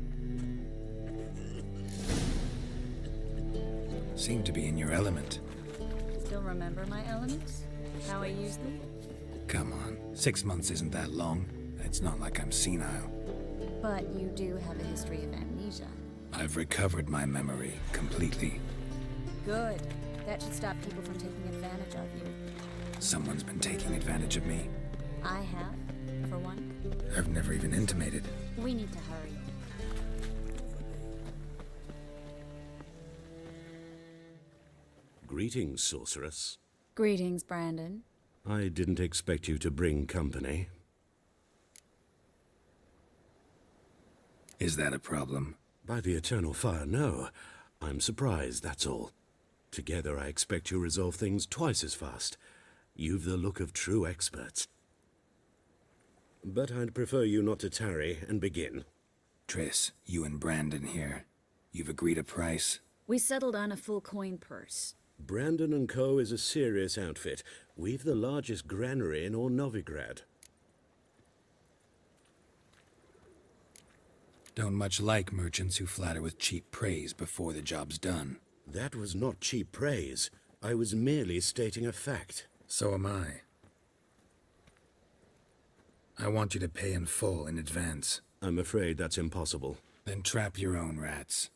Seem to be in your element. Still remember my elements? How I use them? Come on, 6 months isn't that long. It's not like I'm senile. But you do have a history of amnesia. I've recovered my memory completely. Good. That should stop people from taking advantage of you. Someone's been taking advantage of me. I have, for one. I've never even intimated. We need to hurry. Greetings, sorceress. Greetings, Brandon. I didn't expect you to bring company. Is that a problem? By the eternal fire, no. I'm surprised, that's all. Together, I expect you resolve things twice as fast. You've the look of true experts. But I'd prefer you not to tarry and begin. Triss, you and Brandon here. You've agreed a price? We settled on a full coin purse. Brandon & Co. is a serious outfit. We've the largest granary in all Novigrad. Don't much like merchants who flatter with cheap praise before the job's done. That was not cheap praise. I was merely stating a fact. So am I. I want you to pay in full in advance. I'm afraid that's impossible. Then trap your own rats.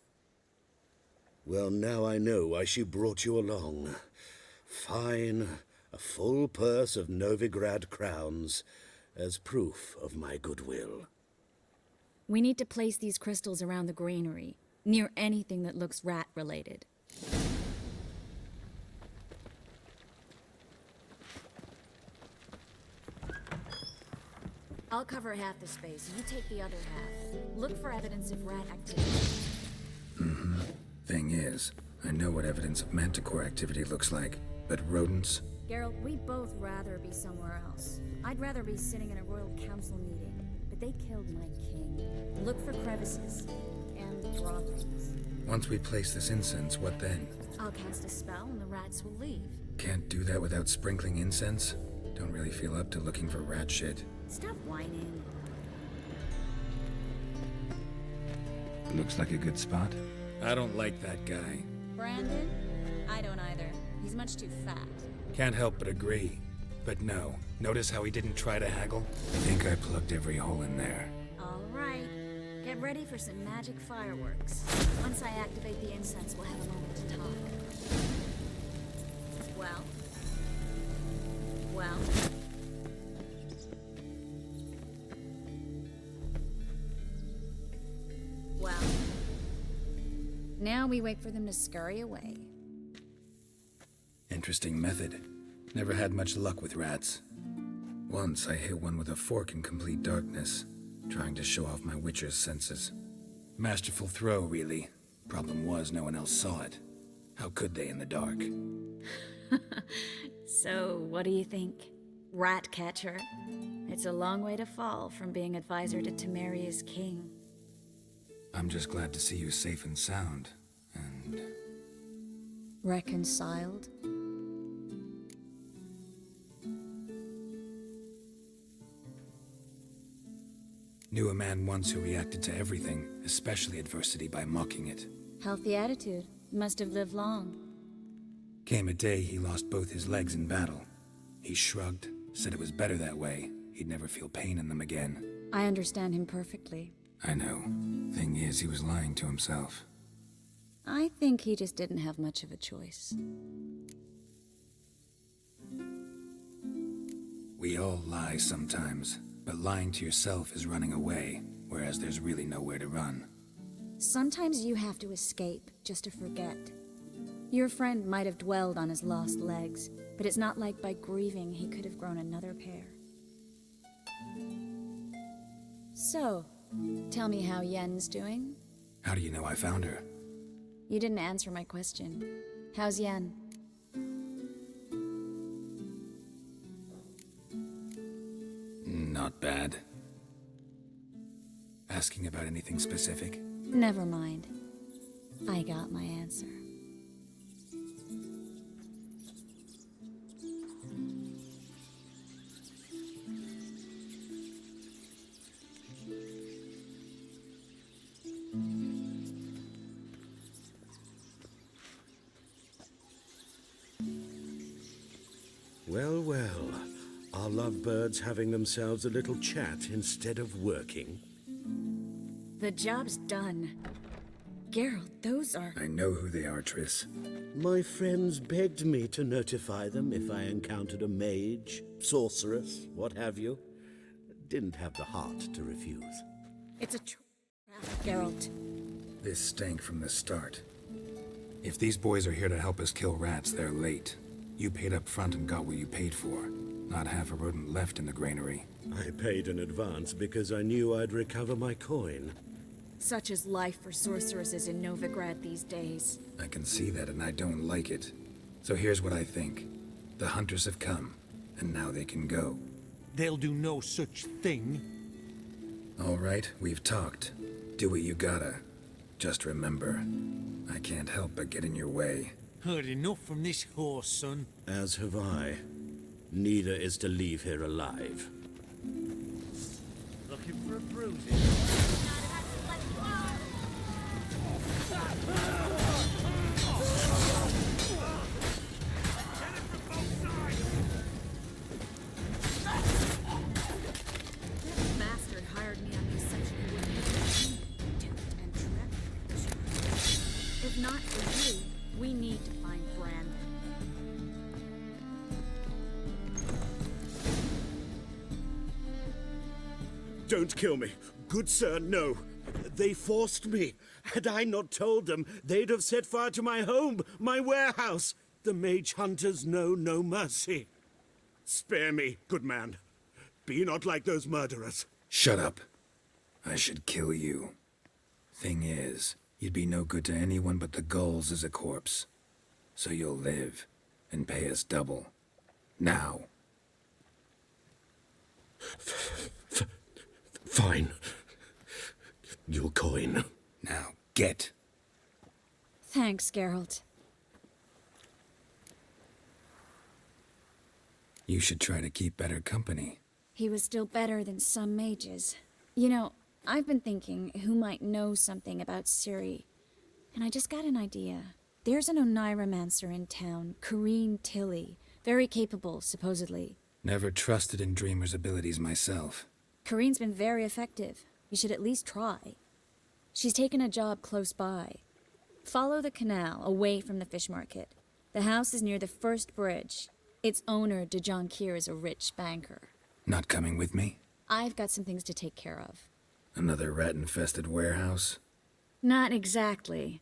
Well, now I know why she brought you along. Fine. A full purse of Novigrad crowns as proof of my goodwill. We need to place these crystals around the granary, near anything that looks rat-related. I'll cover half the space, you take the other half. Look for evidence of rat activity. Thing is, I know what evidence of manticore activity looks like, but rodents? Geralt, we'd both rather be somewhere else. I'd rather be sitting in a royal council meeting, but they killed my king. Look for crevices and droppings. Once we place this incense, what then? I'll cast a spell and the rats will leave. Can't do that without sprinkling incense? Don't really feel up to looking for rat shit. Stop whining. Looks like a good spot. I don't like that guy. Brandon? I don't either. He's much too fat. Can't help but agree. But no, notice how he didn't try to haggle? I think I plugged every hole in there. All right. Get ready for some magic fireworks. Once I activate the incense, we'll have a moment to talk. Well? Well? Well? Now we wait for them to scurry away. Interesting method. Never had much luck with rats. Once I hit one with a fork in complete darkness, trying to show off my witcher's senses. Masterful throw, really. Problem was, no one else saw it. How could they in the dark? So, what do you think? Rat catcher? It's a long way to fall from being advisor to Temeria's king. I'm just glad to see you safe and sound, and... Reconciled? Knew a man once who reacted to everything, especially adversity, by mocking it. Healthy attitude. Must have lived long. Came a day he lost both his legs in battle. He shrugged, said it was better that way. He'd never feel pain in them again. I understand him perfectly. I know. Thing is, he was lying to himself. I think he just didn't have much of a choice. We all lie sometimes, but lying to yourself is running away, whereas there's really nowhere to run. Sometimes you have to escape just to forget. Your friend might have dwelled on his lost legs, but it's not like by grieving he could have grown another pair. So, tell me how Yen's doing? How do you know I found her? You didn't answer my question. How's Yen? Not bad. Asking about anything specific? Never mind. I got my answer. Well, well. Are lovebirds having themselves a little chat instead of working? The job's done. Geralt, those are... I know who they are, Triss. My friends begged me to notify them if I encountered a mage, sorceress, what have you. Didn't have the heart to refuse. It's a trap, Geralt. This stank from the start. If these boys are here to help us kill rats, they're late. You paid up front and got what you paid for. Not half a rodent left in the granary. I paid in advance because I knew I'd recover my coin. Such is life for sorceresses in Novigrad these days. I can see that, and I don't like it. So here's what I think. The hunters have come, and now they can go. They'll do no such thing. All right, we've talked. Do what you gotta. Just remember, I can't help but get in your way. Heard enough from this horse, son. As have I. Neither is to leave here alive. Looking for a bruising? Bastard hired me on the assumption he wouldn't do it and trap. If not for you, we need to find Bran. Don't kill me. Good sir, no. They forced me. Had I not told them, they'd have set fire to my home, my warehouse. The mage hunters know no mercy. Spare me, good man. Be not like those murderers. Shut up. I should kill you. Thing is, you'd be no good to anyone but the gulls as a corpse. So you'll live, and pay us double. Now. Fine. Your coin. Now, get. Thanks, Geralt. You should try to keep better company. He was still better than some mages. You know, I've been thinking who might know something about Ciri, and I just got an idea. There's an Oneiromancer in town, Corrine Tilly. Very capable, supposedly. Never trusted in Dreamer's abilities myself. Corrine's been very effective. You should at least try. She's taken a job close by. Follow the canal, away from the fish market. The house is near the first bridge. Its owner, de Jonquier, is a rich banker. Not coming with me? I've got some things to take care of. Another rat-infested warehouse? Not exactly.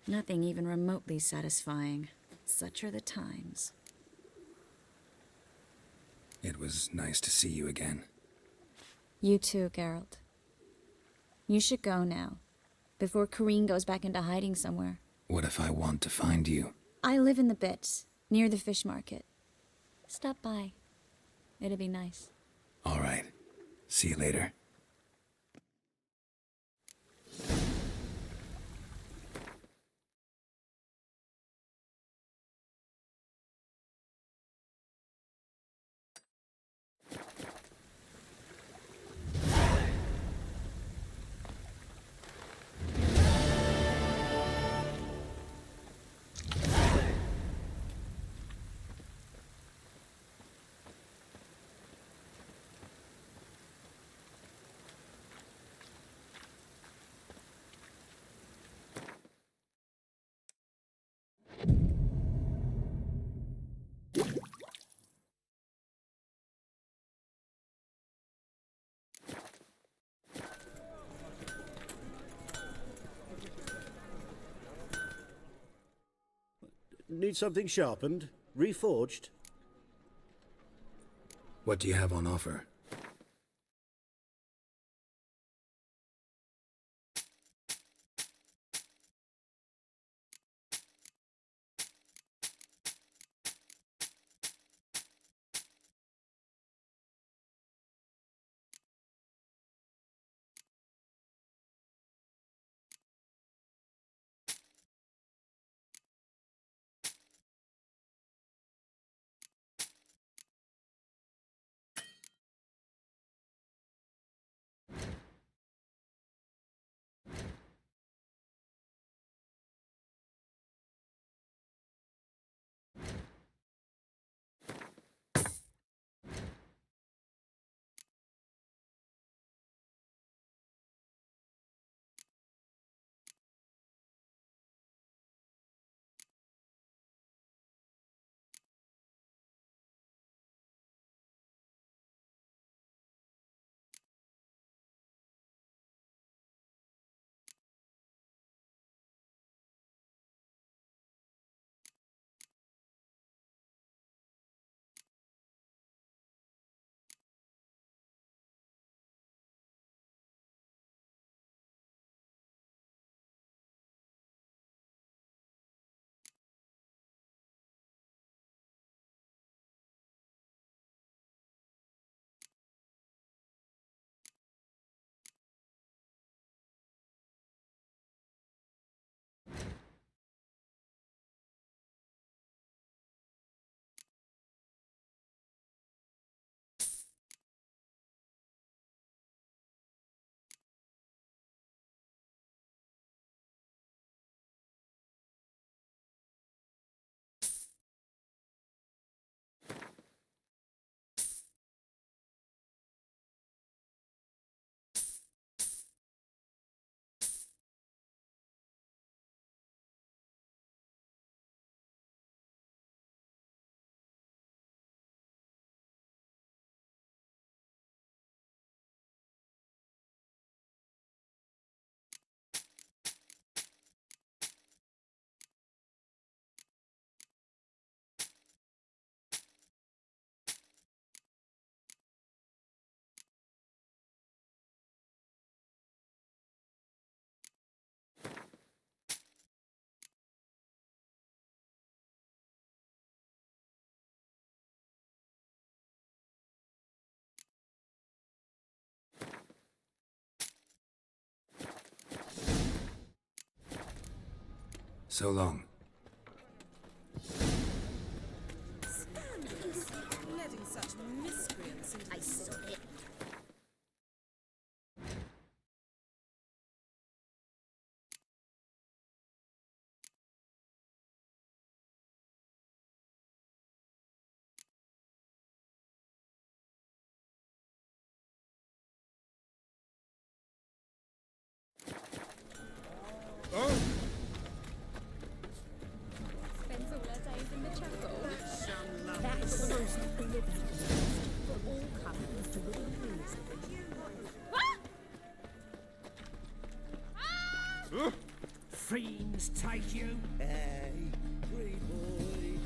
Nothing even remotely satisfying. Such are the times. It was nice to see you again. You too, Geralt. You should go now, before Corrine goes back into hiding somewhere. What if I want to find you? I live in the Bits, near the fish market. Stop by. It'd be nice. All right. See you later. Need something sharpened? Reforged? What do you have on offer? So long. Letting such miscreants into I saw it. Spends all her days in the chapel. That's the most beloved for all comers to within years. Fiends take you. Hey, free boy.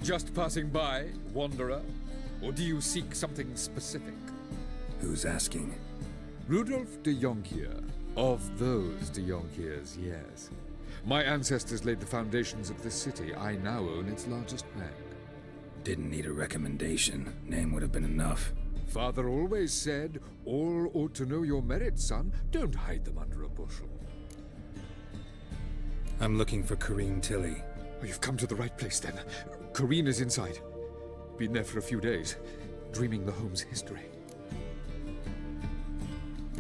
Just passing by, wanderer? Or do you seek something specific? Who's asking? Rudolf de Jonkier. Of those de Jonkiers, yes. My ancestors laid the foundations of this city. I now own its largest bank. Didn't need a recommendation. Name would have been enough. Father always said, all ought to know your merits, son. Don't hide them under a bushel. I'm looking for Kareem Tilly. Oh, you've come to the right place, then. Corrine is inside. Been there for a few days, dreaming the home's history.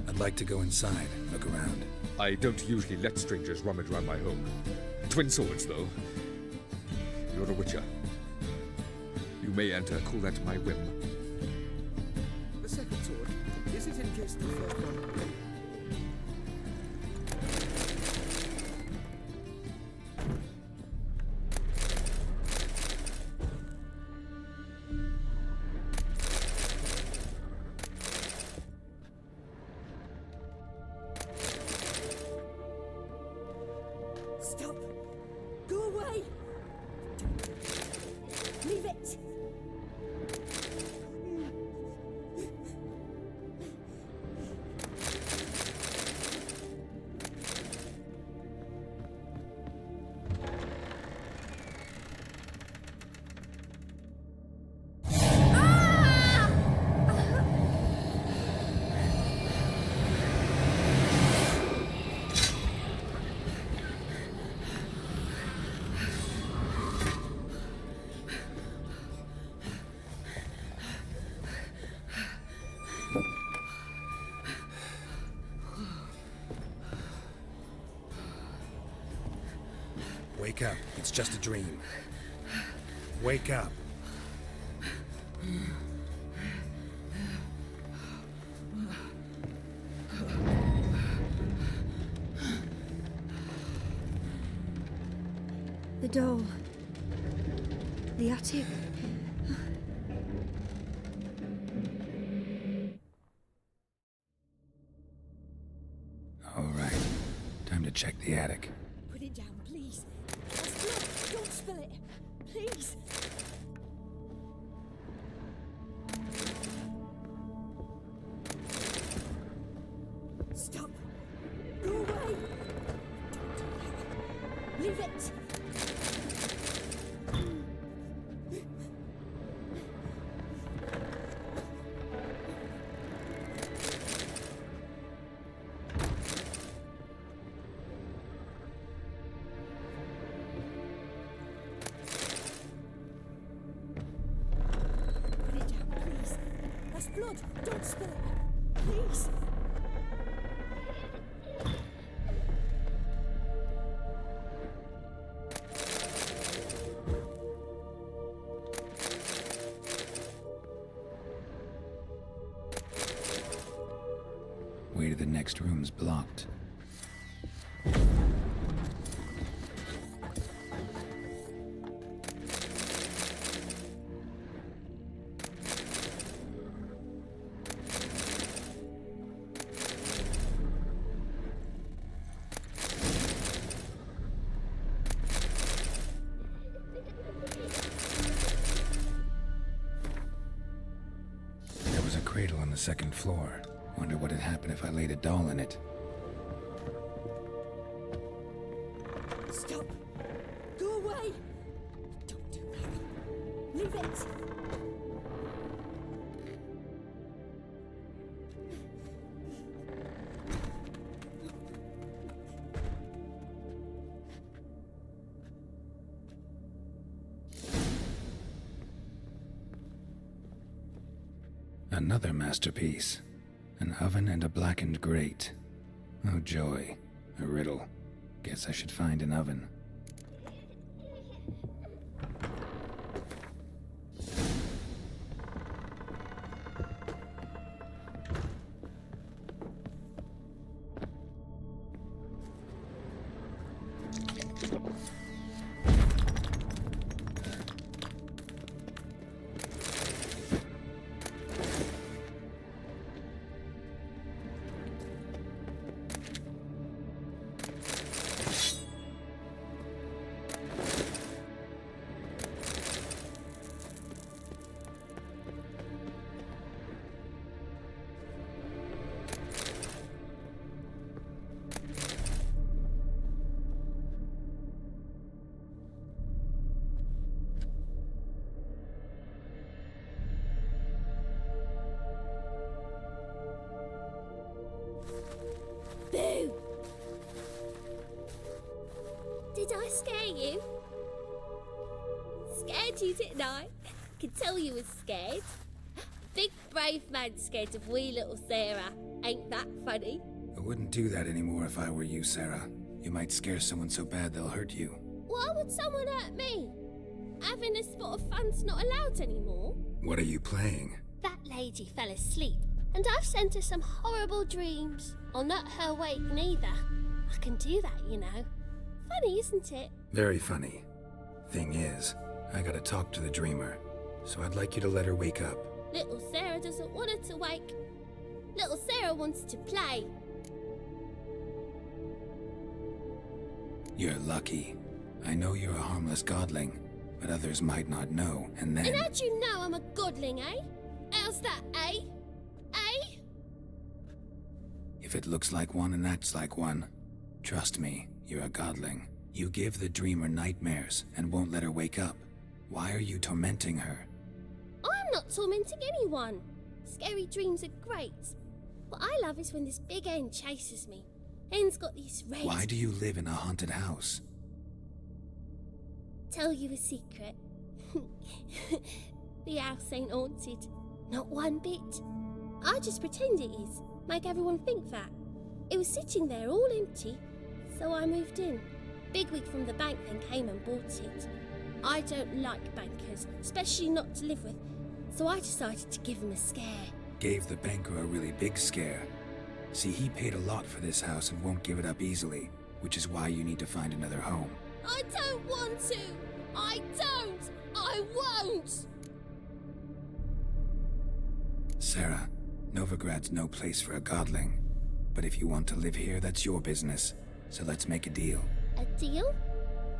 I'd like to go inside, look around. I don't usually let strangers rummage around my home. Twin swords, though. You're a witcher. You may enter, call that my whim. The second sword, is it in case the first one? Stop! Go away! Leave it! Wake up. It's just a dream. Wake up. The doll. The attic. All right. Time to check the attic. Put it down, please. That's blood. Don't spill it. Please. Stop. Go away. Leave it. Put it down, please. That's blood. Don't spill it. Please. Way to the next room's blocked. There was a cradle on the second floor. Wonder what'd happen if I laid a doll in it. Stop. Go away. Don't do that. Leave it. Another masterpiece. An oven and a blackened grate. Oh joy. A riddle. Guess I should find an oven. Boo! Did I scare you? Scared you, didn't I? Could tell you was scared. Big brave man scared of wee little Sarah. Ain't that funny? I wouldn't do that anymore if I were you, Sarah. You might scare someone so bad they'll hurt you. Why would someone hurt me? Having a spot of fun's not allowed anymore. What are you playing? That lady fell asleep, and I've sent her some horrible dreams. I'll not her wake neither. I can do that, you know. Funny, isn't it? Very funny. Thing is, I gotta talk to the dreamer, so I'd like you to let her wake up. Little Sarah doesn't want her to wake. Little Sarah wants to play. You're lucky. I know you're a harmless godling, but others might not know, and then... And how'd you know I'm a godling, eh? How's that, eh? Eh? If it looks like one and acts like one, trust me, you're a godling. You give the dreamer nightmares and won't let her wake up. Why are you tormenting her? I'm not tormenting anyone. Scary dreams are great. What I love is when this big hen chases me. Hen's got these red... Why do you live in a haunted house? Tell you a secret. The house ain't haunted. Not one bit. I just pretend it is. Make everyone think that. It was sitting there all empty, so I moved in. Bigwig from the bank then came and bought it. I don't like bankers, especially not to live with, so I decided to give him a scare. Gave the banker a really big scare. See, he paid a lot for this house and won't give it up easily, which is why you need to find another home. I don't want to! I don't! I won't! Sarah, Novigrad's no place for a godling. But if you want to live here, that's your business. So let's make a deal. A deal?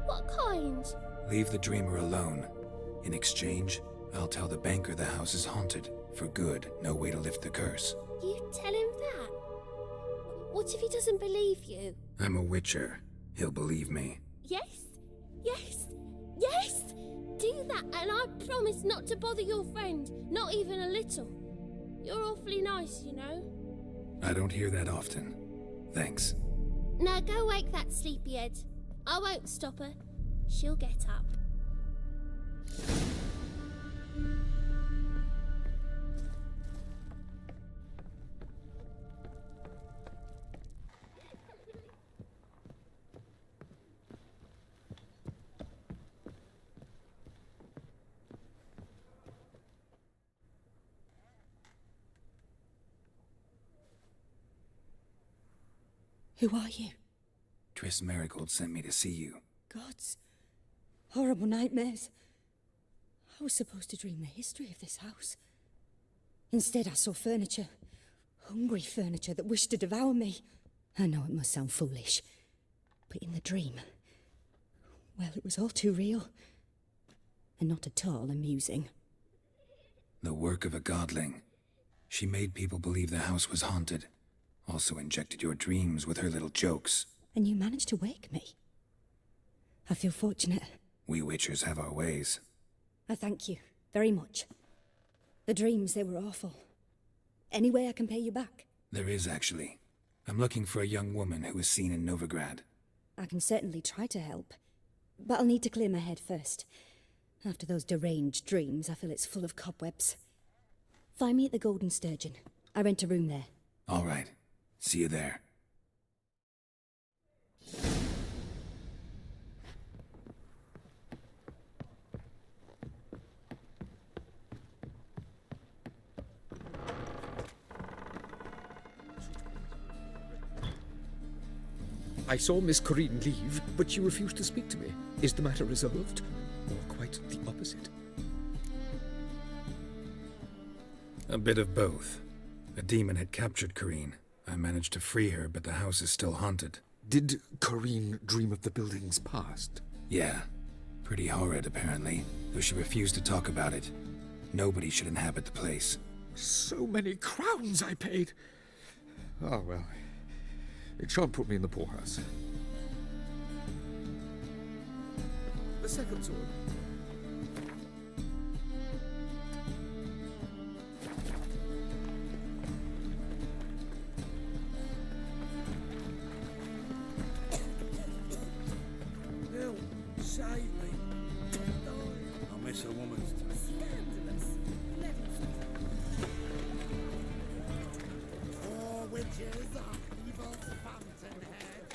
What kind? Leave the dreamer alone. In exchange, I'll tell the banker the house is haunted. For good, no way to lift the curse. You tell him that? What if he doesn't believe you? I'm a witcher. He'll believe me. Yes? Yes? Yes! Do that, and I promise not to bother your friend. Not even a little. You're awfully nice, you know. I don't hear that often. Thanks. Now go wake that sleepyhead. I won't stop her. She'll get up. Who are you? Triss Merigold sent me to see you. Gods. Horrible nightmares. I was supposed to dream the history of this house. Instead, I saw furniture. Hungry furniture that wished to devour me. I know it must sound foolish, but in the dream, well, it was all too real. And not at all amusing. The work of a godling. She made people believe the house was haunted. Also injected your dreams with her little jokes. And you managed to wake me. I feel fortunate. We witchers have our ways. I thank you very much. The dreams, they were awful. Any way I can pay you back? There is, actually. I'm looking for a young woman who was seen in Novigrad. I can certainly try to help. But I'll need to clear my head first. After those deranged dreams, I feel it's full of cobwebs. Find me at the Golden Sturgeon. I rent a room there. All right. See you there. I saw Miss Corinne leave, but she refused to speak to me. Is the matter resolved? Or quite the opposite? A bit of both. A demon had captured Corinne. I managed to free her, but the house is still haunted. Did Corinne dream of the building's past? Yeah. Pretty horrid, apparently, though she refused to talk about it. Nobody should inhabit the place. So many crowns I paid! Oh, well. It shan't put me in the poorhouse. The second sword. Bill, save me. I miss a woman's touch. Four witches of evil's fountainhead.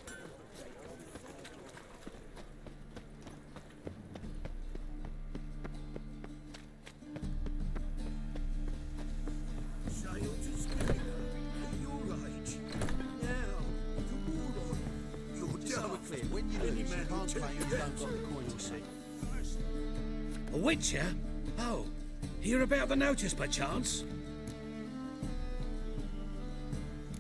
Sail to Skellige at your age. Now, to Warlord. You're Just so we're clear, when you Any lose, you man can't who claim you takes don't got the coin you see. A witcher? Oh, hear about the notice by chance?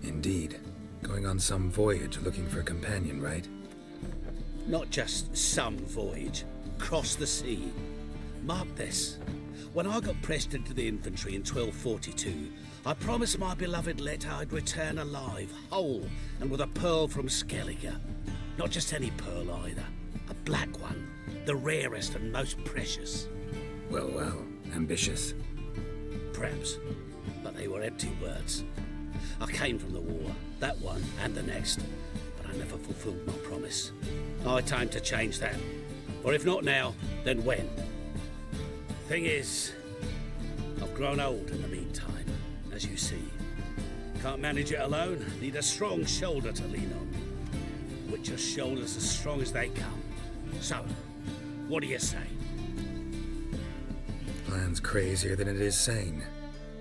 Indeed. Going on some voyage looking for a companion, right? Not just some voyage. Cross the sea. Mark this. When I got pressed into the infantry in 1242, I promised my beloved Letta I'd return alive, whole, and with a pearl from Skellige. Not just any pearl either. A black one. The rarest and most precious. Well, well. Ambitious. Perhaps. But they were empty words. I came from the war, that one and the next, but I never fulfilled my promise. High time to change that. Or if not now, then when? Thing is, I've grown old in the meantime, as you see. Can't manage it alone, need a strong shoulder to lean on. Witcher's shoulders as strong as they come. So, what do you say? Plan's crazier than it is sane,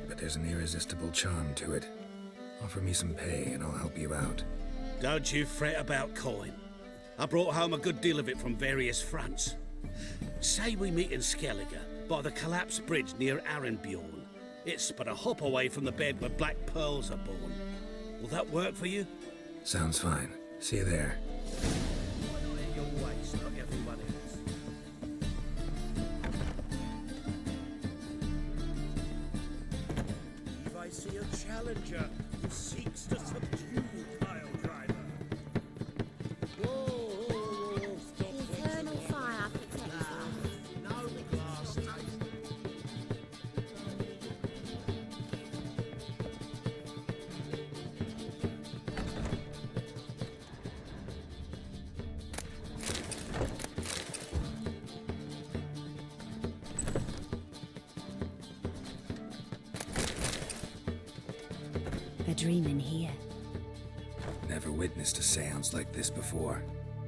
but there's an irresistible charm to it. Offer me some pay and I'll help you out. Don't you fret about coin. I brought home a good deal of it from various fronts. Say we meet in Skellige, by the collapsed bridge near Arenbjorn. It's but a hop away from the bed where black pearls are born. Will that work for you? Sounds fine. See you there. Why not in your ways, like everyone else? If I see a challenger who seeks to subdue pile driver. Eternal fire protects us. No glass A dream in here. Never witnessed a seance like this before,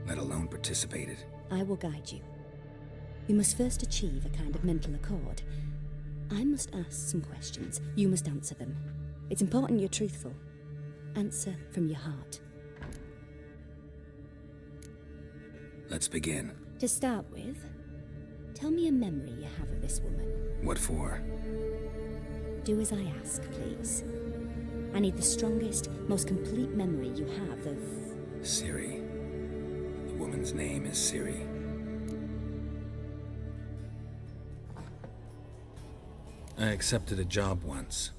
let alone participated. I will guide you. We must first achieve a kind of mental accord. I must ask some questions. You must answer them. It's important you're truthful. Answer from your heart. Let's begin. To start with, tell me a memory you have of this woman. What for? Do as I ask, please. I need the strongest, most complete memory you have of... Ciri. The woman's name is Ciri. I accepted a job once.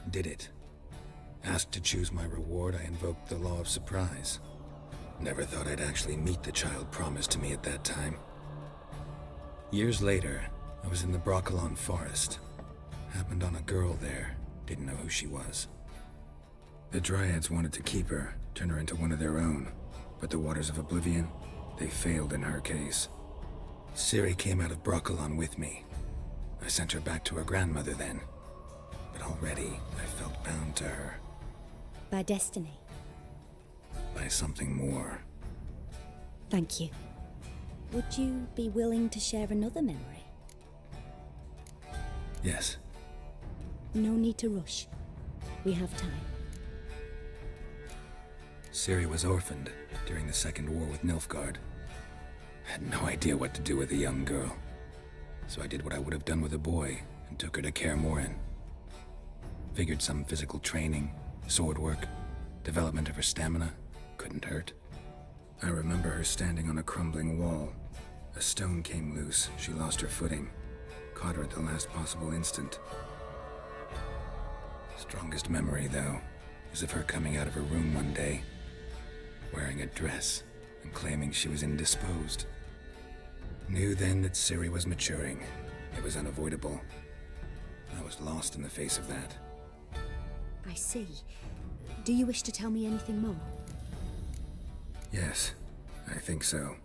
Did it. Asked to choose my reward, I invoked the law of surprise. Never thought I'd actually meet the child promised to me at that time. Years later, I was in the Broccolon forest. Happened on a girl there. Didn't know who she was. The Dryads wanted to keep her, turn her into one of their own. But the Waters of Oblivion, they failed in her case. Ciri came out of Broccolon with me. I sent her back to her grandmother then. But but already I felt bound to her. By destiny. By something more. Thank you. Would you be willing to share another memory? Yes. No need to rush. We have time. Ciri was orphaned during the Second War with Nilfgaard. Had no idea what to do with a young girl. So I did what I would have done with a boy and took her to Kaer Morhen. Figured some physical training, sword work, development of her stamina couldn't hurt. I remember her standing on a crumbling wall. A stone came loose, she lost her footing. Caught her at the last possible instant. Strongest memory, though, is of her coming out of her room one day, wearing a dress and claiming she was indisposed. Knew then that Ciri was maturing. It was unavoidable. I was lost in the face of that. I see. Do you wish to tell me anything more? Yes, I think so.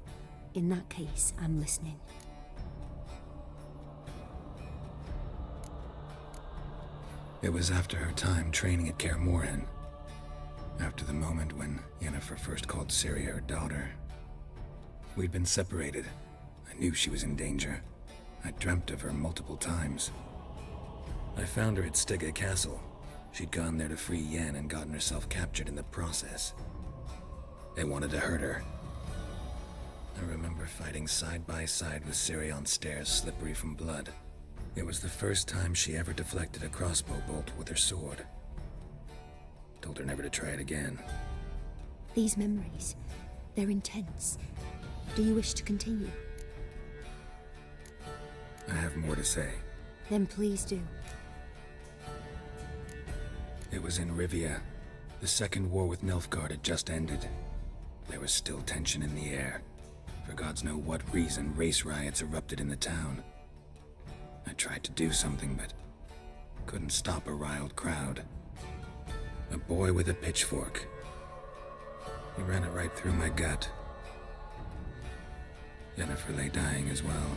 In that case, I'm listening. It was after her time training at Kaer Morhen. After the moment when Yennefer first called Ciri her daughter. We'd been separated. I knew she was in danger. I dreamt of her multiple times. I found her at Stygga Castle. She'd gone there to free Yen and gotten herself captured in the process. They wanted to hurt her. I remember fighting side by side with Ciri on stairs slippery from blood. It was the first time she ever deflected a crossbow bolt with her sword. Told her never to try it again. These memories, they're intense. Do you wish to continue? I have more to say. Then please do. It was in Rivia. The Second War with Nilfgaard had just ended. There was still tension in the air. For gods know what reason, race riots erupted in the town. I tried to do something, but couldn't stop a riled crowd. A boy with a pitchfork. He ran it right through my gut. Yennefer lay dying as well.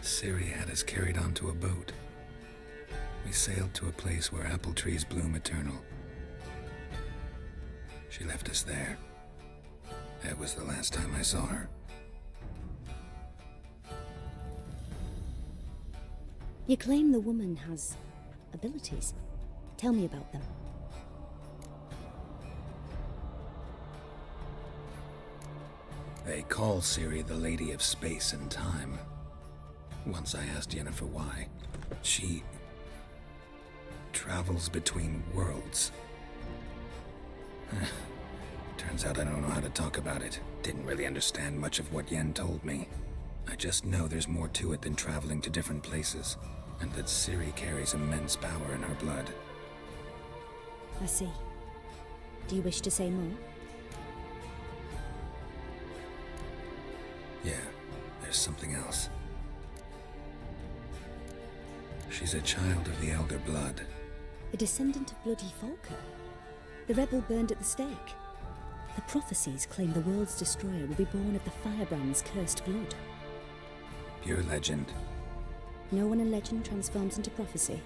Ciri had us carried onto a boat. We sailed to a place where apple trees bloom eternal. She left us there. That was the last time I saw her. You claim the woman has abilities. Tell me about them. They call Ciri the Lady of Space and Time. Once I asked Yennefer why. She travels between worlds. Turns out I don't know how to talk about it. Didn't really understand much of what Yen told me. I just know there's more to it than traveling to different places, and that Ciri carries immense power in her blood. I see. Do you wish to say more? Yeah, there's something else. She's a child of the Elder Blood. A descendant of Bloody Falker. The rebel burned at the stake. The prophecies claim the world's destroyer will be born of the Firebrand's cursed blood. Pure legend. No one in legend transforms into prophecy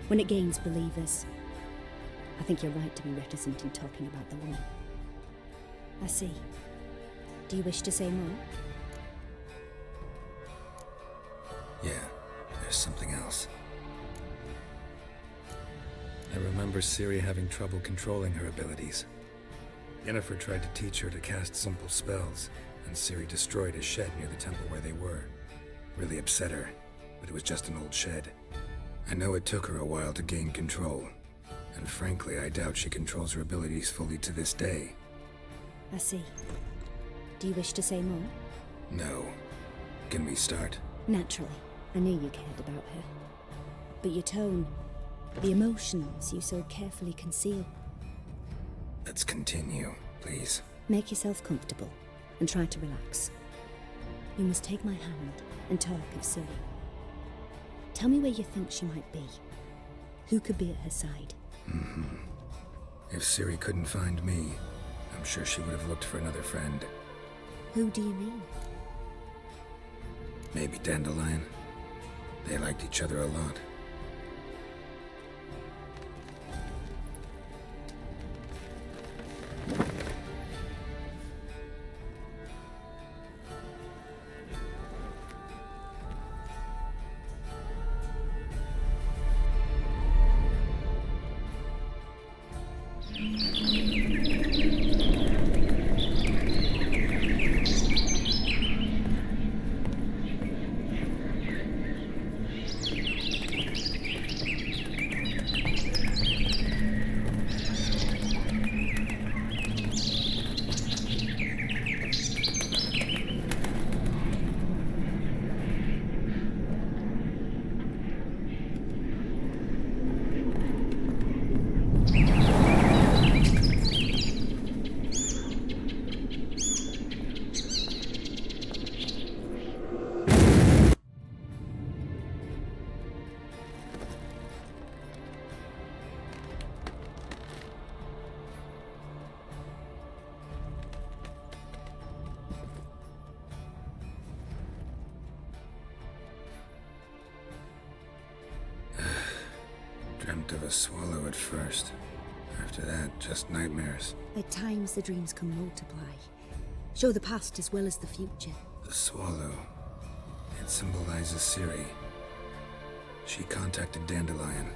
when it gains believers. I think you're right to be reticent in talking about the woman. I see. Do you wish to say more? Yeah, there's something else. I remember Ciri having trouble controlling her abilities. Yennefer tried to teach her to cast simple spells, and Ciri destroyed a shed near the temple where they were. Really upset her, but it was just an old shed. I know it took her a while to gain control, and frankly, I doubt she controls her abilities fully to this day. I see. Do you wish to say more? No. Can we start? Naturally. I knew you cared about her. But your tone, the emotions you so carefully conceal. Let's continue, please. Make yourself comfortable and try to relax. You must take my hand and talk of Ciri. Tell me where you think she might be. Who could be at her side? If Ciri couldn't find me, I'm sure she would have looked for another friend. Who do you mean? Maybe Dandelion. They liked each other a lot. Dreamt of a swallow at first. After that, just nightmares. At times, the dreams can multiply. Show the past as well as the future. The swallow. It symbolizes Ciri. She contacted Dandelion.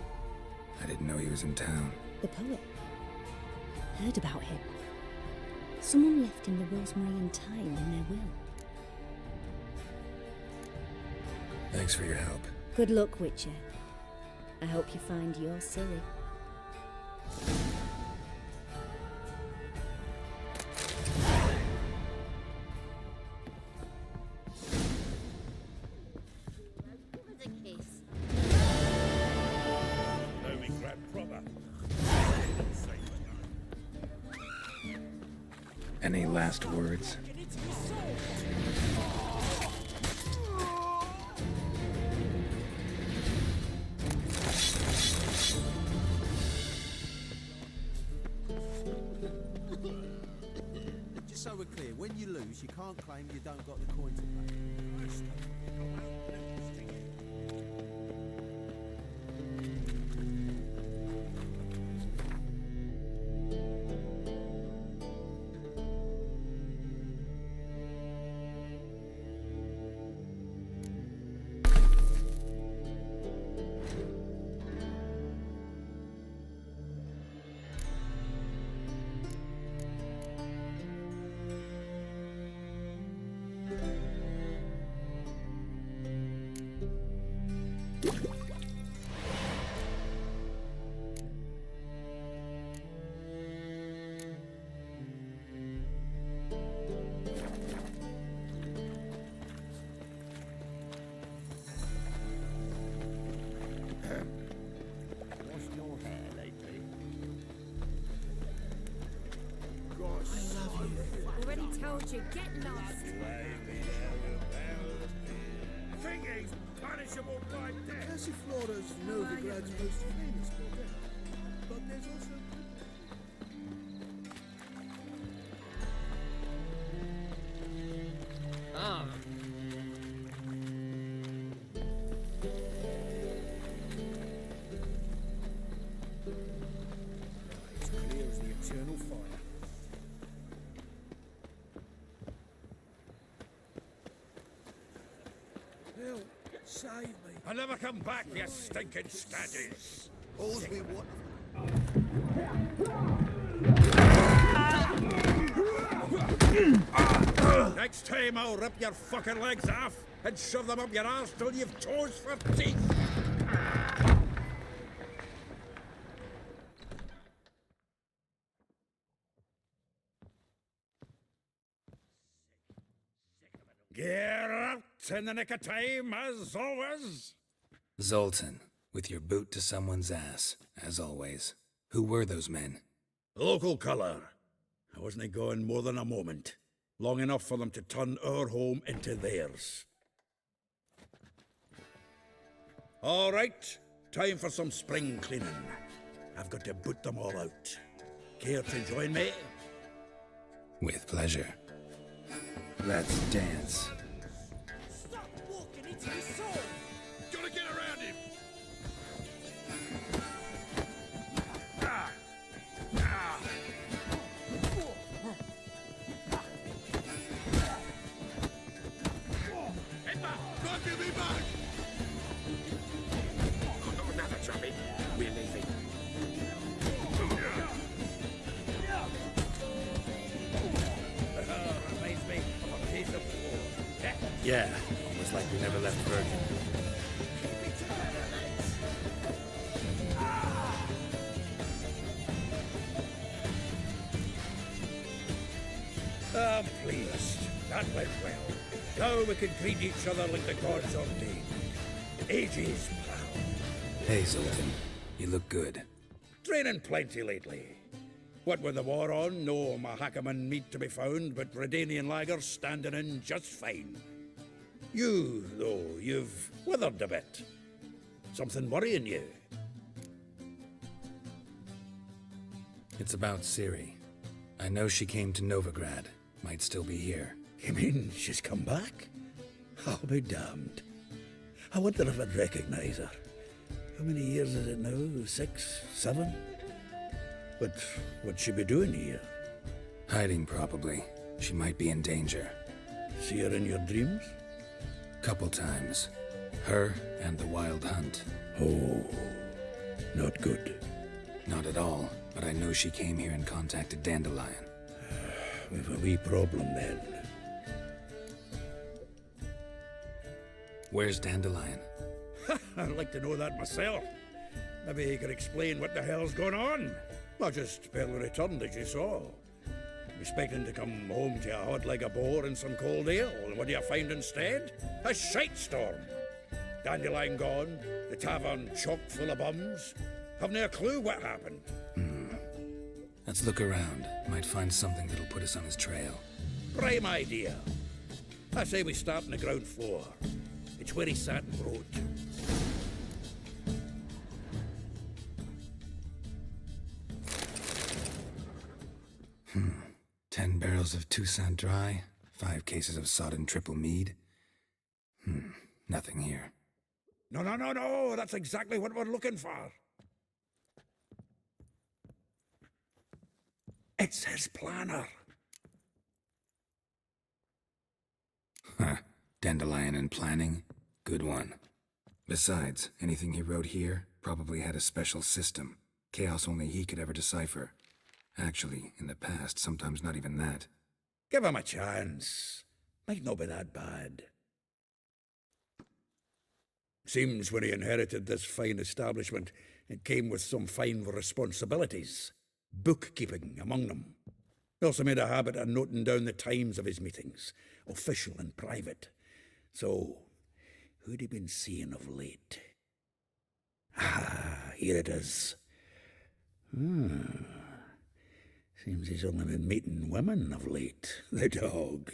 I didn't know he was in town. The poet. Heard about him. Someone left him the rosemary and thyme in their will. Thanks for your help. Good luck, Witcher. I hope you find your Ciri. Any last words? Just so we're clear, when you lose, you can't claim you don't got the coin to pay. Already told you, get lost. Thingy's punishable by death. Persiflora's Novigrad's most famous bordel. But there's also... Ah. It's clear as the eternal fire. Help! Save me! I'll never come back, you stinking staggies! All we want... Next time I'll rip your fucking legs off and shove them up your arse till you've toes for teeth! Get out in the nick of time, as always! Zoltan, with your boot to someone's ass, as always. Who were those men? Local colour. I wasn't going more than a moment. Long enough for them to turn our home into theirs. All right, time for some spring cleaning. I've got to boot them all out. Care to join me? With pleasure. Let's dance. Stop walking into the sword! Gotta get around him! Give me back! Oh, not another chubby. We're leaving. Reminds me of a piece of war. Yeah, almost like we never left Virgin. I'm pleased. That went well. Now we can greet each other like the gods ordained. Ages, pal. Hey, Zoltan. You look good. Training plenty lately. What with the war on, no Mahakaman meat to be found, but Redanian lagers standing in just fine. You, though, you've withered a bit. Something worrying you? It's about Ciri. I know she came to Novigrad. Might still be here. You mean she's come back? I'll be damned. I wonder if I'd recognize her. How many years is it now? 6, 7? But what'd she be doing here? Hiding, probably. She might be in danger. See her in your dreams? Couple times. Her and the Wild Hunt. Oh, not good. Not at all, but I know she came here and contacted Dandelion. We've a wee problem then. Where's Dandelion? I'd like to know that myself. Maybe he could explain what the hell's going on. I just barely returned, as you saw. Expecting to come home to a hot like a boar and some cold ale. And what do you find instead? A shitestorm. Dandelion gone, the tavern chock full of bums. Have no clue what happened. Let's look around. Might find something that'll put us on his trail. Prime idea. I say we start on the ground floor. It's where he sat and wrote. 10 barrels of Toussaint Dry, 5 cases of sodden triple mead. Nothing here. No, that's exactly what we're looking for. It's his planner. Dandelion and planning? Good one. Besides, anything he wrote here probably had a special system. Chaos only he could ever decipher. Actually, in the past, sometimes not even that. Give him a chance. Might not be that bad. Seems when he inherited this fine establishment, it came with some fine responsibilities. Bookkeeping among them. He also made a habit of noting down the times of his meetings, official and private. So, who'd he been seeing of late? Here it is. Seems he's only been meeting women of late, the dog.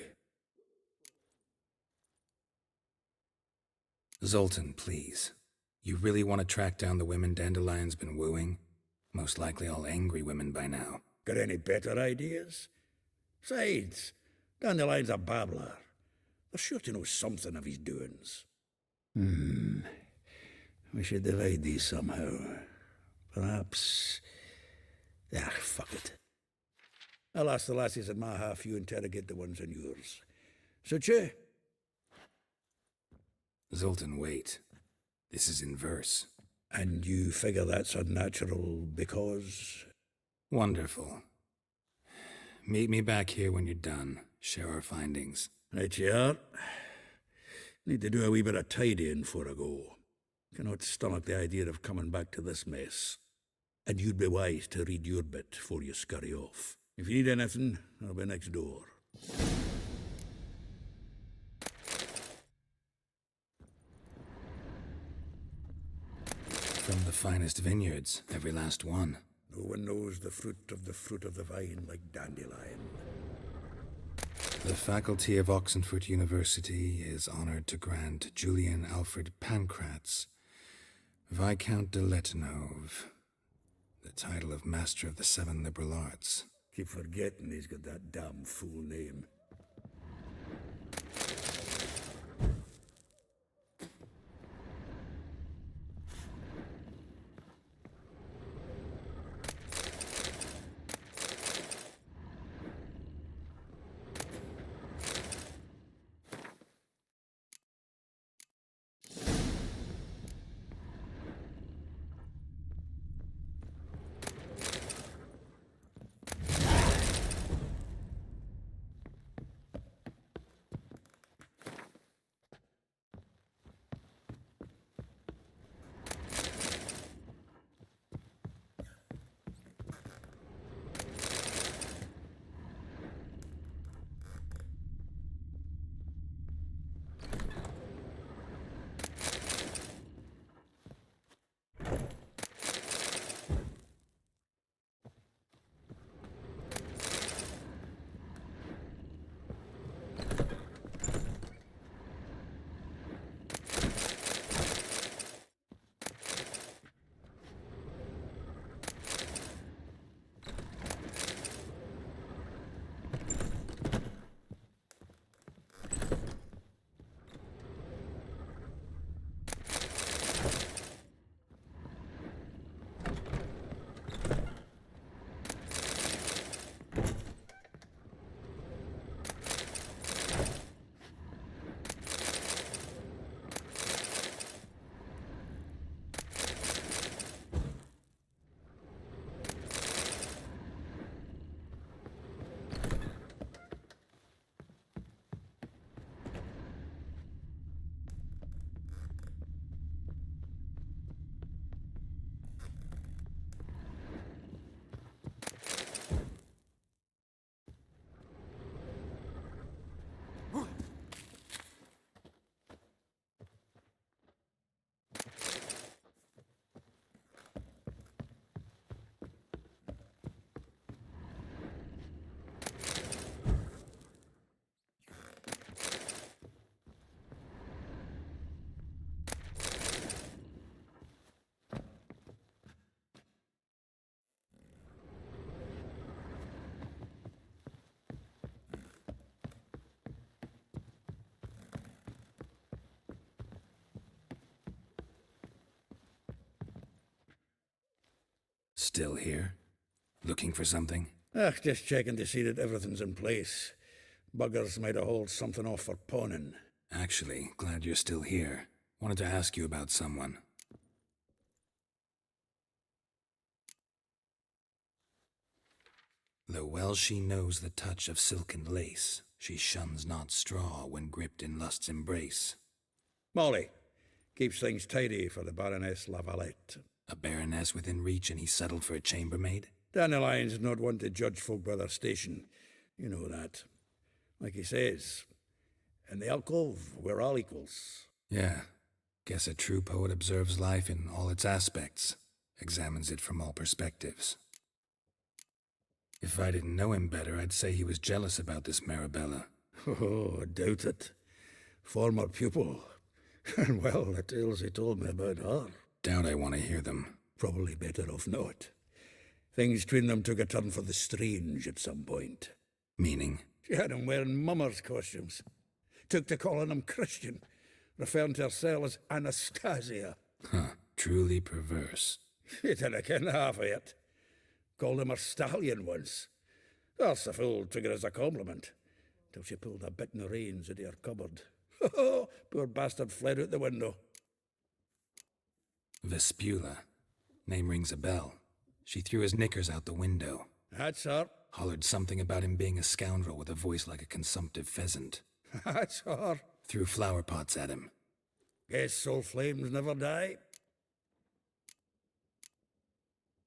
Zoltan, please. You really want to track down the women Dandelion's been wooing? Most likely all angry women by now. Got any better ideas? Besides, Dandelion's a babbler. They're sure to know something of his doings. We should divide these somehow. Perhaps... fuck it. I'll ask the lassies at my half, you interrogate the ones in yours. Suit you? Zoltan, wait. This is in verse. And you figure that's unnatural because... Wonderful. Meet me back here when you're done. Share our findings. Right you are. Need to do a wee bit of tidying before I go. Cannot stomach the idea of coming back to this mess. And you'd be wise to read your bit before you scurry off. If you need anything, I'll be next door. From the finest vineyards, every last one. No one knows the fruit of the vine like Dandelion. The faculty of Oxenfurt University is honored to grant Julian Alfred Pancratz, Viscount de Letenhove, the title of Master of the Seven Liberal Arts. Keep forgetting he's got that damn fool name. Still here? Looking for something? Just checking to see that everything's in place. Buggers might have hauled something off for pawning. Actually, glad you're still here. Wanted to ask you about someone. Though well she knows the touch of silken lace, she shuns not straw when gripped in lust's embrace. Molly, keeps things tidy for the Baroness Lavalette. A baroness within reach and he settled for a chambermaid? Dandelion's not one to judge folk by their station. You know that. Like he says, in the alcove, we're all equals. Yeah. Guess a true poet observes life in all its aspects, examines it from all perspectives. If I didn't know him better, I'd say he was jealous about this Marabella. Oh, I doubt it. Former pupil. And well, the tales he told me about her. Doubt I want to hear them. Probably better off not. Things between them took a turn for the strange at some point. Meaning? She had him wearing mummers' costumes. Took to calling him Christian, referring to herself as Anastasia. Huh, truly perverse. He didn't ken half of it. Called him her stallion once. That's the fool took it as a compliment, till she pulled a bit in the reins into her cupboard. Poor bastard fled out the window. Vespula. Name rings a bell. She threw his knickers out the window. That's her. Hollered something about him being a scoundrel with a voice like a consumptive pheasant. That's her. Threw flower pots at him. Guess soul flames never die.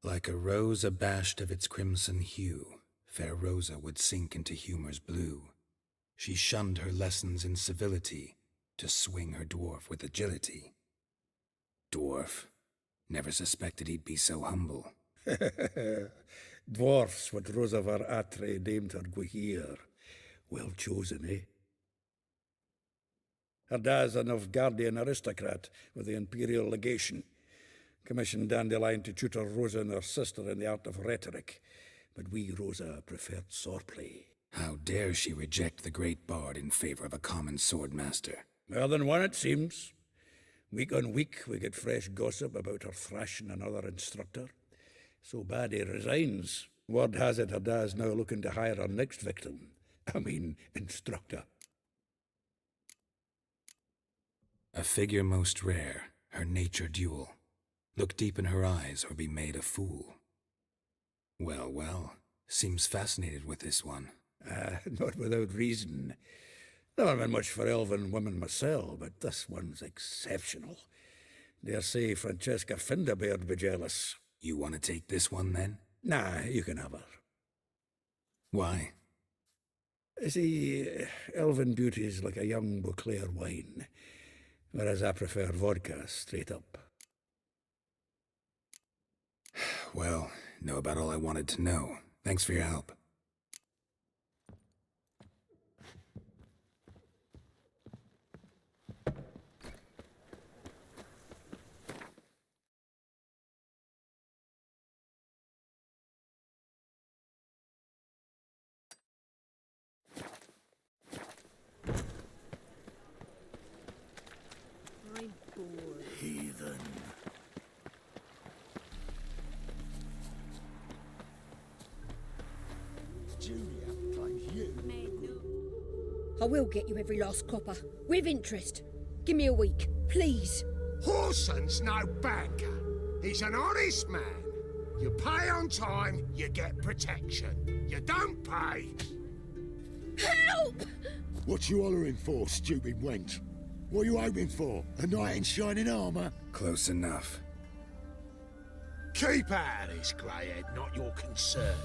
Like a rose abashed of its crimson hue, fair Rosa would sink into humor's blue. She shunned her lessons in civility, to swing her dwarf with agility. Dwarf. Never suspected he'd be so humble. Dwarfs what Rosavar Atre named her Guihir. Well chosen, eh? Her dad's a Novgardian aristocrat with the Imperial Legation. Commissioned Dandelion to tutor Rosa and her sister in the art of rhetoric. But we, Rosa, preferred swordplay. How dare she reject the great bard in favor of a common swordmaster? More than one, it seems. Week on week, we get fresh gossip about her thrashing another instructor. So bad he resigns. Word has it her dad's now looking to hire her next victim. Instructor. A figure most rare, her nature dual. Look deep in her eyes or be made a fool. Well, well, seems fascinated with this one. Not without reason. Never been much for elven women myself, but this one's exceptional. Dare say Francesca Finderbeard be jealous. You want to take this one, then? Nah, you can have her. Why? See, elven beauty's like a young Beauclair wine, whereas I prefer vodka straight up. Well, know about all I wanted to know. Thanks for your help. I'm bored. Heathen. Julia claims you. I will get you every last copper, with interest. Give me a week, please. Horson's no banker. He's an honest man. You pay on time, you get protection. You don't pay. Help! What you hollering for, stupid wench? What are you hoping for? A knight in shining armour? Close enough. Keep out of this, greyhead, not your concern.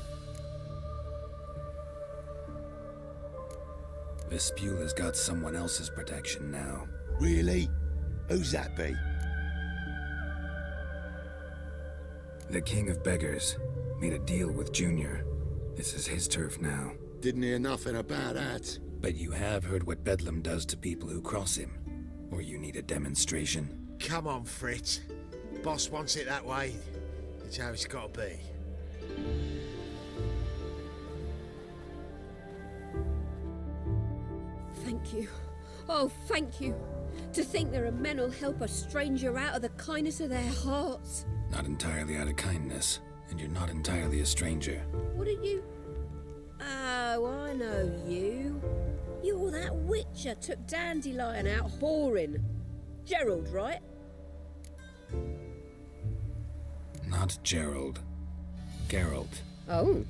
Vespula's got someone else's protection now. Really? Who's that be? The King of Beggars made a deal with Junior. This is his turf now. Didn't hear nothing about that. But you have heard what Bedlam does to people who cross him. Or you need a demonstration? Come on, Fritz. Boss wants it that way. It's how it's got to be. Thank you. Oh, thank you. To think there are men who'll help a stranger out of the kindness of their hearts. Not entirely out of kindness. and you're not entirely a stranger. What are you? Oh, I know you. You're that witcher took Dandelion out whoring. Gerald, right? Not Gerald. Geralt. Oh.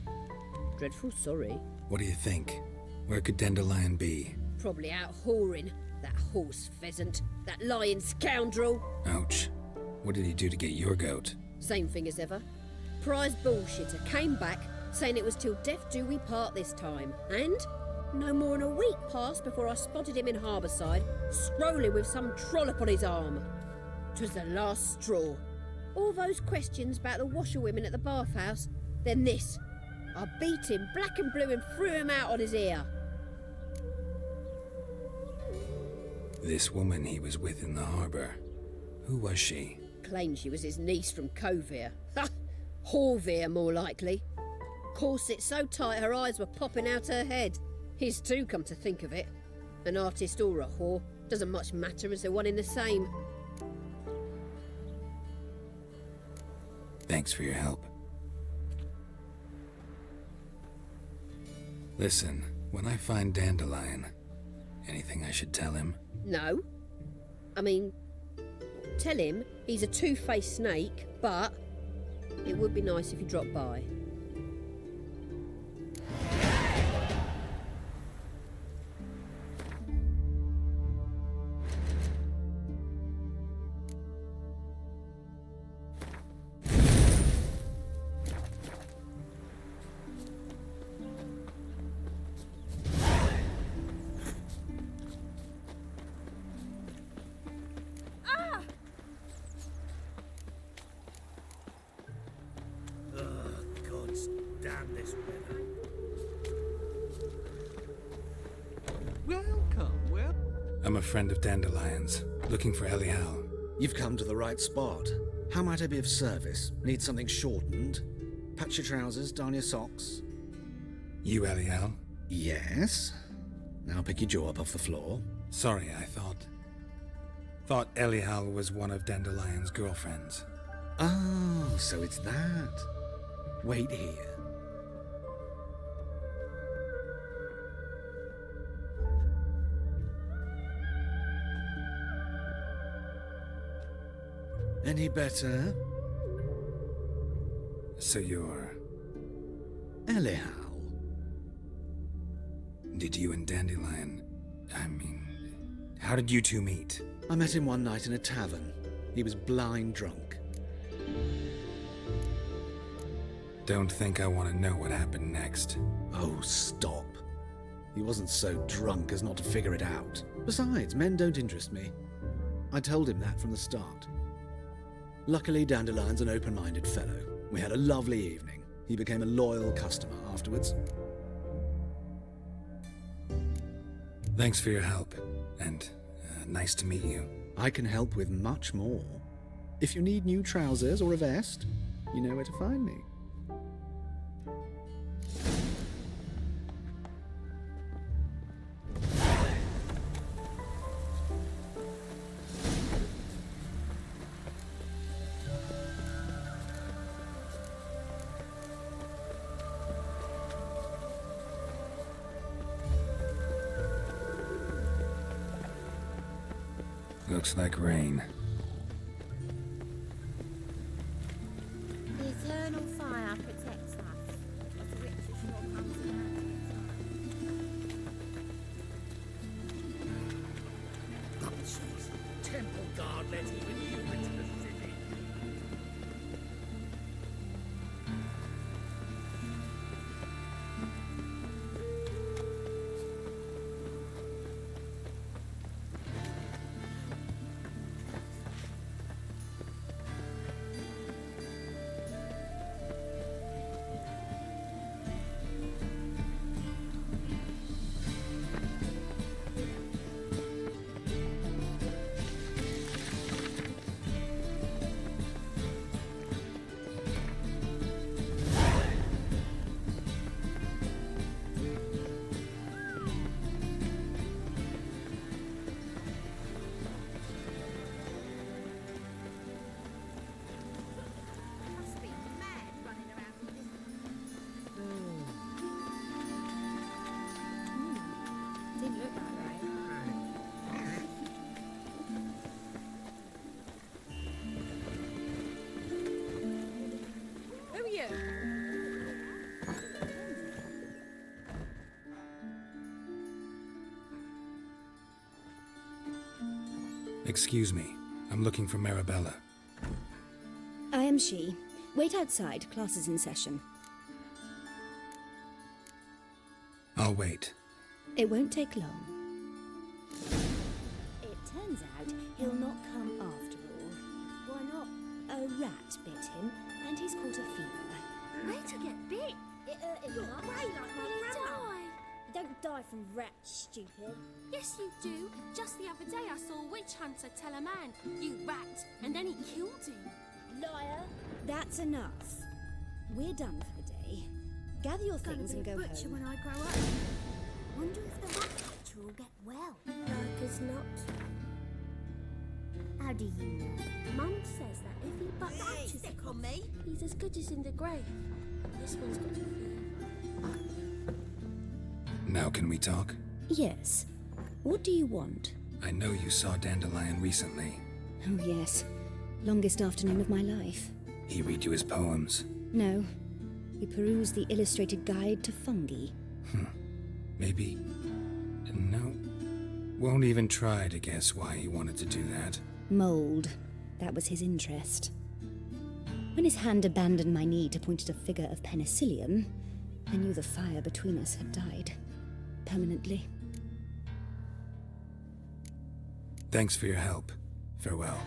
Dreadful sorry. What do you think? Where could Dandelion be? Probably out whoring. That horse pheasant. That lying scoundrel. Ouch. What did he do to get your goat? Same thing as ever. Prize bullshitter came back saying it was till death do we part this time. And no more than a week passed before I spotted him in Harbourside, strolling with some trollop on his arm. 'Twas the last straw. All those questions about the washerwomen at the bathhouse, then this. I beat him black and blue and threw him out on his ear. This woman he was with in the harbour. Who was she? Claimed she was his niece from Kovir. Ha! Horvir, more likely. Corset so tight her eyes were popping out her head. His too, come to think of it. An artist or a whore. Doesn't much matter as they're one in the same. Thanks for your help. Listen, when I find Dandelion, anything I should tell him? No. I mean, tell him he's a two-faced snake, but it would be nice if he dropped by. Damn this weather. Welcome, well. I'm a friend of Dandelion's, looking for Elial. You've come to the right spot. How might I be of service? Need something shortened? Patch your trousers, darn your socks. You Elial? Yes. Now pick your jaw up off the floor. Sorry, I thought Elial was one of Dandelion's girlfriends. Oh, so it's that. Wait here. Any better? So you're... Elial. Did you and Dandelion... how did you two meet? I met him one night in a tavern. He was blind drunk. Don't think I want to know what happened next. Oh, stop. He wasn't so drunk as not to figure it out. Besides, men don't interest me. I told him that from the start. Luckily, Dandelion's an open-minded fellow. We had a lovely evening. He became a loyal customer afterwards. Thanks for your help, and nice to meet you. I can help with much more. If you need new trousers or a vest, you know where to find me. Looks like rain. The eternal fire protects us. As the riches shall come to Nonsense. Temple Guard let even you into the city. Excuse me. I'm looking for Marabella. I am she. Wait outside. Class is in session. I'll wait. It won't take long. It turns out he'll not come after all. Why not? A rat bit him, and he's caught a fever. Where'd you get bit? It hurt him. You're enough. grey like my Will he grandma. die? You don't die from rats, stupid. Yes, you do. Just the other day I saw a witch hunter tell a man, "You rat," and then he killed him. Liar. That's enough. We're done for the day. Gather your things and go home. Butcher when I grow up. Wonder if the rat catcher will get well. Like as not. How do you know? Mum says that if he butts out his stick on me. he's as good as in the grave. This one's got to fear. Now can we talk? Yes. What do you want? I know you saw Dandelion recently. Oh, yes. Longest afternoon of my life. He read you his poems. No. We perused the illustrated guide to fungi. Maybe... No. Won't even try to guess why he wanted to do that. Mold. That was his interest. When his hand abandoned my knee to point at a figure of penicillium, I knew the fire between us had died. Permanently. Thanks for your help. Farewell.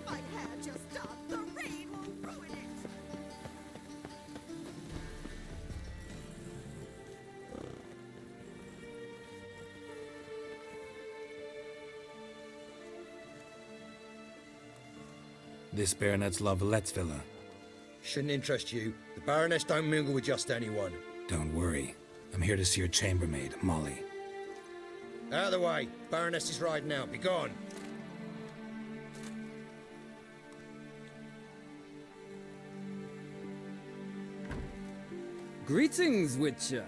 My hair just stopped. The rain will ruin it. This Baronet's La Vallette's villa. Shouldn't interest you. The Baroness don't mingle with just anyone. Don't worry. I'm here to see your chambermaid, Molly. Out of the way. Baroness is riding out. Be gone. Greetings, Witcher.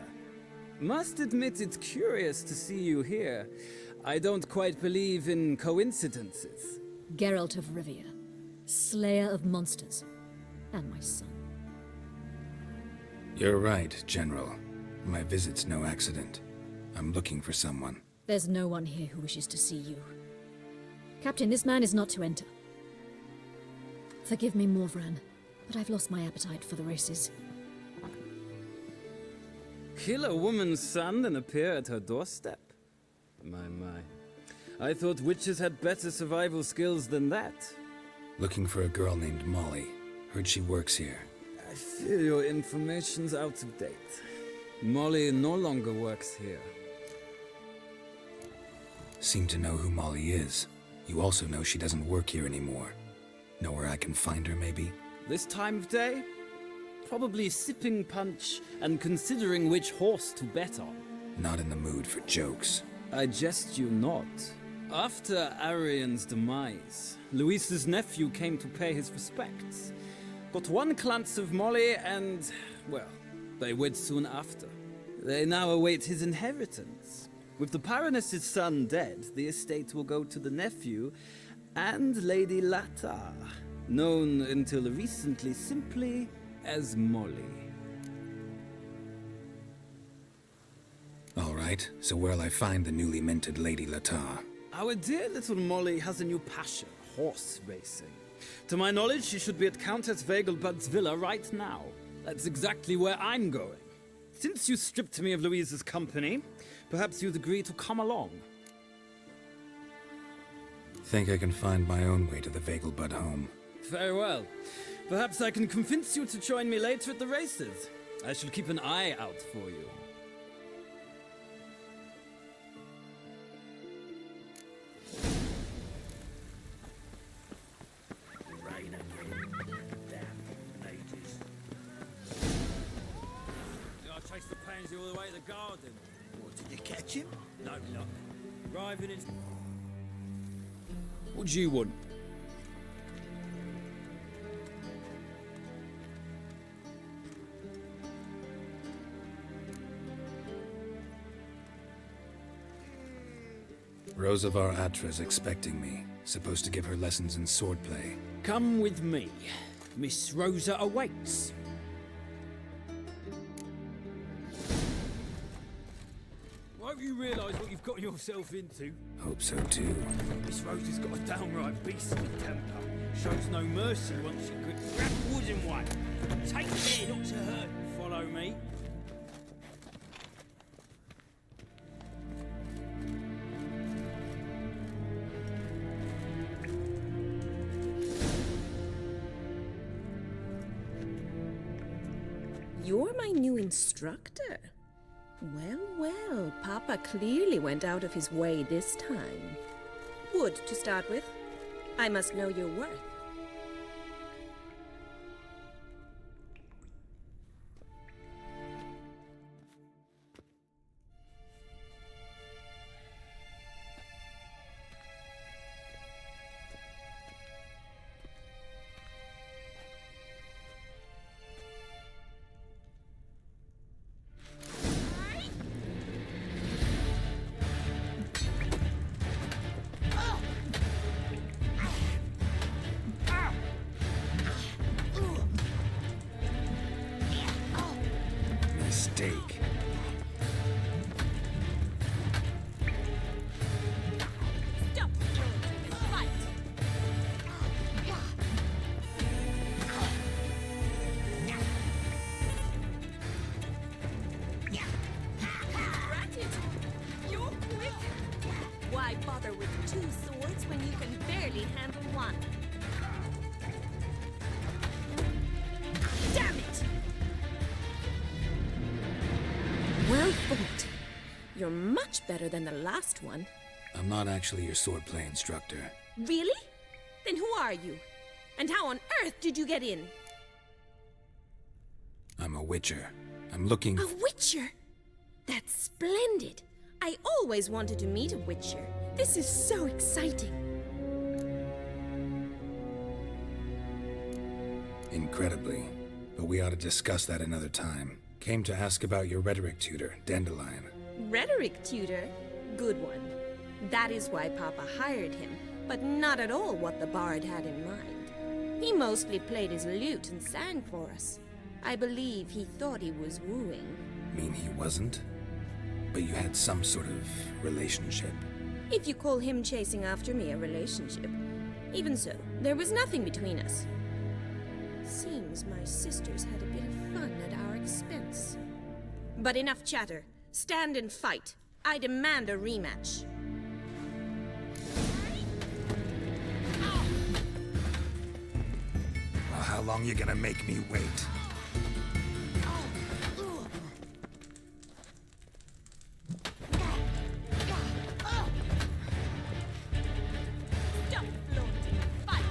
Must admit it's curious to see you here. I don't quite believe in coincidences. Geralt of Rivia, slayer of monsters, and my son. You're right, General. My visit's no accident. I'm looking for someone. There's no one here who wishes to see you. Captain, this man is not to enter. Forgive me, Morvran, but I've lost my appetite for the races. Kill a woman's son and appear at her doorstep? My. I thought witches had better survival skills than that. Looking for a girl named Molly. Heard she works here. I fear your information's out of date. Molly no longer works here. Seem to know who Molly is. You also know she doesn't work here anymore. Know where I can find her, maybe? This time of day? Probably sipping punch and considering which horse to bet on. Not in the mood for jokes. I jest you not. After Arian's demise, Luis's nephew came to pay his respects. Got one glance of Molly and, well, they wed soon after. They now await his inheritance. With the Baroness's son dead, the estate will go to the nephew and Lady Latar, known until recently simply as Molly. All right, so where'll I find the newly minted Lady Latar? Our dear little Molly has a new passion, horse racing. To my knowledge, she should be at Countess Vegelbud's villa right now. That's exactly where I'm going. Since you stripped me of Louise's company, perhaps you'd agree to come along. Think I can find my own way to the Vegelbud home. Very well. Perhaps I can convince you to join me later at the races. I shall keep an eye out for you. Rain again. Damn ages. I chased the pansy all the way to the garden. What, did you catch him? No luck. Driving in. What do you want? Rosavar Atra's expecting me. Supposed to give her lessons in swordplay. Come with me. Miss Rosa awaits. Won't you realise what you've got yourself into? Hope so too. Miss Rosa's got a downright beastly temper. Shows no mercy once she could grab wooden one. Take care not to hurt and follow me. You're my new instructor. Well, well, Papa clearly went out of his way this time. Wood, to start with. I must know your worth. Mistake. Stop! Fight! Ratted! You're quick! Why bother with two swords when you can barely handle one? Damn it! Well fought. You're much better than the last one. I'm not actually your swordplay instructor. Really? Then who are you? And how on earth did you get in? I'm a witcher. I'm looking... A witcher? That's splendid. I always wanted to meet a witcher. This is so exciting. Incredibly. But we ought to discuss that another time. Came to ask about your rhetoric tutor, Dandelion. Rhetoric tutor? Good one. That is why Papa hired him, but not at all what the bard had in mind. He mostly played his lute and sang for us. I believe he thought he was wooing. Mean he wasn't? But you had some sort of relationship. If you call him chasing after me a relationship. Even so, there was nothing between us. Seems my sisters had a bit of fun at our expense. But enough chatter. Stand and fight. I demand a rematch. Well, how long you gonna make me wait? Stop floating and fight!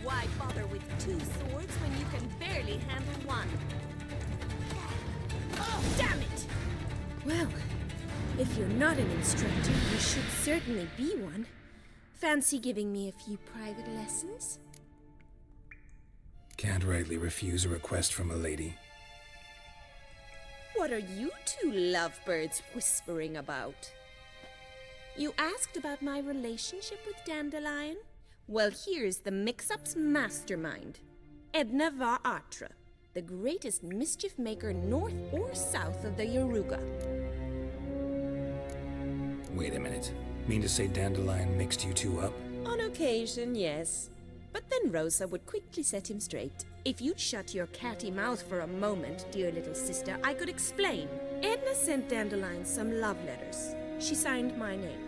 Why bother with two swords when you can barely handle one? Damn it! Well, if you're not an instructor, you should certainly be one. Fancy giving me a few private lessons? Can't rightly refuse a request from a lady. What are you two lovebirds whispering about? You asked about my relationship with Dandelion? Well, here's the mix-up's mastermind. Edna var Atra, the greatest mischief maker north or south of the Yaruga. Wait a minute. Mean to say Dandelion mixed you two up? On occasion, yes. But then Rosa would quickly set him straight. If you'd shut your catty mouth for a moment, dear little sister, I could explain. Edna sent Dandelion some love letters. She signed my name.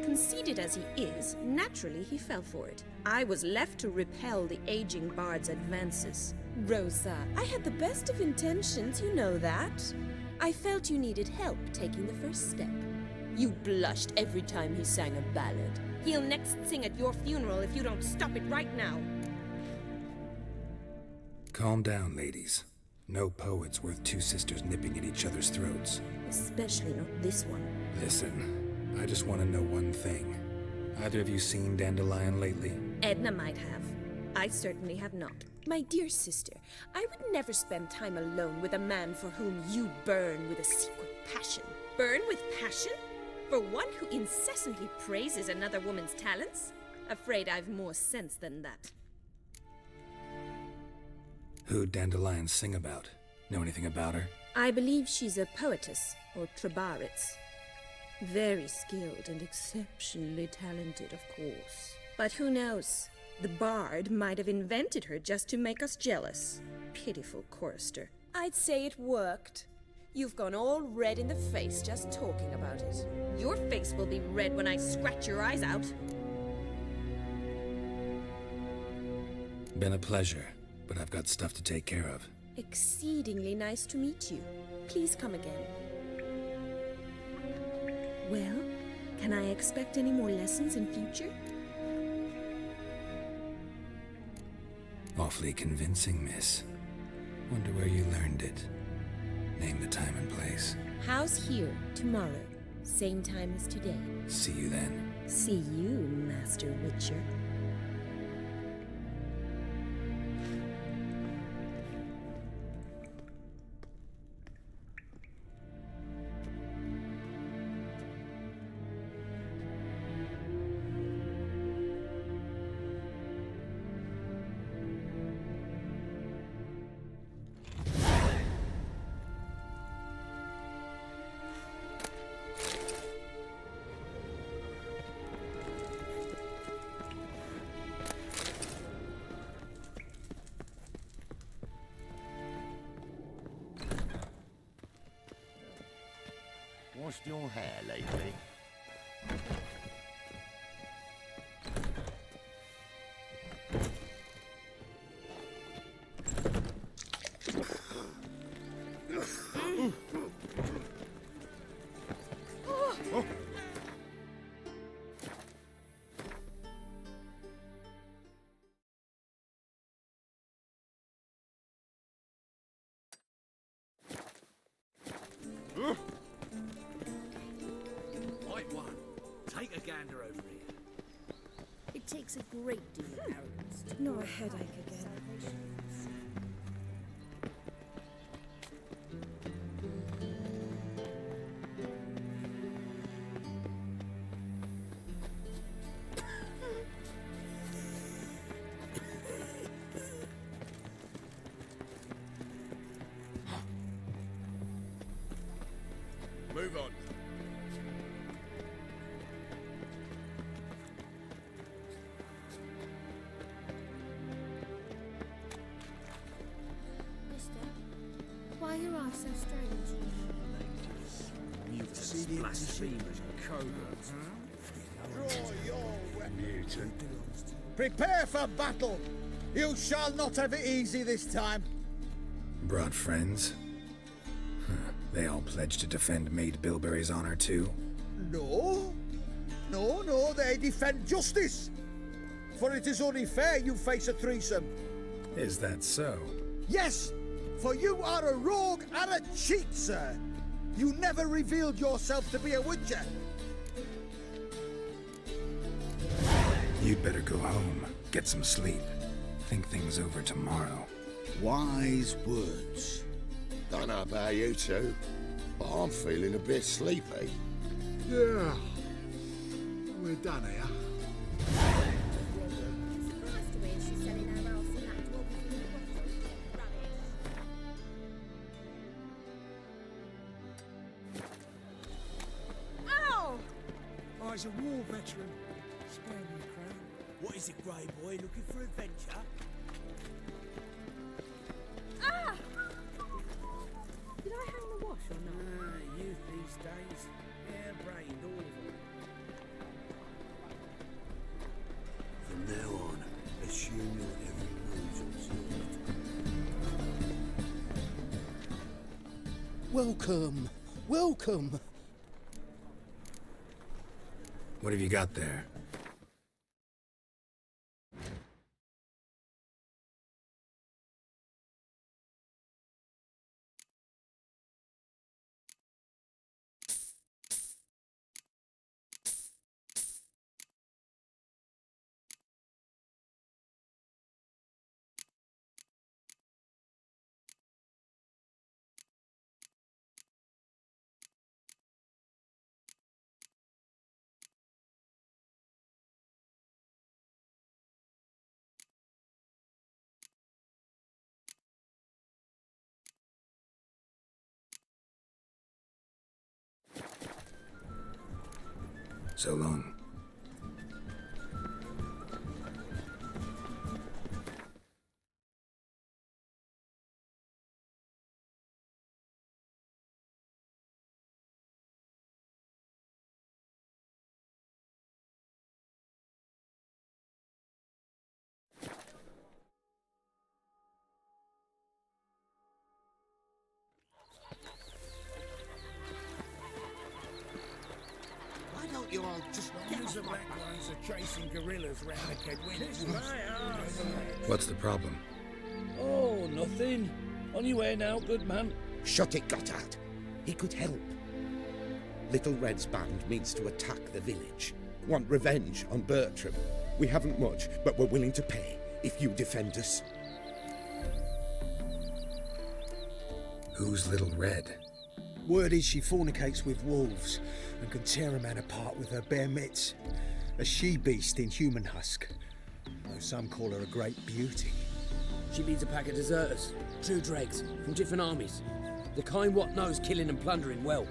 Conceited as he is, naturally he fell for it. I was left to repel the aging bard's advances. Rosa, I had the best of intentions, you know that. I felt you needed help taking the first step. You blushed every time he sang a ballad. He'll next sing at your funeral if you don't stop it right now. Calm down, ladies. No poet's worth two sisters nipping at each other's throats. Especially not this one. Listen, I just want to know one thing. Either of you seen Dandelion lately? Edna might have. I certainly have not. My dear sister, I would never spend time alone with a man for whom you burn with a secret passion. Burn with passion? For one who incessantly praises another woman's talents? Afraid I've more sense than that. Who'd Dandelion sing about? Know anything about her? I believe she's a poetess, or Trebaritz. Very skilled and exceptionally talented, of course. But who knows? The bard might have invented her just to make us jealous. Pitiful chorister. I'd say it worked. You've gone all red in the face just talking about it. Your face will be red when I scratch your eyes out. Been a pleasure, but I've got stuff to take care of. Exceedingly nice to meet you. Please come again. Well, can I expect any more lessons in future? Awfully convincing, miss. Wonder where you learned it. Name the time and place. House here, tomorrow. Same time as today. See you then. See you, Master Witcher. Washed your hair lately? Right one. Take a gander over here. It takes a great deal of arrogance to Nor a headache again. Move on. Mister, why are your eyes so strange? Mutants, blasphemers, and cowards. Mutant. Prepare for battle! You shall not have it easy this time. Brought friends? Huh. They all pledged to defend Maid Bilberry's honor too? No. No, they defend justice. For it is only fair you face a threesome. Is that so? Yes, for you are a rogue and a cheat, sir. You never revealed yourself to be a witcher. You'd better go home, get some sleep. Think things over tomorrow. Wise words. Don't know about you two, but I'm feeling a bit sleepy. Yeah. We're done here. Surprised to hear she's selling her house in that dwarf from the bottom. Rubbish. Ow! Oh, he's a war veteran. Spare me a crown. What is it, Grey Boy? Looking for adventure? Ah! Did I hang the wash or not? Youth these days. Hair-brained, all of them. From now on, assume your every move's observed. Welcome. What have you got there? So long. Why don't you all just Use the black ones are chasing gorillas round the Kedwin. What's the problem? Oh, nothing. On your way now, good man. Shut it, Gotthard. He could help. Little Red's band means to attack the village. Want revenge on Bertram. We haven't much, but we're willing to pay if you defend us. Who's Little Red? Word is she fornicates with wolves and can tear a man apart with her bare mitts. A she-beast in human husk, though some call her a great beauty. She leads a pack of deserters, true dregs, from different armies. The kind what knows killing and plundering well.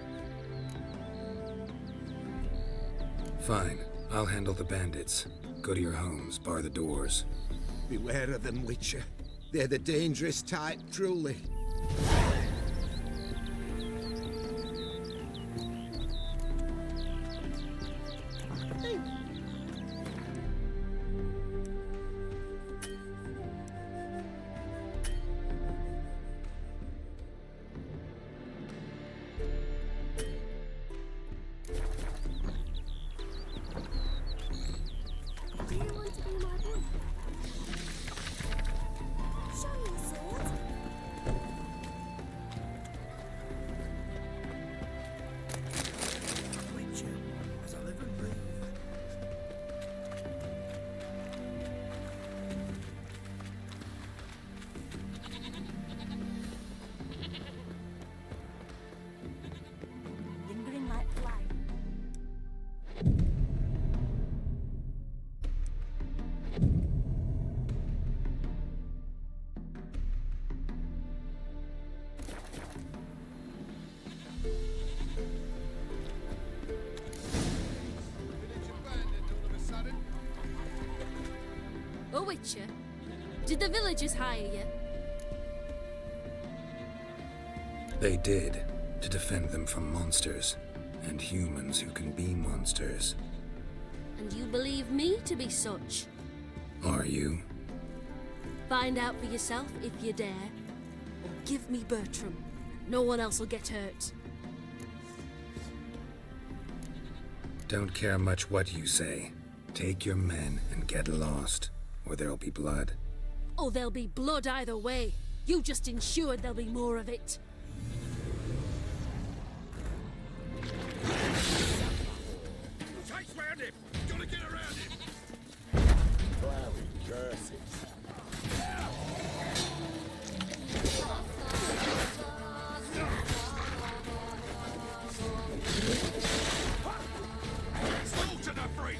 Fine. I'll handle the bandits. Go to your homes, bar the doors. Beware of them, Witcher. They're the dangerous type, truly. Do you want to be my boyfriend? Show me your sword. Witcher, as I live and breathe. Lingering like flame. Oh, Witcher, did the villagers hire you? They did, to defend them from monsters, and humans who can be monsters. And you believe me to be such? Are you? Find out for yourself if you dare. Or give me Bertram. No one else will get hurt. Don't care much what you say. Take your men and get lost, or there'll be blood. Oh, there'll be blood either way. You just ensured there'll be more of it. Chase round him! Gotta get around him! Cloudy curses. Slaughter the freak!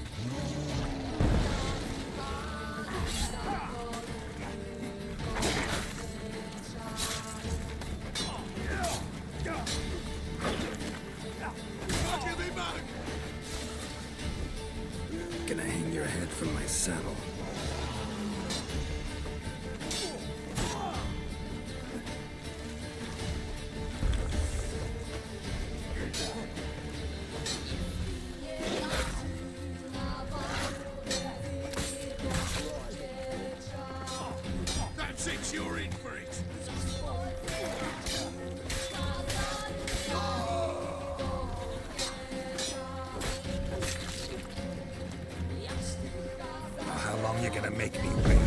Give me back! Gonna hang your head from my saddle. That's it, you're in for it! Well, how long you gonna make me wait?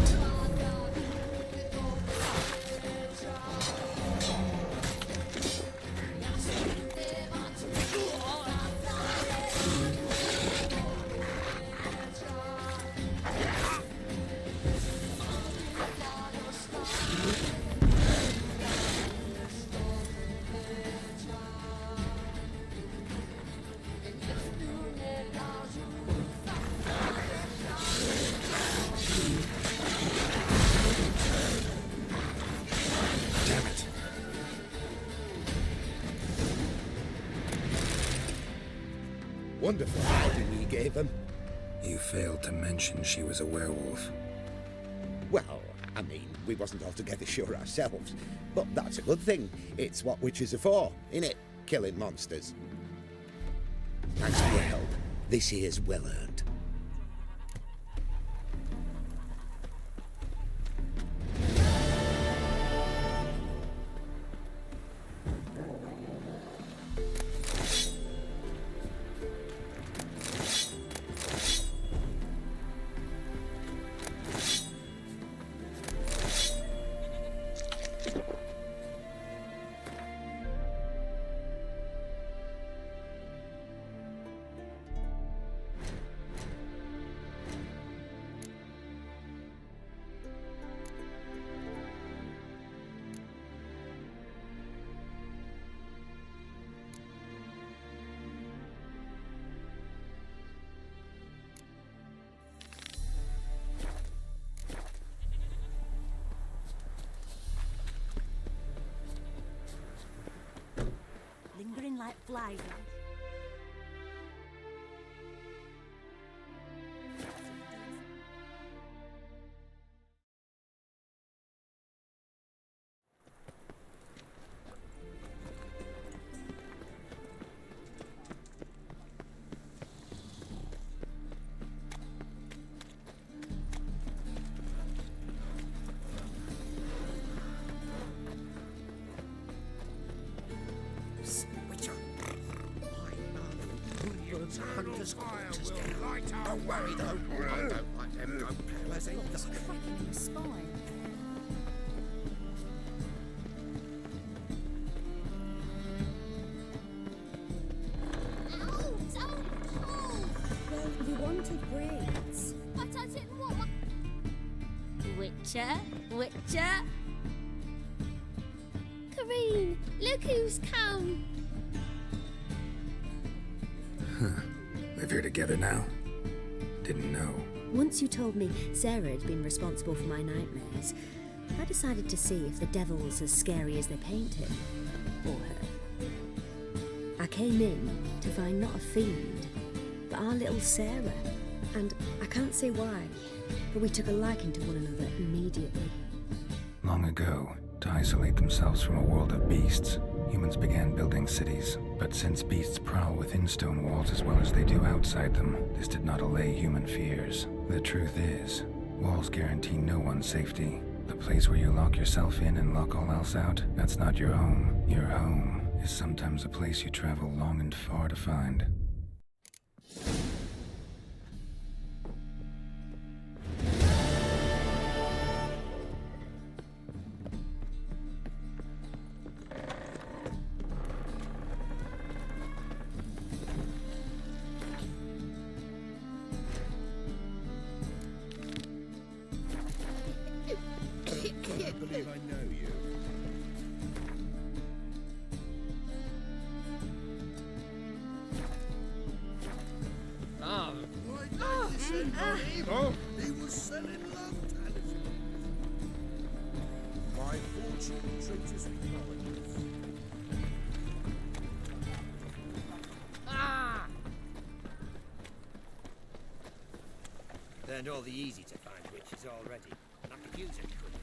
Wonderful hiding you gave them. You failed to mention she was a werewolf. Well, I mean, we wasn't altogether sure ourselves. But that's a good thing. It's what witches are for, innit? Killing monsters. Thanks for your help. This here's well earned. Lingering like flies. Hunter's quarters down. Don't worry though, I don't like them don't powers either. It's cracking in the spine. Ow! Don't pull! Well, you wanted braids. But I didn't want my... Witcher? Witcher? Kareen, look who's come! Live here together now? Didn't know. Once you told me Sarah had been responsible for my nightmares, I decided to see if the devil's as scary as they paint him. Or her. I came in to find not a fiend, but our little Sarah. And I can't say why, but we took a liking to one another immediately. Long ago, to isolate themselves from a world of beasts, humans began building cities. But since beasts prowl within stone walls as well as they do outside them, this did not allay human fears. The truth is, walls guarantee no one's safety. The place where you lock yourself in and lock all else out, that's not your home. Your home is sometimes a place you travel long and far to find. I believe I know you. He was selling love talismans. My fortune treats us with kindness. Learned all the easy to find witches already. I could use it quickly.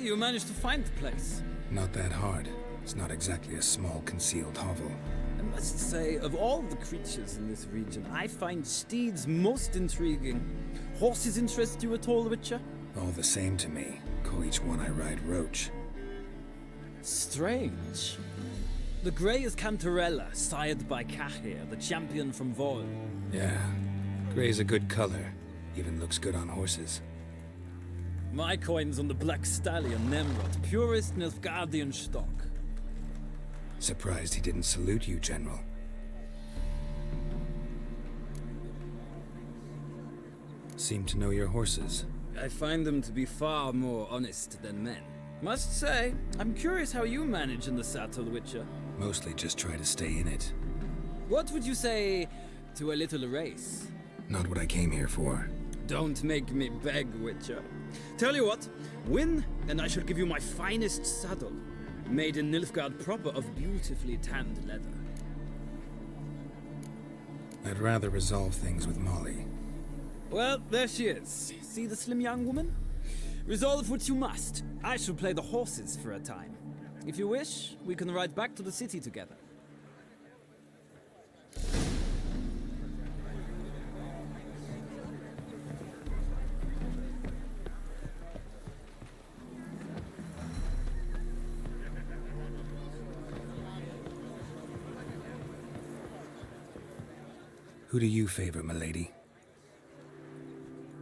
You managed to find the place. Not that hard. It's not exactly a small concealed hovel. must say, of all the creatures in this region, I find steeds most intriguing. Horses interest you at all, Witcher? All the same to me. Call each one I ride Roach. Strange. The grey is Cantarella, sired by Cahir, the champion from Vol. Yeah, gray's a good color. Even looks good on horses. My coin's on the Black Stallion, Nemrod, purest Nilfgaardian stock. Surprised he didn't salute you, General. Seem to know your horses. I find them to be far more honest than men. Must say, I'm curious how you manage in the saddle, Witcher. Mostly just try to stay in it. What would you say to a little race? Not what I came here for. Don't make me beg, Witcher. Tell you what, win, and I shall give you my finest saddle. Made in Nilfgaard proper of beautifully tanned leather. I'd rather resolve things with Molly. Well, there she is. See the slim young woman? Resolve what you must. I shall play the horses for a time. If you wish, we can ride back to the city together. Who do you favor, milady?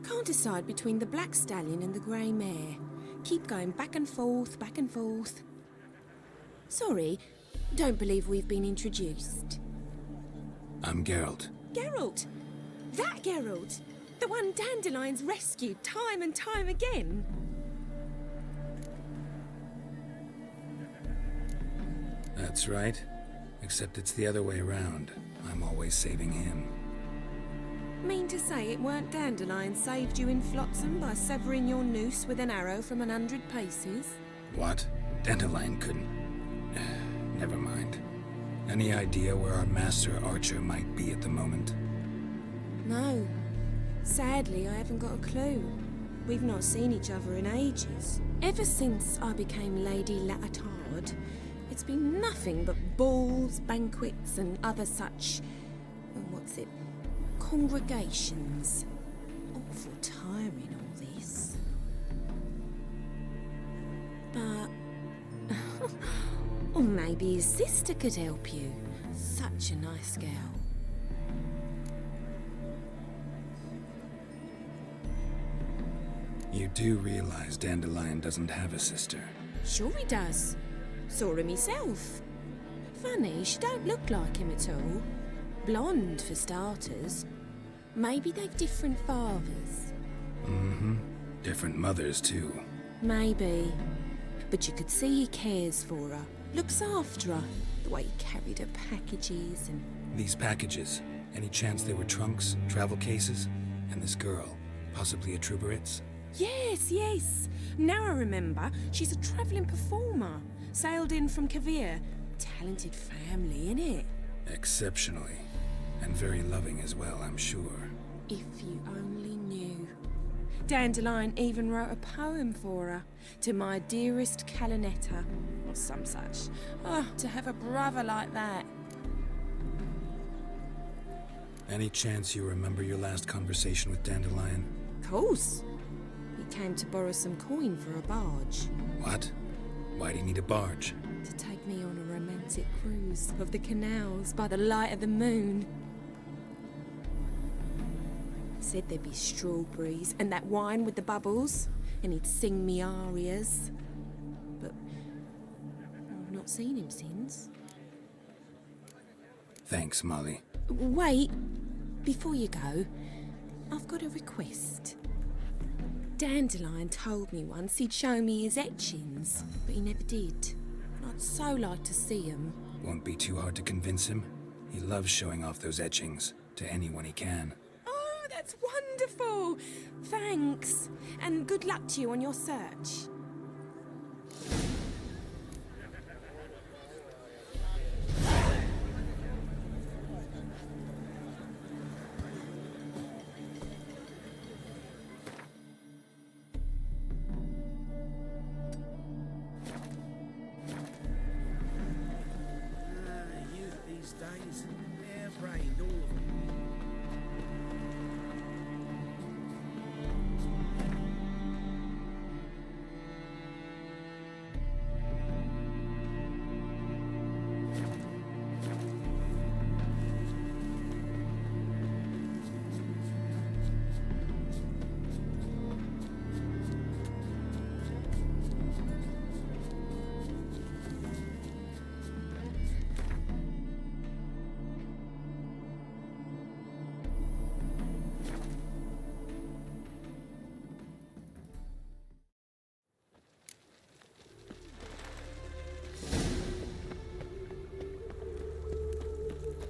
Can't decide between the Black Stallion and the Grey Mare. Keep going back and forth, back and forth. Sorry, don't believe we've been introduced. I'm Geralt. Geralt! That Geralt! The one Dandelion's rescued time and time again! That's right. Except it's the other way around. I'm always saving him. Mean to say it weren't Dandelion saved you in Flotsam by severing your noose with an arrow from 100 paces? What? Dandelion couldn't... Never mind. Any idea where our master archer might be at the moment? No. Sadly, I haven't got a clue. We've not seen each other in ages. Ever since I became Lady Latard, it's been nothing but balls, banquets, and other such... congregations. Awful tiring, all this. But... or maybe his sister could help you. Such a nice girl. You do realize Dandelion doesn't have a sister. Sure he does. Saw him myself. Funny, she don't look like him at all. Blonde, for starters. Maybe they've different fathers. Mm-hmm. Different mothers, too. Maybe. But you could see he cares for her. Looks after her. The way he carried her packages and... These packages, any chance they were trunks, travel cases? And this girl, possibly a Truberitz? Yes, yes. Now I remember. She's a travelling performer. Sailed in from Kavir. Talented family, innit? Exceptionally. And very loving as well, I'm sure. If you only knew. Dandelion even wrote a poem for her. To my dearest Calinetta. Or some such. Oh, to have a brother like that. Any chance you remember your last conversation with Dandelion? Course. He came to borrow some coin for a barge. What? Why'd he need a barge? To take me on a romantic cruise of the canals by the light of the moon. Said there'd be strawberries and that wine with the bubbles, and he'd sing me arias. But I've not seen him since. Thanks, Molly. Wait, before you go, I've got a request. Dandelion told me once he'd show me his etchings, but he never did. I'd so like to see them. Won't be too hard to convince him. He loves showing off those etchings to anyone he can. Oh, that's wonderful! Thanks, and good luck to you on your search. days. Hair-brained, all of them.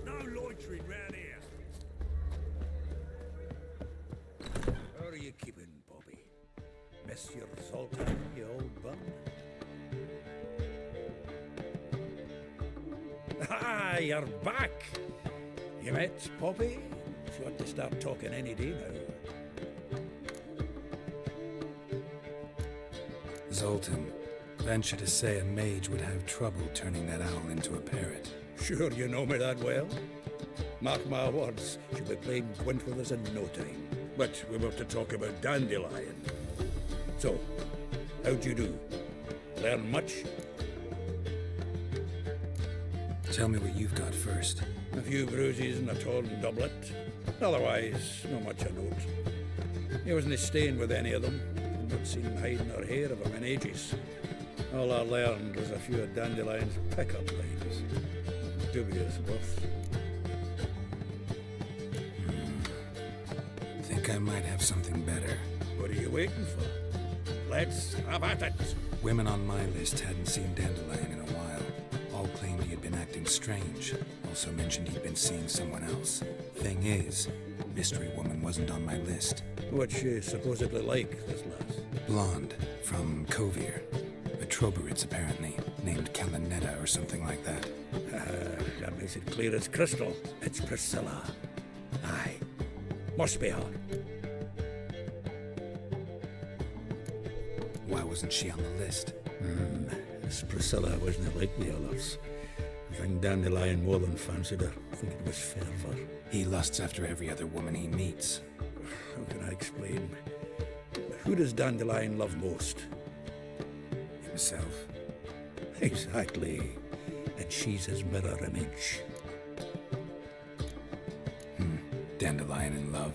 No loitering round here. How are you keeping, Bobby? Monsieur Zoltan, you old bum? Ah, you're back! You met Bobby? She ought to start talking any day now. Zoltan, venture to say a mage would have trouble turning that owl into a parrot. Sure you know me that well? Mark my words, she'll be playing Gwent with us in no time. But we were to talk about Dandelion. So, how'd you do? Learn much? Tell me what you've got first. A few bruises and a torn doublet. Otherwise, not much of note. He wasn't staying with any of them. I'd not seen him hiding or hear of him in ages. All I learned was a few of Dandelion's pickup lines. Dubious worth. Think I might have something better. What are you waiting for? Let's have at it! Women on my list hadn't seen Dandelion in a while. All claimed he had been acting strange. Also mentioned he'd been seeing someone else. Thing is, Mystery Woman wasn't on my list. What's she supposedly like, this lass? Blonde, from Kovir. A Troberits, apparently, named Kalanetta or something like that. That makes it clear as crystal. It's Priscilla. Aye. Must be her. Why wasn't she on the list? This Priscilla wasn't like the others. I think Dandelion more than fancied her. I think it was fervour. He lusts after every other woman he meets. How can I explain? Who does Dandelion love most? Himself. Exactly. And she's his mirror image. Dandelion in love.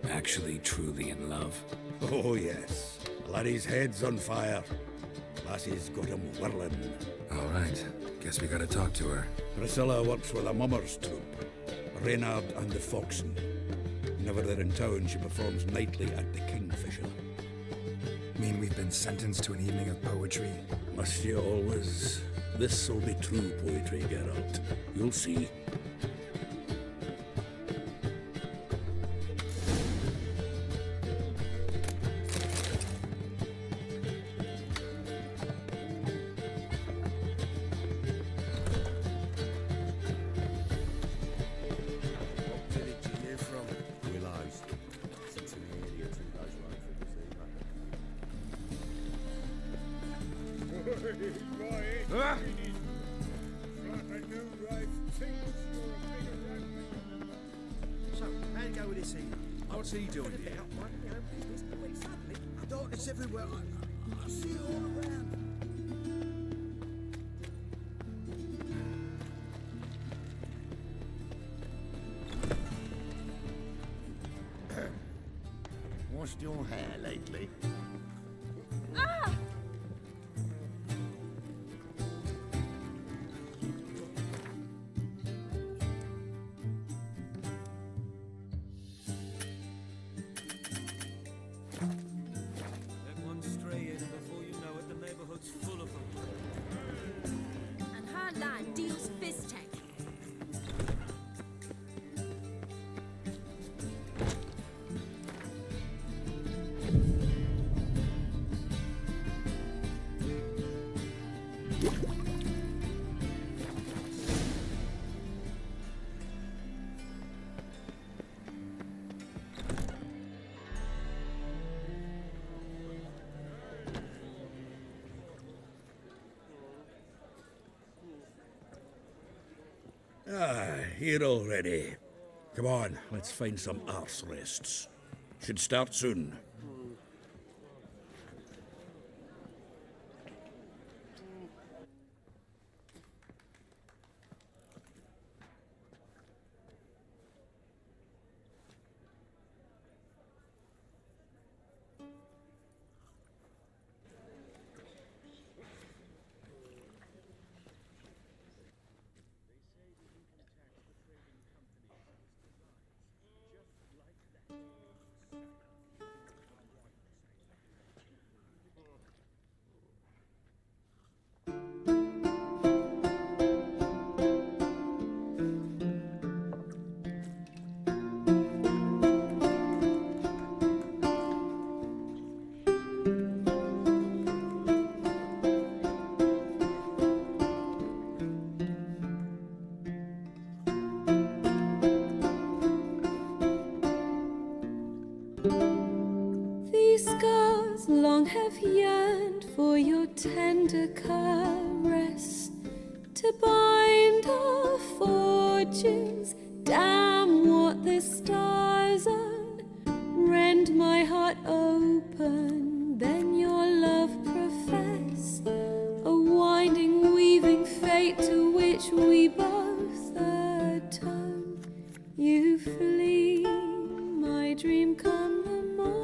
Actually, truly in love. Oh, yes. Laddie's head's on fire. Lassie's got him whirling. All right. Guess we gotta talk to her. Priscilla works with a mummers troupe. Reynard and the Foxen. Whenever they're in town, she performs nightly at the Kingfisher. Mean we've been sentenced to an evening of poetry? Must you always? This'll be true poetry, Geralt. You'll see. So, how'd it go with this evening? What's he doing here? Darkness everywhere. I see it all around. Washed your hair lately? Ah! Let one stray in, and before you know it, the neighborhood's full of them. And her lad deals fist tech. Ah, here already. Come on, let's find some arse rests. Should start soon. These scars long have yearned for your tender caress, to bind our fortunes. Damn what the stars own. Rend my heart open, then your love profess, a winding, weaving fate to which we both atone. You flee, my dream come the morning.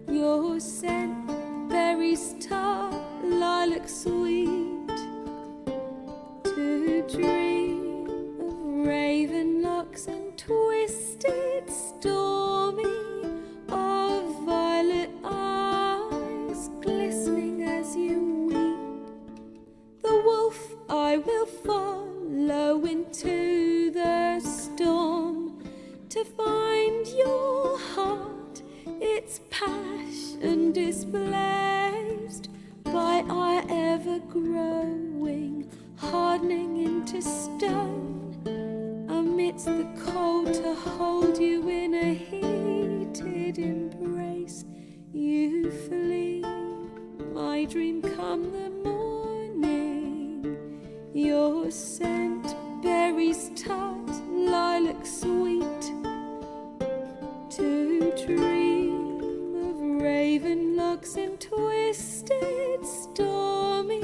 Your scent, berries tart, lilac sweet, to dream of raven locks and twisted stormy, of violet eyes glistening as you weep. The wolf I will follow into the storm, to find your heart, its passion displaced by our ever-growing, hardening into stone, amidst the cold to hold you in a heated embrace. You flee, my dream come the morning. Your scent, berries tart, lilac sweet, to dream of raven locks and twisted stormy,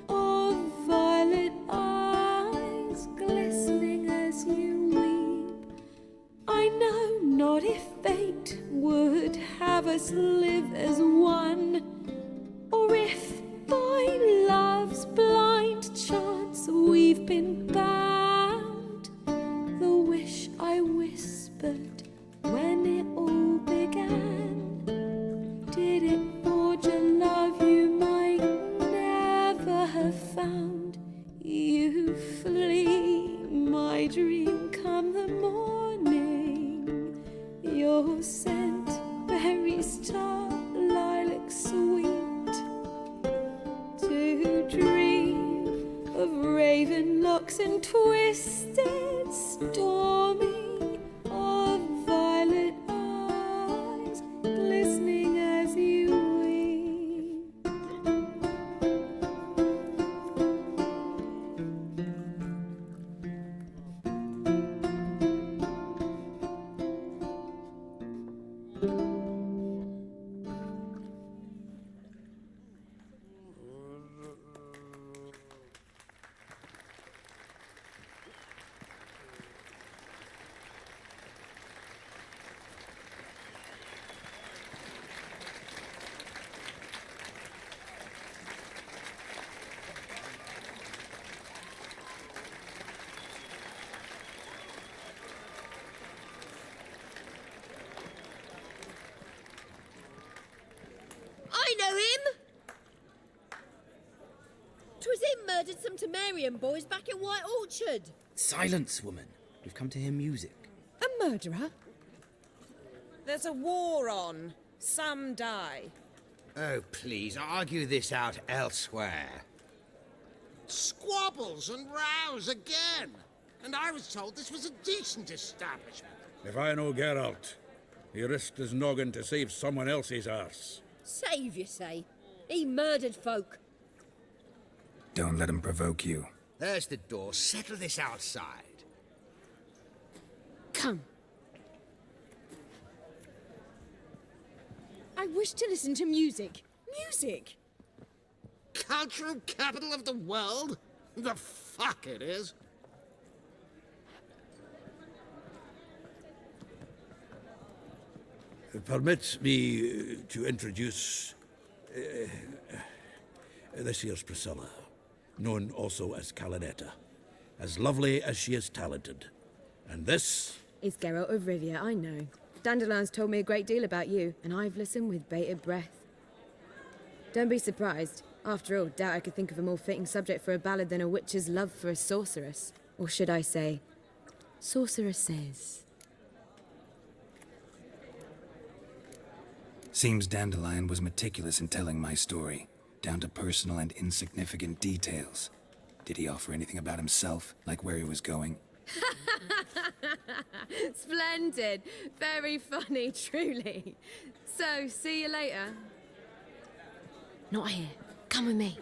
of violet eyes glistening as you weep. I know not if fate would have us live as one, or if by love's blind chance we've been bound. The wish I whispered when it all began, did it forge a love you might never have found? You flee, my dream come the morning. Your scent, berries tart, lilac sweet, to dream of raven locks and twisted stormy, of violet eyes glistening as you weep. I know him! 'Twas him murdered some Temerian boys back in White Orchard. Silence, woman. We've come to hear music. A murderer? There's a war on. Some die. Oh, please, argue this out elsewhere. Squabbles and rows again. And I was told this was a decent establishment. If I know Geralt, he risked his noggin to save someone else's arse. Save, you say? He murdered folk. Don't let him provoke you. There's the door. Settle this outside. Come. I wish to listen to music. Music! Cultural capital of the world? The fuck it is. Permit me to introduce this here's Priscilla, known also as Calinetta, as lovely as she is talented. And this It's Geralt of Rivia, I know. Dandelion's told me a great deal about you, and I've listened with bated breath. Don't be surprised. After all, doubt I could think of a more fitting subject for a ballad than a witch's love for a sorceress. Or should I say, sorceresses. Seems Dandelion was meticulous in telling my story, down to personal and insignificant details. Did he offer anything about himself, like where he was going? Splendid. Very funny, truly. So, see you later. Not here. Come with me.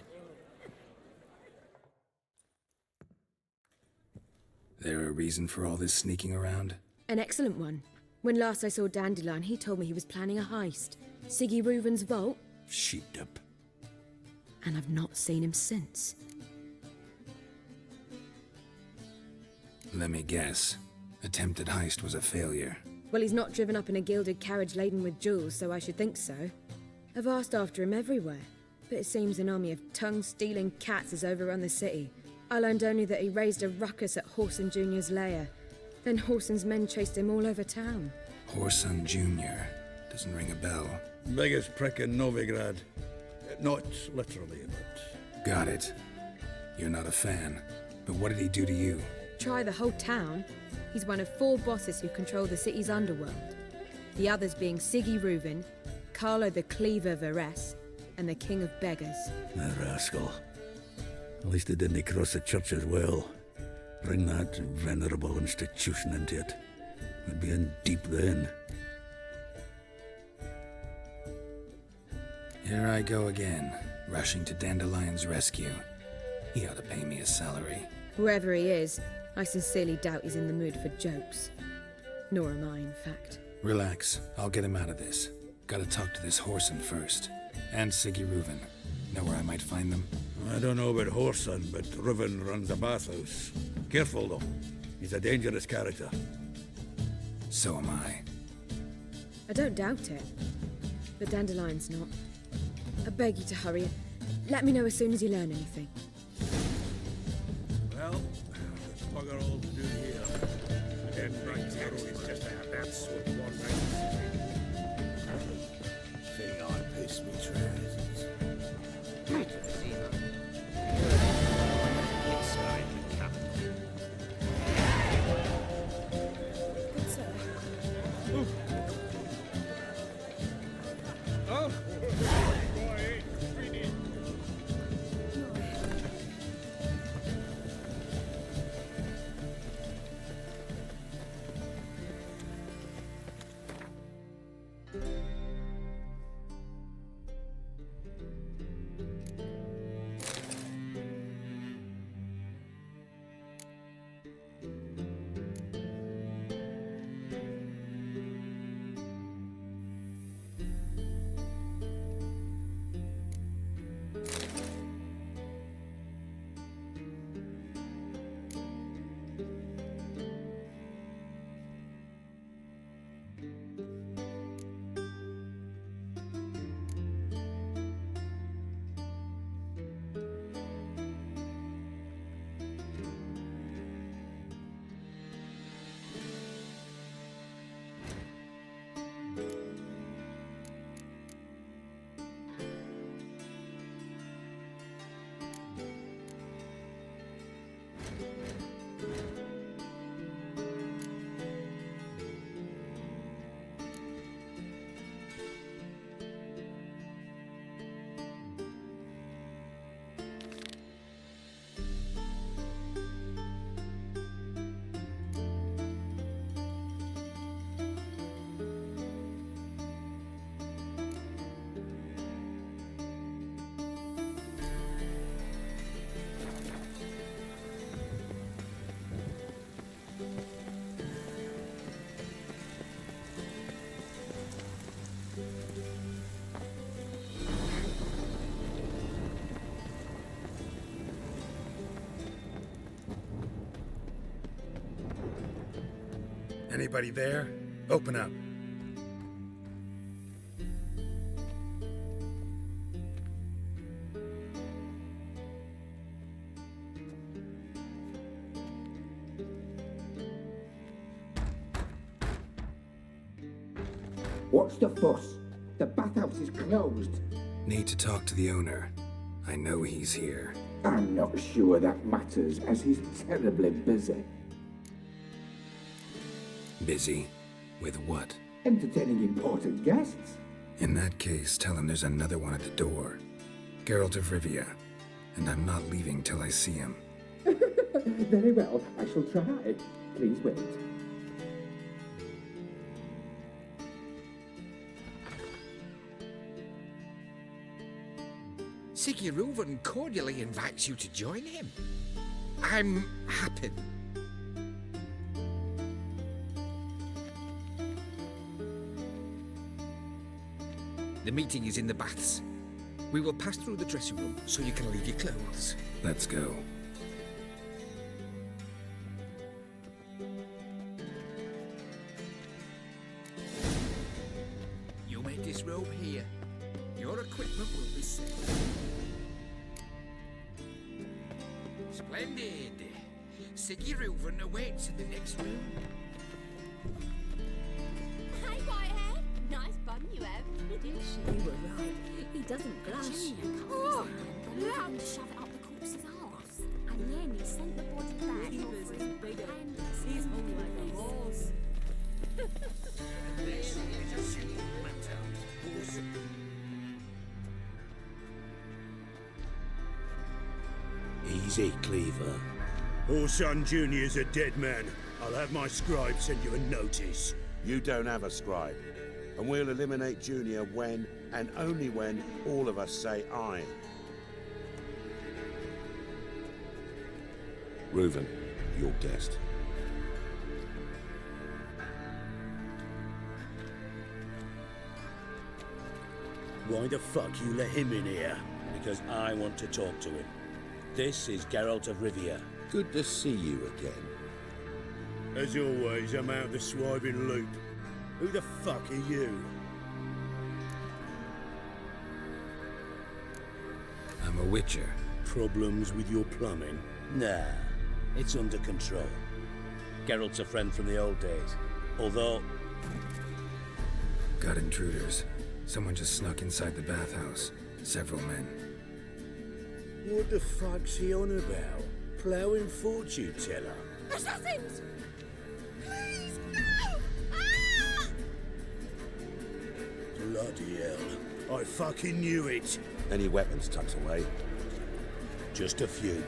There a reason for all this sneaking around? An excellent one. When last I saw Dandelion, he told me he was planning a heist. Siggy Reuven's vault. sheeped up. And I've not seen him since. Let me guess. Attempted heist was a failure. Well, he's not driven up in a gilded carriage laden with jewels, so I should think so. I've asked after him everywhere, but it seems an army of tongue-stealing cats has overrun the city. I learned only that he raised a ruckus at Horson Jr.'s lair. Then Horson's men chased him all over town. Horson Jr. Doesn't ring a bell. Biggest prick in Novigrad. Not literally, but... Got it. You're not a fan. But what did he do to you? Try the whole town. He's one of 4 bosses who control the city's underworld. The others being Siggy Reuven, Carlo the Cleaver Varese, and the King of Beggars. That rascal. At least he didn't cross the church as well. Bring that venerable institution into it. We'd be in deep then. Here I go again, rushing to Dandelion's rescue. He ought to pay me a salary. Whoever he is, I sincerely doubt he's in the mood for jokes. Nor am I, in fact. Relax, I'll get him out of this. Gotta talk to this Horson first. And Siggy Reuven. Know where I might find them? I don't know about Horson, but Reuven runs a bathhouse. Careful, though. He's a dangerous character. So am I. I don't doubt it. But Dandelion's not. I beg you to hurry. Let me know as soon as you learn anything. Well, there's bugger all to do here. Then right taxes just to have that sort of one Think I piss me trousers. Inside the capital. Good sir. Oh! Anybody there? Open up. What's the fuss? The bathhouse is closed. Need to talk to the owner. I know he's here. I'm not sure that matters, as he's terribly busy. Busy? With what? Entertaining important guests. In that case, tell him there's another one at the door. Geralt of Rivia. And I'm not leaving till I see him. Very well, I shall try. Please wait. Siggy Reuven cordially invites you to join him. I'm happy. The meeting is in the baths. We will pass through the dressing room so you can leave your clothes. Let's go. You may disrobe here. Your equipment will be safe. Splendid. Siggy Reuven awaits in the next room. Hey, Whitehair. Nice bum you have. You were right. He doesn't blush. Oh, look. To shove it up the corpse's arse. And then he sent the body back. He was bigger. He's hung like a horse. This is a simple matter. Easy, Cleaver. Orson Jr.'s a dead man. I'll have my scribe send you a notice. You don't have a scribe. And we'll eliminate Junior when, and only when, all of us say aye. Reuven, your guest. Why the fuck you let him in here? Because I want to talk to him. This is Geralt of Rivia. Good to see you again. As always, I'm out the swiving loop. Who the fuck are you? I'm a witcher. Problems with your plumbing? Nah, it's under control. Geralt's a friend from the old days. Although... Got intruders. Someone just snuck inside the bathhouse. Several men. What the fuck's he on about? Ploughing fortune teller? Assassins! Please, no! Ah! Bloody hell. I fucking knew it. Any weapons tucked away? Just a few.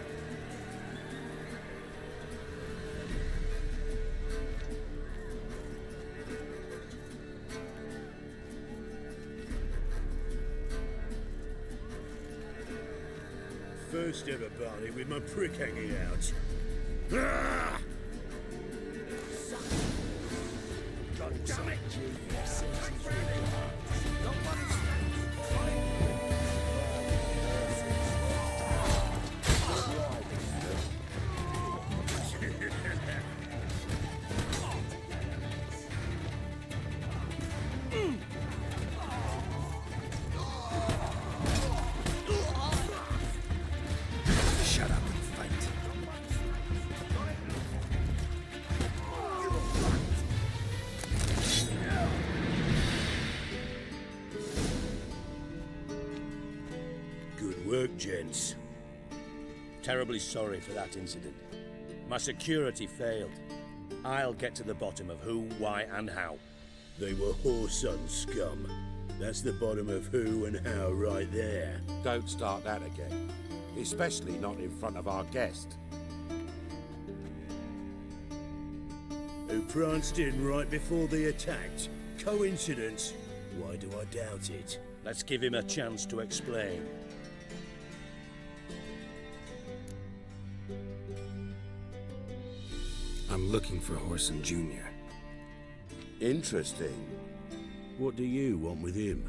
First ever party with my prick hanging out. Ah! God damn it! Shut up and fight. Good work, gents. Terribly sorry for that incident. My security failed. I'll get to the bottom of who, why, and how. They were whoreson scum. That's the bottom of who and how right there. Don't start that again. Especially not in front of our guest. Who pranced in right before they attacked. Coincidence? Why do I doubt it? Let's give him a chance to explain. I'm looking for Whoreson Jr. Interesting. What do you want with him?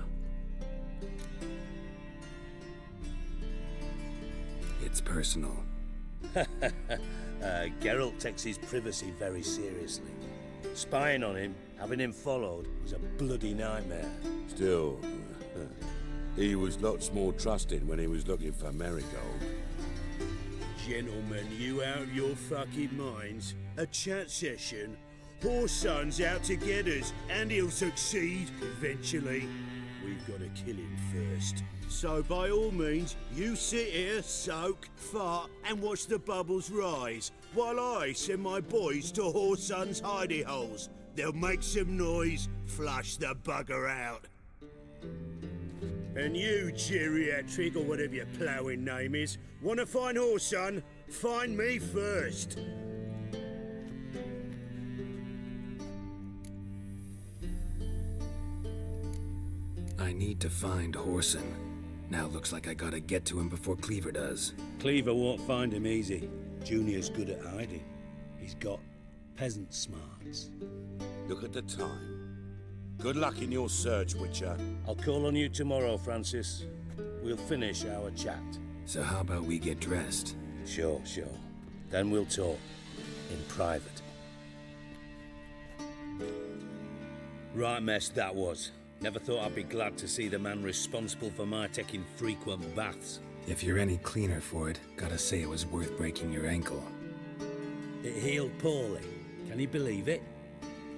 It's personal. Geralt takes his privacy very seriously. Spying on him, having him followed, was a bloody nightmare. Still, he was lots more trusting when he was looking for Marigold. Gentlemen, you out of your fucking minds? A chat session? Whoreson's out to get us, and he'll succeed eventually. We've got to kill him first. So by all means, you sit here, soak, fart, and watch the bubbles rise, while I send my boys to Whoreson's hidey holes. They'll make some noise, flush the bugger out. And you, geriatric, or whatever your ploughing name is, want to find Whoreson? Find me first. I need to find Whoreson. Now looks like I gotta get to him before Cleaver does. Cleaver won't find him easy. Junior's good at hiding. He's got peasant smarts. Look at the time. Good luck in your search, Witcher. I'll call on you tomorrow, Francis. We'll finish our chat. So how about we get dressed? Sure. Then we'll talk. In private. Right mess that was. Never thought I'd be glad to see the man responsible for my taking frequent baths. If you're any cleaner for it, gotta say it was worth breaking your ankle. It healed poorly. Can you believe it?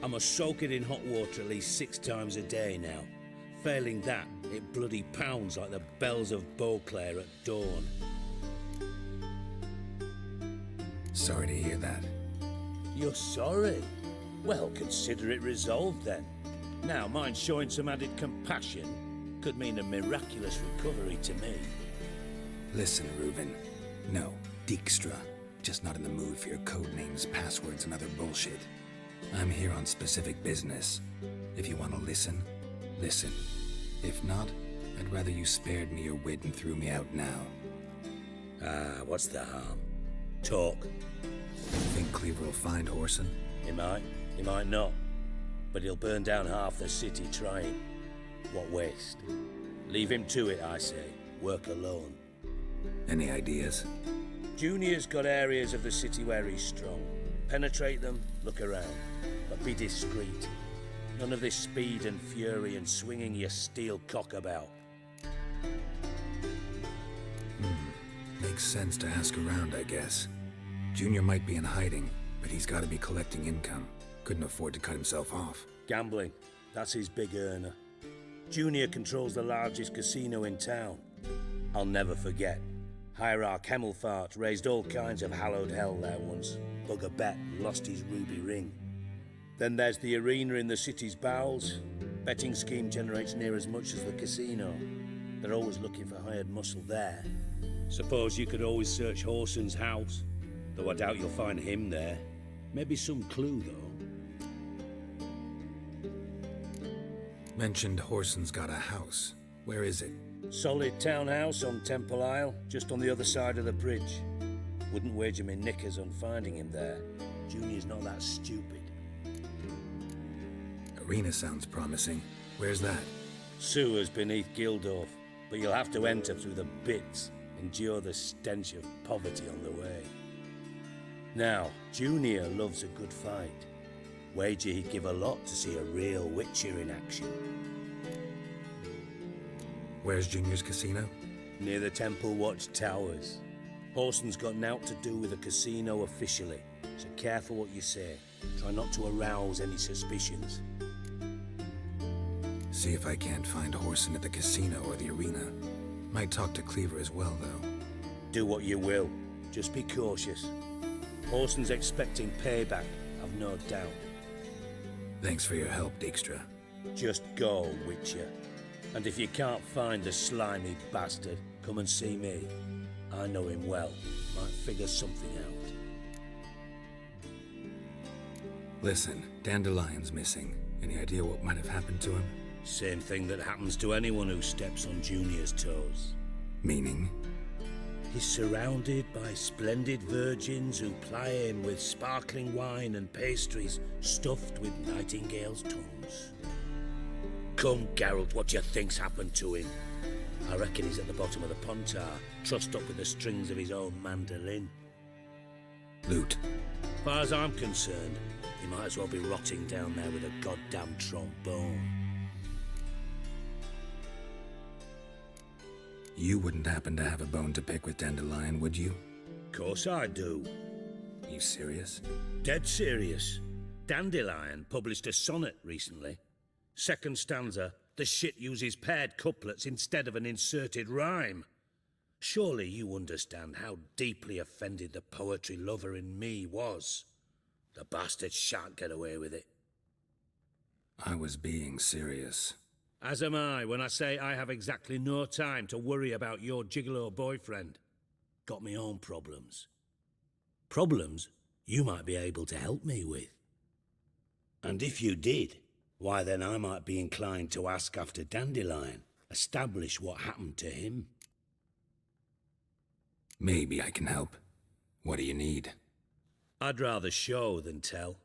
I must soak it in hot water at least 6 times a day now. Failing that, it bloody pounds like the bells of Beauclair at dawn. Sorry to hear that. You're sorry? Well, consider it resolved then. Now, mind showing some added compassion could mean a miraculous recovery to me. Listen, Reuven. No, Dijkstra. Just not in the mood for your code names, passwords, and other bullshit. I'm here on specific business. If you want to listen, listen. If not, I'd rather you spared me your wit and threw me out now. What's the harm? Talk. Think Cleaver will find Whoreson? He might not. But he'll burn down half the city trying. What waste? Leave him to it, I say. Work alone. Any ideas? Junior's got areas of the city where he's strong. Penetrate them, look around. But be discreet. None of this speed and fury and swinging your steel cock about. Makes sense to ask around, I guess. Junior might be in hiding, but he's gotta be collecting income. Couldn't afford to cut himself off. Gambling. That's his big earner. Junior controls the largest casino in town. I'll never forget. Hierarch Hemmelfart raised all kinds of hallowed hell there once. Bugger bet and lost his ruby ring. Then there's the arena in the city's bowels. Betting scheme generates near as much as the casino. They're always looking for hired muscle there. Suppose you could always search Whoreson's house. Though I doubt you'll find him there. Maybe some clue, though. Mentioned Whoreson's got a house. Where is it? Solid townhouse on Temple Isle, just on the other side of the bridge. Wouldn't wager me knickers on finding him there. Junior's not that stupid. Arena sounds promising. Where's that? Sewers beneath Gildorf, but you'll have to enter through the bits, endure the stench of poverty on the way. Now, Junior loves a good fight. Wager he'd give a lot to see a real Witcher in action. Where's Junior's casino? Near the Temple Watch Towers. Whoreson's got naught to do with the casino officially, so careful what you say. Try not to arouse any suspicions. See if I can't find Whoreson at the casino or the arena. Might talk to Cleaver as well, though. Do what you will. Just be cautious. Whoreson's expecting payback, I've no doubt. Thanks for your help, Dijkstra. Just go, Witcher. And if you can't find the slimy bastard, come and see me. I know him well. Might figure something out. Listen, Dandelion's missing. Any idea what might have happened to him? Same thing that happens to anyone who steps on Junior's toes. Meaning? He's surrounded by splendid virgins who ply him with sparkling wine and pastries stuffed with nightingales' tongues. Come, Geralt, what do you think's happened to him? I reckon he's at the bottom of the Pontar, trussed up with the strings of his own mandolin. Loot. As far as I'm concerned, He might as well be rotting down there with a goddamn trombone. You wouldn't happen to have a bone to pick with Dandelion, would you? Course I do. You serious? Dead serious. Dandelion published a sonnet recently. Second stanza, the shit uses paired couplets instead of an inserted rhyme. Surely you understand how deeply offended the poetry lover in me was. The bastard shan't get away with it. I was being serious. As am I when I say I have exactly no time to worry about your gigolo boyfriend. Got me own problems. Problems you might be able to help me with. And if you did, why then I might be inclined to ask after Dandelion, establish what happened to him. Maybe I can help. What do you need? I'd rather show than tell.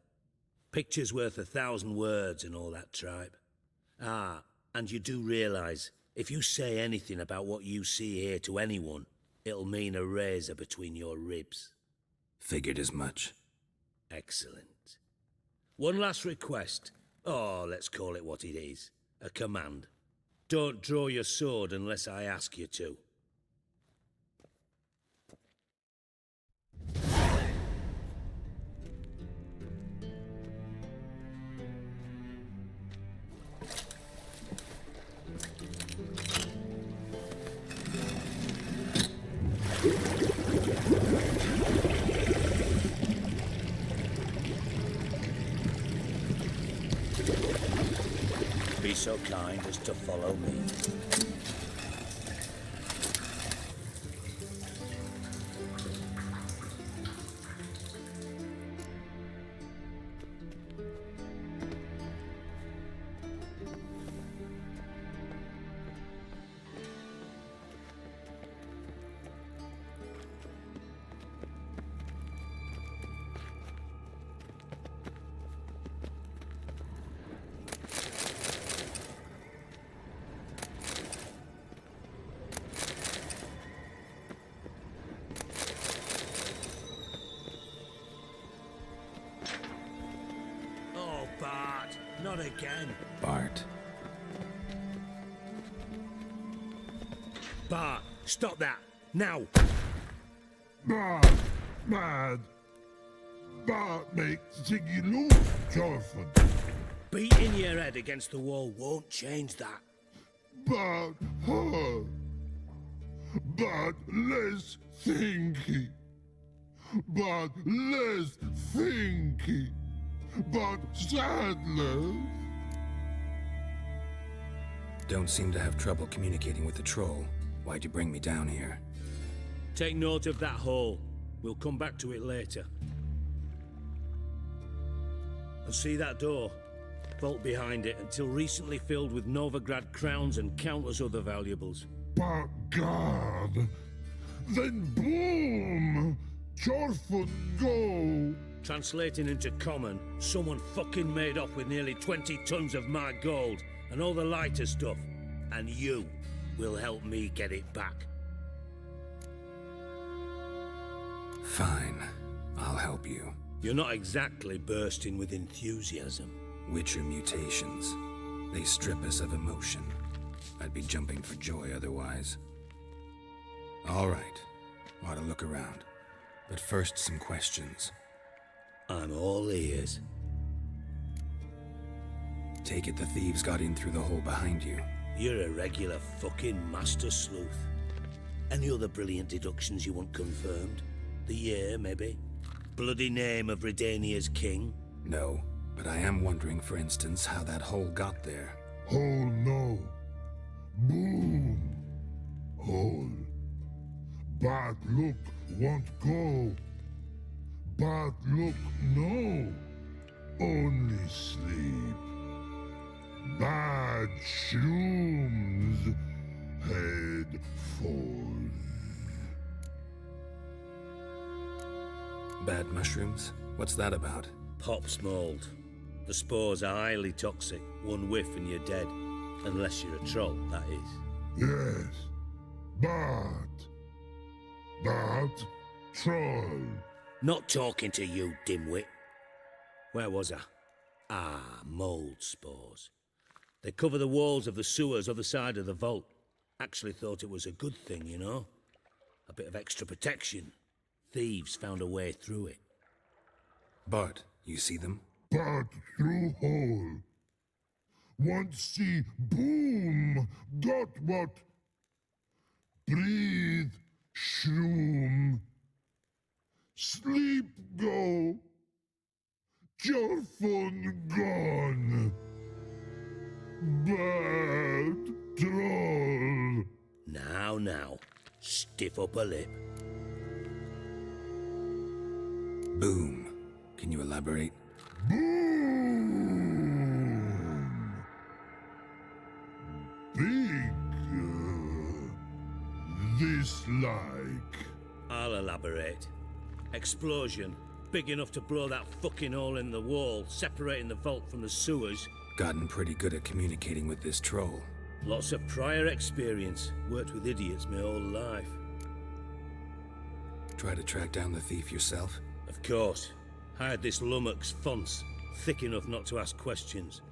Picture's worth 1,000 words and all that tripe. Ah, and you do realise, if you say anything about what you see here to anyone, it'll mean a razor between your ribs. Figured as much. Excellent. One last request. Oh, let's call it what it is. A command. Don't draw your sword unless I ask you to. Be so kind as to follow me. Bart, not again. Bart. Bart, stop that, now! Bart, mad. Bart makes Ziggy lose, Jonathan. Beating your head against the wall won't change that. Bart, hurt. Bart, less thinky. Bart, less thinky. But sadness. Don't seem to have trouble communicating with the troll. Why'd you bring me down here? Take note of that hole. We'll come back to it later. And see that door? Vault behind it until recently filled with Novigrad crowns and countless other valuables. But God, then boom! Chorford go! Translating into common, someone fucking made off with nearly 20 tons of my gold and all the lighter stuff. And you will help me get it back. Fine. I'll help you. You're not exactly bursting with enthusiasm. Witcher mutations. They strip us of emotion. I'd be jumping for joy otherwise. All right. Ought to look around. But first, some questions. I'm all ears. Take it the thieves got in through the hole behind you. You're a regular fucking master sleuth. Any other brilliant deductions you want confirmed? The year, maybe? Bloody name of Redania's king? No, but I am wondering, for instance, how that hole got there. Hole no. Boom. Hole. Bad look won't go. Bad look no. Only sleep. Bad shrooms. Head falls. Bad mushrooms? What's that about? Pop's mold. The spores are highly toxic. One whiff and you're dead. Unless you're a troll, that is. Yes. Bad. Bad troll. Not talking to you, dimwit. Where was I? Ah, mould spores. They cover the walls of the sewers other side of the vault. Actually thought it was a good thing, you know? A bit of extra protection. Thieves found a way through it. Bart, you see them? Part through hole. Want see boom. Got what? Breathe. Shroom. Sleep go. Your phone gone. Bad troll. Now. Stiff upper lip. Boom. Can you elaborate? Boom. Big. This like. I'll elaborate. Explosion. Big enough to blow that fucking hole in the wall, separating the vault from the sewers. Gotten pretty good at communicating with this troll. Lots of prior experience. Worked with idiots my whole life. Try to track down the thief yourself? Of course. Hired this lummox, Fonce, thick enough not to ask questions.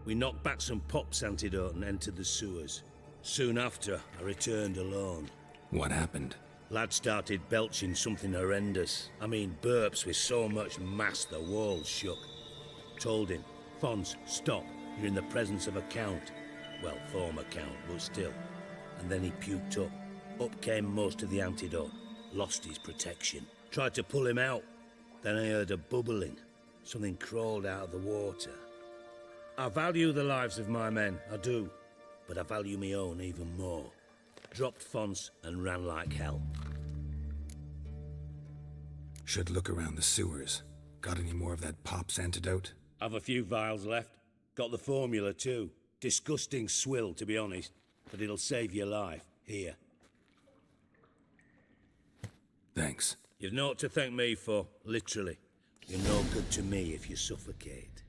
We knocked back some Pop's antidote and entered the sewers. Soon after, I returned alone. What happened? Lad started belching something horrendous. I mean, burps with so much mass the walls shook. Told him, Fonce, stop. You're in the presence of a count. Well, former count, but still. And then he puked up. Up came most of the antidote. Lost his protection. Tried to pull him out. Then I heard a bubbling. Something crawled out of the water. I value the lives of my men, I do. But I value my own even more. Dropped Fonce and ran like hell. Should look around the sewers. Got any more of that Pop's antidote? I've a few vials left. Got the formula too. Disgusting swill, to be honest. But it'll save your life. Here. Thanks. You've naught to thank me for, literally. You're no good to me if you suffocate.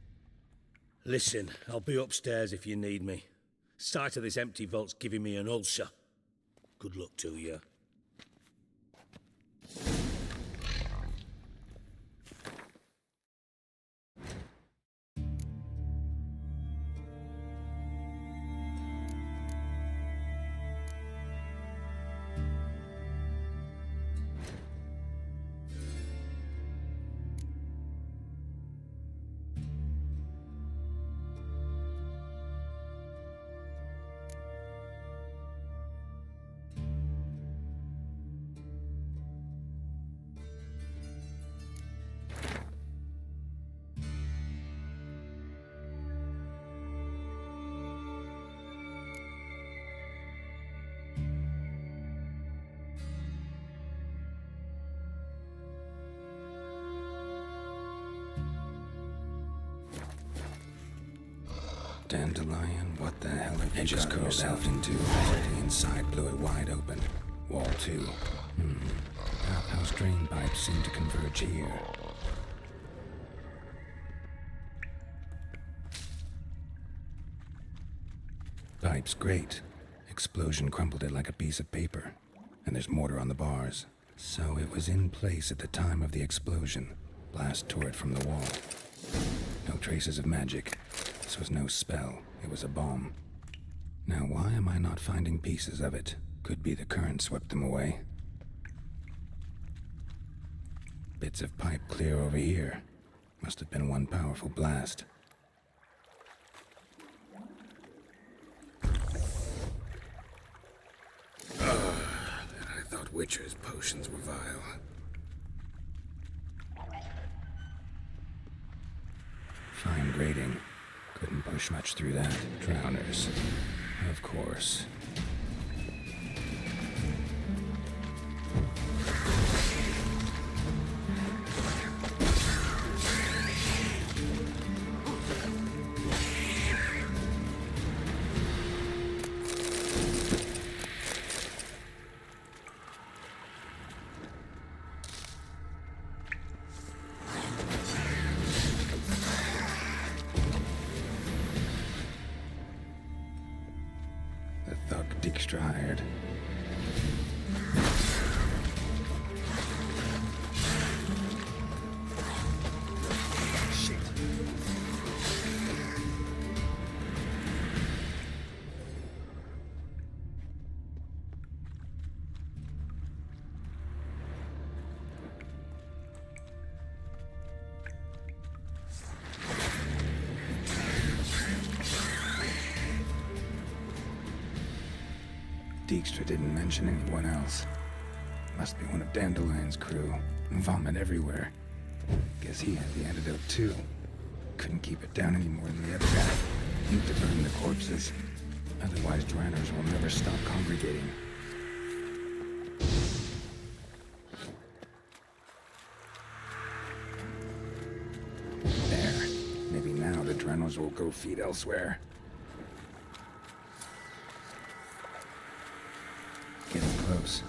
Listen, I'll be upstairs if you need me. Sight of this empty vault's giving me an ulcer. Good luck to you. Dandelion, what the hell have you just got yourself into? The inside blew it wide open. Wall 2. Outhouse drain pipes seem to converge here. Pipe's great. Explosion crumpled it like a piece of paper. And there's mortar on the bars. So it was in place at the time of the explosion. Blast tore it from the wall. No traces of magic. This was no spell. It was a bomb. Now why am I not finding pieces of it? Could be the current swept them away. Bits of pipe clear over here. Must have been one powerful blast. I thought Witcher's potions were vile. Fine grading. Couldn't push much through that. Drowners. Of course. Dijkstra didn't mention anyone else. Must be one of Dandelion's crew. Vomit everywhere. Guess he had the antidote too. Couldn't keep it down any more than the other guy. Need to burn the corpses. Otherwise, Dranners will never stop congregating. There. Maybe now the Dranners will go feed elsewhere. Getting close.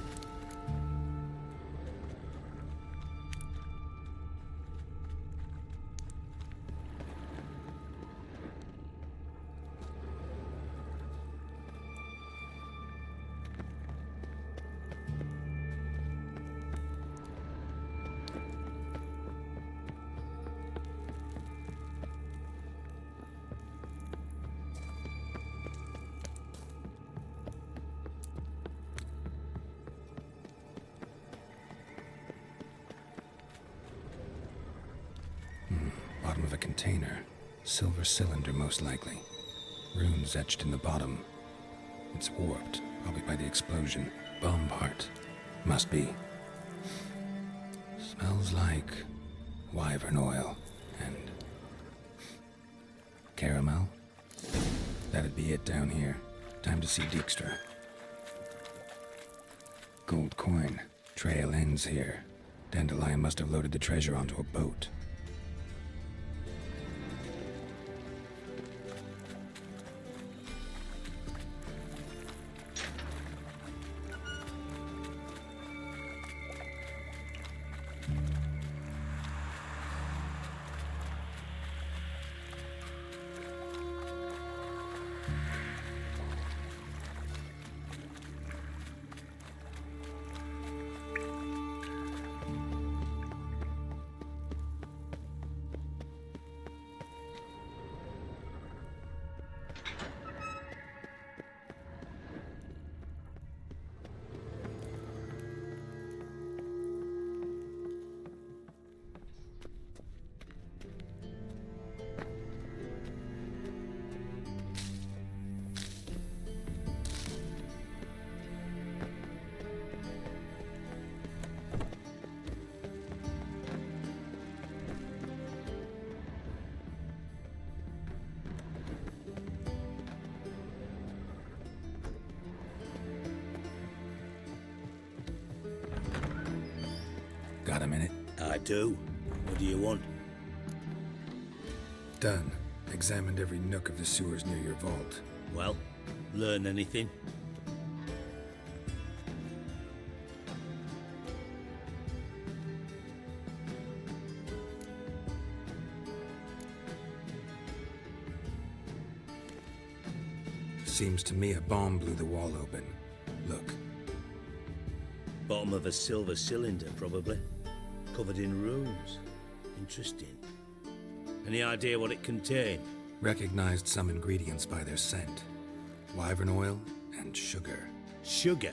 Bottom of a container. Silver cylinder, most likely. Runes etched in the bottom. It's warped, probably by the explosion. Bomb part. Must be. Smells like wyvern oil and caramel. That'd be it down here. Time to see Dijkstra. Gold coin. Trail ends here. Dandelion must have loaded the treasure onto a boat. Got a minute? I do. What do you want? Done. Examined every nook of the sewers near your vault. Well, learn anything? Seems to me a bomb blew the wall open. Look. Bottom of a silver cylinder, probably. Covered in runes. Interesting. Any idea what it contained? Recognized some ingredients by their scent. Wyvern oil and sugar. Sugar?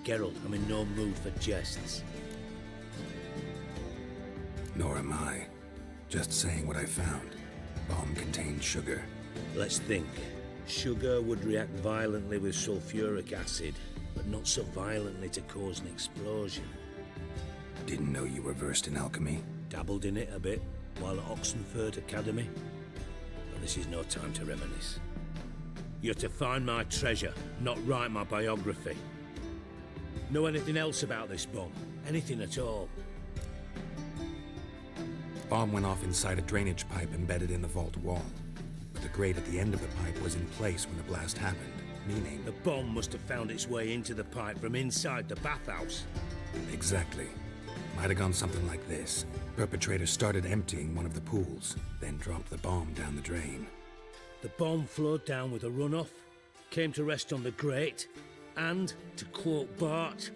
Geralt, I'm in no mood for jests. Nor am I. Just saying what I found. Bomb contained sugar. Let's think. Sugar would react violently with sulfuric acid, but not so violently to cause an explosion. Didn't know you were versed in alchemy. Dabbled in it a bit while at Oxenford Academy. But this is no time to reminisce. You're to find my treasure, not write my biography. Know anything else about this bomb? Anything at all? Bomb went off inside a drainage pipe embedded in the vault wall. But the grate at the end of the pipe was in place when the blast happened, meaning... The bomb must have found its way into the pipe from inside the bathhouse. Exactly. Might have gone something like this. Perpetrator started emptying one of the pools, then dropped the bomb down the drain. The bomb flowed down with a runoff, came to rest on the grate, and, to quote Bart,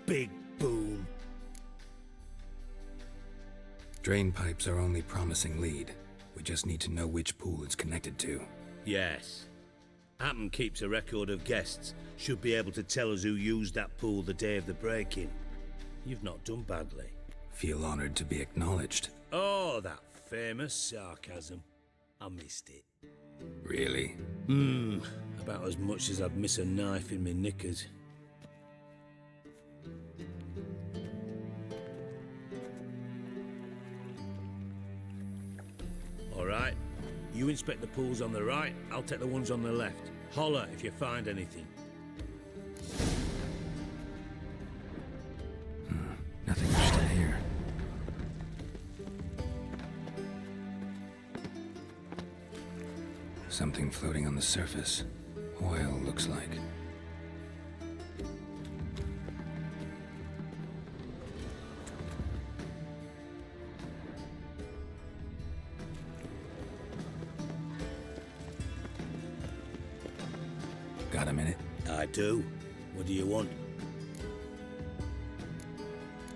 big boom. Drain pipes are only promising lead. We just need to know which pool it's connected to. Yes. Hammond keeps a record of guests. Should be able to tell us who used that pool the day of the break-in. You've not done badly. Feel honored to be acknowledged. Oh, that famous sarcasm. I missed it. Really? About as much as I'd miss a knife in my knickers. You inspect the pools on the right, I'll take the ones on the left. Holler if you find anything. Nothing interesting here. Something floating on the surface. Oil, looks like. Got a minute? I do. What do you want?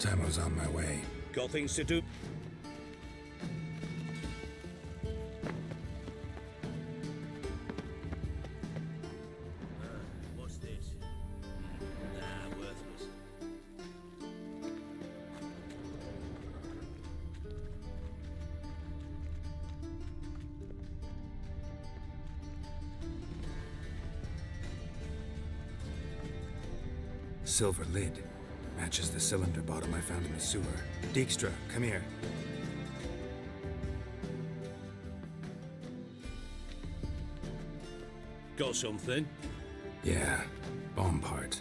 Tamo's on my way. Got things to do? What's this? Nah, worthless. Silver lid. Matches the cylinder bottom I found in the sewer. Dijkstra, come here. Got something? Yeah, bomb part.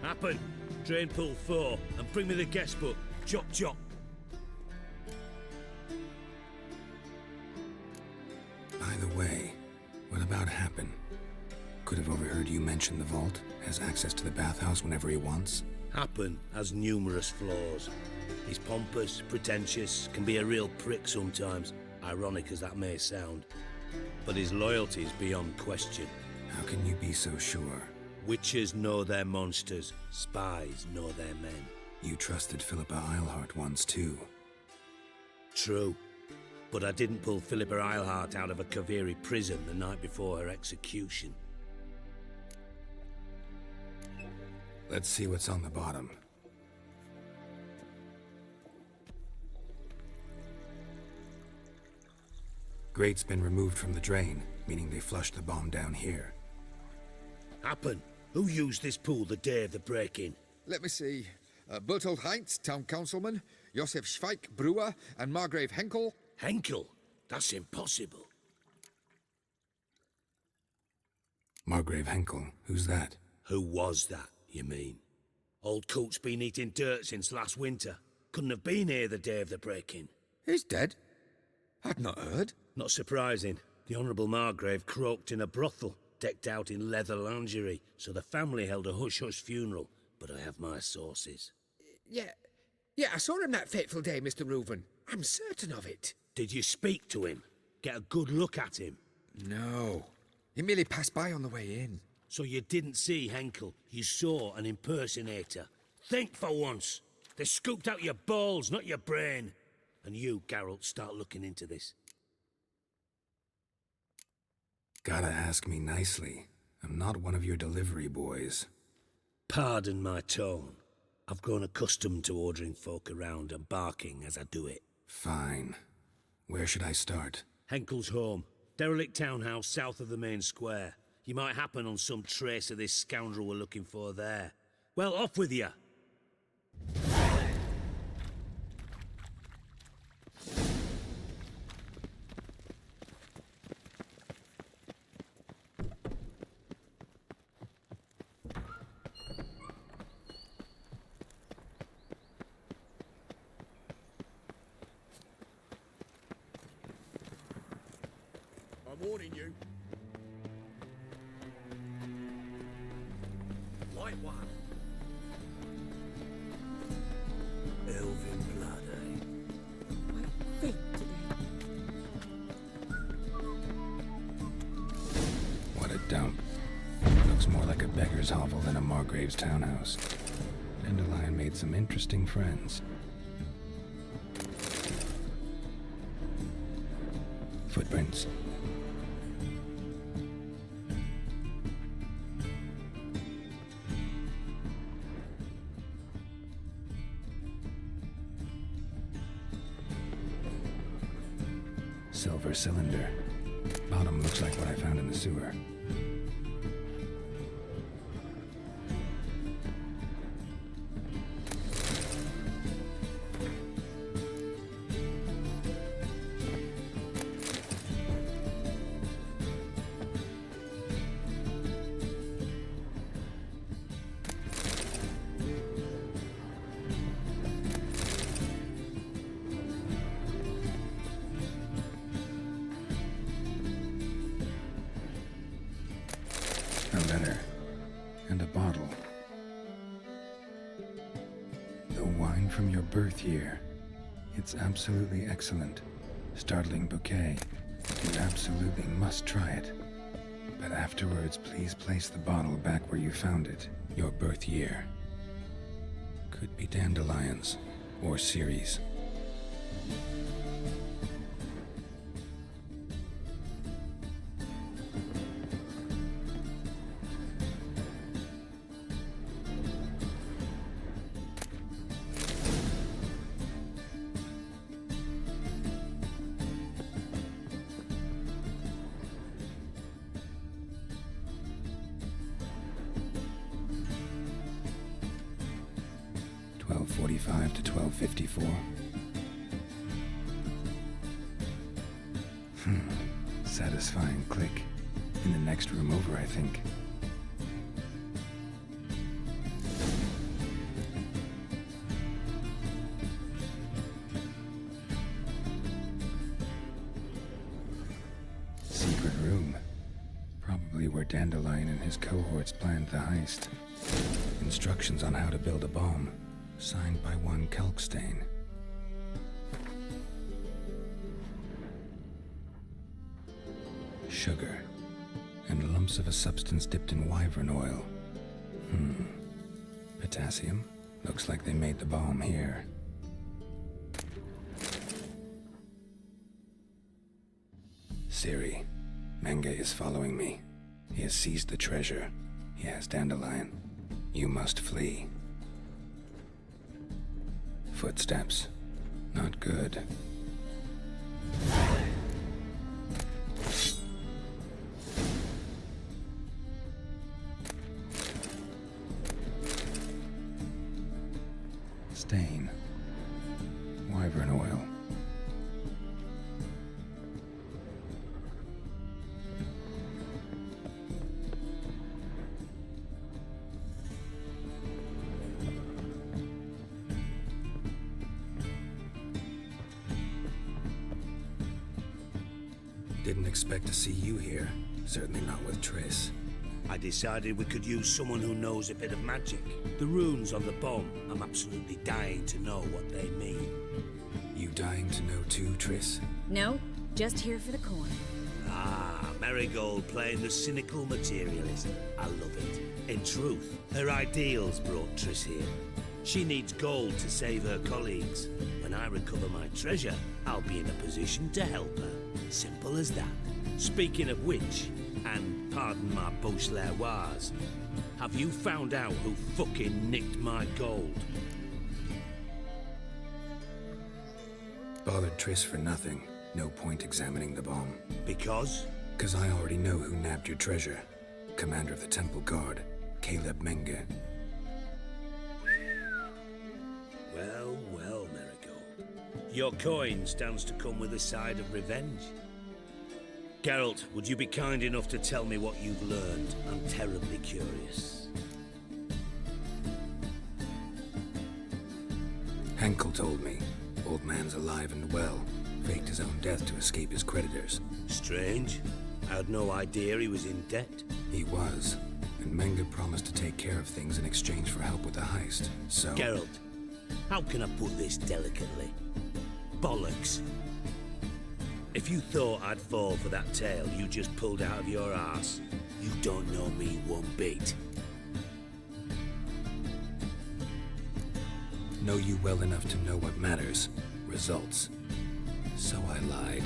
Happen. Drain pool 4 and bring me the guest book. Chop chop. By the way, what about Happen? Could have overheard you mention the vault. Has access to the bathhouse whenever he wants. Happen has numerous flaws. He's pompous, pretentious, can be a real prick sometimes, ironic as that may sound. But his loyalty is beyond question. How can you be so sure? Witches know their monsters, spies know their men. You trusted Philippa Eilhart once too. True. But I didn't pull Philippa Eilhart out of a Kaviri prison the night before her execution. Let's see what's on the bottom. Grate's been removed from the drain, meaning they flushed the bomb down here. Happen. Who used this pool the day of the break-in? Let me see. Bertold Heinz, town councilman, Josef Schweik, brewer, and Margrave Henkel. Henkel? That's impossible. Margrave Henkel? Who's that? Who was that, you mean? Old Coot's been eating dirt since last winter. Couldn't have been here the day of the break-in. He's dead? I'd not heard. Not surprising. The Honourable Margrave croaked in a brothel, decked out in leather lingerie, so the family held a hush-hush funeral, but I have my sources. Yeah, I saw him that fateful day, Mr. Reuven. I'm certain of it. Did you speak to him? Get a good look at him? No. He merely passed by on the way in. So you didn't see Henkel, you saw an impersonator. Think for once. They scooped out your balls, not your brain. And you, Geralt, start looking into this. Gotta ask me nicely. I'm not one of your delivery boys. Pardon my tone. I've grown accustomed to ordering folk around and barking as I do it. Fine. Where should I start? Henkel's home. Derelict townhouse south of the main square. You might happen on some trace of this scoundrel we're looking for there. Well, off with you! I'm warning you. Light one. Elven blood, eh? My feet today. What a dump. Looks more like a beggar's hovel than a Margrave's townhouse. Dandelion made some interesting friends. Footprints. Silver cylinder. Bottom looks like what I found in the sewer. and a bottle. The wine from your birth year. It's absolutely excellent. Startling bouquet. You absolutely must try it. But afterwards, please place the bottle back where you found it. Your birth year. Could be dandelions or Ceres. .45 to 12:54. Satisfying click. In the next room over, I think. Secret room. Probably where Dandelion and his cohorts planned the heist. Instructions on how to build a bomb. Signed by one Kalkstain. Sugar. And lumps of a substance dipped in wyvern oil. Potassium? Looks like they made the bomb here. Ciri. Menge is following me. He has seized the treasure. He has Dandelion. You must flee. Footsteps. Not good. Stain. Wyvern oil. Didn't expect to see you here. Certainly not with Triss. I decided we could use someone who knows a bit of magic. The runes on the bomb, I'm absolutely dying to know what they mean. You dying to know too, Triss? No, just here for the coin. Ah, Marigold playing the cynical materialist. I love it. In truth, her ideals brought Triss here. She needs gold to save her colleagues. When I recover my treasure, I'll be in a position to help her. Simple as that. Speaking of which, and pardon my Beauclervoise, have you found out who fucking nicked my gold? Bothered Triss for nothing. No point examining the bomb. Because? 'Cause I already know who nabbed your treasure. Commander of the Temple Guard, Caleb Menge. Well, well, Marigold. Your coin stands to come with a side of revenge. Geralt, would you be kind enough to tell me what you've learned? I'm terribly curious. Henkel told me. Old man's alive and well. Faked his own death to escape his creditors. Strange. I had no idea he was in debt. He was. And Menge promised to take care of things in exchange for help with the heist. So... Geralt, how can I put this delicately? Bollocks. If you thought I'd fall for that tale you just pulled out of your arse, you don't know me one bit. Know you well enough to know what matters. Results. So I lied.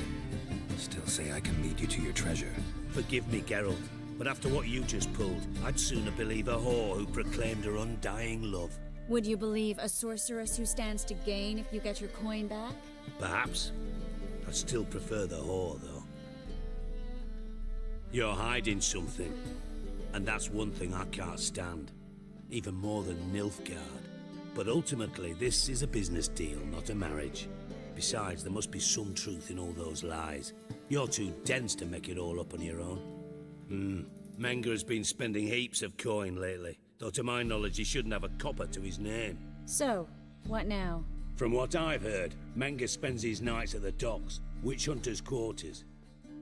Still say I can lead you to your treasure. Forgive me, Geralt, but after what you just pulled, I'd sooner believe a whore who proclaimed her undying love. Would you believe a sorceress who stands to gain if you get your coin back? Perhaps. I'd still prefer the whore, though. You're hiding something, and that's one thing I can't stand. Even more than Nilfgaard. But ultimately, this is a business deal, not a marriage. Besides, there must be some truth in all those lies. You're too dense to make it all up on your own. Menge has been spending heaps of coin lately, though to my knowledge he shouldn't have a copper to his name. So, what now? From what I've heard, Menge spends his nights at the docks, witch hunters' quarters.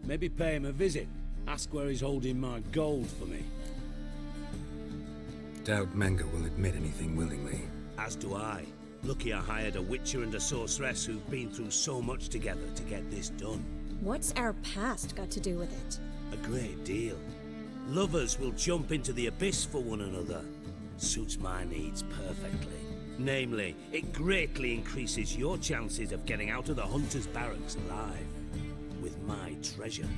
Maybe pay him a visit, ask where he's holding my gold for me. Doubt Menga will admit anything willingly. As do I. Lucky I hired a witcher and a sorceress who've been through so much together to get this done. What's our past got to do with it? A great deal. Lovers will jump into the abyss for one another. Suits my needs perfectly. Namely, it greatly increases your chances of getting out of the Hunter's barracks alive. With my treasure.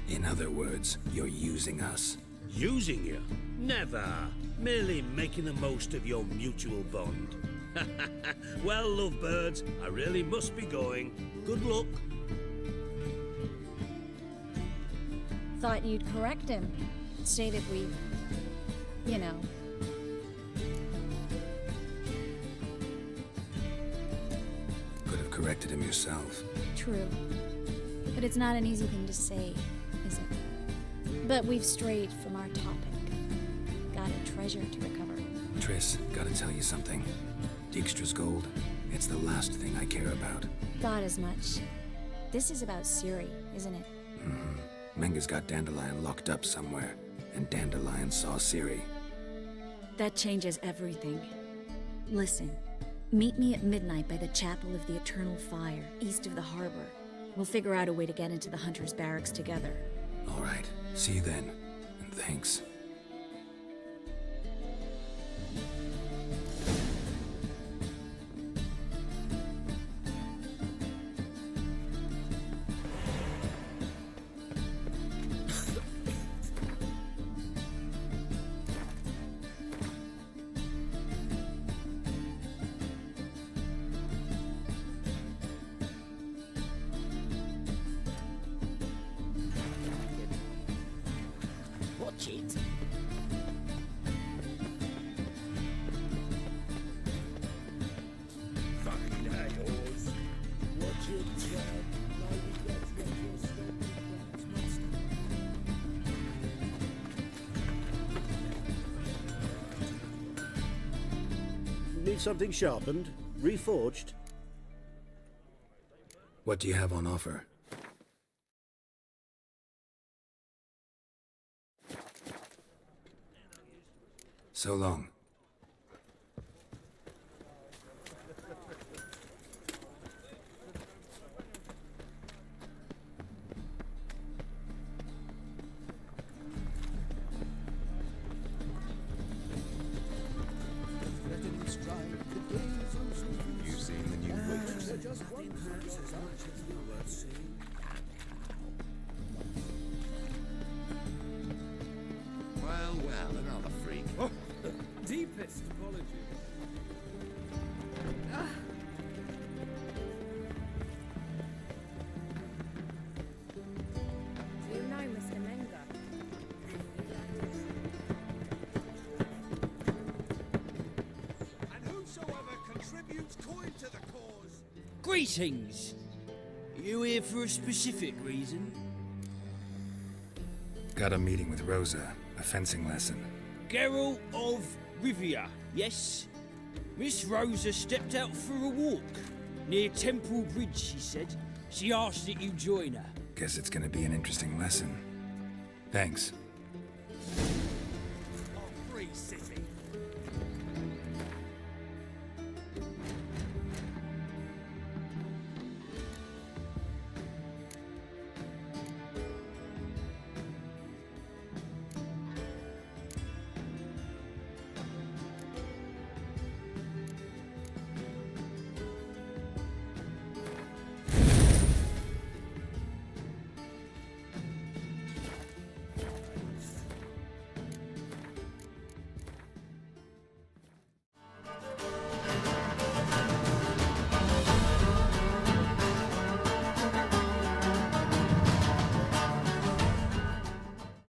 In other words, you're using us. Using you? Never. Merely making the most of your mutual bond. Well, lovebirds, I really must be going. Good luck. Thought you'd correct him. Say that we... you know. Could have corrected him yourself. True. But it's not an easy thing to say, is it? But we've strayed from our topic. Got a treasure to recover. Triss, gotta tell you something. Dijkstra's gold, it's the last thing I care about. Thought as much. This is about Ciri, isn't it? Mm-hmm. Menga's got Dandelion locked up somewhere, and Dandelion saw Ciri. That changes everything. Listen, meet me at midnight by the Chapel of the Eternal Fire, east of the harbor. We'll figure out a way to get into the Hunter's barracks together. All right, see you then, and thanks. Watch it. Fucking hay-horse. Watch it, Need something sharpened? Reforged? What do you have on offer? So long. You've seen the new witch. Well, another freak. Oh, deepest apologies. You know Mr. Menga. And whosoever contributes coin to the cause. Greetings. You here for a specific reason? Got a meeting with Rosa, a fencing lesson. Geralt of Rivia, yes? Miss Rosa stepped out for a walk. Near Temple Bridge, she said. She asked that you join her. Guess it's gonna be an interesting lesson. Thanks.